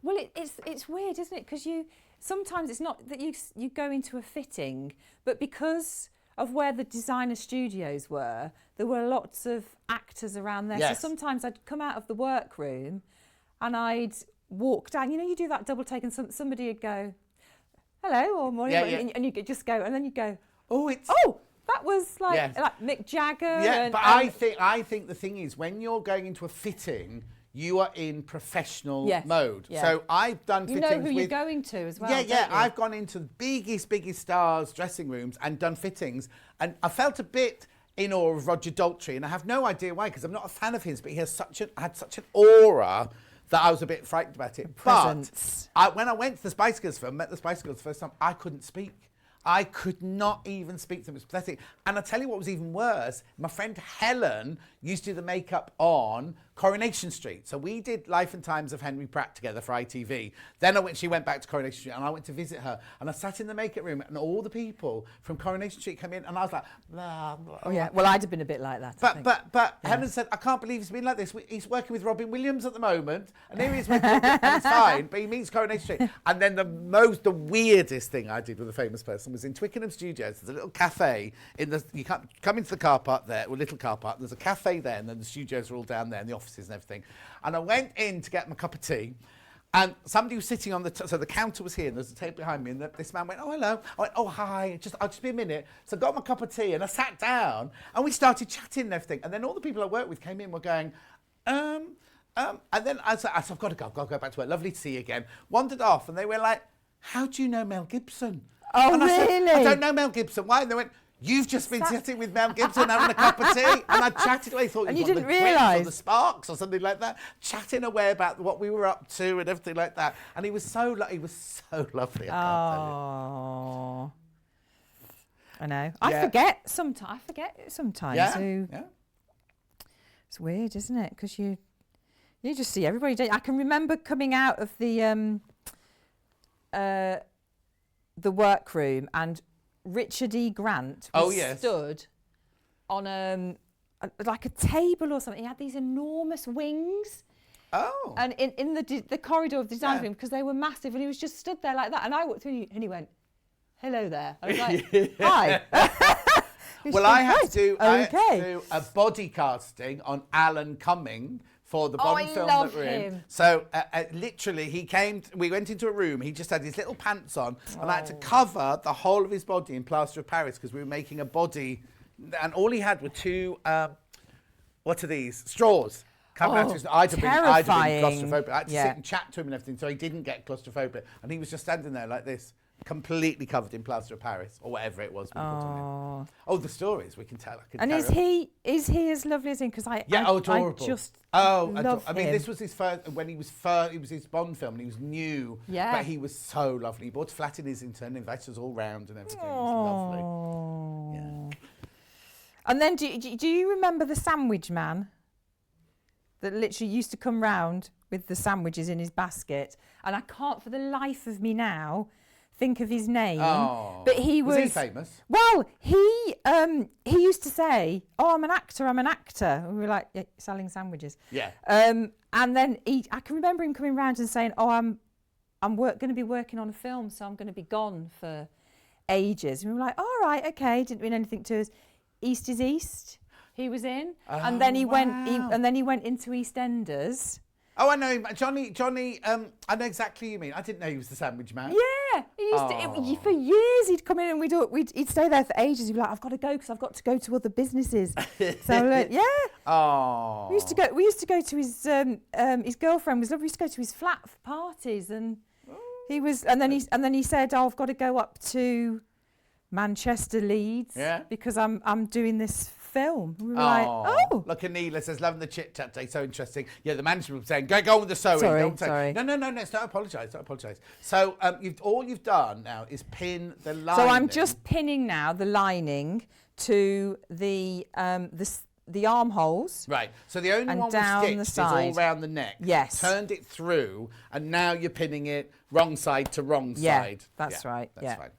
Well, it's weird, isn't it? Because sometimes it's not that you go into a fitting, but because of where the designer studios were, there were lots of actors around there. Yes. So sometimes I'd come out of the workroom and I'd walk down. You know, you do that double take and somebody would go, hello, or morning, and you could just go, and then you go, oh, that was like Mick Jagger. Yeah, but I think the thing is, when you're going into a fitting, you are in professional mode. Yeah. So I've done fittings with... You know who you're going to as well, Yeah, don't you? I've gone into the biggest stars' dressing rooms and done fittings, and I felt a bit in awe of Roger Daltrey, and I have no idea why, because I'm not a fan of his, but he had such an aura that I was a bit frightened about it. Presence. But when I went to the Spice Girls film, met the Spice Girls the first time, I couldn't speak. I could not even speak to them. It was pathetic. And I'll tell you what was even worse. My friend Helen used to do the makeup on Coronation Street. So we did Life and Times of Henry Pratt together for ITV. Then she went back to Coronation Street and I went to visit her. And I sat in the makeup room and all the people from Coronation Street came in and I was like, blah, blah. Oh, yeah. Well, I'd have been a bit like that. But Helen said, I can't believe it's been like this. He's working with Robin Williams at the moment. And here he is with Robin, and it's fine. But he meets Coronation Street. And then the weirdest thing I did with a famous person was in Twickenham Studios. There's a little cafe you can't come into the car park there, or little car park. There's a cafe there, and then the studios are all down there, and the offices and everything. And I went in to get my cup of tea, and somebody was sitting on so the counter was here, and there's a table behind me, and this man went, oh, hello. I went, oh, hi, I'll just be a minute. So I got my cup of tea, and I sat down, and we started chatting and everything. And then all the people I worked with came in, were going, and then I said, I've got to go back to work. Lovely to see you again. Wandered off, and they were like, how do you know Mel Gibson? Oh, and I really? said, I don't know Mel Gibson. Why? And they went, you've just been sitting with Mel Gibson having a cup of tea. And I chatted away, thought and you you were on didn't the Twits realise? or the Sparks or something like that, chatting away about what we were up to and everything like that. And he was so lovely. I can't tell Oh, I know. I forget sometimes. you. Yeah. It's weird, isn't it? Because you just see everybody. Don't you? I can remember coming out of the workroom and Richard E. Grant was stood on like a table or something. He had these enormous wings. Oh. And in the corridor of the design room, because they were massive, and he was just stood there like that. And I walked through and he went, hello there. I was like, hi. Well, I had to do a body casting on Alan Cumming for the Bond film that we're in. So literally, we went into a room, he just had his little pants on, and I had to cover the whole of his body in plaster of Paris because we were making a body, and all he had were 2, what are these? Straws. I'd have been claustrophobic. I had to sit and chat to him and everything, so he didn't get claustrophobic. And he was just standing there like this, completely covered in plaster of Paris, or whatever it was we put on him. Oh, the stories we can tell. And is he as lovely as him? Because adorable. I just love him. I mean, this was his first, it was his Bond film, and he was new. Yeah. But he was so lovely. He bought a flat in Islington, invited us all round and everything. It was lovely. Yeah. And then do you remember the sandwich man that literally used to come round with the sandwiches in his basket? And I can't for the life of me now think of his name. Oh. But he Was he famous? Well, he used to say, "Oh, I'm an actor. I'm an actor." And we were like, yeah, selling sandwiches. Yeah. And then I can remember him coming round and saying, "Oh, I'm going to be working on a film, so I'm going to be gone for ages." And we were like, "All right, okay." Didn't mean anything to us. East is East. He was in, and then he went into EastEnders. Oh, I know him. Johnny, I know exactly who you mean. I didn't know he was the sandwich man. Yeah, he used to, for years he'd come in and he'd stay there for ages. He'd be like, "I've got to go because I've got to go to other businesses." So like, yeah. Oh. We used to go to his girlfriend was lovely. We used to go to his flat for parties, and he was, and then he said, "Oh, I've got to go up to Manchester, Leeds, because I'm doing this film." We were like, "Oh." Look, Anila says, "Loving the chit chat today, so interesting." Yeah, the management was saying, go on with the sewing. Sorry. No, it's not apologise, don't apologise. So all you've done now is pin the lining. So I'm just pinning now the lining to the armholes. Right, so the only one down we the stitched is side. all round the neck. Yes. Turned it through, and now you're pinning it wrong side to wrong side. That's right. That's fine.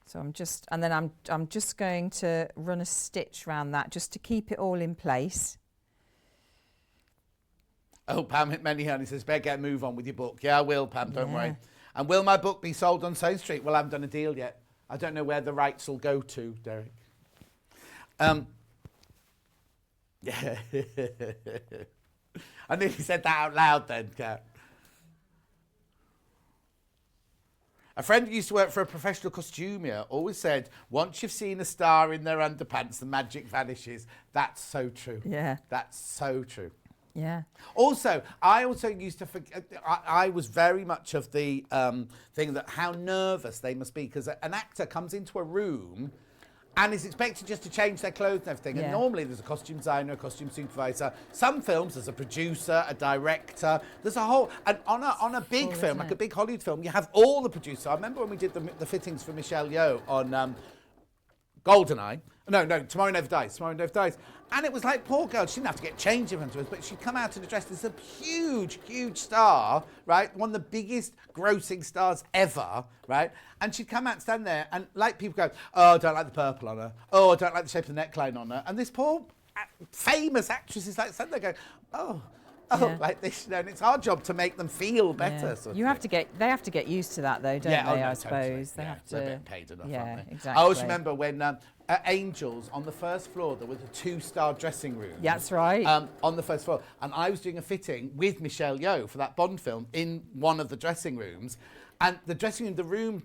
So I'm just going to run a stitch around that just to keep it all in place. Oh, Pam Manyhoney says, "Better get a move on with your book." Yeah, I will, Pam, don't worry. And will my book be sold on Sewing Street? Well, I haven't done a deal yet. I don't know where the rights will go to, Derek. Yeah. I nearly said that out loud then, Kat. A friend who used to work for a professional costumier always said, once you've seen a star in their underpants, the magic vanishes. That's so true. Yeah. That's so true. Yeah. Also, I used to forget, I was very much of the thing that how nervous they must be, because an actor comes into a room and is expected just to change their clothes and everything. And normally there's a costume designer, a costume supervisor. Some films there's a producer, a director. There's a whole, and on a big film, like a big Hollywood film, you have all the producers. I remember when we did the fittings for Michelle Yeoh on Goldeneye. No, Tomorrow Never Dies. And it was like, poor girl, she didn't have to get changed in front of us, but she'd come out in a dress as a huge, huge star, right? One of the biggest grossing stars ever, right? And she'd come out and stand there, and like people go, "Oh, I don't like the purple on her. Oh, I don't like the shape of the neckline on her." And this poor famous actress is like standing there going, like this, you know, and it's our job to make them feel better. Sort they have to get used to that though, don't they? I suppose they have to. They're getting paid enough, aren't they? Exactly. I always remember when at Angels on the first floor there was a 2-star dressing room. That's right. On the first floor, and I was doing a fitting with Michelle Yeoh for that Bond film in one of the dressing rooms, and the dressing room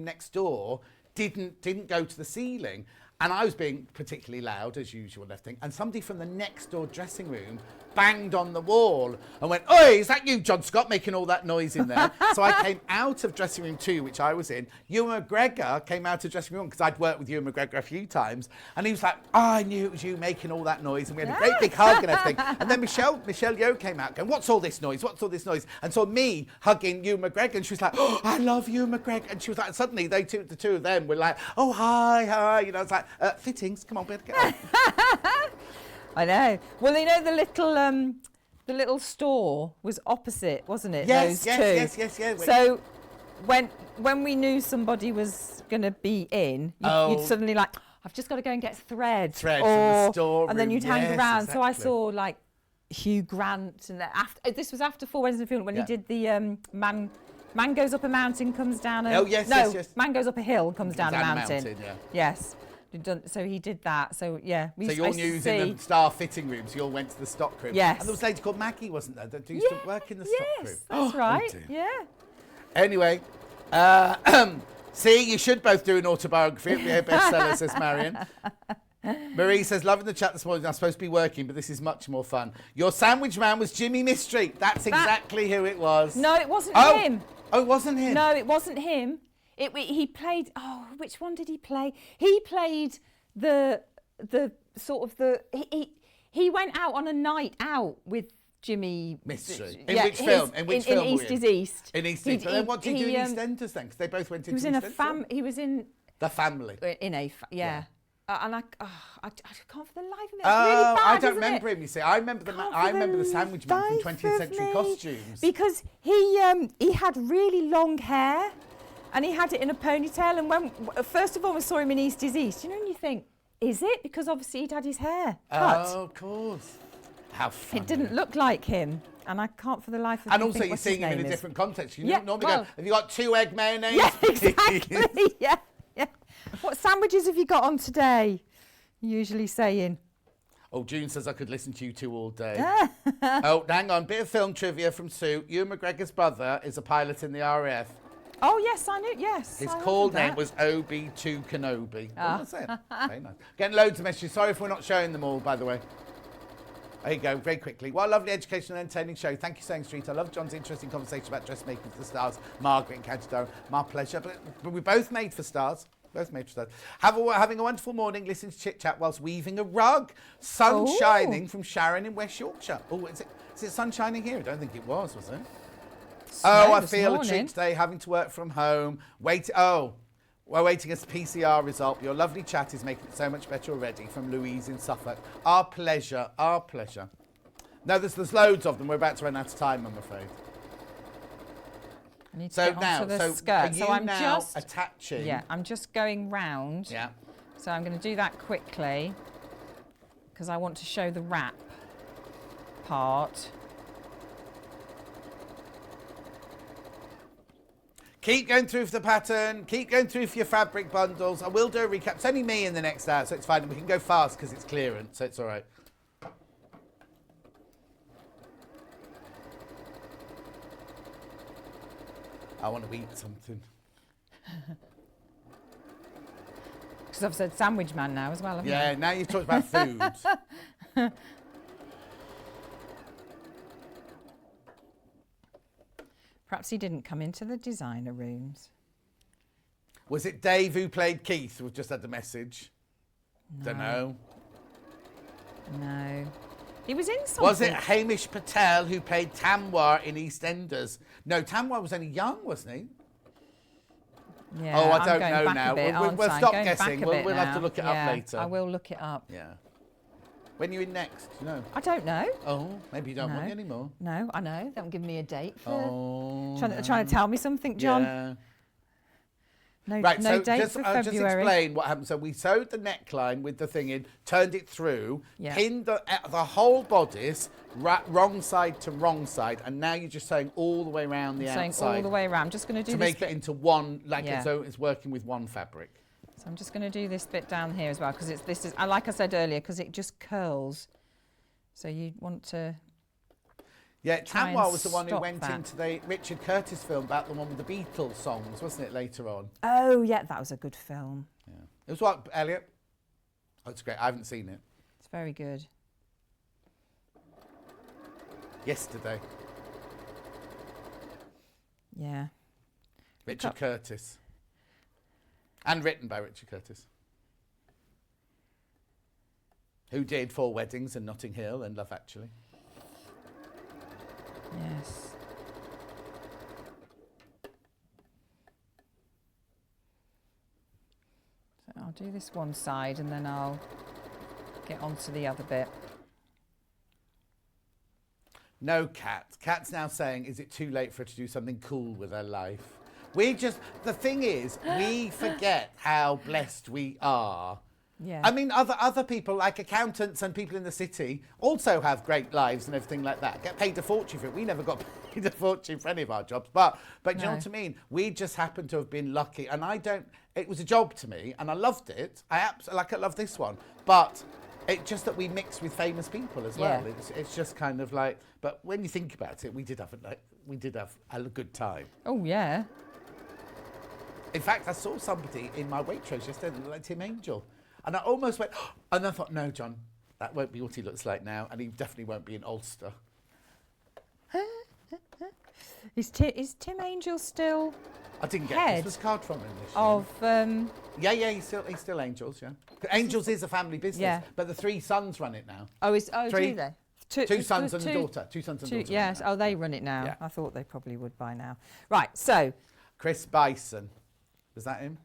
next door didn't go to the ceiling. And I was being particularly loud, as usual, and everything. And somebody from the next door dressing room banged on the wall and went, "Oi, is that you, John Scott, making all that noise in there?" So I came out of dressing room 2, which I was in. Ewan McGregor came out of dressing room 1, because I'd worked with Ewan McGregor a few times. And he was like, "I knew it was you making all that noise." And we had a great big hug and everything. And then Michelle Yeoh came out going, "What's all this noise? What's all this noise?" And saw me hugging Ewan McGregor. And she was like, "Oh, I love Ewan McGregor." And she was like, suddenly the two of them were like, "Oh, hi." You know, it's like, fittings, come on, better get on. I know. Well, you know, the little store was opposite, wasn't it? Yes. So when we knew somebody was going to be in, you'd suddenly like, "I've just got to go and get thread from the store, and then you'd hang around. Exactly. So I saw like Hugh Grant, and this was after 4 Wednesdays in the film when he did the man goes up a mountain, comes down. Yes. Man goes up a hill, comes down a mountain. Yes. So he did that. So yeah. So you're using the star fitting room. So you all went to the stock room. Yes. And there was a lady called Maggie, wasn't there, that used to work in the stock room? Yes, that's right. Oh, yeah. Anyway, see, you should both do an autobiography. It'll be a bestseller, says Marion. Marie says, "Loving the chat this morning. I'm supposed to be working, but this is much more fun. Your sandwich man was Jimmy Mystery." That's exactly who it was. No, it wasn't him. Oh, it wasn't him? No, it wasn't him. He played. Oh, which one did he play? He played the sort of the. He went out on a night out with Jimmy Mystery. In which film? In which film? In East is East. In East is. Then what did he do in EastEnders then? Because they both went into EastEnders. He was in The Family. In a yeah. And I can't for the life of me. It's really Oh, bad, I don't isn't remember him. You see, I remember the Sandwich Man from 20th Century Costumes. Because he had really long hair, And he had it in a ponytail. And when first of all we saw him in East is East, you know, and you think, is it? Because obviously he'd had his hair cut. Oh, of course. How funny. It didn't look like him. And I can't for the life of me And also think you're what seeing his him in name a is. different context. You Yeah, normally well- go, have you got 2 egg mayonnaise? Yeah, exactly. yeah. What sandwiches have you got on today? Usually saying. Oh, June says I could listen to you 2 all day. Oh, hang on. Bit of film trivia from Sue. Ewan McGregor's brother is a pilot in the RAF. Oh, yes, I knew. Yes. His I call remember name that. was OB2 Kenobi. Oh. That's it. Very nice. Getting loads of messages. Sorry if we're not showing them all, by the way. There you go, very quickly. What a lovely educational and entertaining show. Thank you, Sewing Street. I love John's interesting conversation about dressmaking for the stars. Margaret and County Durham. My pleasure. But we're both made for stars. Both made for stars. Having a wonderful morning. Listen to Chit Chat whilst weaving a rug. Sun shining from Sharon in West Yorkshire. Oh, is it sun shining here? I don't think it was it? Oh, I feel a treat today having to work from home. We're waiting a PCR result. Your lovely chat is making it so much better already. From Louise in Suffolk. Our pleasure. Our pleasure. No, there's loads of them. We're about to run out of time, I'm afraid. I need to So get now, onto the so skirt. are you So I'm now just attaching? Yeah, I'm just going round. Yeah. So I'm going to do that quickly because I want to show the wrap part. Keep going through for the pattern. Keep going through for your fabric bundles. I will do a recap. It's only me in the next hour, so it's fine. We can go fast because it's clearance, so it's all right. I want to eat something. Because I've said sandwich man now as well, haven't Yeah, I? now you've talked about foods. Perhaps he didn't come into the designer rooms. Was it Dave who played Keith? We've just had the message. No. Don't know. No. He was in something. Was it Hamish Patel who played Tamwar in EastEnders? No, Tamwar was only young, wasn't he? Yeah, Oh, I I'm don't going know back now. A bit, We'll aren't I? stop Going back guessing. a We'll bit have to now. look it Yeah, up later. I will look it up. Yeah. When are you in next? Do you know? I don't know. Oh, maybe you don't want No. me anymore. No, I know. They haven't given me a date for Oh. trying to tell me something, John. Yeah. No, Right, no so date just, for just February. explain what happened. So we sewed the neckline with the thing in, turned it through, Yeah. pinned the whole bodice, wrong side to wrong side, and now you're just sewing all the way around the Saying outside all the way around. I'm just going to do to this make bit. it into one, Yeah. so it's working with one fabric. So I'm just going to do this bit down here as well because this is like I said earlier because it just curls. So you want to. Yeah, Try and Tamwar was the one who stop went that. into the Richard Curtis film about the one with the Beatles songs, wasn't it, later on? Oh yeah, that was a good film. Yeah. It was what, Elliot? Oh, it's great. I haven't seen it. It's very good. Yesterday. Yeah. Richard Curtis. And written by Richard Curtis. Who did 4 Weddings and Notting Hill and Love Actually. Yes. So I'll do this one side and then I'll get onto the other bit. No, Kat. Kat's now saying, is it too late for her to do something cool with her life? The thing is, we forget how blessed we are. Yeah. I mean, other people, like accountants and people in the city, also have great lives and everything like that. Get paid a fortune for it. We never got paid a fortune for any of our jobs. But do you know what I mean? We just happen to have been lucky. And it was a job to me and I loved it. I love this one. But it's just that we mixed with famous people as well. Yeah. It's just kind of like, but when you think about it, we did have a good time. Oh yeah. In fact, I saw somebody in my Waitrose yesterday that looked like Tim Angel. And I almost went, and I thought, no, John, that won't be what he looks like now. And he definitely won't be in Ulster. Is Tim Angel still I didn't get a head Christmas card from him this year. of Yeah, he's still Angels, yeah. Angels is a family business, Yeah. but the 3 sons run it now. do Three. they? 2 sons and a daughter. 2 sons and a daughter. Yes. run it now. Oh, they run it now. Yeah. I thought they probably would by now. Right. So. Chris Bison. Was that him?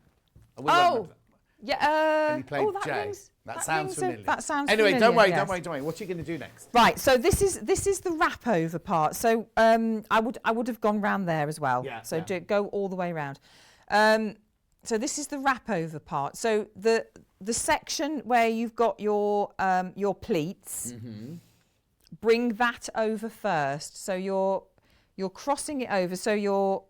Oh. Yeah. And he played that Jay. rings- That sounds rings familiar. that sounds anyway, familiar. don't worry. What are you going to do next? Right. So this is the wrap over part. So I would have gone round there as well. Yeah, So yeah. go all the way round. So this is the wrap over part. So the section where you've got your pleats, bring that over first. So you're crossing it over. So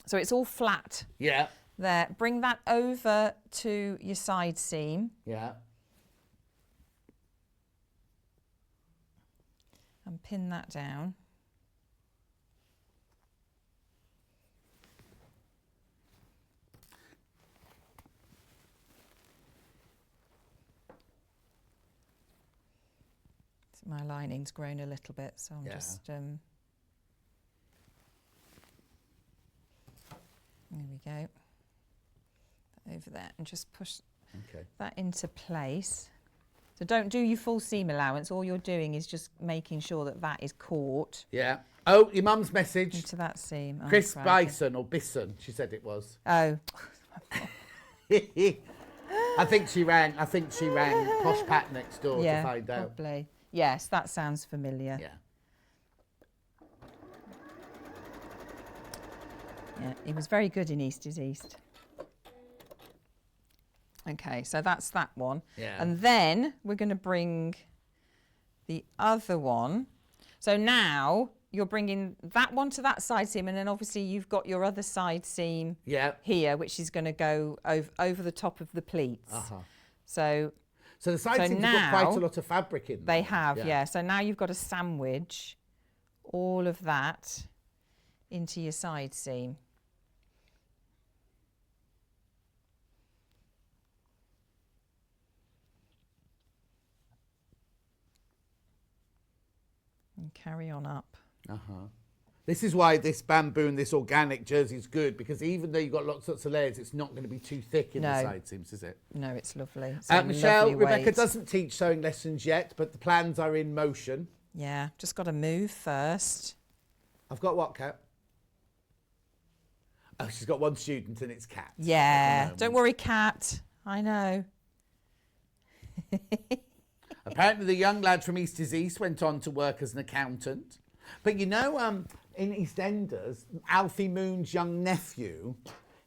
so it's all flat. Yeah. There. Bring that over to your side seam. Yeah. And pin that down. My lining's grown a little bit, so I'm just there we go. Over there, and just push that into place. So don't do your full seam allowance. All you're doing is just making sure that that is caught. Yeah. Oh, your mum's message. Into that seam. Chris Bison or Bison, she said it was. Oh. I think she rang Posh Pat next door to find out. Probably. Yes, that sounds familiar. Yeah. Yeah, he was very good in East is East. Okay, so that's that one. Yeah. And then we're going to bring the other one. So now you're bringing that one to that side seam, and then obviously you've got your other side seam here, which is going to go over the top of the pleats. So the side seams have got quite a lot of fabric in them. They have, yeah. So now you've got to sandwich all of that into your side seam. And carry on up. This is why this bamboo and this organic jersey is good, because even though you've got lots of layers, it's not going to be too thick in the side seams, is it? No, it's lovely. It's Michelle, lovely Rebecca weight. doesn't teach sewing lessons yet, but the plans are in motion. Yeah, just got to move first. I've got what, Kat? Oh, she's got one student and it's Kat. Yeah, don't worry, Kat. I know. Apparently the young lad from East is East went on to work as an accountant. But you know, in EastEnders, Alfie Moon's young nephew,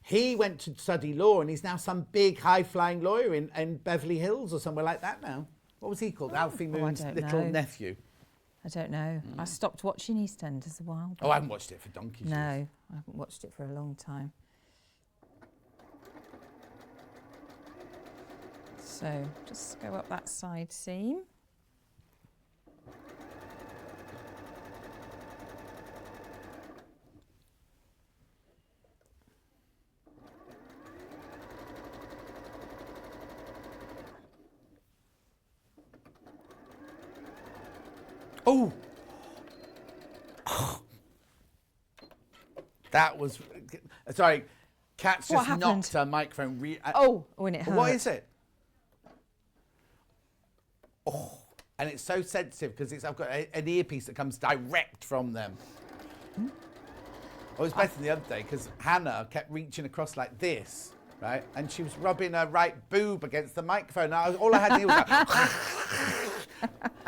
he went to study law and he's now some big high-flying lawyer in Beverly Hills or somewhere like that now. What was he called? Alfie Moon's little nephew. I don't know. I stopped watching EastEnders a while back. Oh, I haven't watched it for donkey's years. No, I haven't watched it for a long time. So just go up that side seam. Oh! That was... Sorry, Kat's What just happened? knocked her microphone... When it hurt. What is it? Oh, and it's so sensitive because I've got an earpiece that comes direct from them. Oh, it was better than the other day because Hannah kept reaching across like this, right? And she was rubbing her right boob against the microphone. All I had to do was like...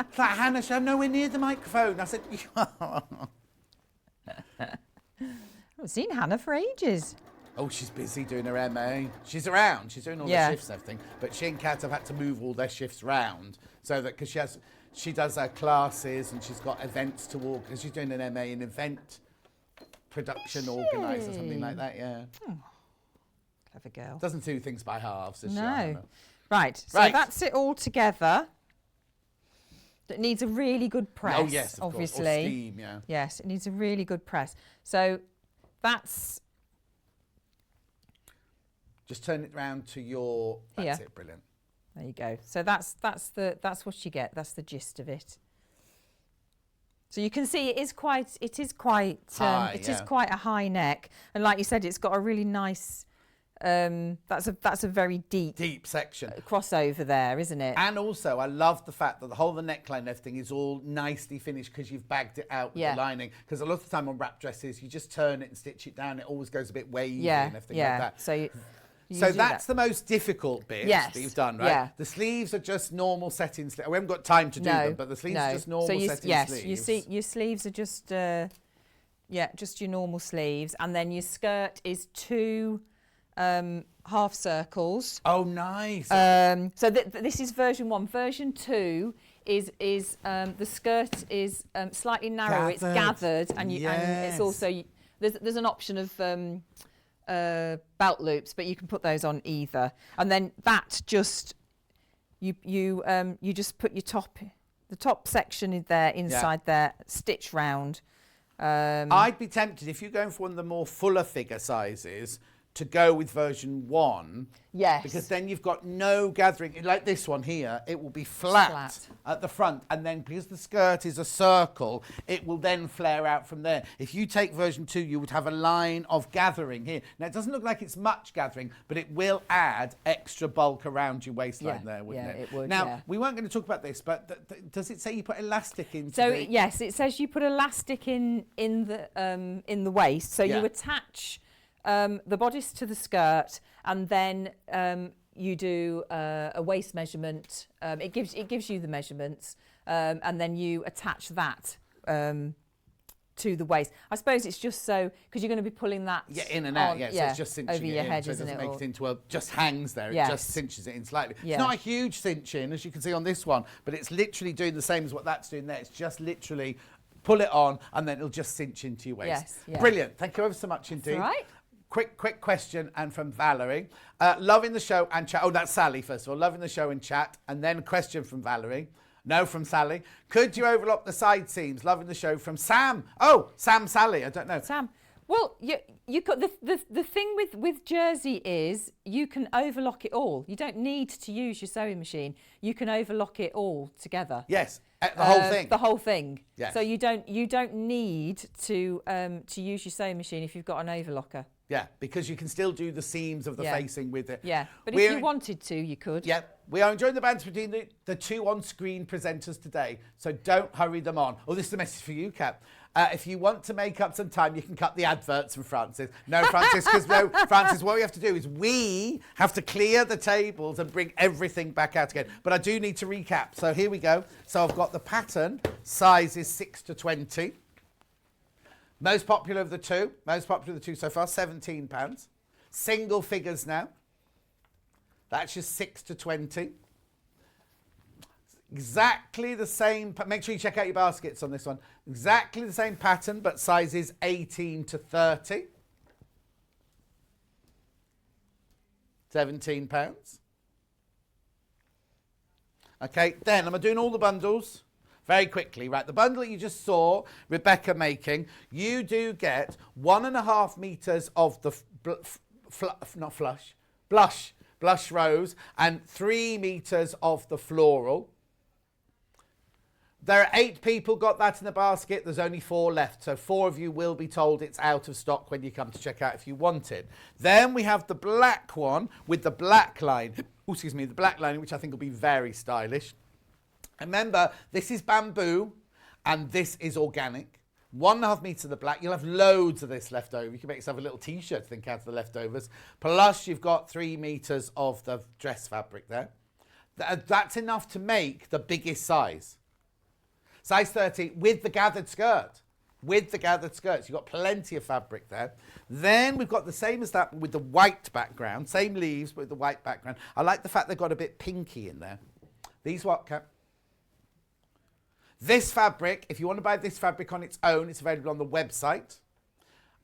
It's like, Hannah, I'm nowhere near the microphone. I said... I haven't seen Hannah for ages. Oh, she's busy doing her MA. She's around. She's doing all the shifts and everything. But she and Kat have had to move all their shifts round so that because she does her classes and she's got events to walk. Because she's doing an MA in event production organiser, something like that. Yeah. Clever girl. Doesn't do things by halves. Does she? No. Right. So that's it all together. That needs a really good press. Oh yes, of obviously. Course. Or steam, yeah. Yes, it needs a really good press. So that's. Just turn it round to your. That's it. Brilliant. There you go. So that's what you get. That's the gist of it. So you can see it is quite high, quite a high neck, and like you said, it's got a really nice. That's a very deep section crossover there, isn't it? And also, I love the fact that the whole of the neckline and everything is all nicely finished because you've bagged it out with the lining. Because a lot of the time on wrap dresses, you just turn it and stitch it down. It always goes a bit wavy and everything like that. So that's the most difficult bit that you've done, right? Yeah. The sleeves are just normal setting sleeves. We haven't got time to do them, but the sleeves are just normal setting sleeves. Your sleeves are just Yeah, just your normal sleeves. And then your skirt is 2 half circles. Oh, nice. So this is version 1. Version 2 is the skirt is slightly narrow. It's gathered, and it's also there's an option of belt loops, but you can put those on either. And then that just you just put the top section in there inside there, stitch round. I'd be tempted, if you're going for one of the more fuller figure sizes, to go with version 1. Yes. Because then you've got no gathering. Like this one here, it will be flat at the front. And then because the skirt is a circle, it will then flare out from there. If you take version 2, you would have a line of gathering here. Now, it doesn't look like it's much gathering, but it will add extra bulk around your waistline there, wouldn't it? Yeah, it would. Now, we weren't going to talk about this, but does it say you put elastic into So, yes, it says you put elastic in the waist. So you attach the bodice to the skirt, and then you do a waist measurement. It gives you the measurements, and then you attach that to the waist. I suppose it's just so because you're going to be pulling that in and out. So it's just cinching over your head, so isn't it? It make it into just hangs there. It just cinches it in slightly. Yeah. It's not a huge cinch in, as you can see on this one, but it's literally doing the same as what that's doing there. It's just literally pull it on, and then it'll just cinch into your waist. Yes, yeah. Brilliant. Thank you ever so much indeed. That's all right. Quick question, and from Valerie. Loving the show and chat. Oh, that's Sally, first of all. Loving the show and chat. And then a question from Valerie. No, from Sally. Could you overlock the side seams? Loving the show from Sam. Oh, Sally. I don't know. Sam. Well, you got the thing with jersey is you can overlock it all. You don't need to use your sewing machine. You can overlock it all together. Yes, the whole thing. The whole thing. Yes. So you don't need to use your sewing machine if you've got an overlocker. Yeah, because you can still do the seams of the facing with it. Yeah, but if you wanted to, you could. Yeah, we are enjoying the banter between the two on-screen presenters today, so don't hurry them on. Oh, this is a message for you, Kat. If you want to make up some time, you can cut the adverts from Francis. No, Francis, Francis, what we have to do is we have to clear the tables and bring everything back out again. But I do need to recap. So here we go. So I've got the pattern, size is 6 to 20. Most popular of the two so far, £17. Single figures now. That's just 6 to 20. Exactly the same. Make sure you check out your baskets on this one. Exactly the same pattern, but sizes 18 to 30. £17. Okay, then I'm doing all the bundles very quickly. Right, the bundle that you just saw Rebecca making, you do get 1.5 meters of the blush rose and 3 meters of the floral. There are 8 people got that in the basket. There's only 4 left. So 4 of you will be told it's out of stock when you come to check out if you want it. Then we have the black one with the black line. The black line, which I think will be very stylish. Remember, this is bamboo and this is organic. 1.5 meters of the black. You'll have loads of this left over. You can make yourself a little t-shirt to think out of the leftovers. Plus, you've got 3 meters of the dress fabric there. That's enough to make the biggest size. Size 30 with the gathered skirt. With the gathered skirts. You've got plenty of fabric there. Then we've got the same as that with the white background. Same leaves, but with the white background. I like the fact they've got a bit pinky in there. These what, Cap? This fabric, if you want to buy this fabric on its own, it's available on the website.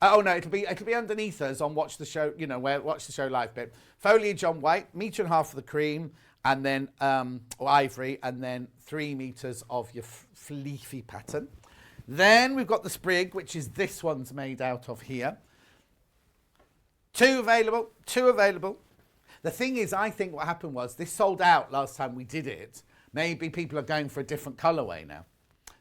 Oh no, it'll be underneath us on Watch the Show, Watch the Show Live bit. Foliage on white, 1.5 meters for the cream, and then or ivory, and then 3 meters of your leafy pattern. Then we've got the sprig, which is this one's made out of here. 2 available. The thing is, I think what happened was this sold out last time we did it. Maybe people are going for a different colourway now.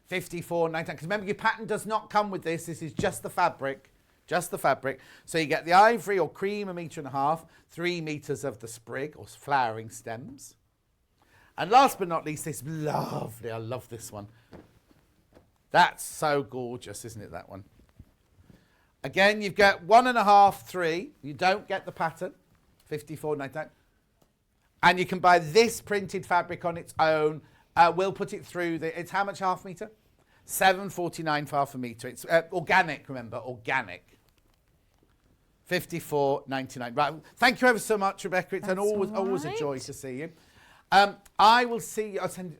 54.99. Because remember, your pattern does not come with this. This is just the fabric. Just the fabric. So you get the ivory or cream, 1.5 meters, 3 meters of the sprig or flowering stems. And last but not least, this lovely. I love this one. That's so gorgeous, isn't it, that one? Again, you've got 1.5, 3. You don't get the pattern. 54.99. And you can buy this printed fabric on its own. We'll put it through it's how much, 1/2 meter? 7.49 far from meter. It's organic, remember, organic. 54.99. Right. Thank you ever so much, Rebecca. It's always a joy to see you. I will see you. I'll send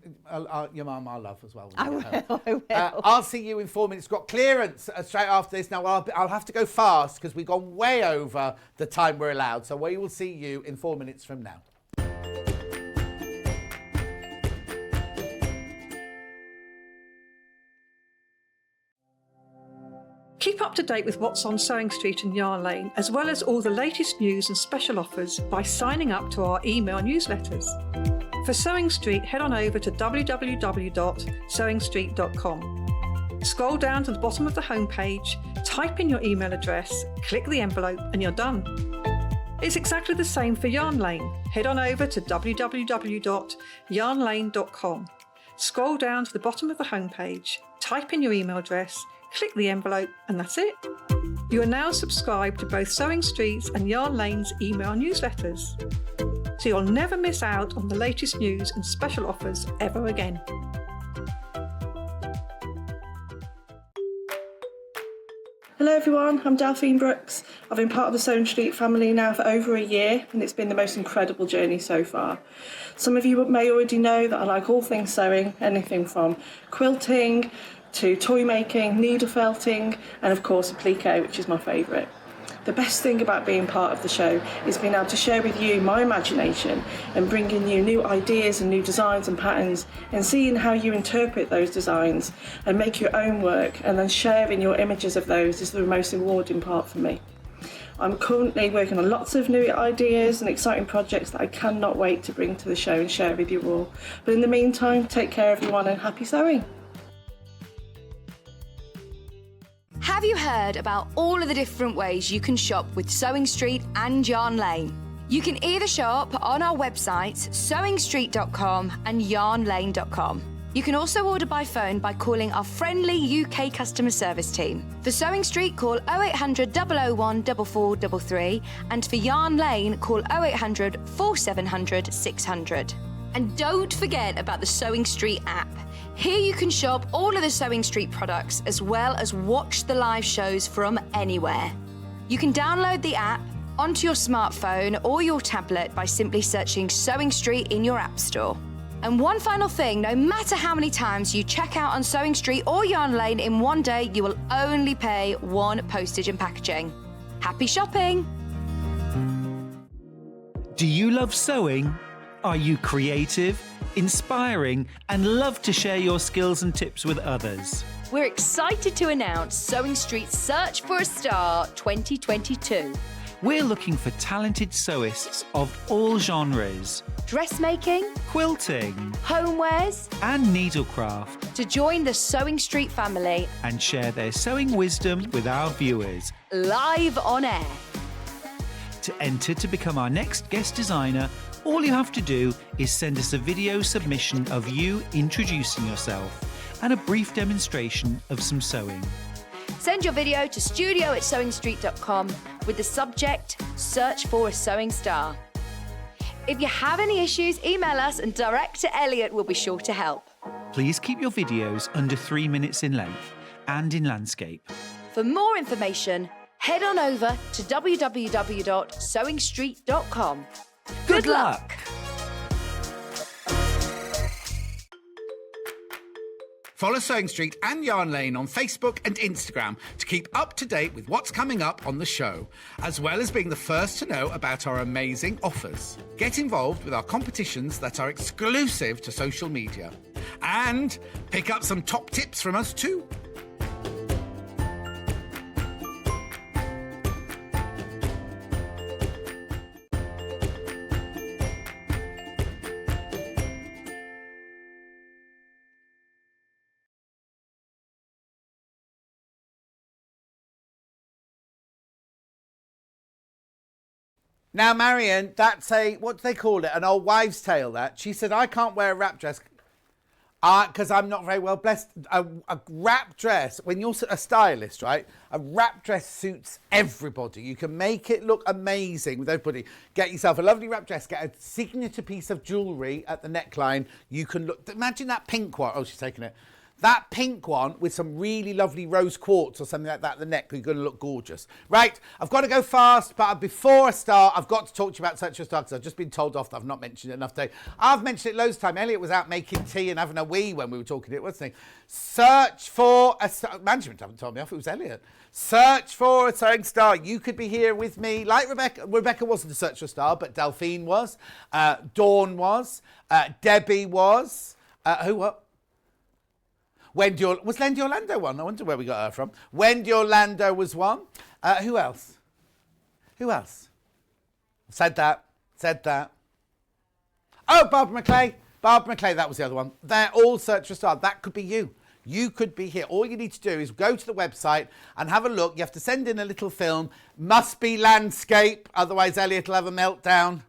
your mum our love as well. I will. I'll see you in 4 minutes. Got clearance straight after this. Now I'll have to go fast because we've gone way over the time we're allowed. So we will see you in 4 minutes from now. Keep up to date with what's on Sewing Street and Yarn Lane, as well as all the latest news and special offers by signing up to our email newsletters. For Sewing Street, head on over to www.sewingstreet.com. Scroll down to the bottom of the homepage, type in your email address, click the envelope, and you're done. It's exactly the same for Yarn Lane. Head on over to www.yarnlane.com. Scroll down to the bottom of the homepage, type in your email address, click the envelope, and that's it. You are now subscribed to both Sewing Street's and Yarn Lane's email newsletters, so you'll never miss out on the latest news and special offers ever again. Hello everyone, I'm Delphine Brooks. I've been part of the Sewing Street family now for over a year, and it's been the most incredible journey so far. Some of you may already know that I like all things sewing, anything from quilting to toy making, needle felting, and of course applique, which is my favourite. The best thing about being part of the show is being able to share with you my imagination and bringing you new ideas and new designs and patterns, and seeing how you interpret those designs and make your own work, and then sharing your images of those is the most rewarding part for me. I'm currently working on lots of new ideas and exciting projects that I cannot wait to bring to the show and share with you all. But in the meantime, take care everyone and happy sewing. Have you heard about all of the different ways you can shop with Sewing Street and Yarn Lane? You can either shop on our websites, sewingstreet.com and yarnlane.com. You can also order by phone by calling our friendly UK customer service team. For Sewing Street, call 0800 001 4433, and for Yarn Lane, call 0800 4700 600. And don't forget about the Sewing Street app. Here you can shop all of the Sewing Street products as well as watch the live shows from anywhere. You can download the app onto your smartphone or your tablet by simply searching Sewing Street in your app store. And one final thing, no matter how many times you check out on Sewing Street or Yarn Lane in one day, you will only pay one postage and packaging. Happy shopping! Do you love sewing? Are you creative, inspiring, and love to share your skills and tips with others? We're excited to announce Sewing Street's Search for a Star 2022. We're looking for talented sewists of all genres, Dressmaking, quilting, homewares, and needlecraft, to join the Sewing Street family and share their sewing wisdom with our viewers. live on air. To enter to become our next guest designer, all you have to do is send us a video submission of you introducing yourself and a brief demonstration of some sewing. Send your video to studio@sewingstreet.com with the subject, Search for a Sewing Star. If you have any issues, email us and Director Elliot will be sure to help. Please keep your videos under 3 minutes in length and in landscape. For more information, head on over to www.sewingstreet.com. Good luck! Follow Sewing Street and Yarn Lane on Facebook and Instagram to keep up to date with what's coming up on the show, as well as being the first to know about our amazing offers. Get involved with our competitions that are exclusive to social media. And pick up some top tips from us too. Now, Marion, that's what do they call it? An old wives' tale, that. She said, I can't wear a wrap dress because I'm not very well blessed. A wrap dress, when you're a stylist, right? A wrap dress suits everybody. You can make it look amazing with everybody. Get yourself a lovely wrap dress, get a signature piece of jewellery at the neckline. You can look, imagine that pink one. Oh, she's taking it. That pink one with some really lovely rose quartz or something like that at the neck, you're going to look gorgeous. Right, I've got to go fast, but before I start, I've got to talk to you about Search for a Star because I've just been told off that I've not mentioned it enough today. I've mentioned it loads of time. Elliot was out making tea and having a wee when we were talking it, wasn't he? Search for a Star. Management haven't told me off, it was Elliot. Search for a sewing star. You could be here with me, like Rebecca. Rebecca wasn't a Search for a Star, but Delphine was. Dawn was. Debbie was. Who what? Was Wendy Orlando one? I wonder where we got her from. Wendy Orlando was one. Who else? Who else? Said that. Oh, Barbara McClay. Barbara McClay, that was the other one. They're all Search for a Star. That could be you. You could be here. All you need to do is go to the website and have a look. You have to send in a little film. Must be landscape, otherwise Elliot will have a meltdown.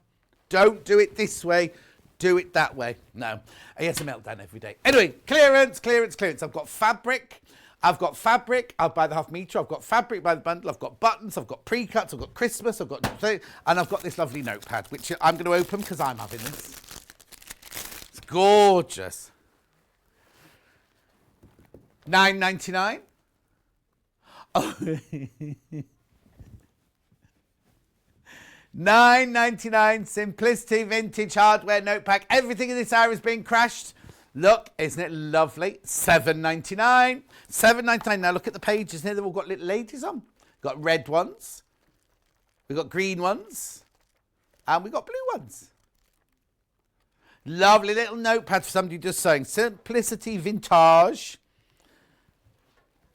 Don't do it this way. Do it that way. No, he has a meltdown every day. Anyway, clearance. I've got fabric. I'll buy the half metre. I've got fabric by the bundle. I've got buttons. I've got pre-cuts. I've got Christmas. And I've got this lovely notepad, which I'm going to open because I'm having this. It's gorgeous. $9.99. Oh. $9.99 Simplicity Vintage Hardware Notepad. Everything in this area is being crashed. Look, isn't it lovely? $7.99. $7.99. Now look at the pages here. They've all got little ladies on. We've got red ones. We've got green ones. And we've got blue ones. Lovely little notepad for somebody just sewing. Simplicity Vintage.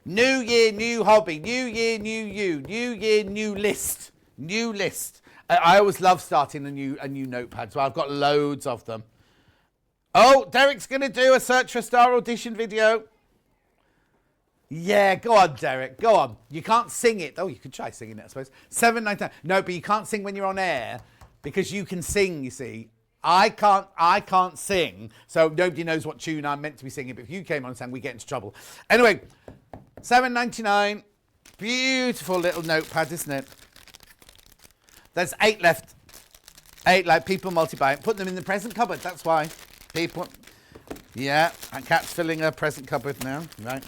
New year, new hobby. New year, new you. New year, new list. New list. I always love starting a new notepad, so I've got loads of them. Oh, Derek's going to do a Search for a Star audition video. Yeah, go on, Derek, go on. You can't sing it. Oh, you could try singing it, I suppose. $7.99. No, but you can't sing when you're on air because you can sing, you see. I can't sing, so nobody knows what tune I'm meant to be singing, but if you came on and sang, we get into trouble. Anyway, $7.99. Beautiful little notepad, isn't it? There's 8 left. 8 left. People multi-buy it. Put them in the present cupboard. That's why. People. Yeah. And Kat's filling her present cupboard now. Right.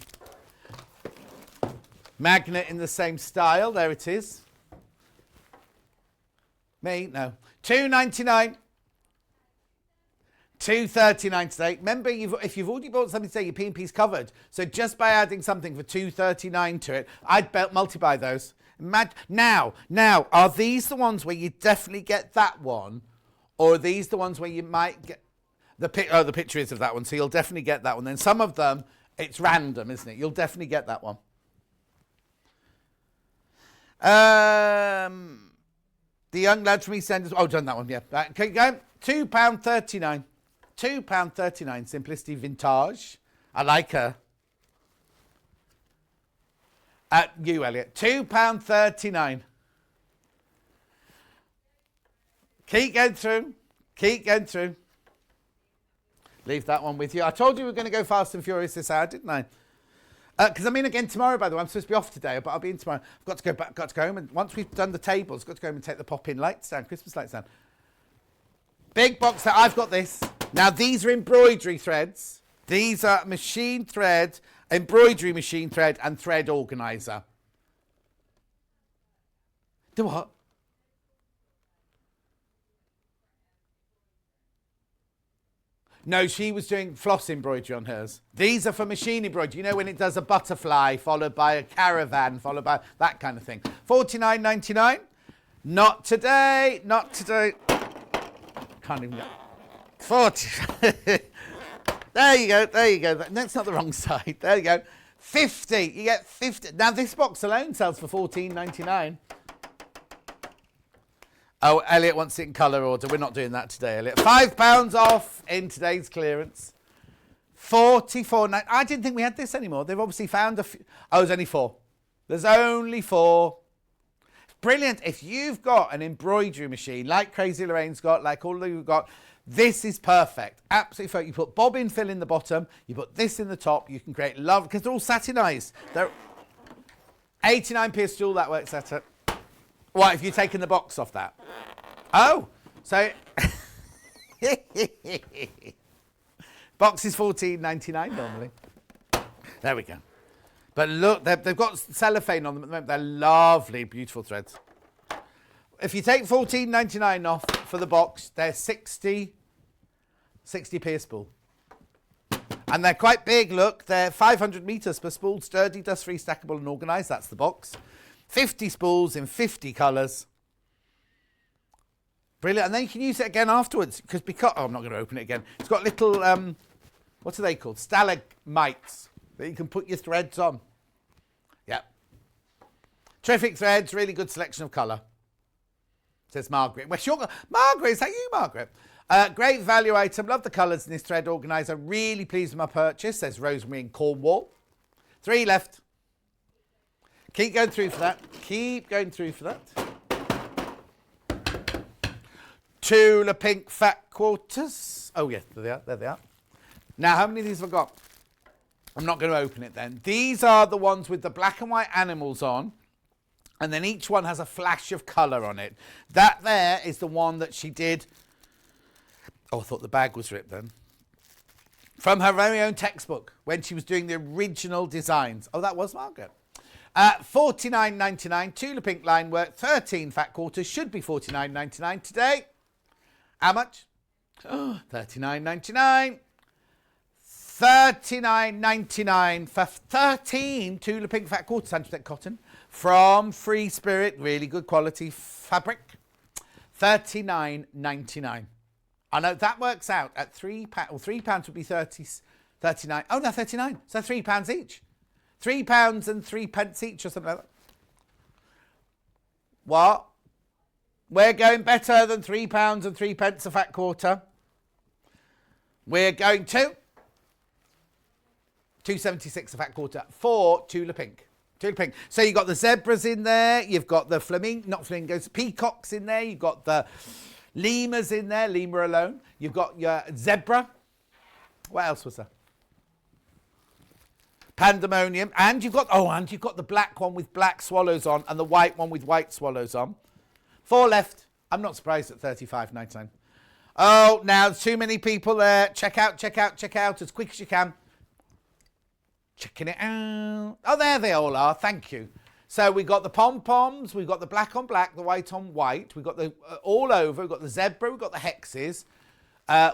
Magnet in the same style. There it is. Me? No. $2.99. $2.39 today. Remember, if you've already bought something today, your P&P's covered. So just by adding something for $2.39 to it, I'd multi-buy those. Now, are these the ones where you definitely get that one? Or are these the ones where you might get... the picture is of that one, so you'll definitely get that one. Then some of them, it's random, isn't it? You'll definitely get that one. The young lad from EastEnders... Oh, done that one, yeah. Right, okay, go. £2.39. £2.39, Simplicity Vintage. I like her. You, Elliot. £2.39. Keep going through. Leave that one with you. I told you we were going to go fast and furious this hour, didn't I? Because I'm in again tomorrow, by the way. I'm supposed to be off today, but I'll be in tomorrow. I've got to go home, and once we've done the tables, got to go home and take the pop-in lights down, Christmas lights down. Big box set. I've got this. Now, these are embroidery threads. These are machine thread, embroidery machine thread, and thread organizer. Do what? No, she was doing floss embroidery on hers. These are for machine embroidery. You know when it does a butterfly followed by a caravan followed by that kind of thing. $49.99. Not today. Not today. Can't even get 40. There you go. There you go. That's not the wrong side. There you go. 50. You get 50. Now this box alone sells for $14.99. Oh, Elliot wants it in colour order. We're not doing that today, Elliot. £5 off in today's clearance. $44.99. I didn't think we had this anymore. They've obviously found a few. Oh, there's only 4. There's only 4. Brilliant. If you've got an embroidery machine like Crazy Lorraine's got, like all of you've got, this is perfect. Absolutely perfect. You put bobbin fill in the bottom. You put this in the top. You can create love because they're all satinised. They're 89p a stool. That works better. What, if you've taken the box off that? Oh, so... box is $14.99 normally. There we go. But look, they've got cellophane on them at the moment. They're lovely, beautiful threads. If you take $14.99 off for the box, they're 60p a spool. And they're quite big, look. They're 500 metres per spool, sturdy, dust-free, stackable and organised. That's the box. 50 spools in 50 colours. Brilliant. And then you can use it again afterwards. Because oh, I'm not going to open it again. It's got little, what are they called? Stalagmites that you can put your threads on. Yep. Terrific threads, really good selection of colour. Says Margaret. Where's your Margaret? Is that you, Margaret? Great value item. Love the colours in this thread organiser. Really pleased with my purchase. Says Rosemary in Cornwall. 3 left. Keep going through for that. Keep going through for that. Tula pink fat quarters. Oh, yes, there they are. There they are. Now, how many of these have I got? I'm not going to open it then. These are the ones with the black and white animals on. And then each one has a flash of colour on it. That there is the one that she did. Oh, I thought the bag was ripped then. From her very own textbook when she was doing the original designs. Oh, that was Margaret. $49.99, Tula pink line work, 13 fat quarters, should be $49.99 today. How much? Oh, $39.99. $39.99 for 13 Tula pink fat quarters, 100% cotton, from Free Spirit, really good quality fabric. $39.99. I know that works out at £3, or £3 would be 39. Oh no, 39. So £3 each. £3 and 3 pence each or something like that. What? We're going better than £3 and 3 pence a fat quarter. We're going to $2.76 a fat quarter for Tula pink. Tula pink. So you've got the zebras in there. You've got the flamingos, peacocks in there. You've got the lemurs in there, lemur alone. You've got your zebra. What else was there? Pandemonium. And you've got the black one with black swallows on and the white one with white swallows on. 4 left. I'm not surprised at $35.99. Oh, now there's too many people there. Check out as quick as you can. Checking it out. Oh, there they all are. Thank you. So we got the pom-poms, we've got the black on black, the white on white, we've got the all over, we've got the zebra, we've got the hexes,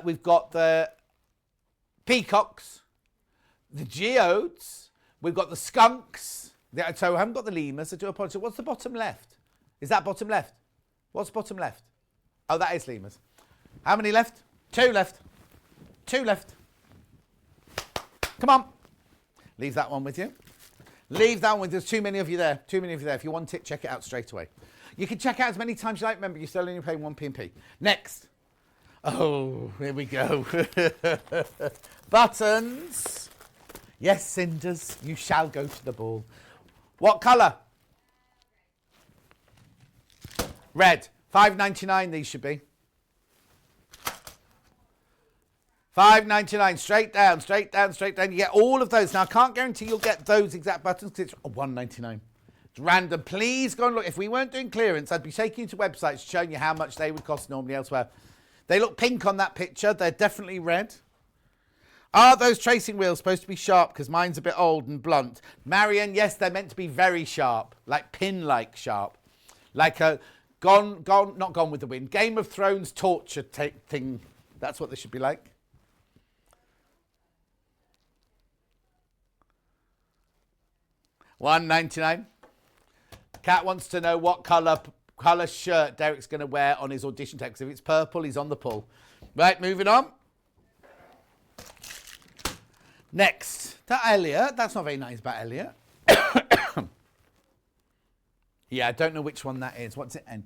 we've got the peacocks, the geodes, we've got the skunks. So I haven't got the lemurs, I do apologise. What's the bottom left? Is that bottom left? What's bottom left? Oh, that is lemurs. How many left? 2 left. 2 left. Come on. Leave that one with you. Leave that one. There's too many of you there. Too many of you there. If you want it, check it out straight away. You can check out as many times as you like. Remember, you're still only paying 1p and p. Next. Oh, here we go. Buttons. Yes, Cinders, you shall go to the ball. What colour? Red. $5.99 these should be. $5.99, straight down, straight down, straight down. You get all of those. Now, I can't guarantee you'll get those exact buttons because it's $1.99. It's random. Please go and look. If we weren't doing clearance, I'd be taking you to websites showing you how much they would cost normally elsewhere. They look pink on that picture. They're definitely red. Are those tracing wheels supposed to be sharp? Because mine's a bit old and blunt. Marion, yes, they're meant to be very sharp, like pin-like sharp. Like a not Gone with the Wind. Game of Thrones torture thing. That's what they should be like. $1.99. Cat wants to know what colour shirt Derek's going to wear on his audition text. If it's purple, he's on the pull. Right, moving on. Next. That Elliot. That's not very nice about Elliot. Yeah, I don't know which one that is. What's it in?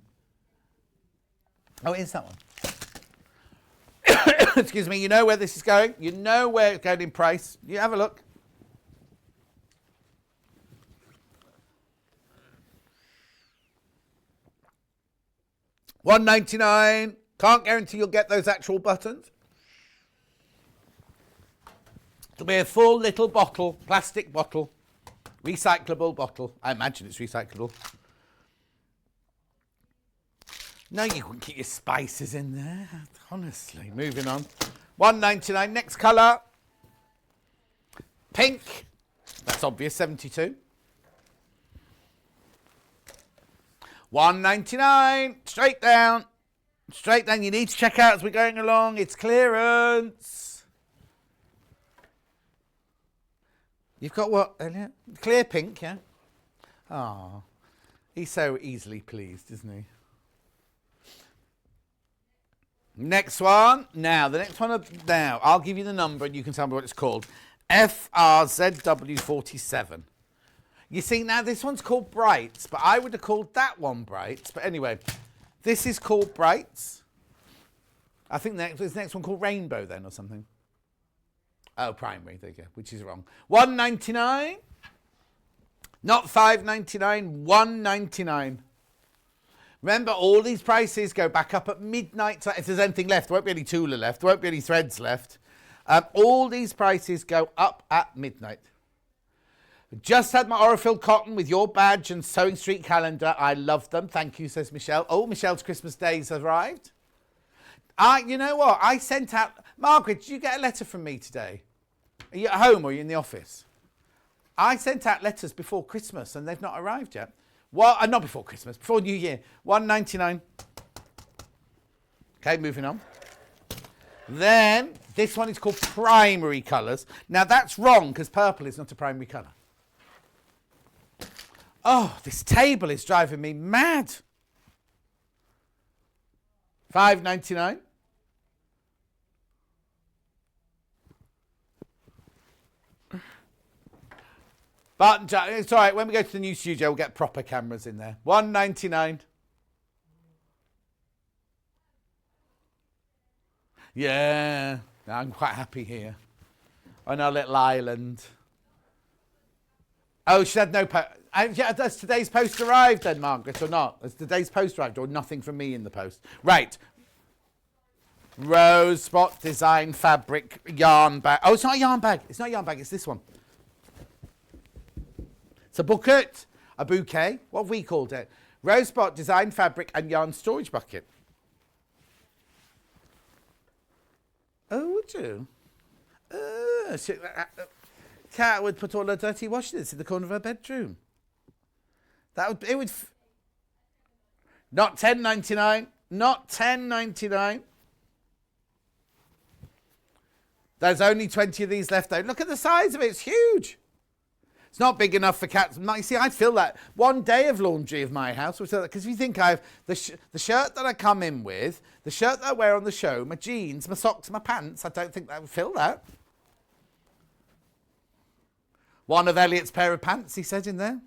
Oh, it is that one. Excuse me. You know where this is going? You know where it's going in price. You have a look. $1.99. Can't guarantee you'll get those actual buttons. It'll be a full little bottle, plastic bottle, recyclable bottle. I imagine it's recyclable. No, you wouldn't keep your spices in there. Honestly. Moving on. $1.99. Next colour. Pink. That's obvious, 72. £1.99, straight down. Straight down. You need to check out as we're going along. It's clearance. You've got what, Elliot? Clear pink, yeah? Oh, he's so easily pleased, isn't he? Next one. Now, the next one. Now, I'll give you the number and you can tell me what it's called. FRZW47. You see, now this one's called Brights, but I would have called that one Brights. But anyway, this is called Brights. I think this next one called Rainbow then or something. Oh, Primary, there you go, which is wrong. £1.99. Not £5.99, £1.99. Remember, all these prices go back up at midnight. If there's anything left, there won't be any Tula left. There won't be any threads left. All these prices go up at midnight. Just had my Orifil cotton with your badge and Sewing Street calendar. I love them. Thank you, says Michelle. Oh, Michelle's Christmas days have arrived. You know what? I sent out... Margaret, did you get a letter from me today? Are you at home or are you in the office? I sent out letters before Christmas and they've not arrived yet. Well, not before Christmas, before New Year. £1.99. Okay, moving on. Then, this one is called Primary Colours. Now, that's wrong because purple is not a primary colour. Oh, this table is driving me mad. £5.99. But it's all right. When we go to the new studio, we'll get proper cameras in there. £1.99. Yeah, I'm quite happy here on our little island. Oh, she had no post. Yeah, has today's post arrived then, Margaret, or not? Has today's post arrived, or nothing from me in the post? Right. Rose Spot Design Fabric Yarn Bag. Oh, it's not a yarn bag. It's not a yarn bag. It's this one. It's a bucket. A bouquet. What have we called it? Rose Spot Design Fabric and Yarn Storage Bucket. Oh, would you? Kat would put all her dirty washings in the corner of her bedroom. It would. Not £10.99. Not £10.99. There's only 20 of these left though. Look at the size of it. It's huge. It's not big enough for cats. You see, I'd fill that one day of laundry of my house. Because if you think I have the shirt that I come in with, the shirt that I wear on the show, my jeans, my socks, my pants, I don't think that would fill that. One of Elliot's pair of pants, he said in there.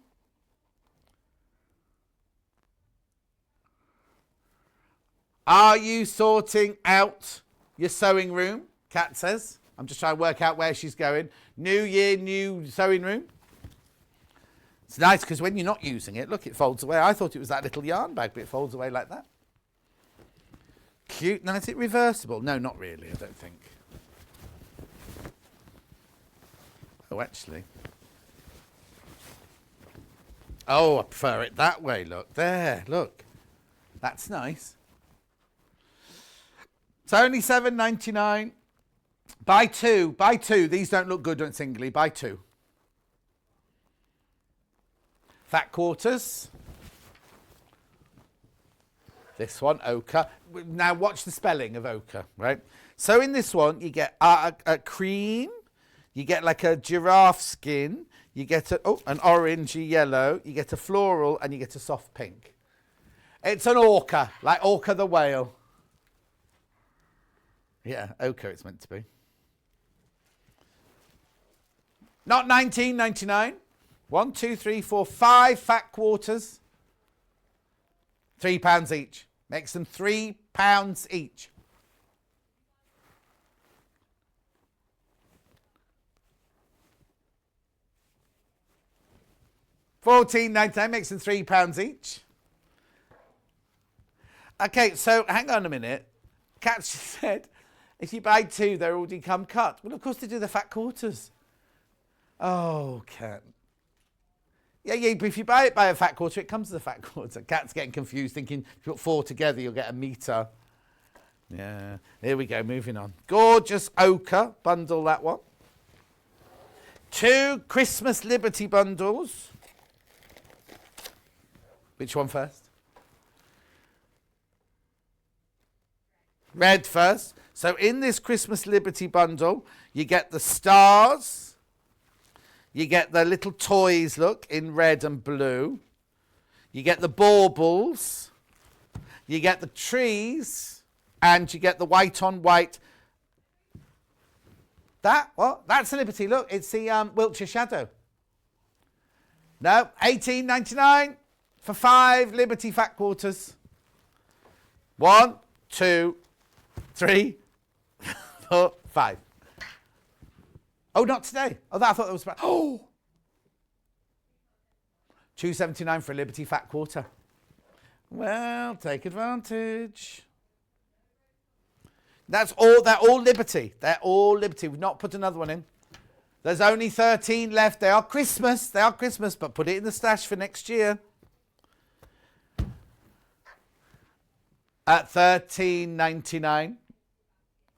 Are you sorting out your sewing room? Kat says. I'm just trying to work out where she's going. New year, new sewing room. It's nice because when you're not using it, look, it folds away. I thought it was that little yarn bag, but it folds away like that. Cute. Now, is it reversible? No, not really, I don't think. Oh, actually. Oh, I prefer it that way. Look, there, look. That's nice. It's only £7.99. Buy two. Buy two. These don't look good on singly. Buy two. Fat quarters. This one, ochre. Now watch the spelling of ochre, right? So in this one, you get a cream. You get like a giraffe skin. You get an orangey yellow. You get a floral, and you get a soft pink. It's an orca, like Orca the whale. Yeah, ochre it's meant to be. Not £19.99. 1, 2, 3, 4, 5 fat quarters. £3 each. Makes them £3 each. £14.99 makes them £3 each. Okay, so hang on a minute. Kat said, if you buy two, they're already come cut. Well, of course they do the fat quarters. Oh, Kat. Yeah, but if you buy it by a fat quarter, it comes as a fat quarter. Kat's getting confused, thinking if you put 4 together, you'll get a metre. Yeah, here we go, moving on. Gorgeous ochre, bundle that one. 2 Christmas Liberty bundles. Which one first? Red first. So in this Christmas Liberty bundle, you get the stars. You get the little toys, look, in red and blue. You get the baubles. You get the trees. And you get the white on white. That's a Liberty. Look, it's the Wiltshire Shadow. No, $18.99 for 5 Liberty Fat Quarters. 1, 2, 3, 4, 5. Oh, not today. Oh, I thought that was... Oh! $2.79 for a Liberty Fat Quarter. Well, take advantage. That's all. They're all Liberty. They're all Liberty. We've not put another one in. There's only 13 left. They are Christmas. They are Christmas, but put it in the stash for next year. At $13.99.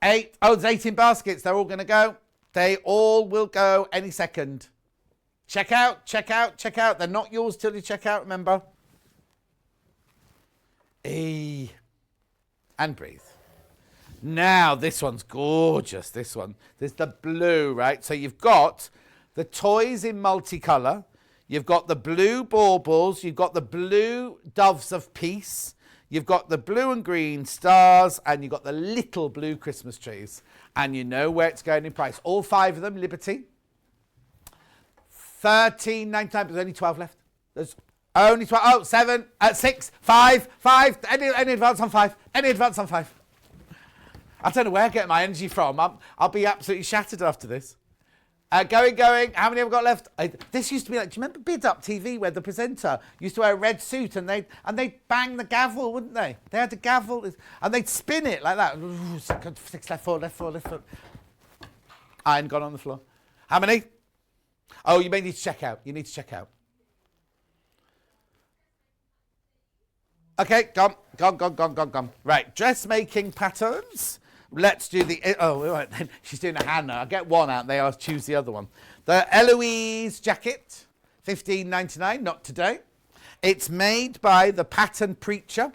There's 18 baskets. They're all going to go. They all will go any second. Check out, check out, check out. They're not yours till you check out, remember? And breathe. Now, this one's gorgeous, this one. This is the blue, right? So you've got the toys in multicolour. You've got the blue baubles. You've got the blue doves of peace. You've got the blue and green stars. And you've got the little blue Christmas trees. And you know where it's going in price. All 5 of them, Liberty. $13.99, but there's only 12 left. There's only 12. Oh, 7, 6, 5. Any advance on 5? Any advance on 5? I don't know where I get my energy from. I'll be absolutely shattered after this. Going. How many have we got left? This used to be like, do you remember Bid Up TV where the presenter used to wear a red suit and they'd bang the gavel, wouldn't they? They had a gavel and they'd spin it like that. 6 left, 4 left, 4 left. Iron gone on the floor. How many? Oh, you may need to check out. You need to check out. Okay, gone. Right, dressmaking patterns. Let's do the... Oh, right, then. She's doing a Hannah. I'll get one out and I'll choose the other one. The Eloise jacket, $15.99, not today. It's made by the Pattern Preacher.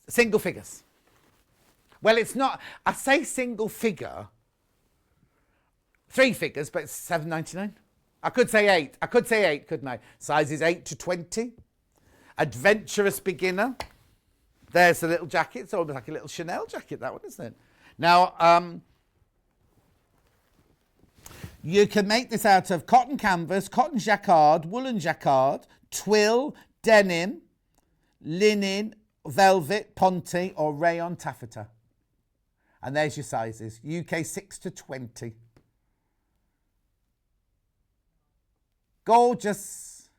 Single figures. Well, it's not... I say single figure. 3 figures, but it's $7.99. I could say 8. I could say 8, couldn't I? Sizes 8 to 20. Adventurous beginner. There's the little jacket. It's almost like a little Chanel jacket, that one, isn't it? Now, you can make this out of cotton canvas, cotton jacquard, woolen jacquard, twill, denim, linen, velvet, ponte, or rayon taffeta. And there's your sizes. UK 6 to 20. Gorgeous.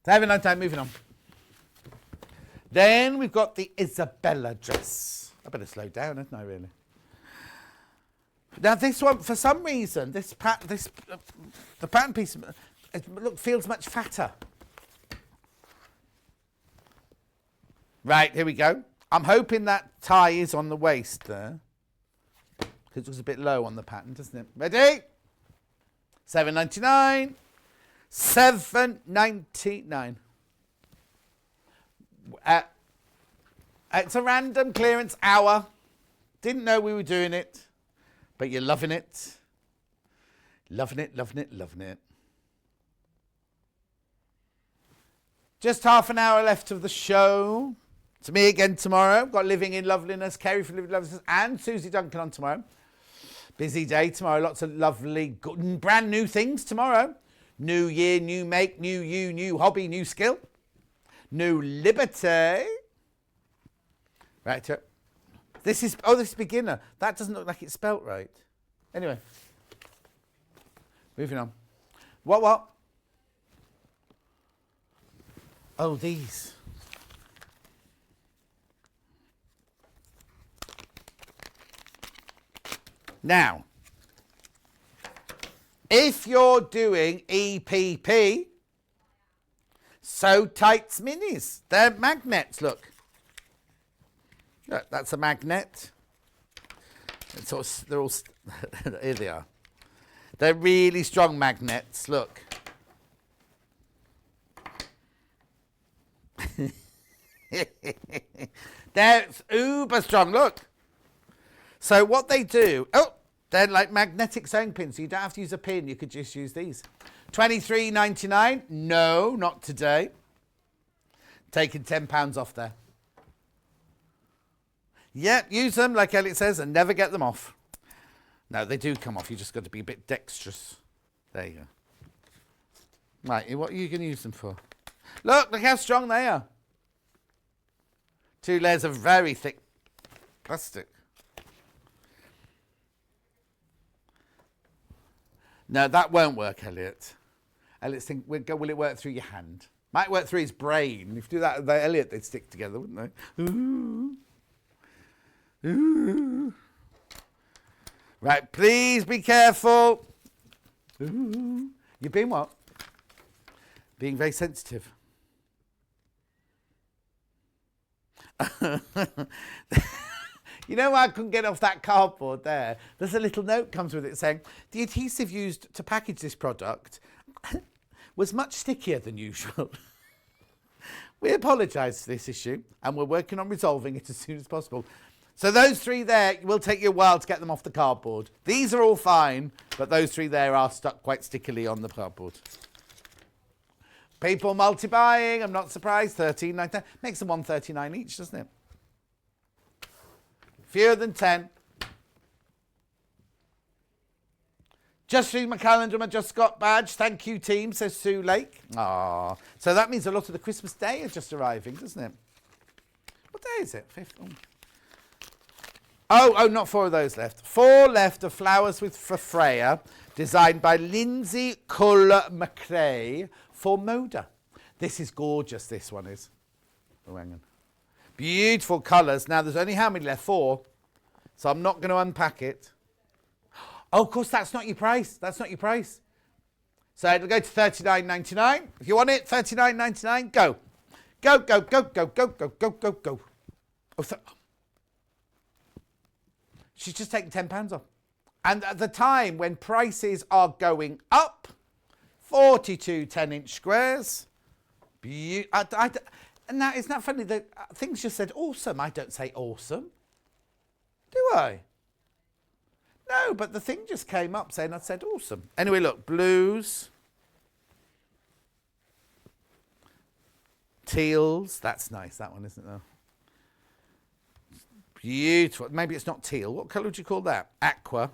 $7.99, moving on. Then we've got the Isabella dress. I better slow down, haven't I, really? Now, this one, for some reason, the pattern piece feels much fatter. Right, here we go. I'm hoping that tie is on the waist there. Because it was a bit low on the pattern, doesn't it? Ready? $7.99. $7.99. It's a random clearance hour. Didn't know we were doing it, but you're loving it. Loving it. Just half an hour left of the show. It's me again tomorrow. Got Living in Loveliness, Kerry from Living in Loveliness, and Susie Duncan on tomorrow. Busy day tomorrow. Lots of lovely, good, brand new things tomorrow. New year, new make, new you, new hobby, new skill. New liberty. Right. This is beginner. That doesn't look like it's spelt right. Anyway. Moving on. What? Oh, these. Now, if you're doing EPP, Sew Tights Minis. They're magnets, look. That's a magnet. They're all here they are. They're really strong magnets. Look. They're uber strong. Look. So what they do? They're like magnetic sewing pins. So you don't have to use a pin. You could just use these. $23.99. No, not today. Taking £10 off there. Yeah, use them like Elliot says and never get them off. No, they do come off. You just got to be a bit dexterous. There you go. Right, what are you going to use them for? Look how strong they are. 2 layers of very thick plastic. No, that won't work, Elliot. Elliot's think, will it work through your hand? Might work through his brain. If you do that with Elliot, they'd stick together, wouldn't they? Ooh. Ooh. Right, please be careful. Ooh. You've been what? Being very sensitive. You know why I couldn't get off that cardboard there? There's a little note comes with it saying, the adhesive used to package this product was much stickier than usual. We apologise for this issue and we're working on resolving it as soon as possible. So those 3 there, it will take you a while to get them off the cardboard. These are all fine, but those 3 there are stuck quite stickily on the cardboard. People multi-buying, I'm not surprised. $13.99 makes them $1.39 each, doesn't it? Fewer than 10. Just read my calendar, my Just Got badge. Thank you, team, says Sue Lake. Ah, so that means a lot of the Christmas Day are just arriving, doesn't it? What day is it? 5th. Oh, not 4 of those left. 4 left of Flowers for Freya, designed by Lindsay Cull-McRae for Moda. This is gorgeous, this one is. Oh, hang on. Beautiful colours. Now, there's only how many left? 4. So I'm not going to unpack it. Oh, of course, that's not your price. That's not your price. So it'll go to $39.99. If you want it, $39.99, go. Go, go, go, go, go, go, go, go, go. Oh, she's just taken £10 off. And at the time when prices are going up, 42 10-inch squares. And now, isn't that funny that things just said awesome? I don't say awesome. Do I? No, but the thing just came up saying I said awesome. Anyway, look, blues. Teals. That's nice, that one, isn't it? Beautiful. Maybe it's not teal. What colour would you call that? Aqua.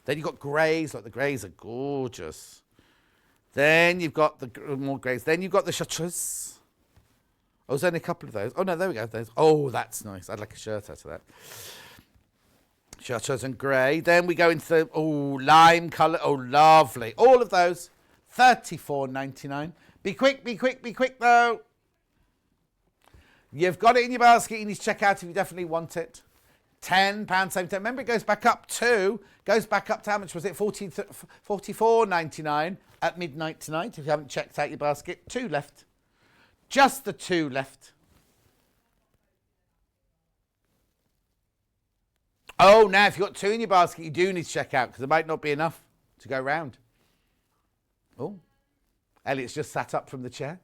Then you've got greys. Look, the greys are gorgeous. Then you've got the more greys. Then you've got the chartreuse. Oh, there's only a couple of those. Oh, no, there we go. Oh, that's nice. I'd like a shirt out of that. Chartreuse and grey. Then we go into the, lime colour. Oh, lovely. All of those, $34.99. Be quick, be quick, be quick, though. You've got it in your basket. You need to check out if you definitely want it. £10, same time. Remember, it goes back up to how much was it? $44.99 at midnight tonight. If you haven't checked out your basket, 2 left. Just the 2 left. Oh, now if you've got 2 in your basket, you do need to check out because there might not be enough to go round. Oh, Elliot's just sat up from the chair.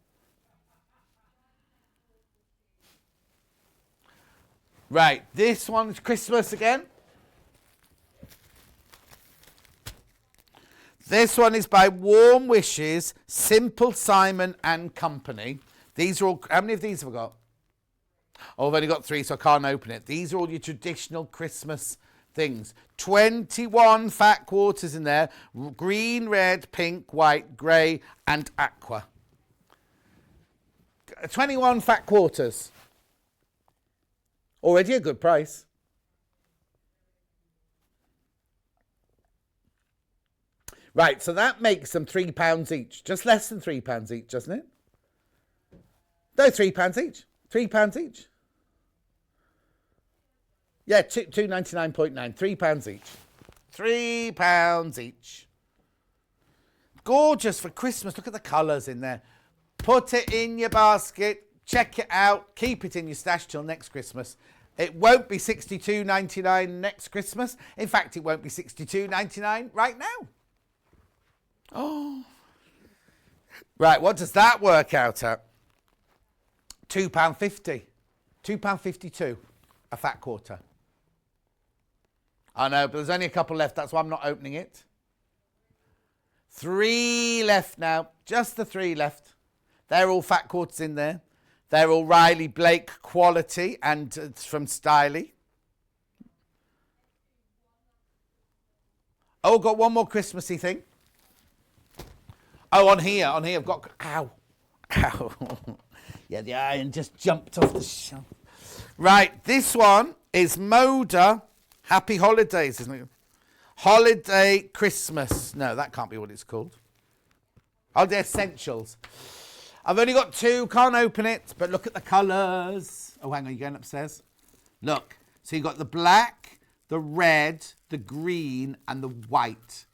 Right, this one's Christmas again. This one is by Warm Wishes, Simple Simon and Company. These are all, how many of these have I got? Oh, I've only got 3, so I can't open it. These are all your traditional Christmas things. 21 fat quarters in there. Green, red, pink, white, grey and aqua. 21 fat quarters. Already a good price. Right, so that makes them £3 each. Just less than £3 each, doesn't it? No, £3 each. £3 each. Yeah, £2.99.9. £3 each. £3 each. Gorgeous for Christmas. Look at the colours in there. Put it in your basket. Check it out. Keep it in your stash till next Christmas. It won't be $62.99 next Christmas. In fact, it won't be $62.99 right now. Oh. Right, what does that work out at? £2.50. £2.52 a fat quarter. I know, but there's only a couple left. That's why I'm not opening it. 3 left now. Just the 3 left. They're all fat quarters in there. They're all Riley Blake quality and it's from Styly. Oh, got one more Christmassy thing. Oh, on here I've got... Ow. Ow. Yeah, the iron just jumped off the shelf. Right, this one is Moda Happy Holidays, isn't it? Holiday Christmas. No, that can't be what it's called. Holiday Essentials. I've only got 2, can't open it, but look at the colours. Oh, hang on, you're going upstairs? Look, so you've got the black, the red, the green, and the white.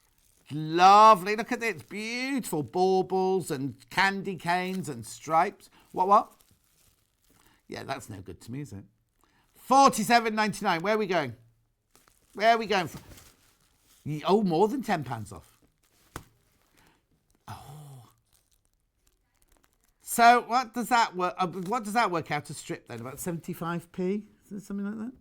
Lovely, look at this, beautiful baubles and candy canes and stripes. What? Yeah, that's no good to me, is it? $47.99, where are we going? Where are we going? Oh, more than £10 off. So what does that work? What does that work out a strip then? About 75p? Is it something like that?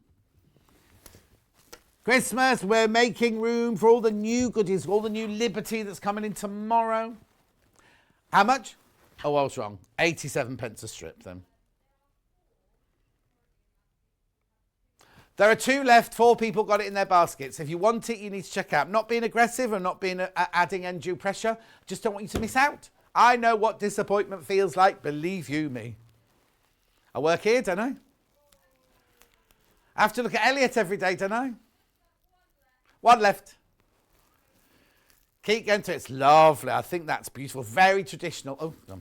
Christmas, we're making room for all the new goodies, all the new Liberty that's coming in tomorrow. How much? Oh, I was wrong. 87p a strip then. There are 2 left. 4 people got it in their baskets. If you want it, you need to check out. I'm not being aggressive and not being adding undue pressure. Just don't want you to miss out. I know what disappointment feels like, believe you me. I work here, don't I? I have to look at Elliot every day, don't I? 1 left. Keep going to it. It's lovely. I think that's beautiful. Very traditional. Oh, no.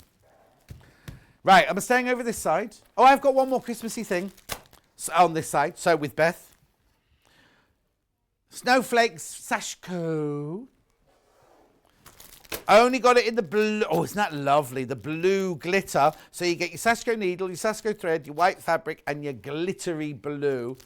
Right, I'm staying over this side. Oh, I've got one more Christmassy thing on this side. So with Beth. Snowflakes Sashko. Only got it in the blue. Oh, isn't that lovely? The blue glitter. So you get your Sashko needle, your Sashko thread, your white fabric, and your glittery blue.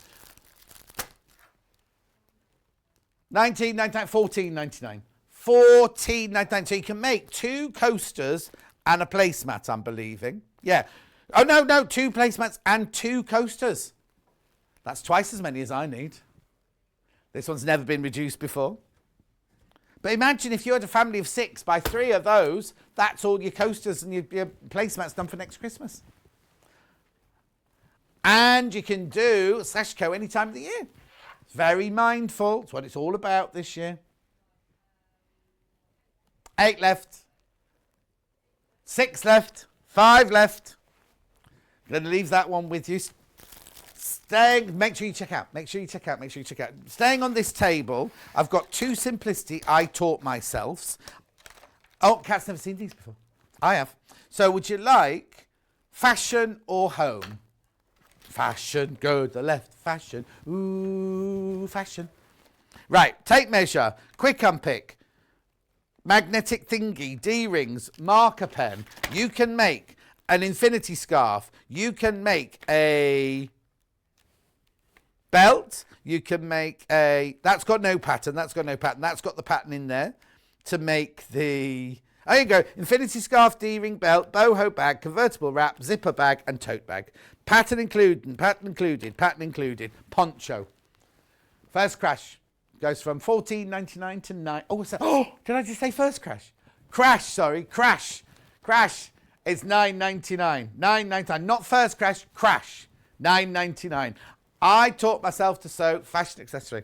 $19.99, $14.99. $14.99. So you can make 2 coasters and a placemat, I'm believing. Yeah. Oh, no, 2 placemats and 2 coasters. That's twice as many as I need. This one's never been reduced before. But imagine if you had a family of 6, buy 3 of those, that's all your coasters and your placemats done for next Christmas. And you can do Sashko any time of the year. It's very mindful. It's what it's all about this year. 8 left. 6 left. 5 left. I'm going to leave that one with you. Make sure you check out. Staying on this table, I've got 2 Simplicity I taught myself. Oh, Kat's never seen these before. I have. So would you like fashion or home? Fashion, go to the left, fashion. Ooh, fashion. Right, tape measure, quick unpick, magnetic thingy, D-rings, marker pen. You can make an infinity scarf. You can make a belt. You can make a... That's got no pattern. That's got the pattern in there to make the... There you go. Infinity scarf, D-ring, belt, boho bag, convertible wrap, zipper bag, and tote bag. Pattern included. Poncho. First crash goes from $14.99 to $9. Oh, did I just say first crash? Crash is $9.99. $9.99. Not first crash. Crash. $9.99. I taught myself to sew fashion accessory.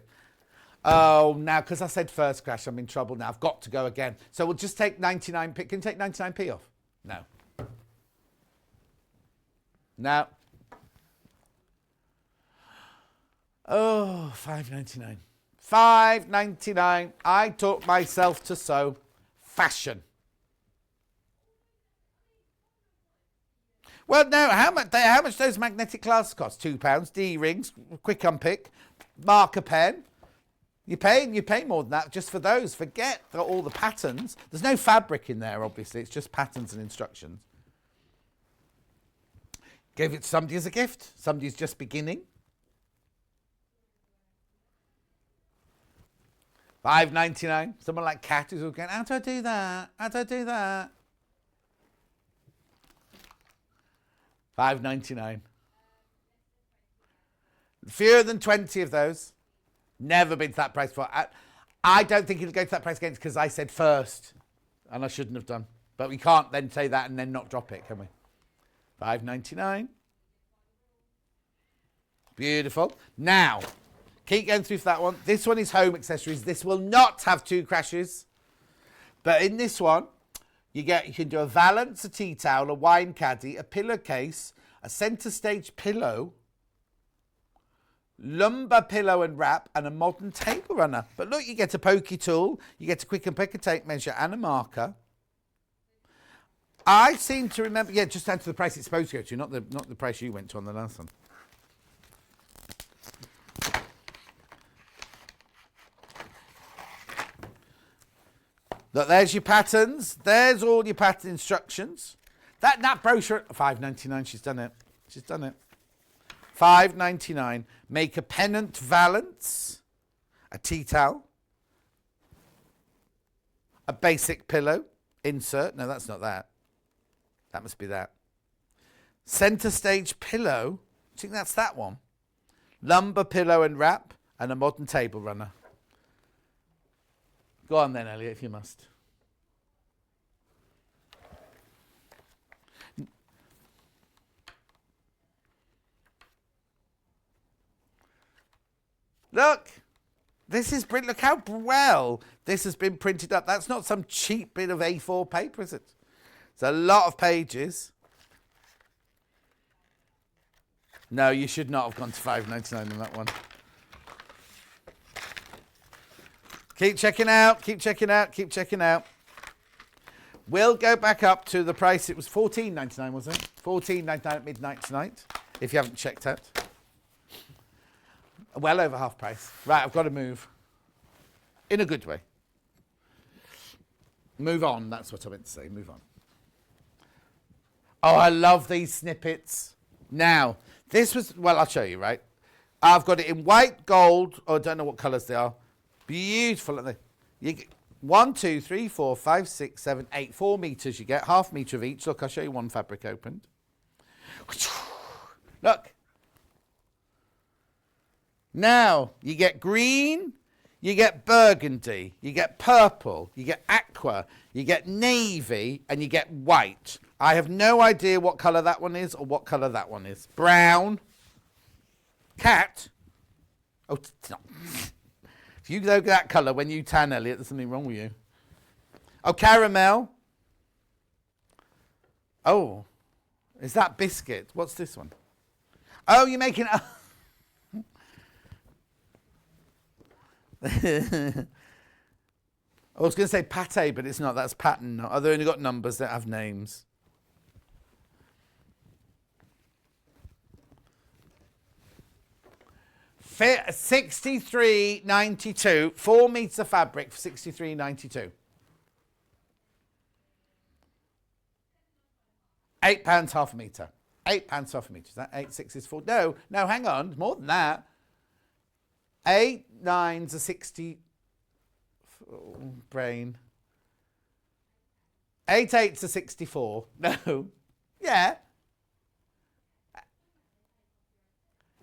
Oh, now, because I said first crash, I'm in trouble now. I've got to go again. So we'll just take 99p. Can you take 99p off? No. No. Oh, $5.99. $5.99. I taught myself to sew fashion. Well, no, how much those magnetic clasps cost? £2. D-rings, quick unpick, marker pen. You pay more than that just for those. Forget all the patterns. There's no fabric in there, obviously. It's just patterns and instructions. Give it to somebody as a gift. Somebody who's just beginning. $5.99. Someone like Kat is all going, how do I do that? How do I do that? $5.99. Fewer than 20 of those. Never been to that price before. I don't think it'll go to that price again because I said first, and I shouldn't have done. But we can't then say that and then not drop it, can we? $5.99. Beautiful. Now, keep going through for that one. This one is home accessories. This will not have 2 crashes. But in this one, you can do a valance, a tea towel, a wine caddy, a pillowcase, a centre stage pillow, lumbar pillow and wrap, and a modern table runner. But look, you get a pokey tool, you get a quick and pick a tape measure and a marker. I seem to remember, yeah, just down to the price it's supposed to go to, not the price you went to on the last one. Look, there's your patterns. There's all your pattern instructions. That brochure, $5.99. She's done it. She's done it. $5.99. Make a pennant valance, a tea towel, a basic pillow insert. No, that's not that. That must be that. Centre stage pillow. I think that's that one. Lumbar pillow and wrap, and a modern table runner. Go on then, Elliot, if you must. Look, this is brilliant. Look how well this has been printed up. That's not some cheap bit of A4 paper, is it? It's a lot of pages. No, you should not have gone to $5.99 on that one. Keep checking out, keep checking out, keep checking out. We'll go back up to the price. It was $14.99, wasn't it? $14.99 at midnight tonight, if you haven't checked out. Well over half price. Right, I've got to move. In a good way. Move on, that's what I meant to say. Move on. Oh, I love these snippets. Now, this was, well, I'll show you, right? I've got it in white, gold, or I don't know what colours they are. Beautiful. You get 1, 2, 3, 4, 5, 6, 7, 8, 4 meters. You get half meter of each. Look, I'll show you one fabric opened. Look. Now you get green, you get burgundy, you get purple, you get aqua, you get navy, and you get white. I have no idea what colour that one is or what colour that one is. Brown. Cat. Oh, it's not. If you go that colour when you tan, Elliot, there's something wrong with you. Oh, caramel. Oh, is that biscuit? What's this one? Oh, you're making... I was going to say pate, but it's not. That's pattern. Oh, they've only got numbers that have names. $63.92. 4 meters of fabric for $63.92. £8 half a metre. £8 half a metre. Is that 8 6s 4? No, hang on. More than that. 8 9s are 60. Oh, brain. 8 8s are 64. No. Yeah.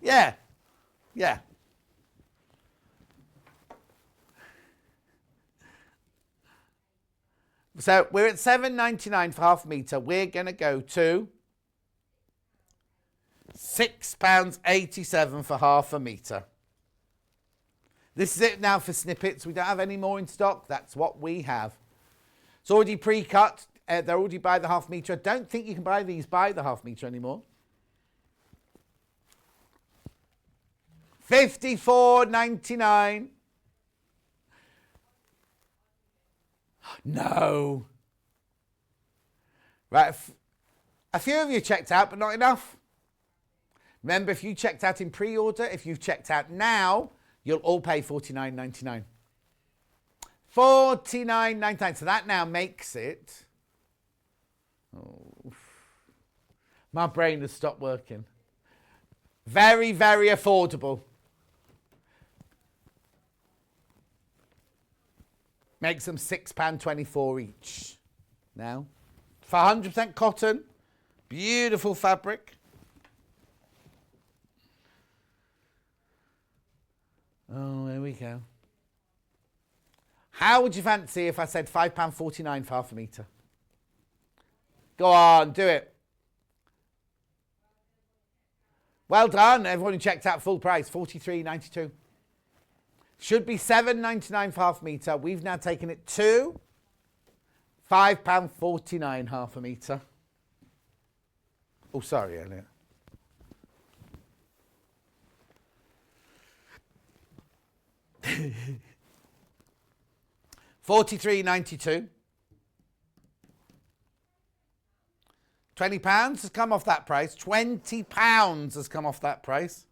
Yeah. Yeah. So we're at $7.99 for half a metre. We're going to go to £6.87 for half a metre. This is it now for snippets. We don't have any more in stock. That's what we have. It's already pre-cut. They're already by the half metre. I don't think you can buy these by the half metre anymore. $54.99. No. Right. A few of you checked out, but not enough. Remember, if you checked out in pre-order, if you've checked out now, you'll all pay $49.99. $49.99. So that now makes it... Oh, my brain has stopped working. Very, very affordable. Makes them £6.24 each. Now, for 100% cotton, beautiful fabric. Oh, there we go. How would you fancy if I said £5.49 for half a metre? Go on, do it. Well done, everyone who checked out full price, $43.92. Should be $7.99 for half a metre. We've now taken it to £5.49 half a metre. Oh, sorry, Elliot. £43.92. £20 has come off that price. £20 has come off that price.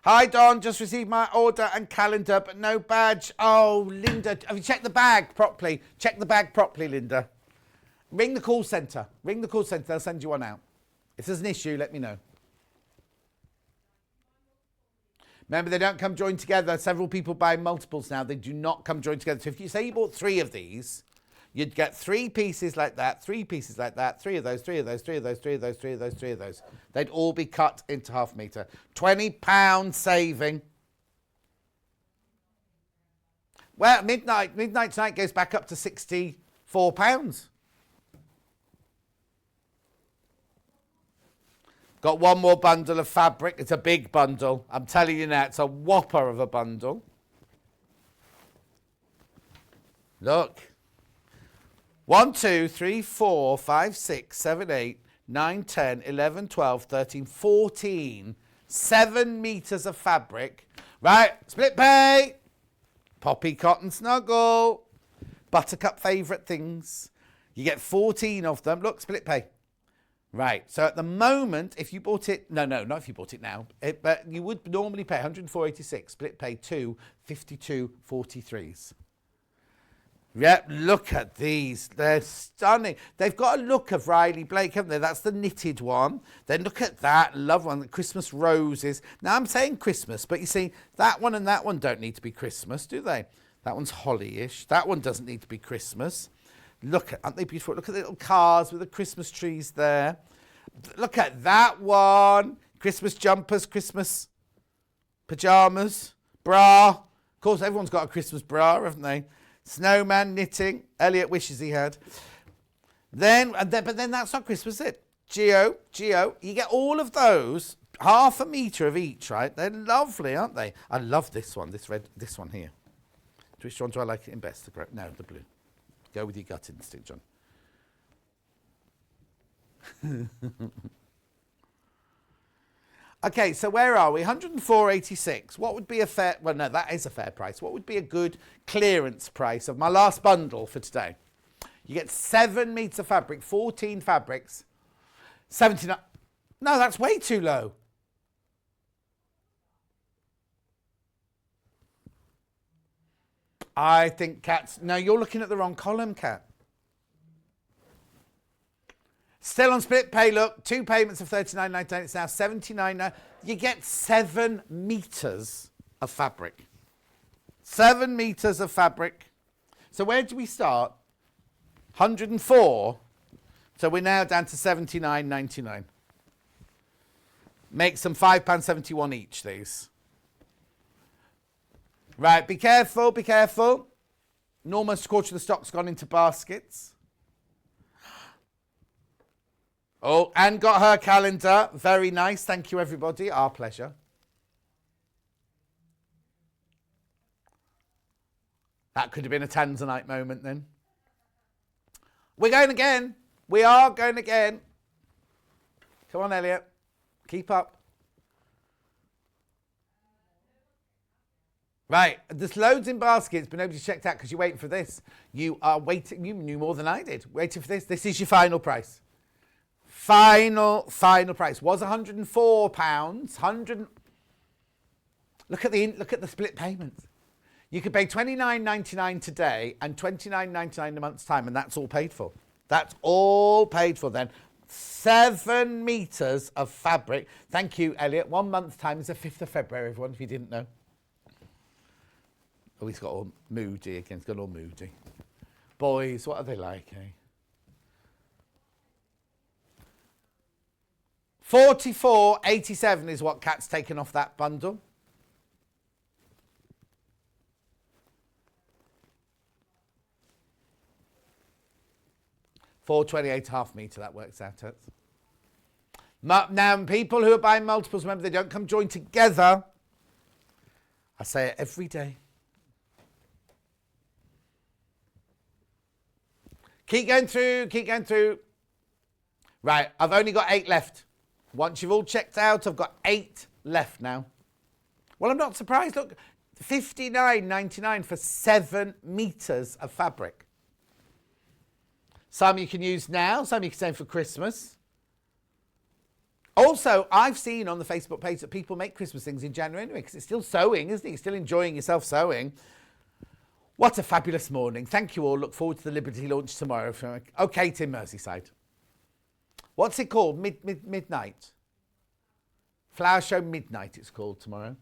Hi, Don. Just received my order and calendar, but no badge. Oh, Linda, have you checked the bag properly? Check the bag properly, Linda. Ring the call centre. Ring the call centre. They'll send you one out. If there's an issue, let me know. Remember, they don't come joined together. Several people buy multiples now. They do not come joined together. So if you say you bought 3 of these, you'd get 3 pieces like that, 3 pieces like that, 3 of those, 3 of those, 3 of those, 3 of those, 3 of those, 3 of those. They'd all be cut into half a metre. £20 saving. Well, midnight tonight goes back up to £64. Got one more bundle of fabric. It's a big bundle. I'm telling you now, it's a whopper of a bundle. Look. 1, 2, 3, 4, 5, 6, 7, 8, 9, 10, 11, 12, 13, 14. 7 metres of fabric. Right, split pay. Poppy cotton snuggle. Buttercup favourite things. You get 14 of them. Look, split pay. Right, so at the moment, if you bought it, no, not if you bought it now, but you would normally pay 104.86, split pay 2 52.43s. Yep, look at these. They're stunning. They've got a look of Riley Blake, haven't they? That's the knitted one. Then look at that. Love one. The Christmas roses. Now, I'm saying Christmas, but you see, that one and that one don't need to be Christmas, do they? That one's holly-ish. That one doesn't need to be Christmas. Look, aren't they beautiful? Look at the little cars with the Christmas trees there. Look at that one. Christmas jumpers, Christmas pyjamas, bra. Of course, everyone's got a Christmas bra, haven't they? Snowman knitting. Elliot wishes he had. But then that's not Christmas, is it? Geo. You get all of those, half a metre of each, right? They're lovely, aren't they? I love this one, this one here. Which one do I like it in best? No, the blue. Go with your gut instinct, John. Okay, so where are we? 104.86. What would be a fair... Well, no, that is a fair price. What would be a good clearance price of my last bundle for today? You get 7 metres of fabric, 14 fabrics, 79... No, that's way too low. I think Kat's... No, you're looking at the wrong column, Kat. Still on split pay, look. 2 payments of $39.99. It's now $79. You get 7 metres of fabric. 7 metres of fabric. So where do we start? 104. So we're now down to $79.99. Makes them £5.71 each, these. Right, be careful, be careful. Almost a quarter of the stock's gone into baskets. Oh, Anne got her calendar. Very nice. Thank you, everybody. Our pleasure. That could have been a Tanzanite moment then. We're going again. We are going again. Come on, Elliot. Keep up. Right, there's loads in baskets, but nobody's checked out because you're waiting for this. You are waiting. You knew more than I did. Waiting for this. This is your final price. Final price was £104. 100. Look at the split payments. You could pay $29.99 today and $29.99 in a month's time, and that's all paid for. That's all paid for then. 7 metres of fabric. Thank you, Elliot. 1 month's time is the 5th of February, everyone, if you didn't know. Oh, he's got all moody again. He's got all moody. Boys, what are they like, eh? 44.87 is what Kat's taken off that bundle. £428.5 metre, that works out at. Now, people who are buying multiples, remember, they don't come joined together. I say it every day. Keep going through, keep going through. Right, I've only got 8 left. Once you've all checked out, I've got 8 left now. Well, I'm not surprised. Look, $59.99 for 7 metres of fabric. Some you can use now, some you can save for Christmas. Also, I've seen on the Facebook page that people make Christmas things in January anyway, because it's still sewing, isn't it? You're still enjoying yourself sewing. What a fabulous morning. Thank you all. Look forward to the Liberty launch tomorrow. Okay, Tim Merseyside. What's it called? Midnight? Flower Show Midnight it's called tomorrow.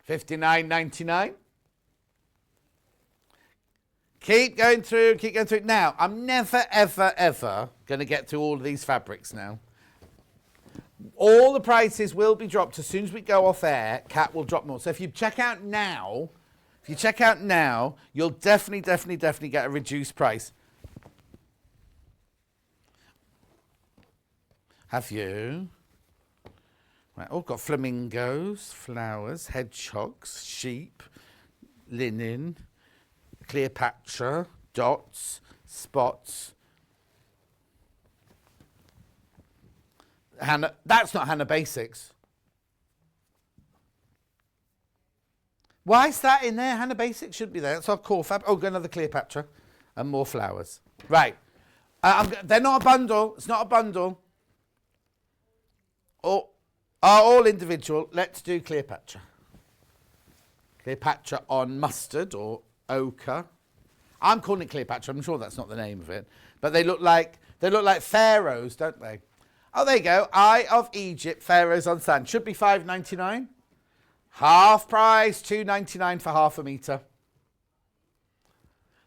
$59.99. Keep going through, keep going through. Now, I'm never, ever, ever going to get through all of these fabrics now. All the prices will be dropped as soon as we go off air. Kat will drop more. So if you check out now, you'll definitely get a reduced price. Have you? Right, all got flamingos, flowers, hedgehogs, sheep, linen, Cleopatra, dots, spots. Hannah, that's not Hannah Basics. Why is that in there? Hannah Basics should be there. That's our core fab. Oh, got another Cleopatra and more flowers. Right. They're not a bundle. It's not a bundle. Are all individual. Let's do Cleopatra. Cleopatra on mustard or ochre. I'm calling it Cleopatra. I'm sure that's not the name of it. But they look like pharaohs, don't they? Oh, there you go. Eye of Egypt, pharaohs on sand. Should be $5.99. Half price, $2.99 for half a metre.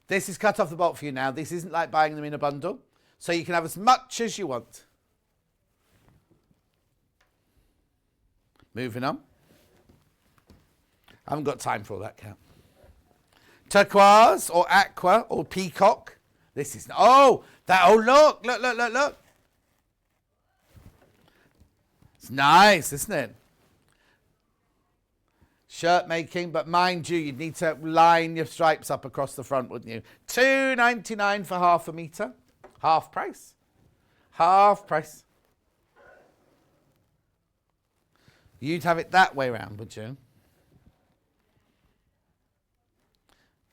This is cut off the bolt for you now. This isn't like buying them in a bundle. So you can have as much as you want. Moving on. I haven't got time for all that, Cat. Turquoise or aqua or peacock. This is... Oh, look. It's nice, isn't it? Shirt making, but mind you, you'd need to line your stripes up across the front, wouldn't you? $2.99 for half a metre. Half price. Half price. You'd have it that way round, would you?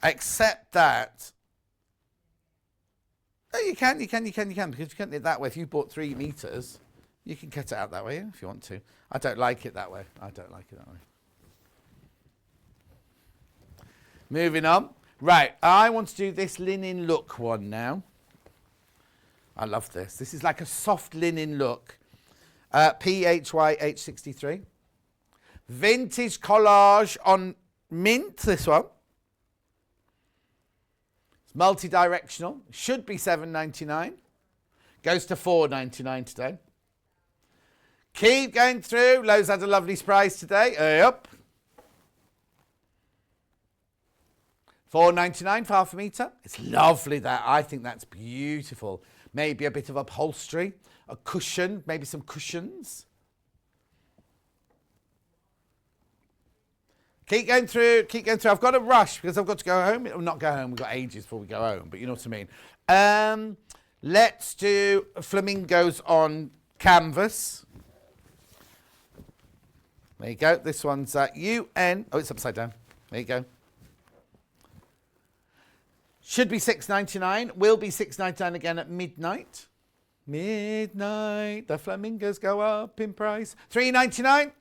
Except that... Oh, you can, because you can't do it that way. If you bought 3 metres, you can cut it out that way if you want to. I don't like it that way. Moving on. Right, I want to do this linen look one now. I love this. This is like a soft linen look. PHYH63. Vintage collage on mint, this one. It's multi-directional. Should be $7.99. Goes to $4.99 today. Keep going through. Lowe's had a lovely price today. Yep. $4.99 for half a metre. It's lovely that. I think that's beautiful. Maybe a bit of upholstery, a cushion, maybe some cushions. Keep going through. I've got to rush because I've got to go home. Well, not go home. We've got ages before we go home, but you know what I mean. Let's do flamingos on canvas. There you go. This one's UN. Oh, it's upside down. There you go. Should be $6.99. Will be $6.99 again at midnight. Midnight. The flamingos go up in price. $3.99.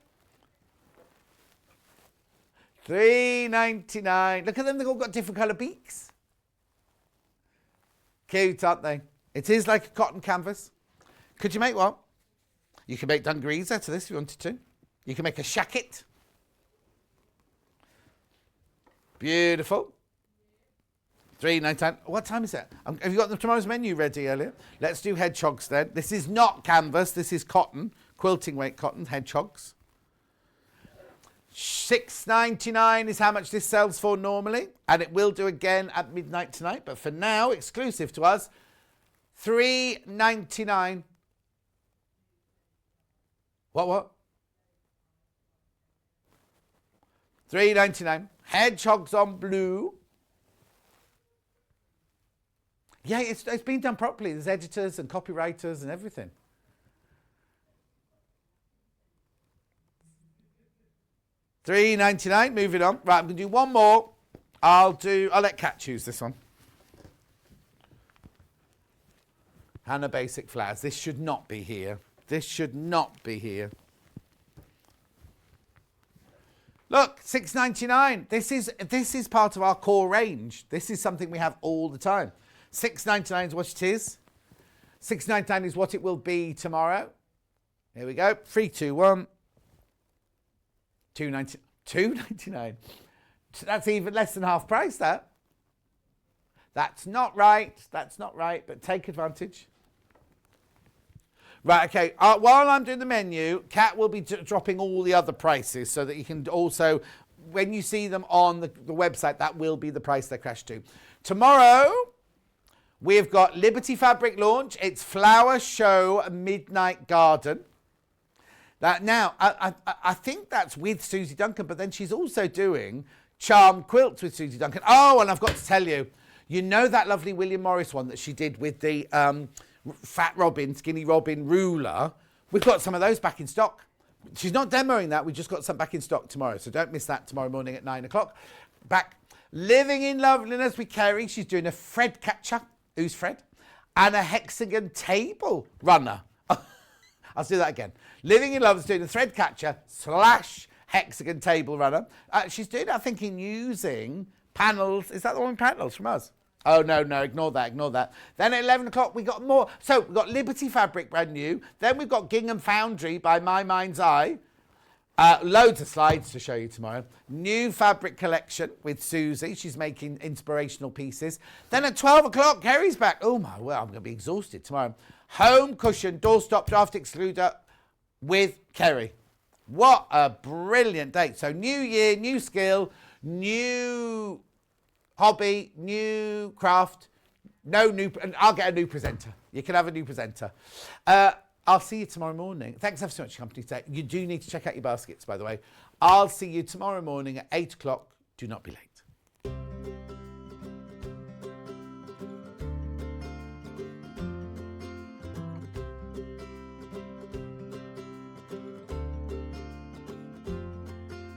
$3.99. Look at them. They've all got different colour beaks. Cute, aren't they? It is like a cotton canvas. Could you make what? You can make dungarees out of this if you wanted to. You can make a shacket. Beautiful. $3.99. What time is it? Have you got tomorrow's menu ready earlier? Let's do hedgehogs then. This is not canvas. This is cotton. Quilting weight cotton. Hedgehogs. $6.99 is how much this sells for normally. And it will do again at midnight tonight. But for now, exclusive to us, $3.99. What? $3.99. Hedgehogs on blue. Yeah, it's been done properly. There's editors and copywriters and everything. $3.99. Moving on. Right, I'm going to do one more. I'll let Kat choose this one. Hannah Basic Flowers. This should not be here. This should not be here. Look, $6.99. This is part of our core range. This is something we have all the time. $6.99 is what it is. $6.99 is what it will be tomorrow. Here we go. 3, 2, 1. $2.99. That's even less than half price, that. That's not right. That's not right, but take advantage. Right, okay. While I'm doing the menu, Kat will be dropping all the other prices so that you can also, when you see them on the website, that will be the price they crash to. Tomorrow, we've got Liberty Fabric launch. It's Flower Show Midnight Garden. Now, I think that's with Susie Duncan, but then she's also doing Charmed Quilts with Susie Duncan. Oh, and I've got to tell you, you know that lovely William Morris one that she did with the Fat Robin, Skinny Robin ruler? We've got some of those back in stock. She's not demoing that. We've just got some back in stock tomorrow, so don't miss that tomorrow morning at 9 o'clock. Back. Living in Loveliness with Kerry. She's doing a Fred catcher. Who's Fred? And a hexagon table runner. I'll do that again. Living in Love is doing a thread catcher / hexagon table runner. She's doing, I think, using panels. Is that the one with panels from us? Oh, no, ignore that. Then at 11 o'clock, we got more. So we've got Liberty Fabric, brand new. Then we've got Gingham Foundry by My Mind's Eye. Loads of slides to show you tomorrow. New fabric collection with Susie. She's making inspirational pieces. Then at 12 o'clock, Kerry's back. Oh, my word, I'm going to be exhausted tomorrow. Home cushion, doorstop draft excluder with Kerry. What a brilliant date. So new year, new skill, new hobby, new craft, and I'll get a new presenter. You can have a new presenter. I'll see you tomorrow morning. Thanks ever so much for your company today. You do need to check out your baskets, by the way. I'll see you tomorrow morning at 8 o'clock. Do not be late.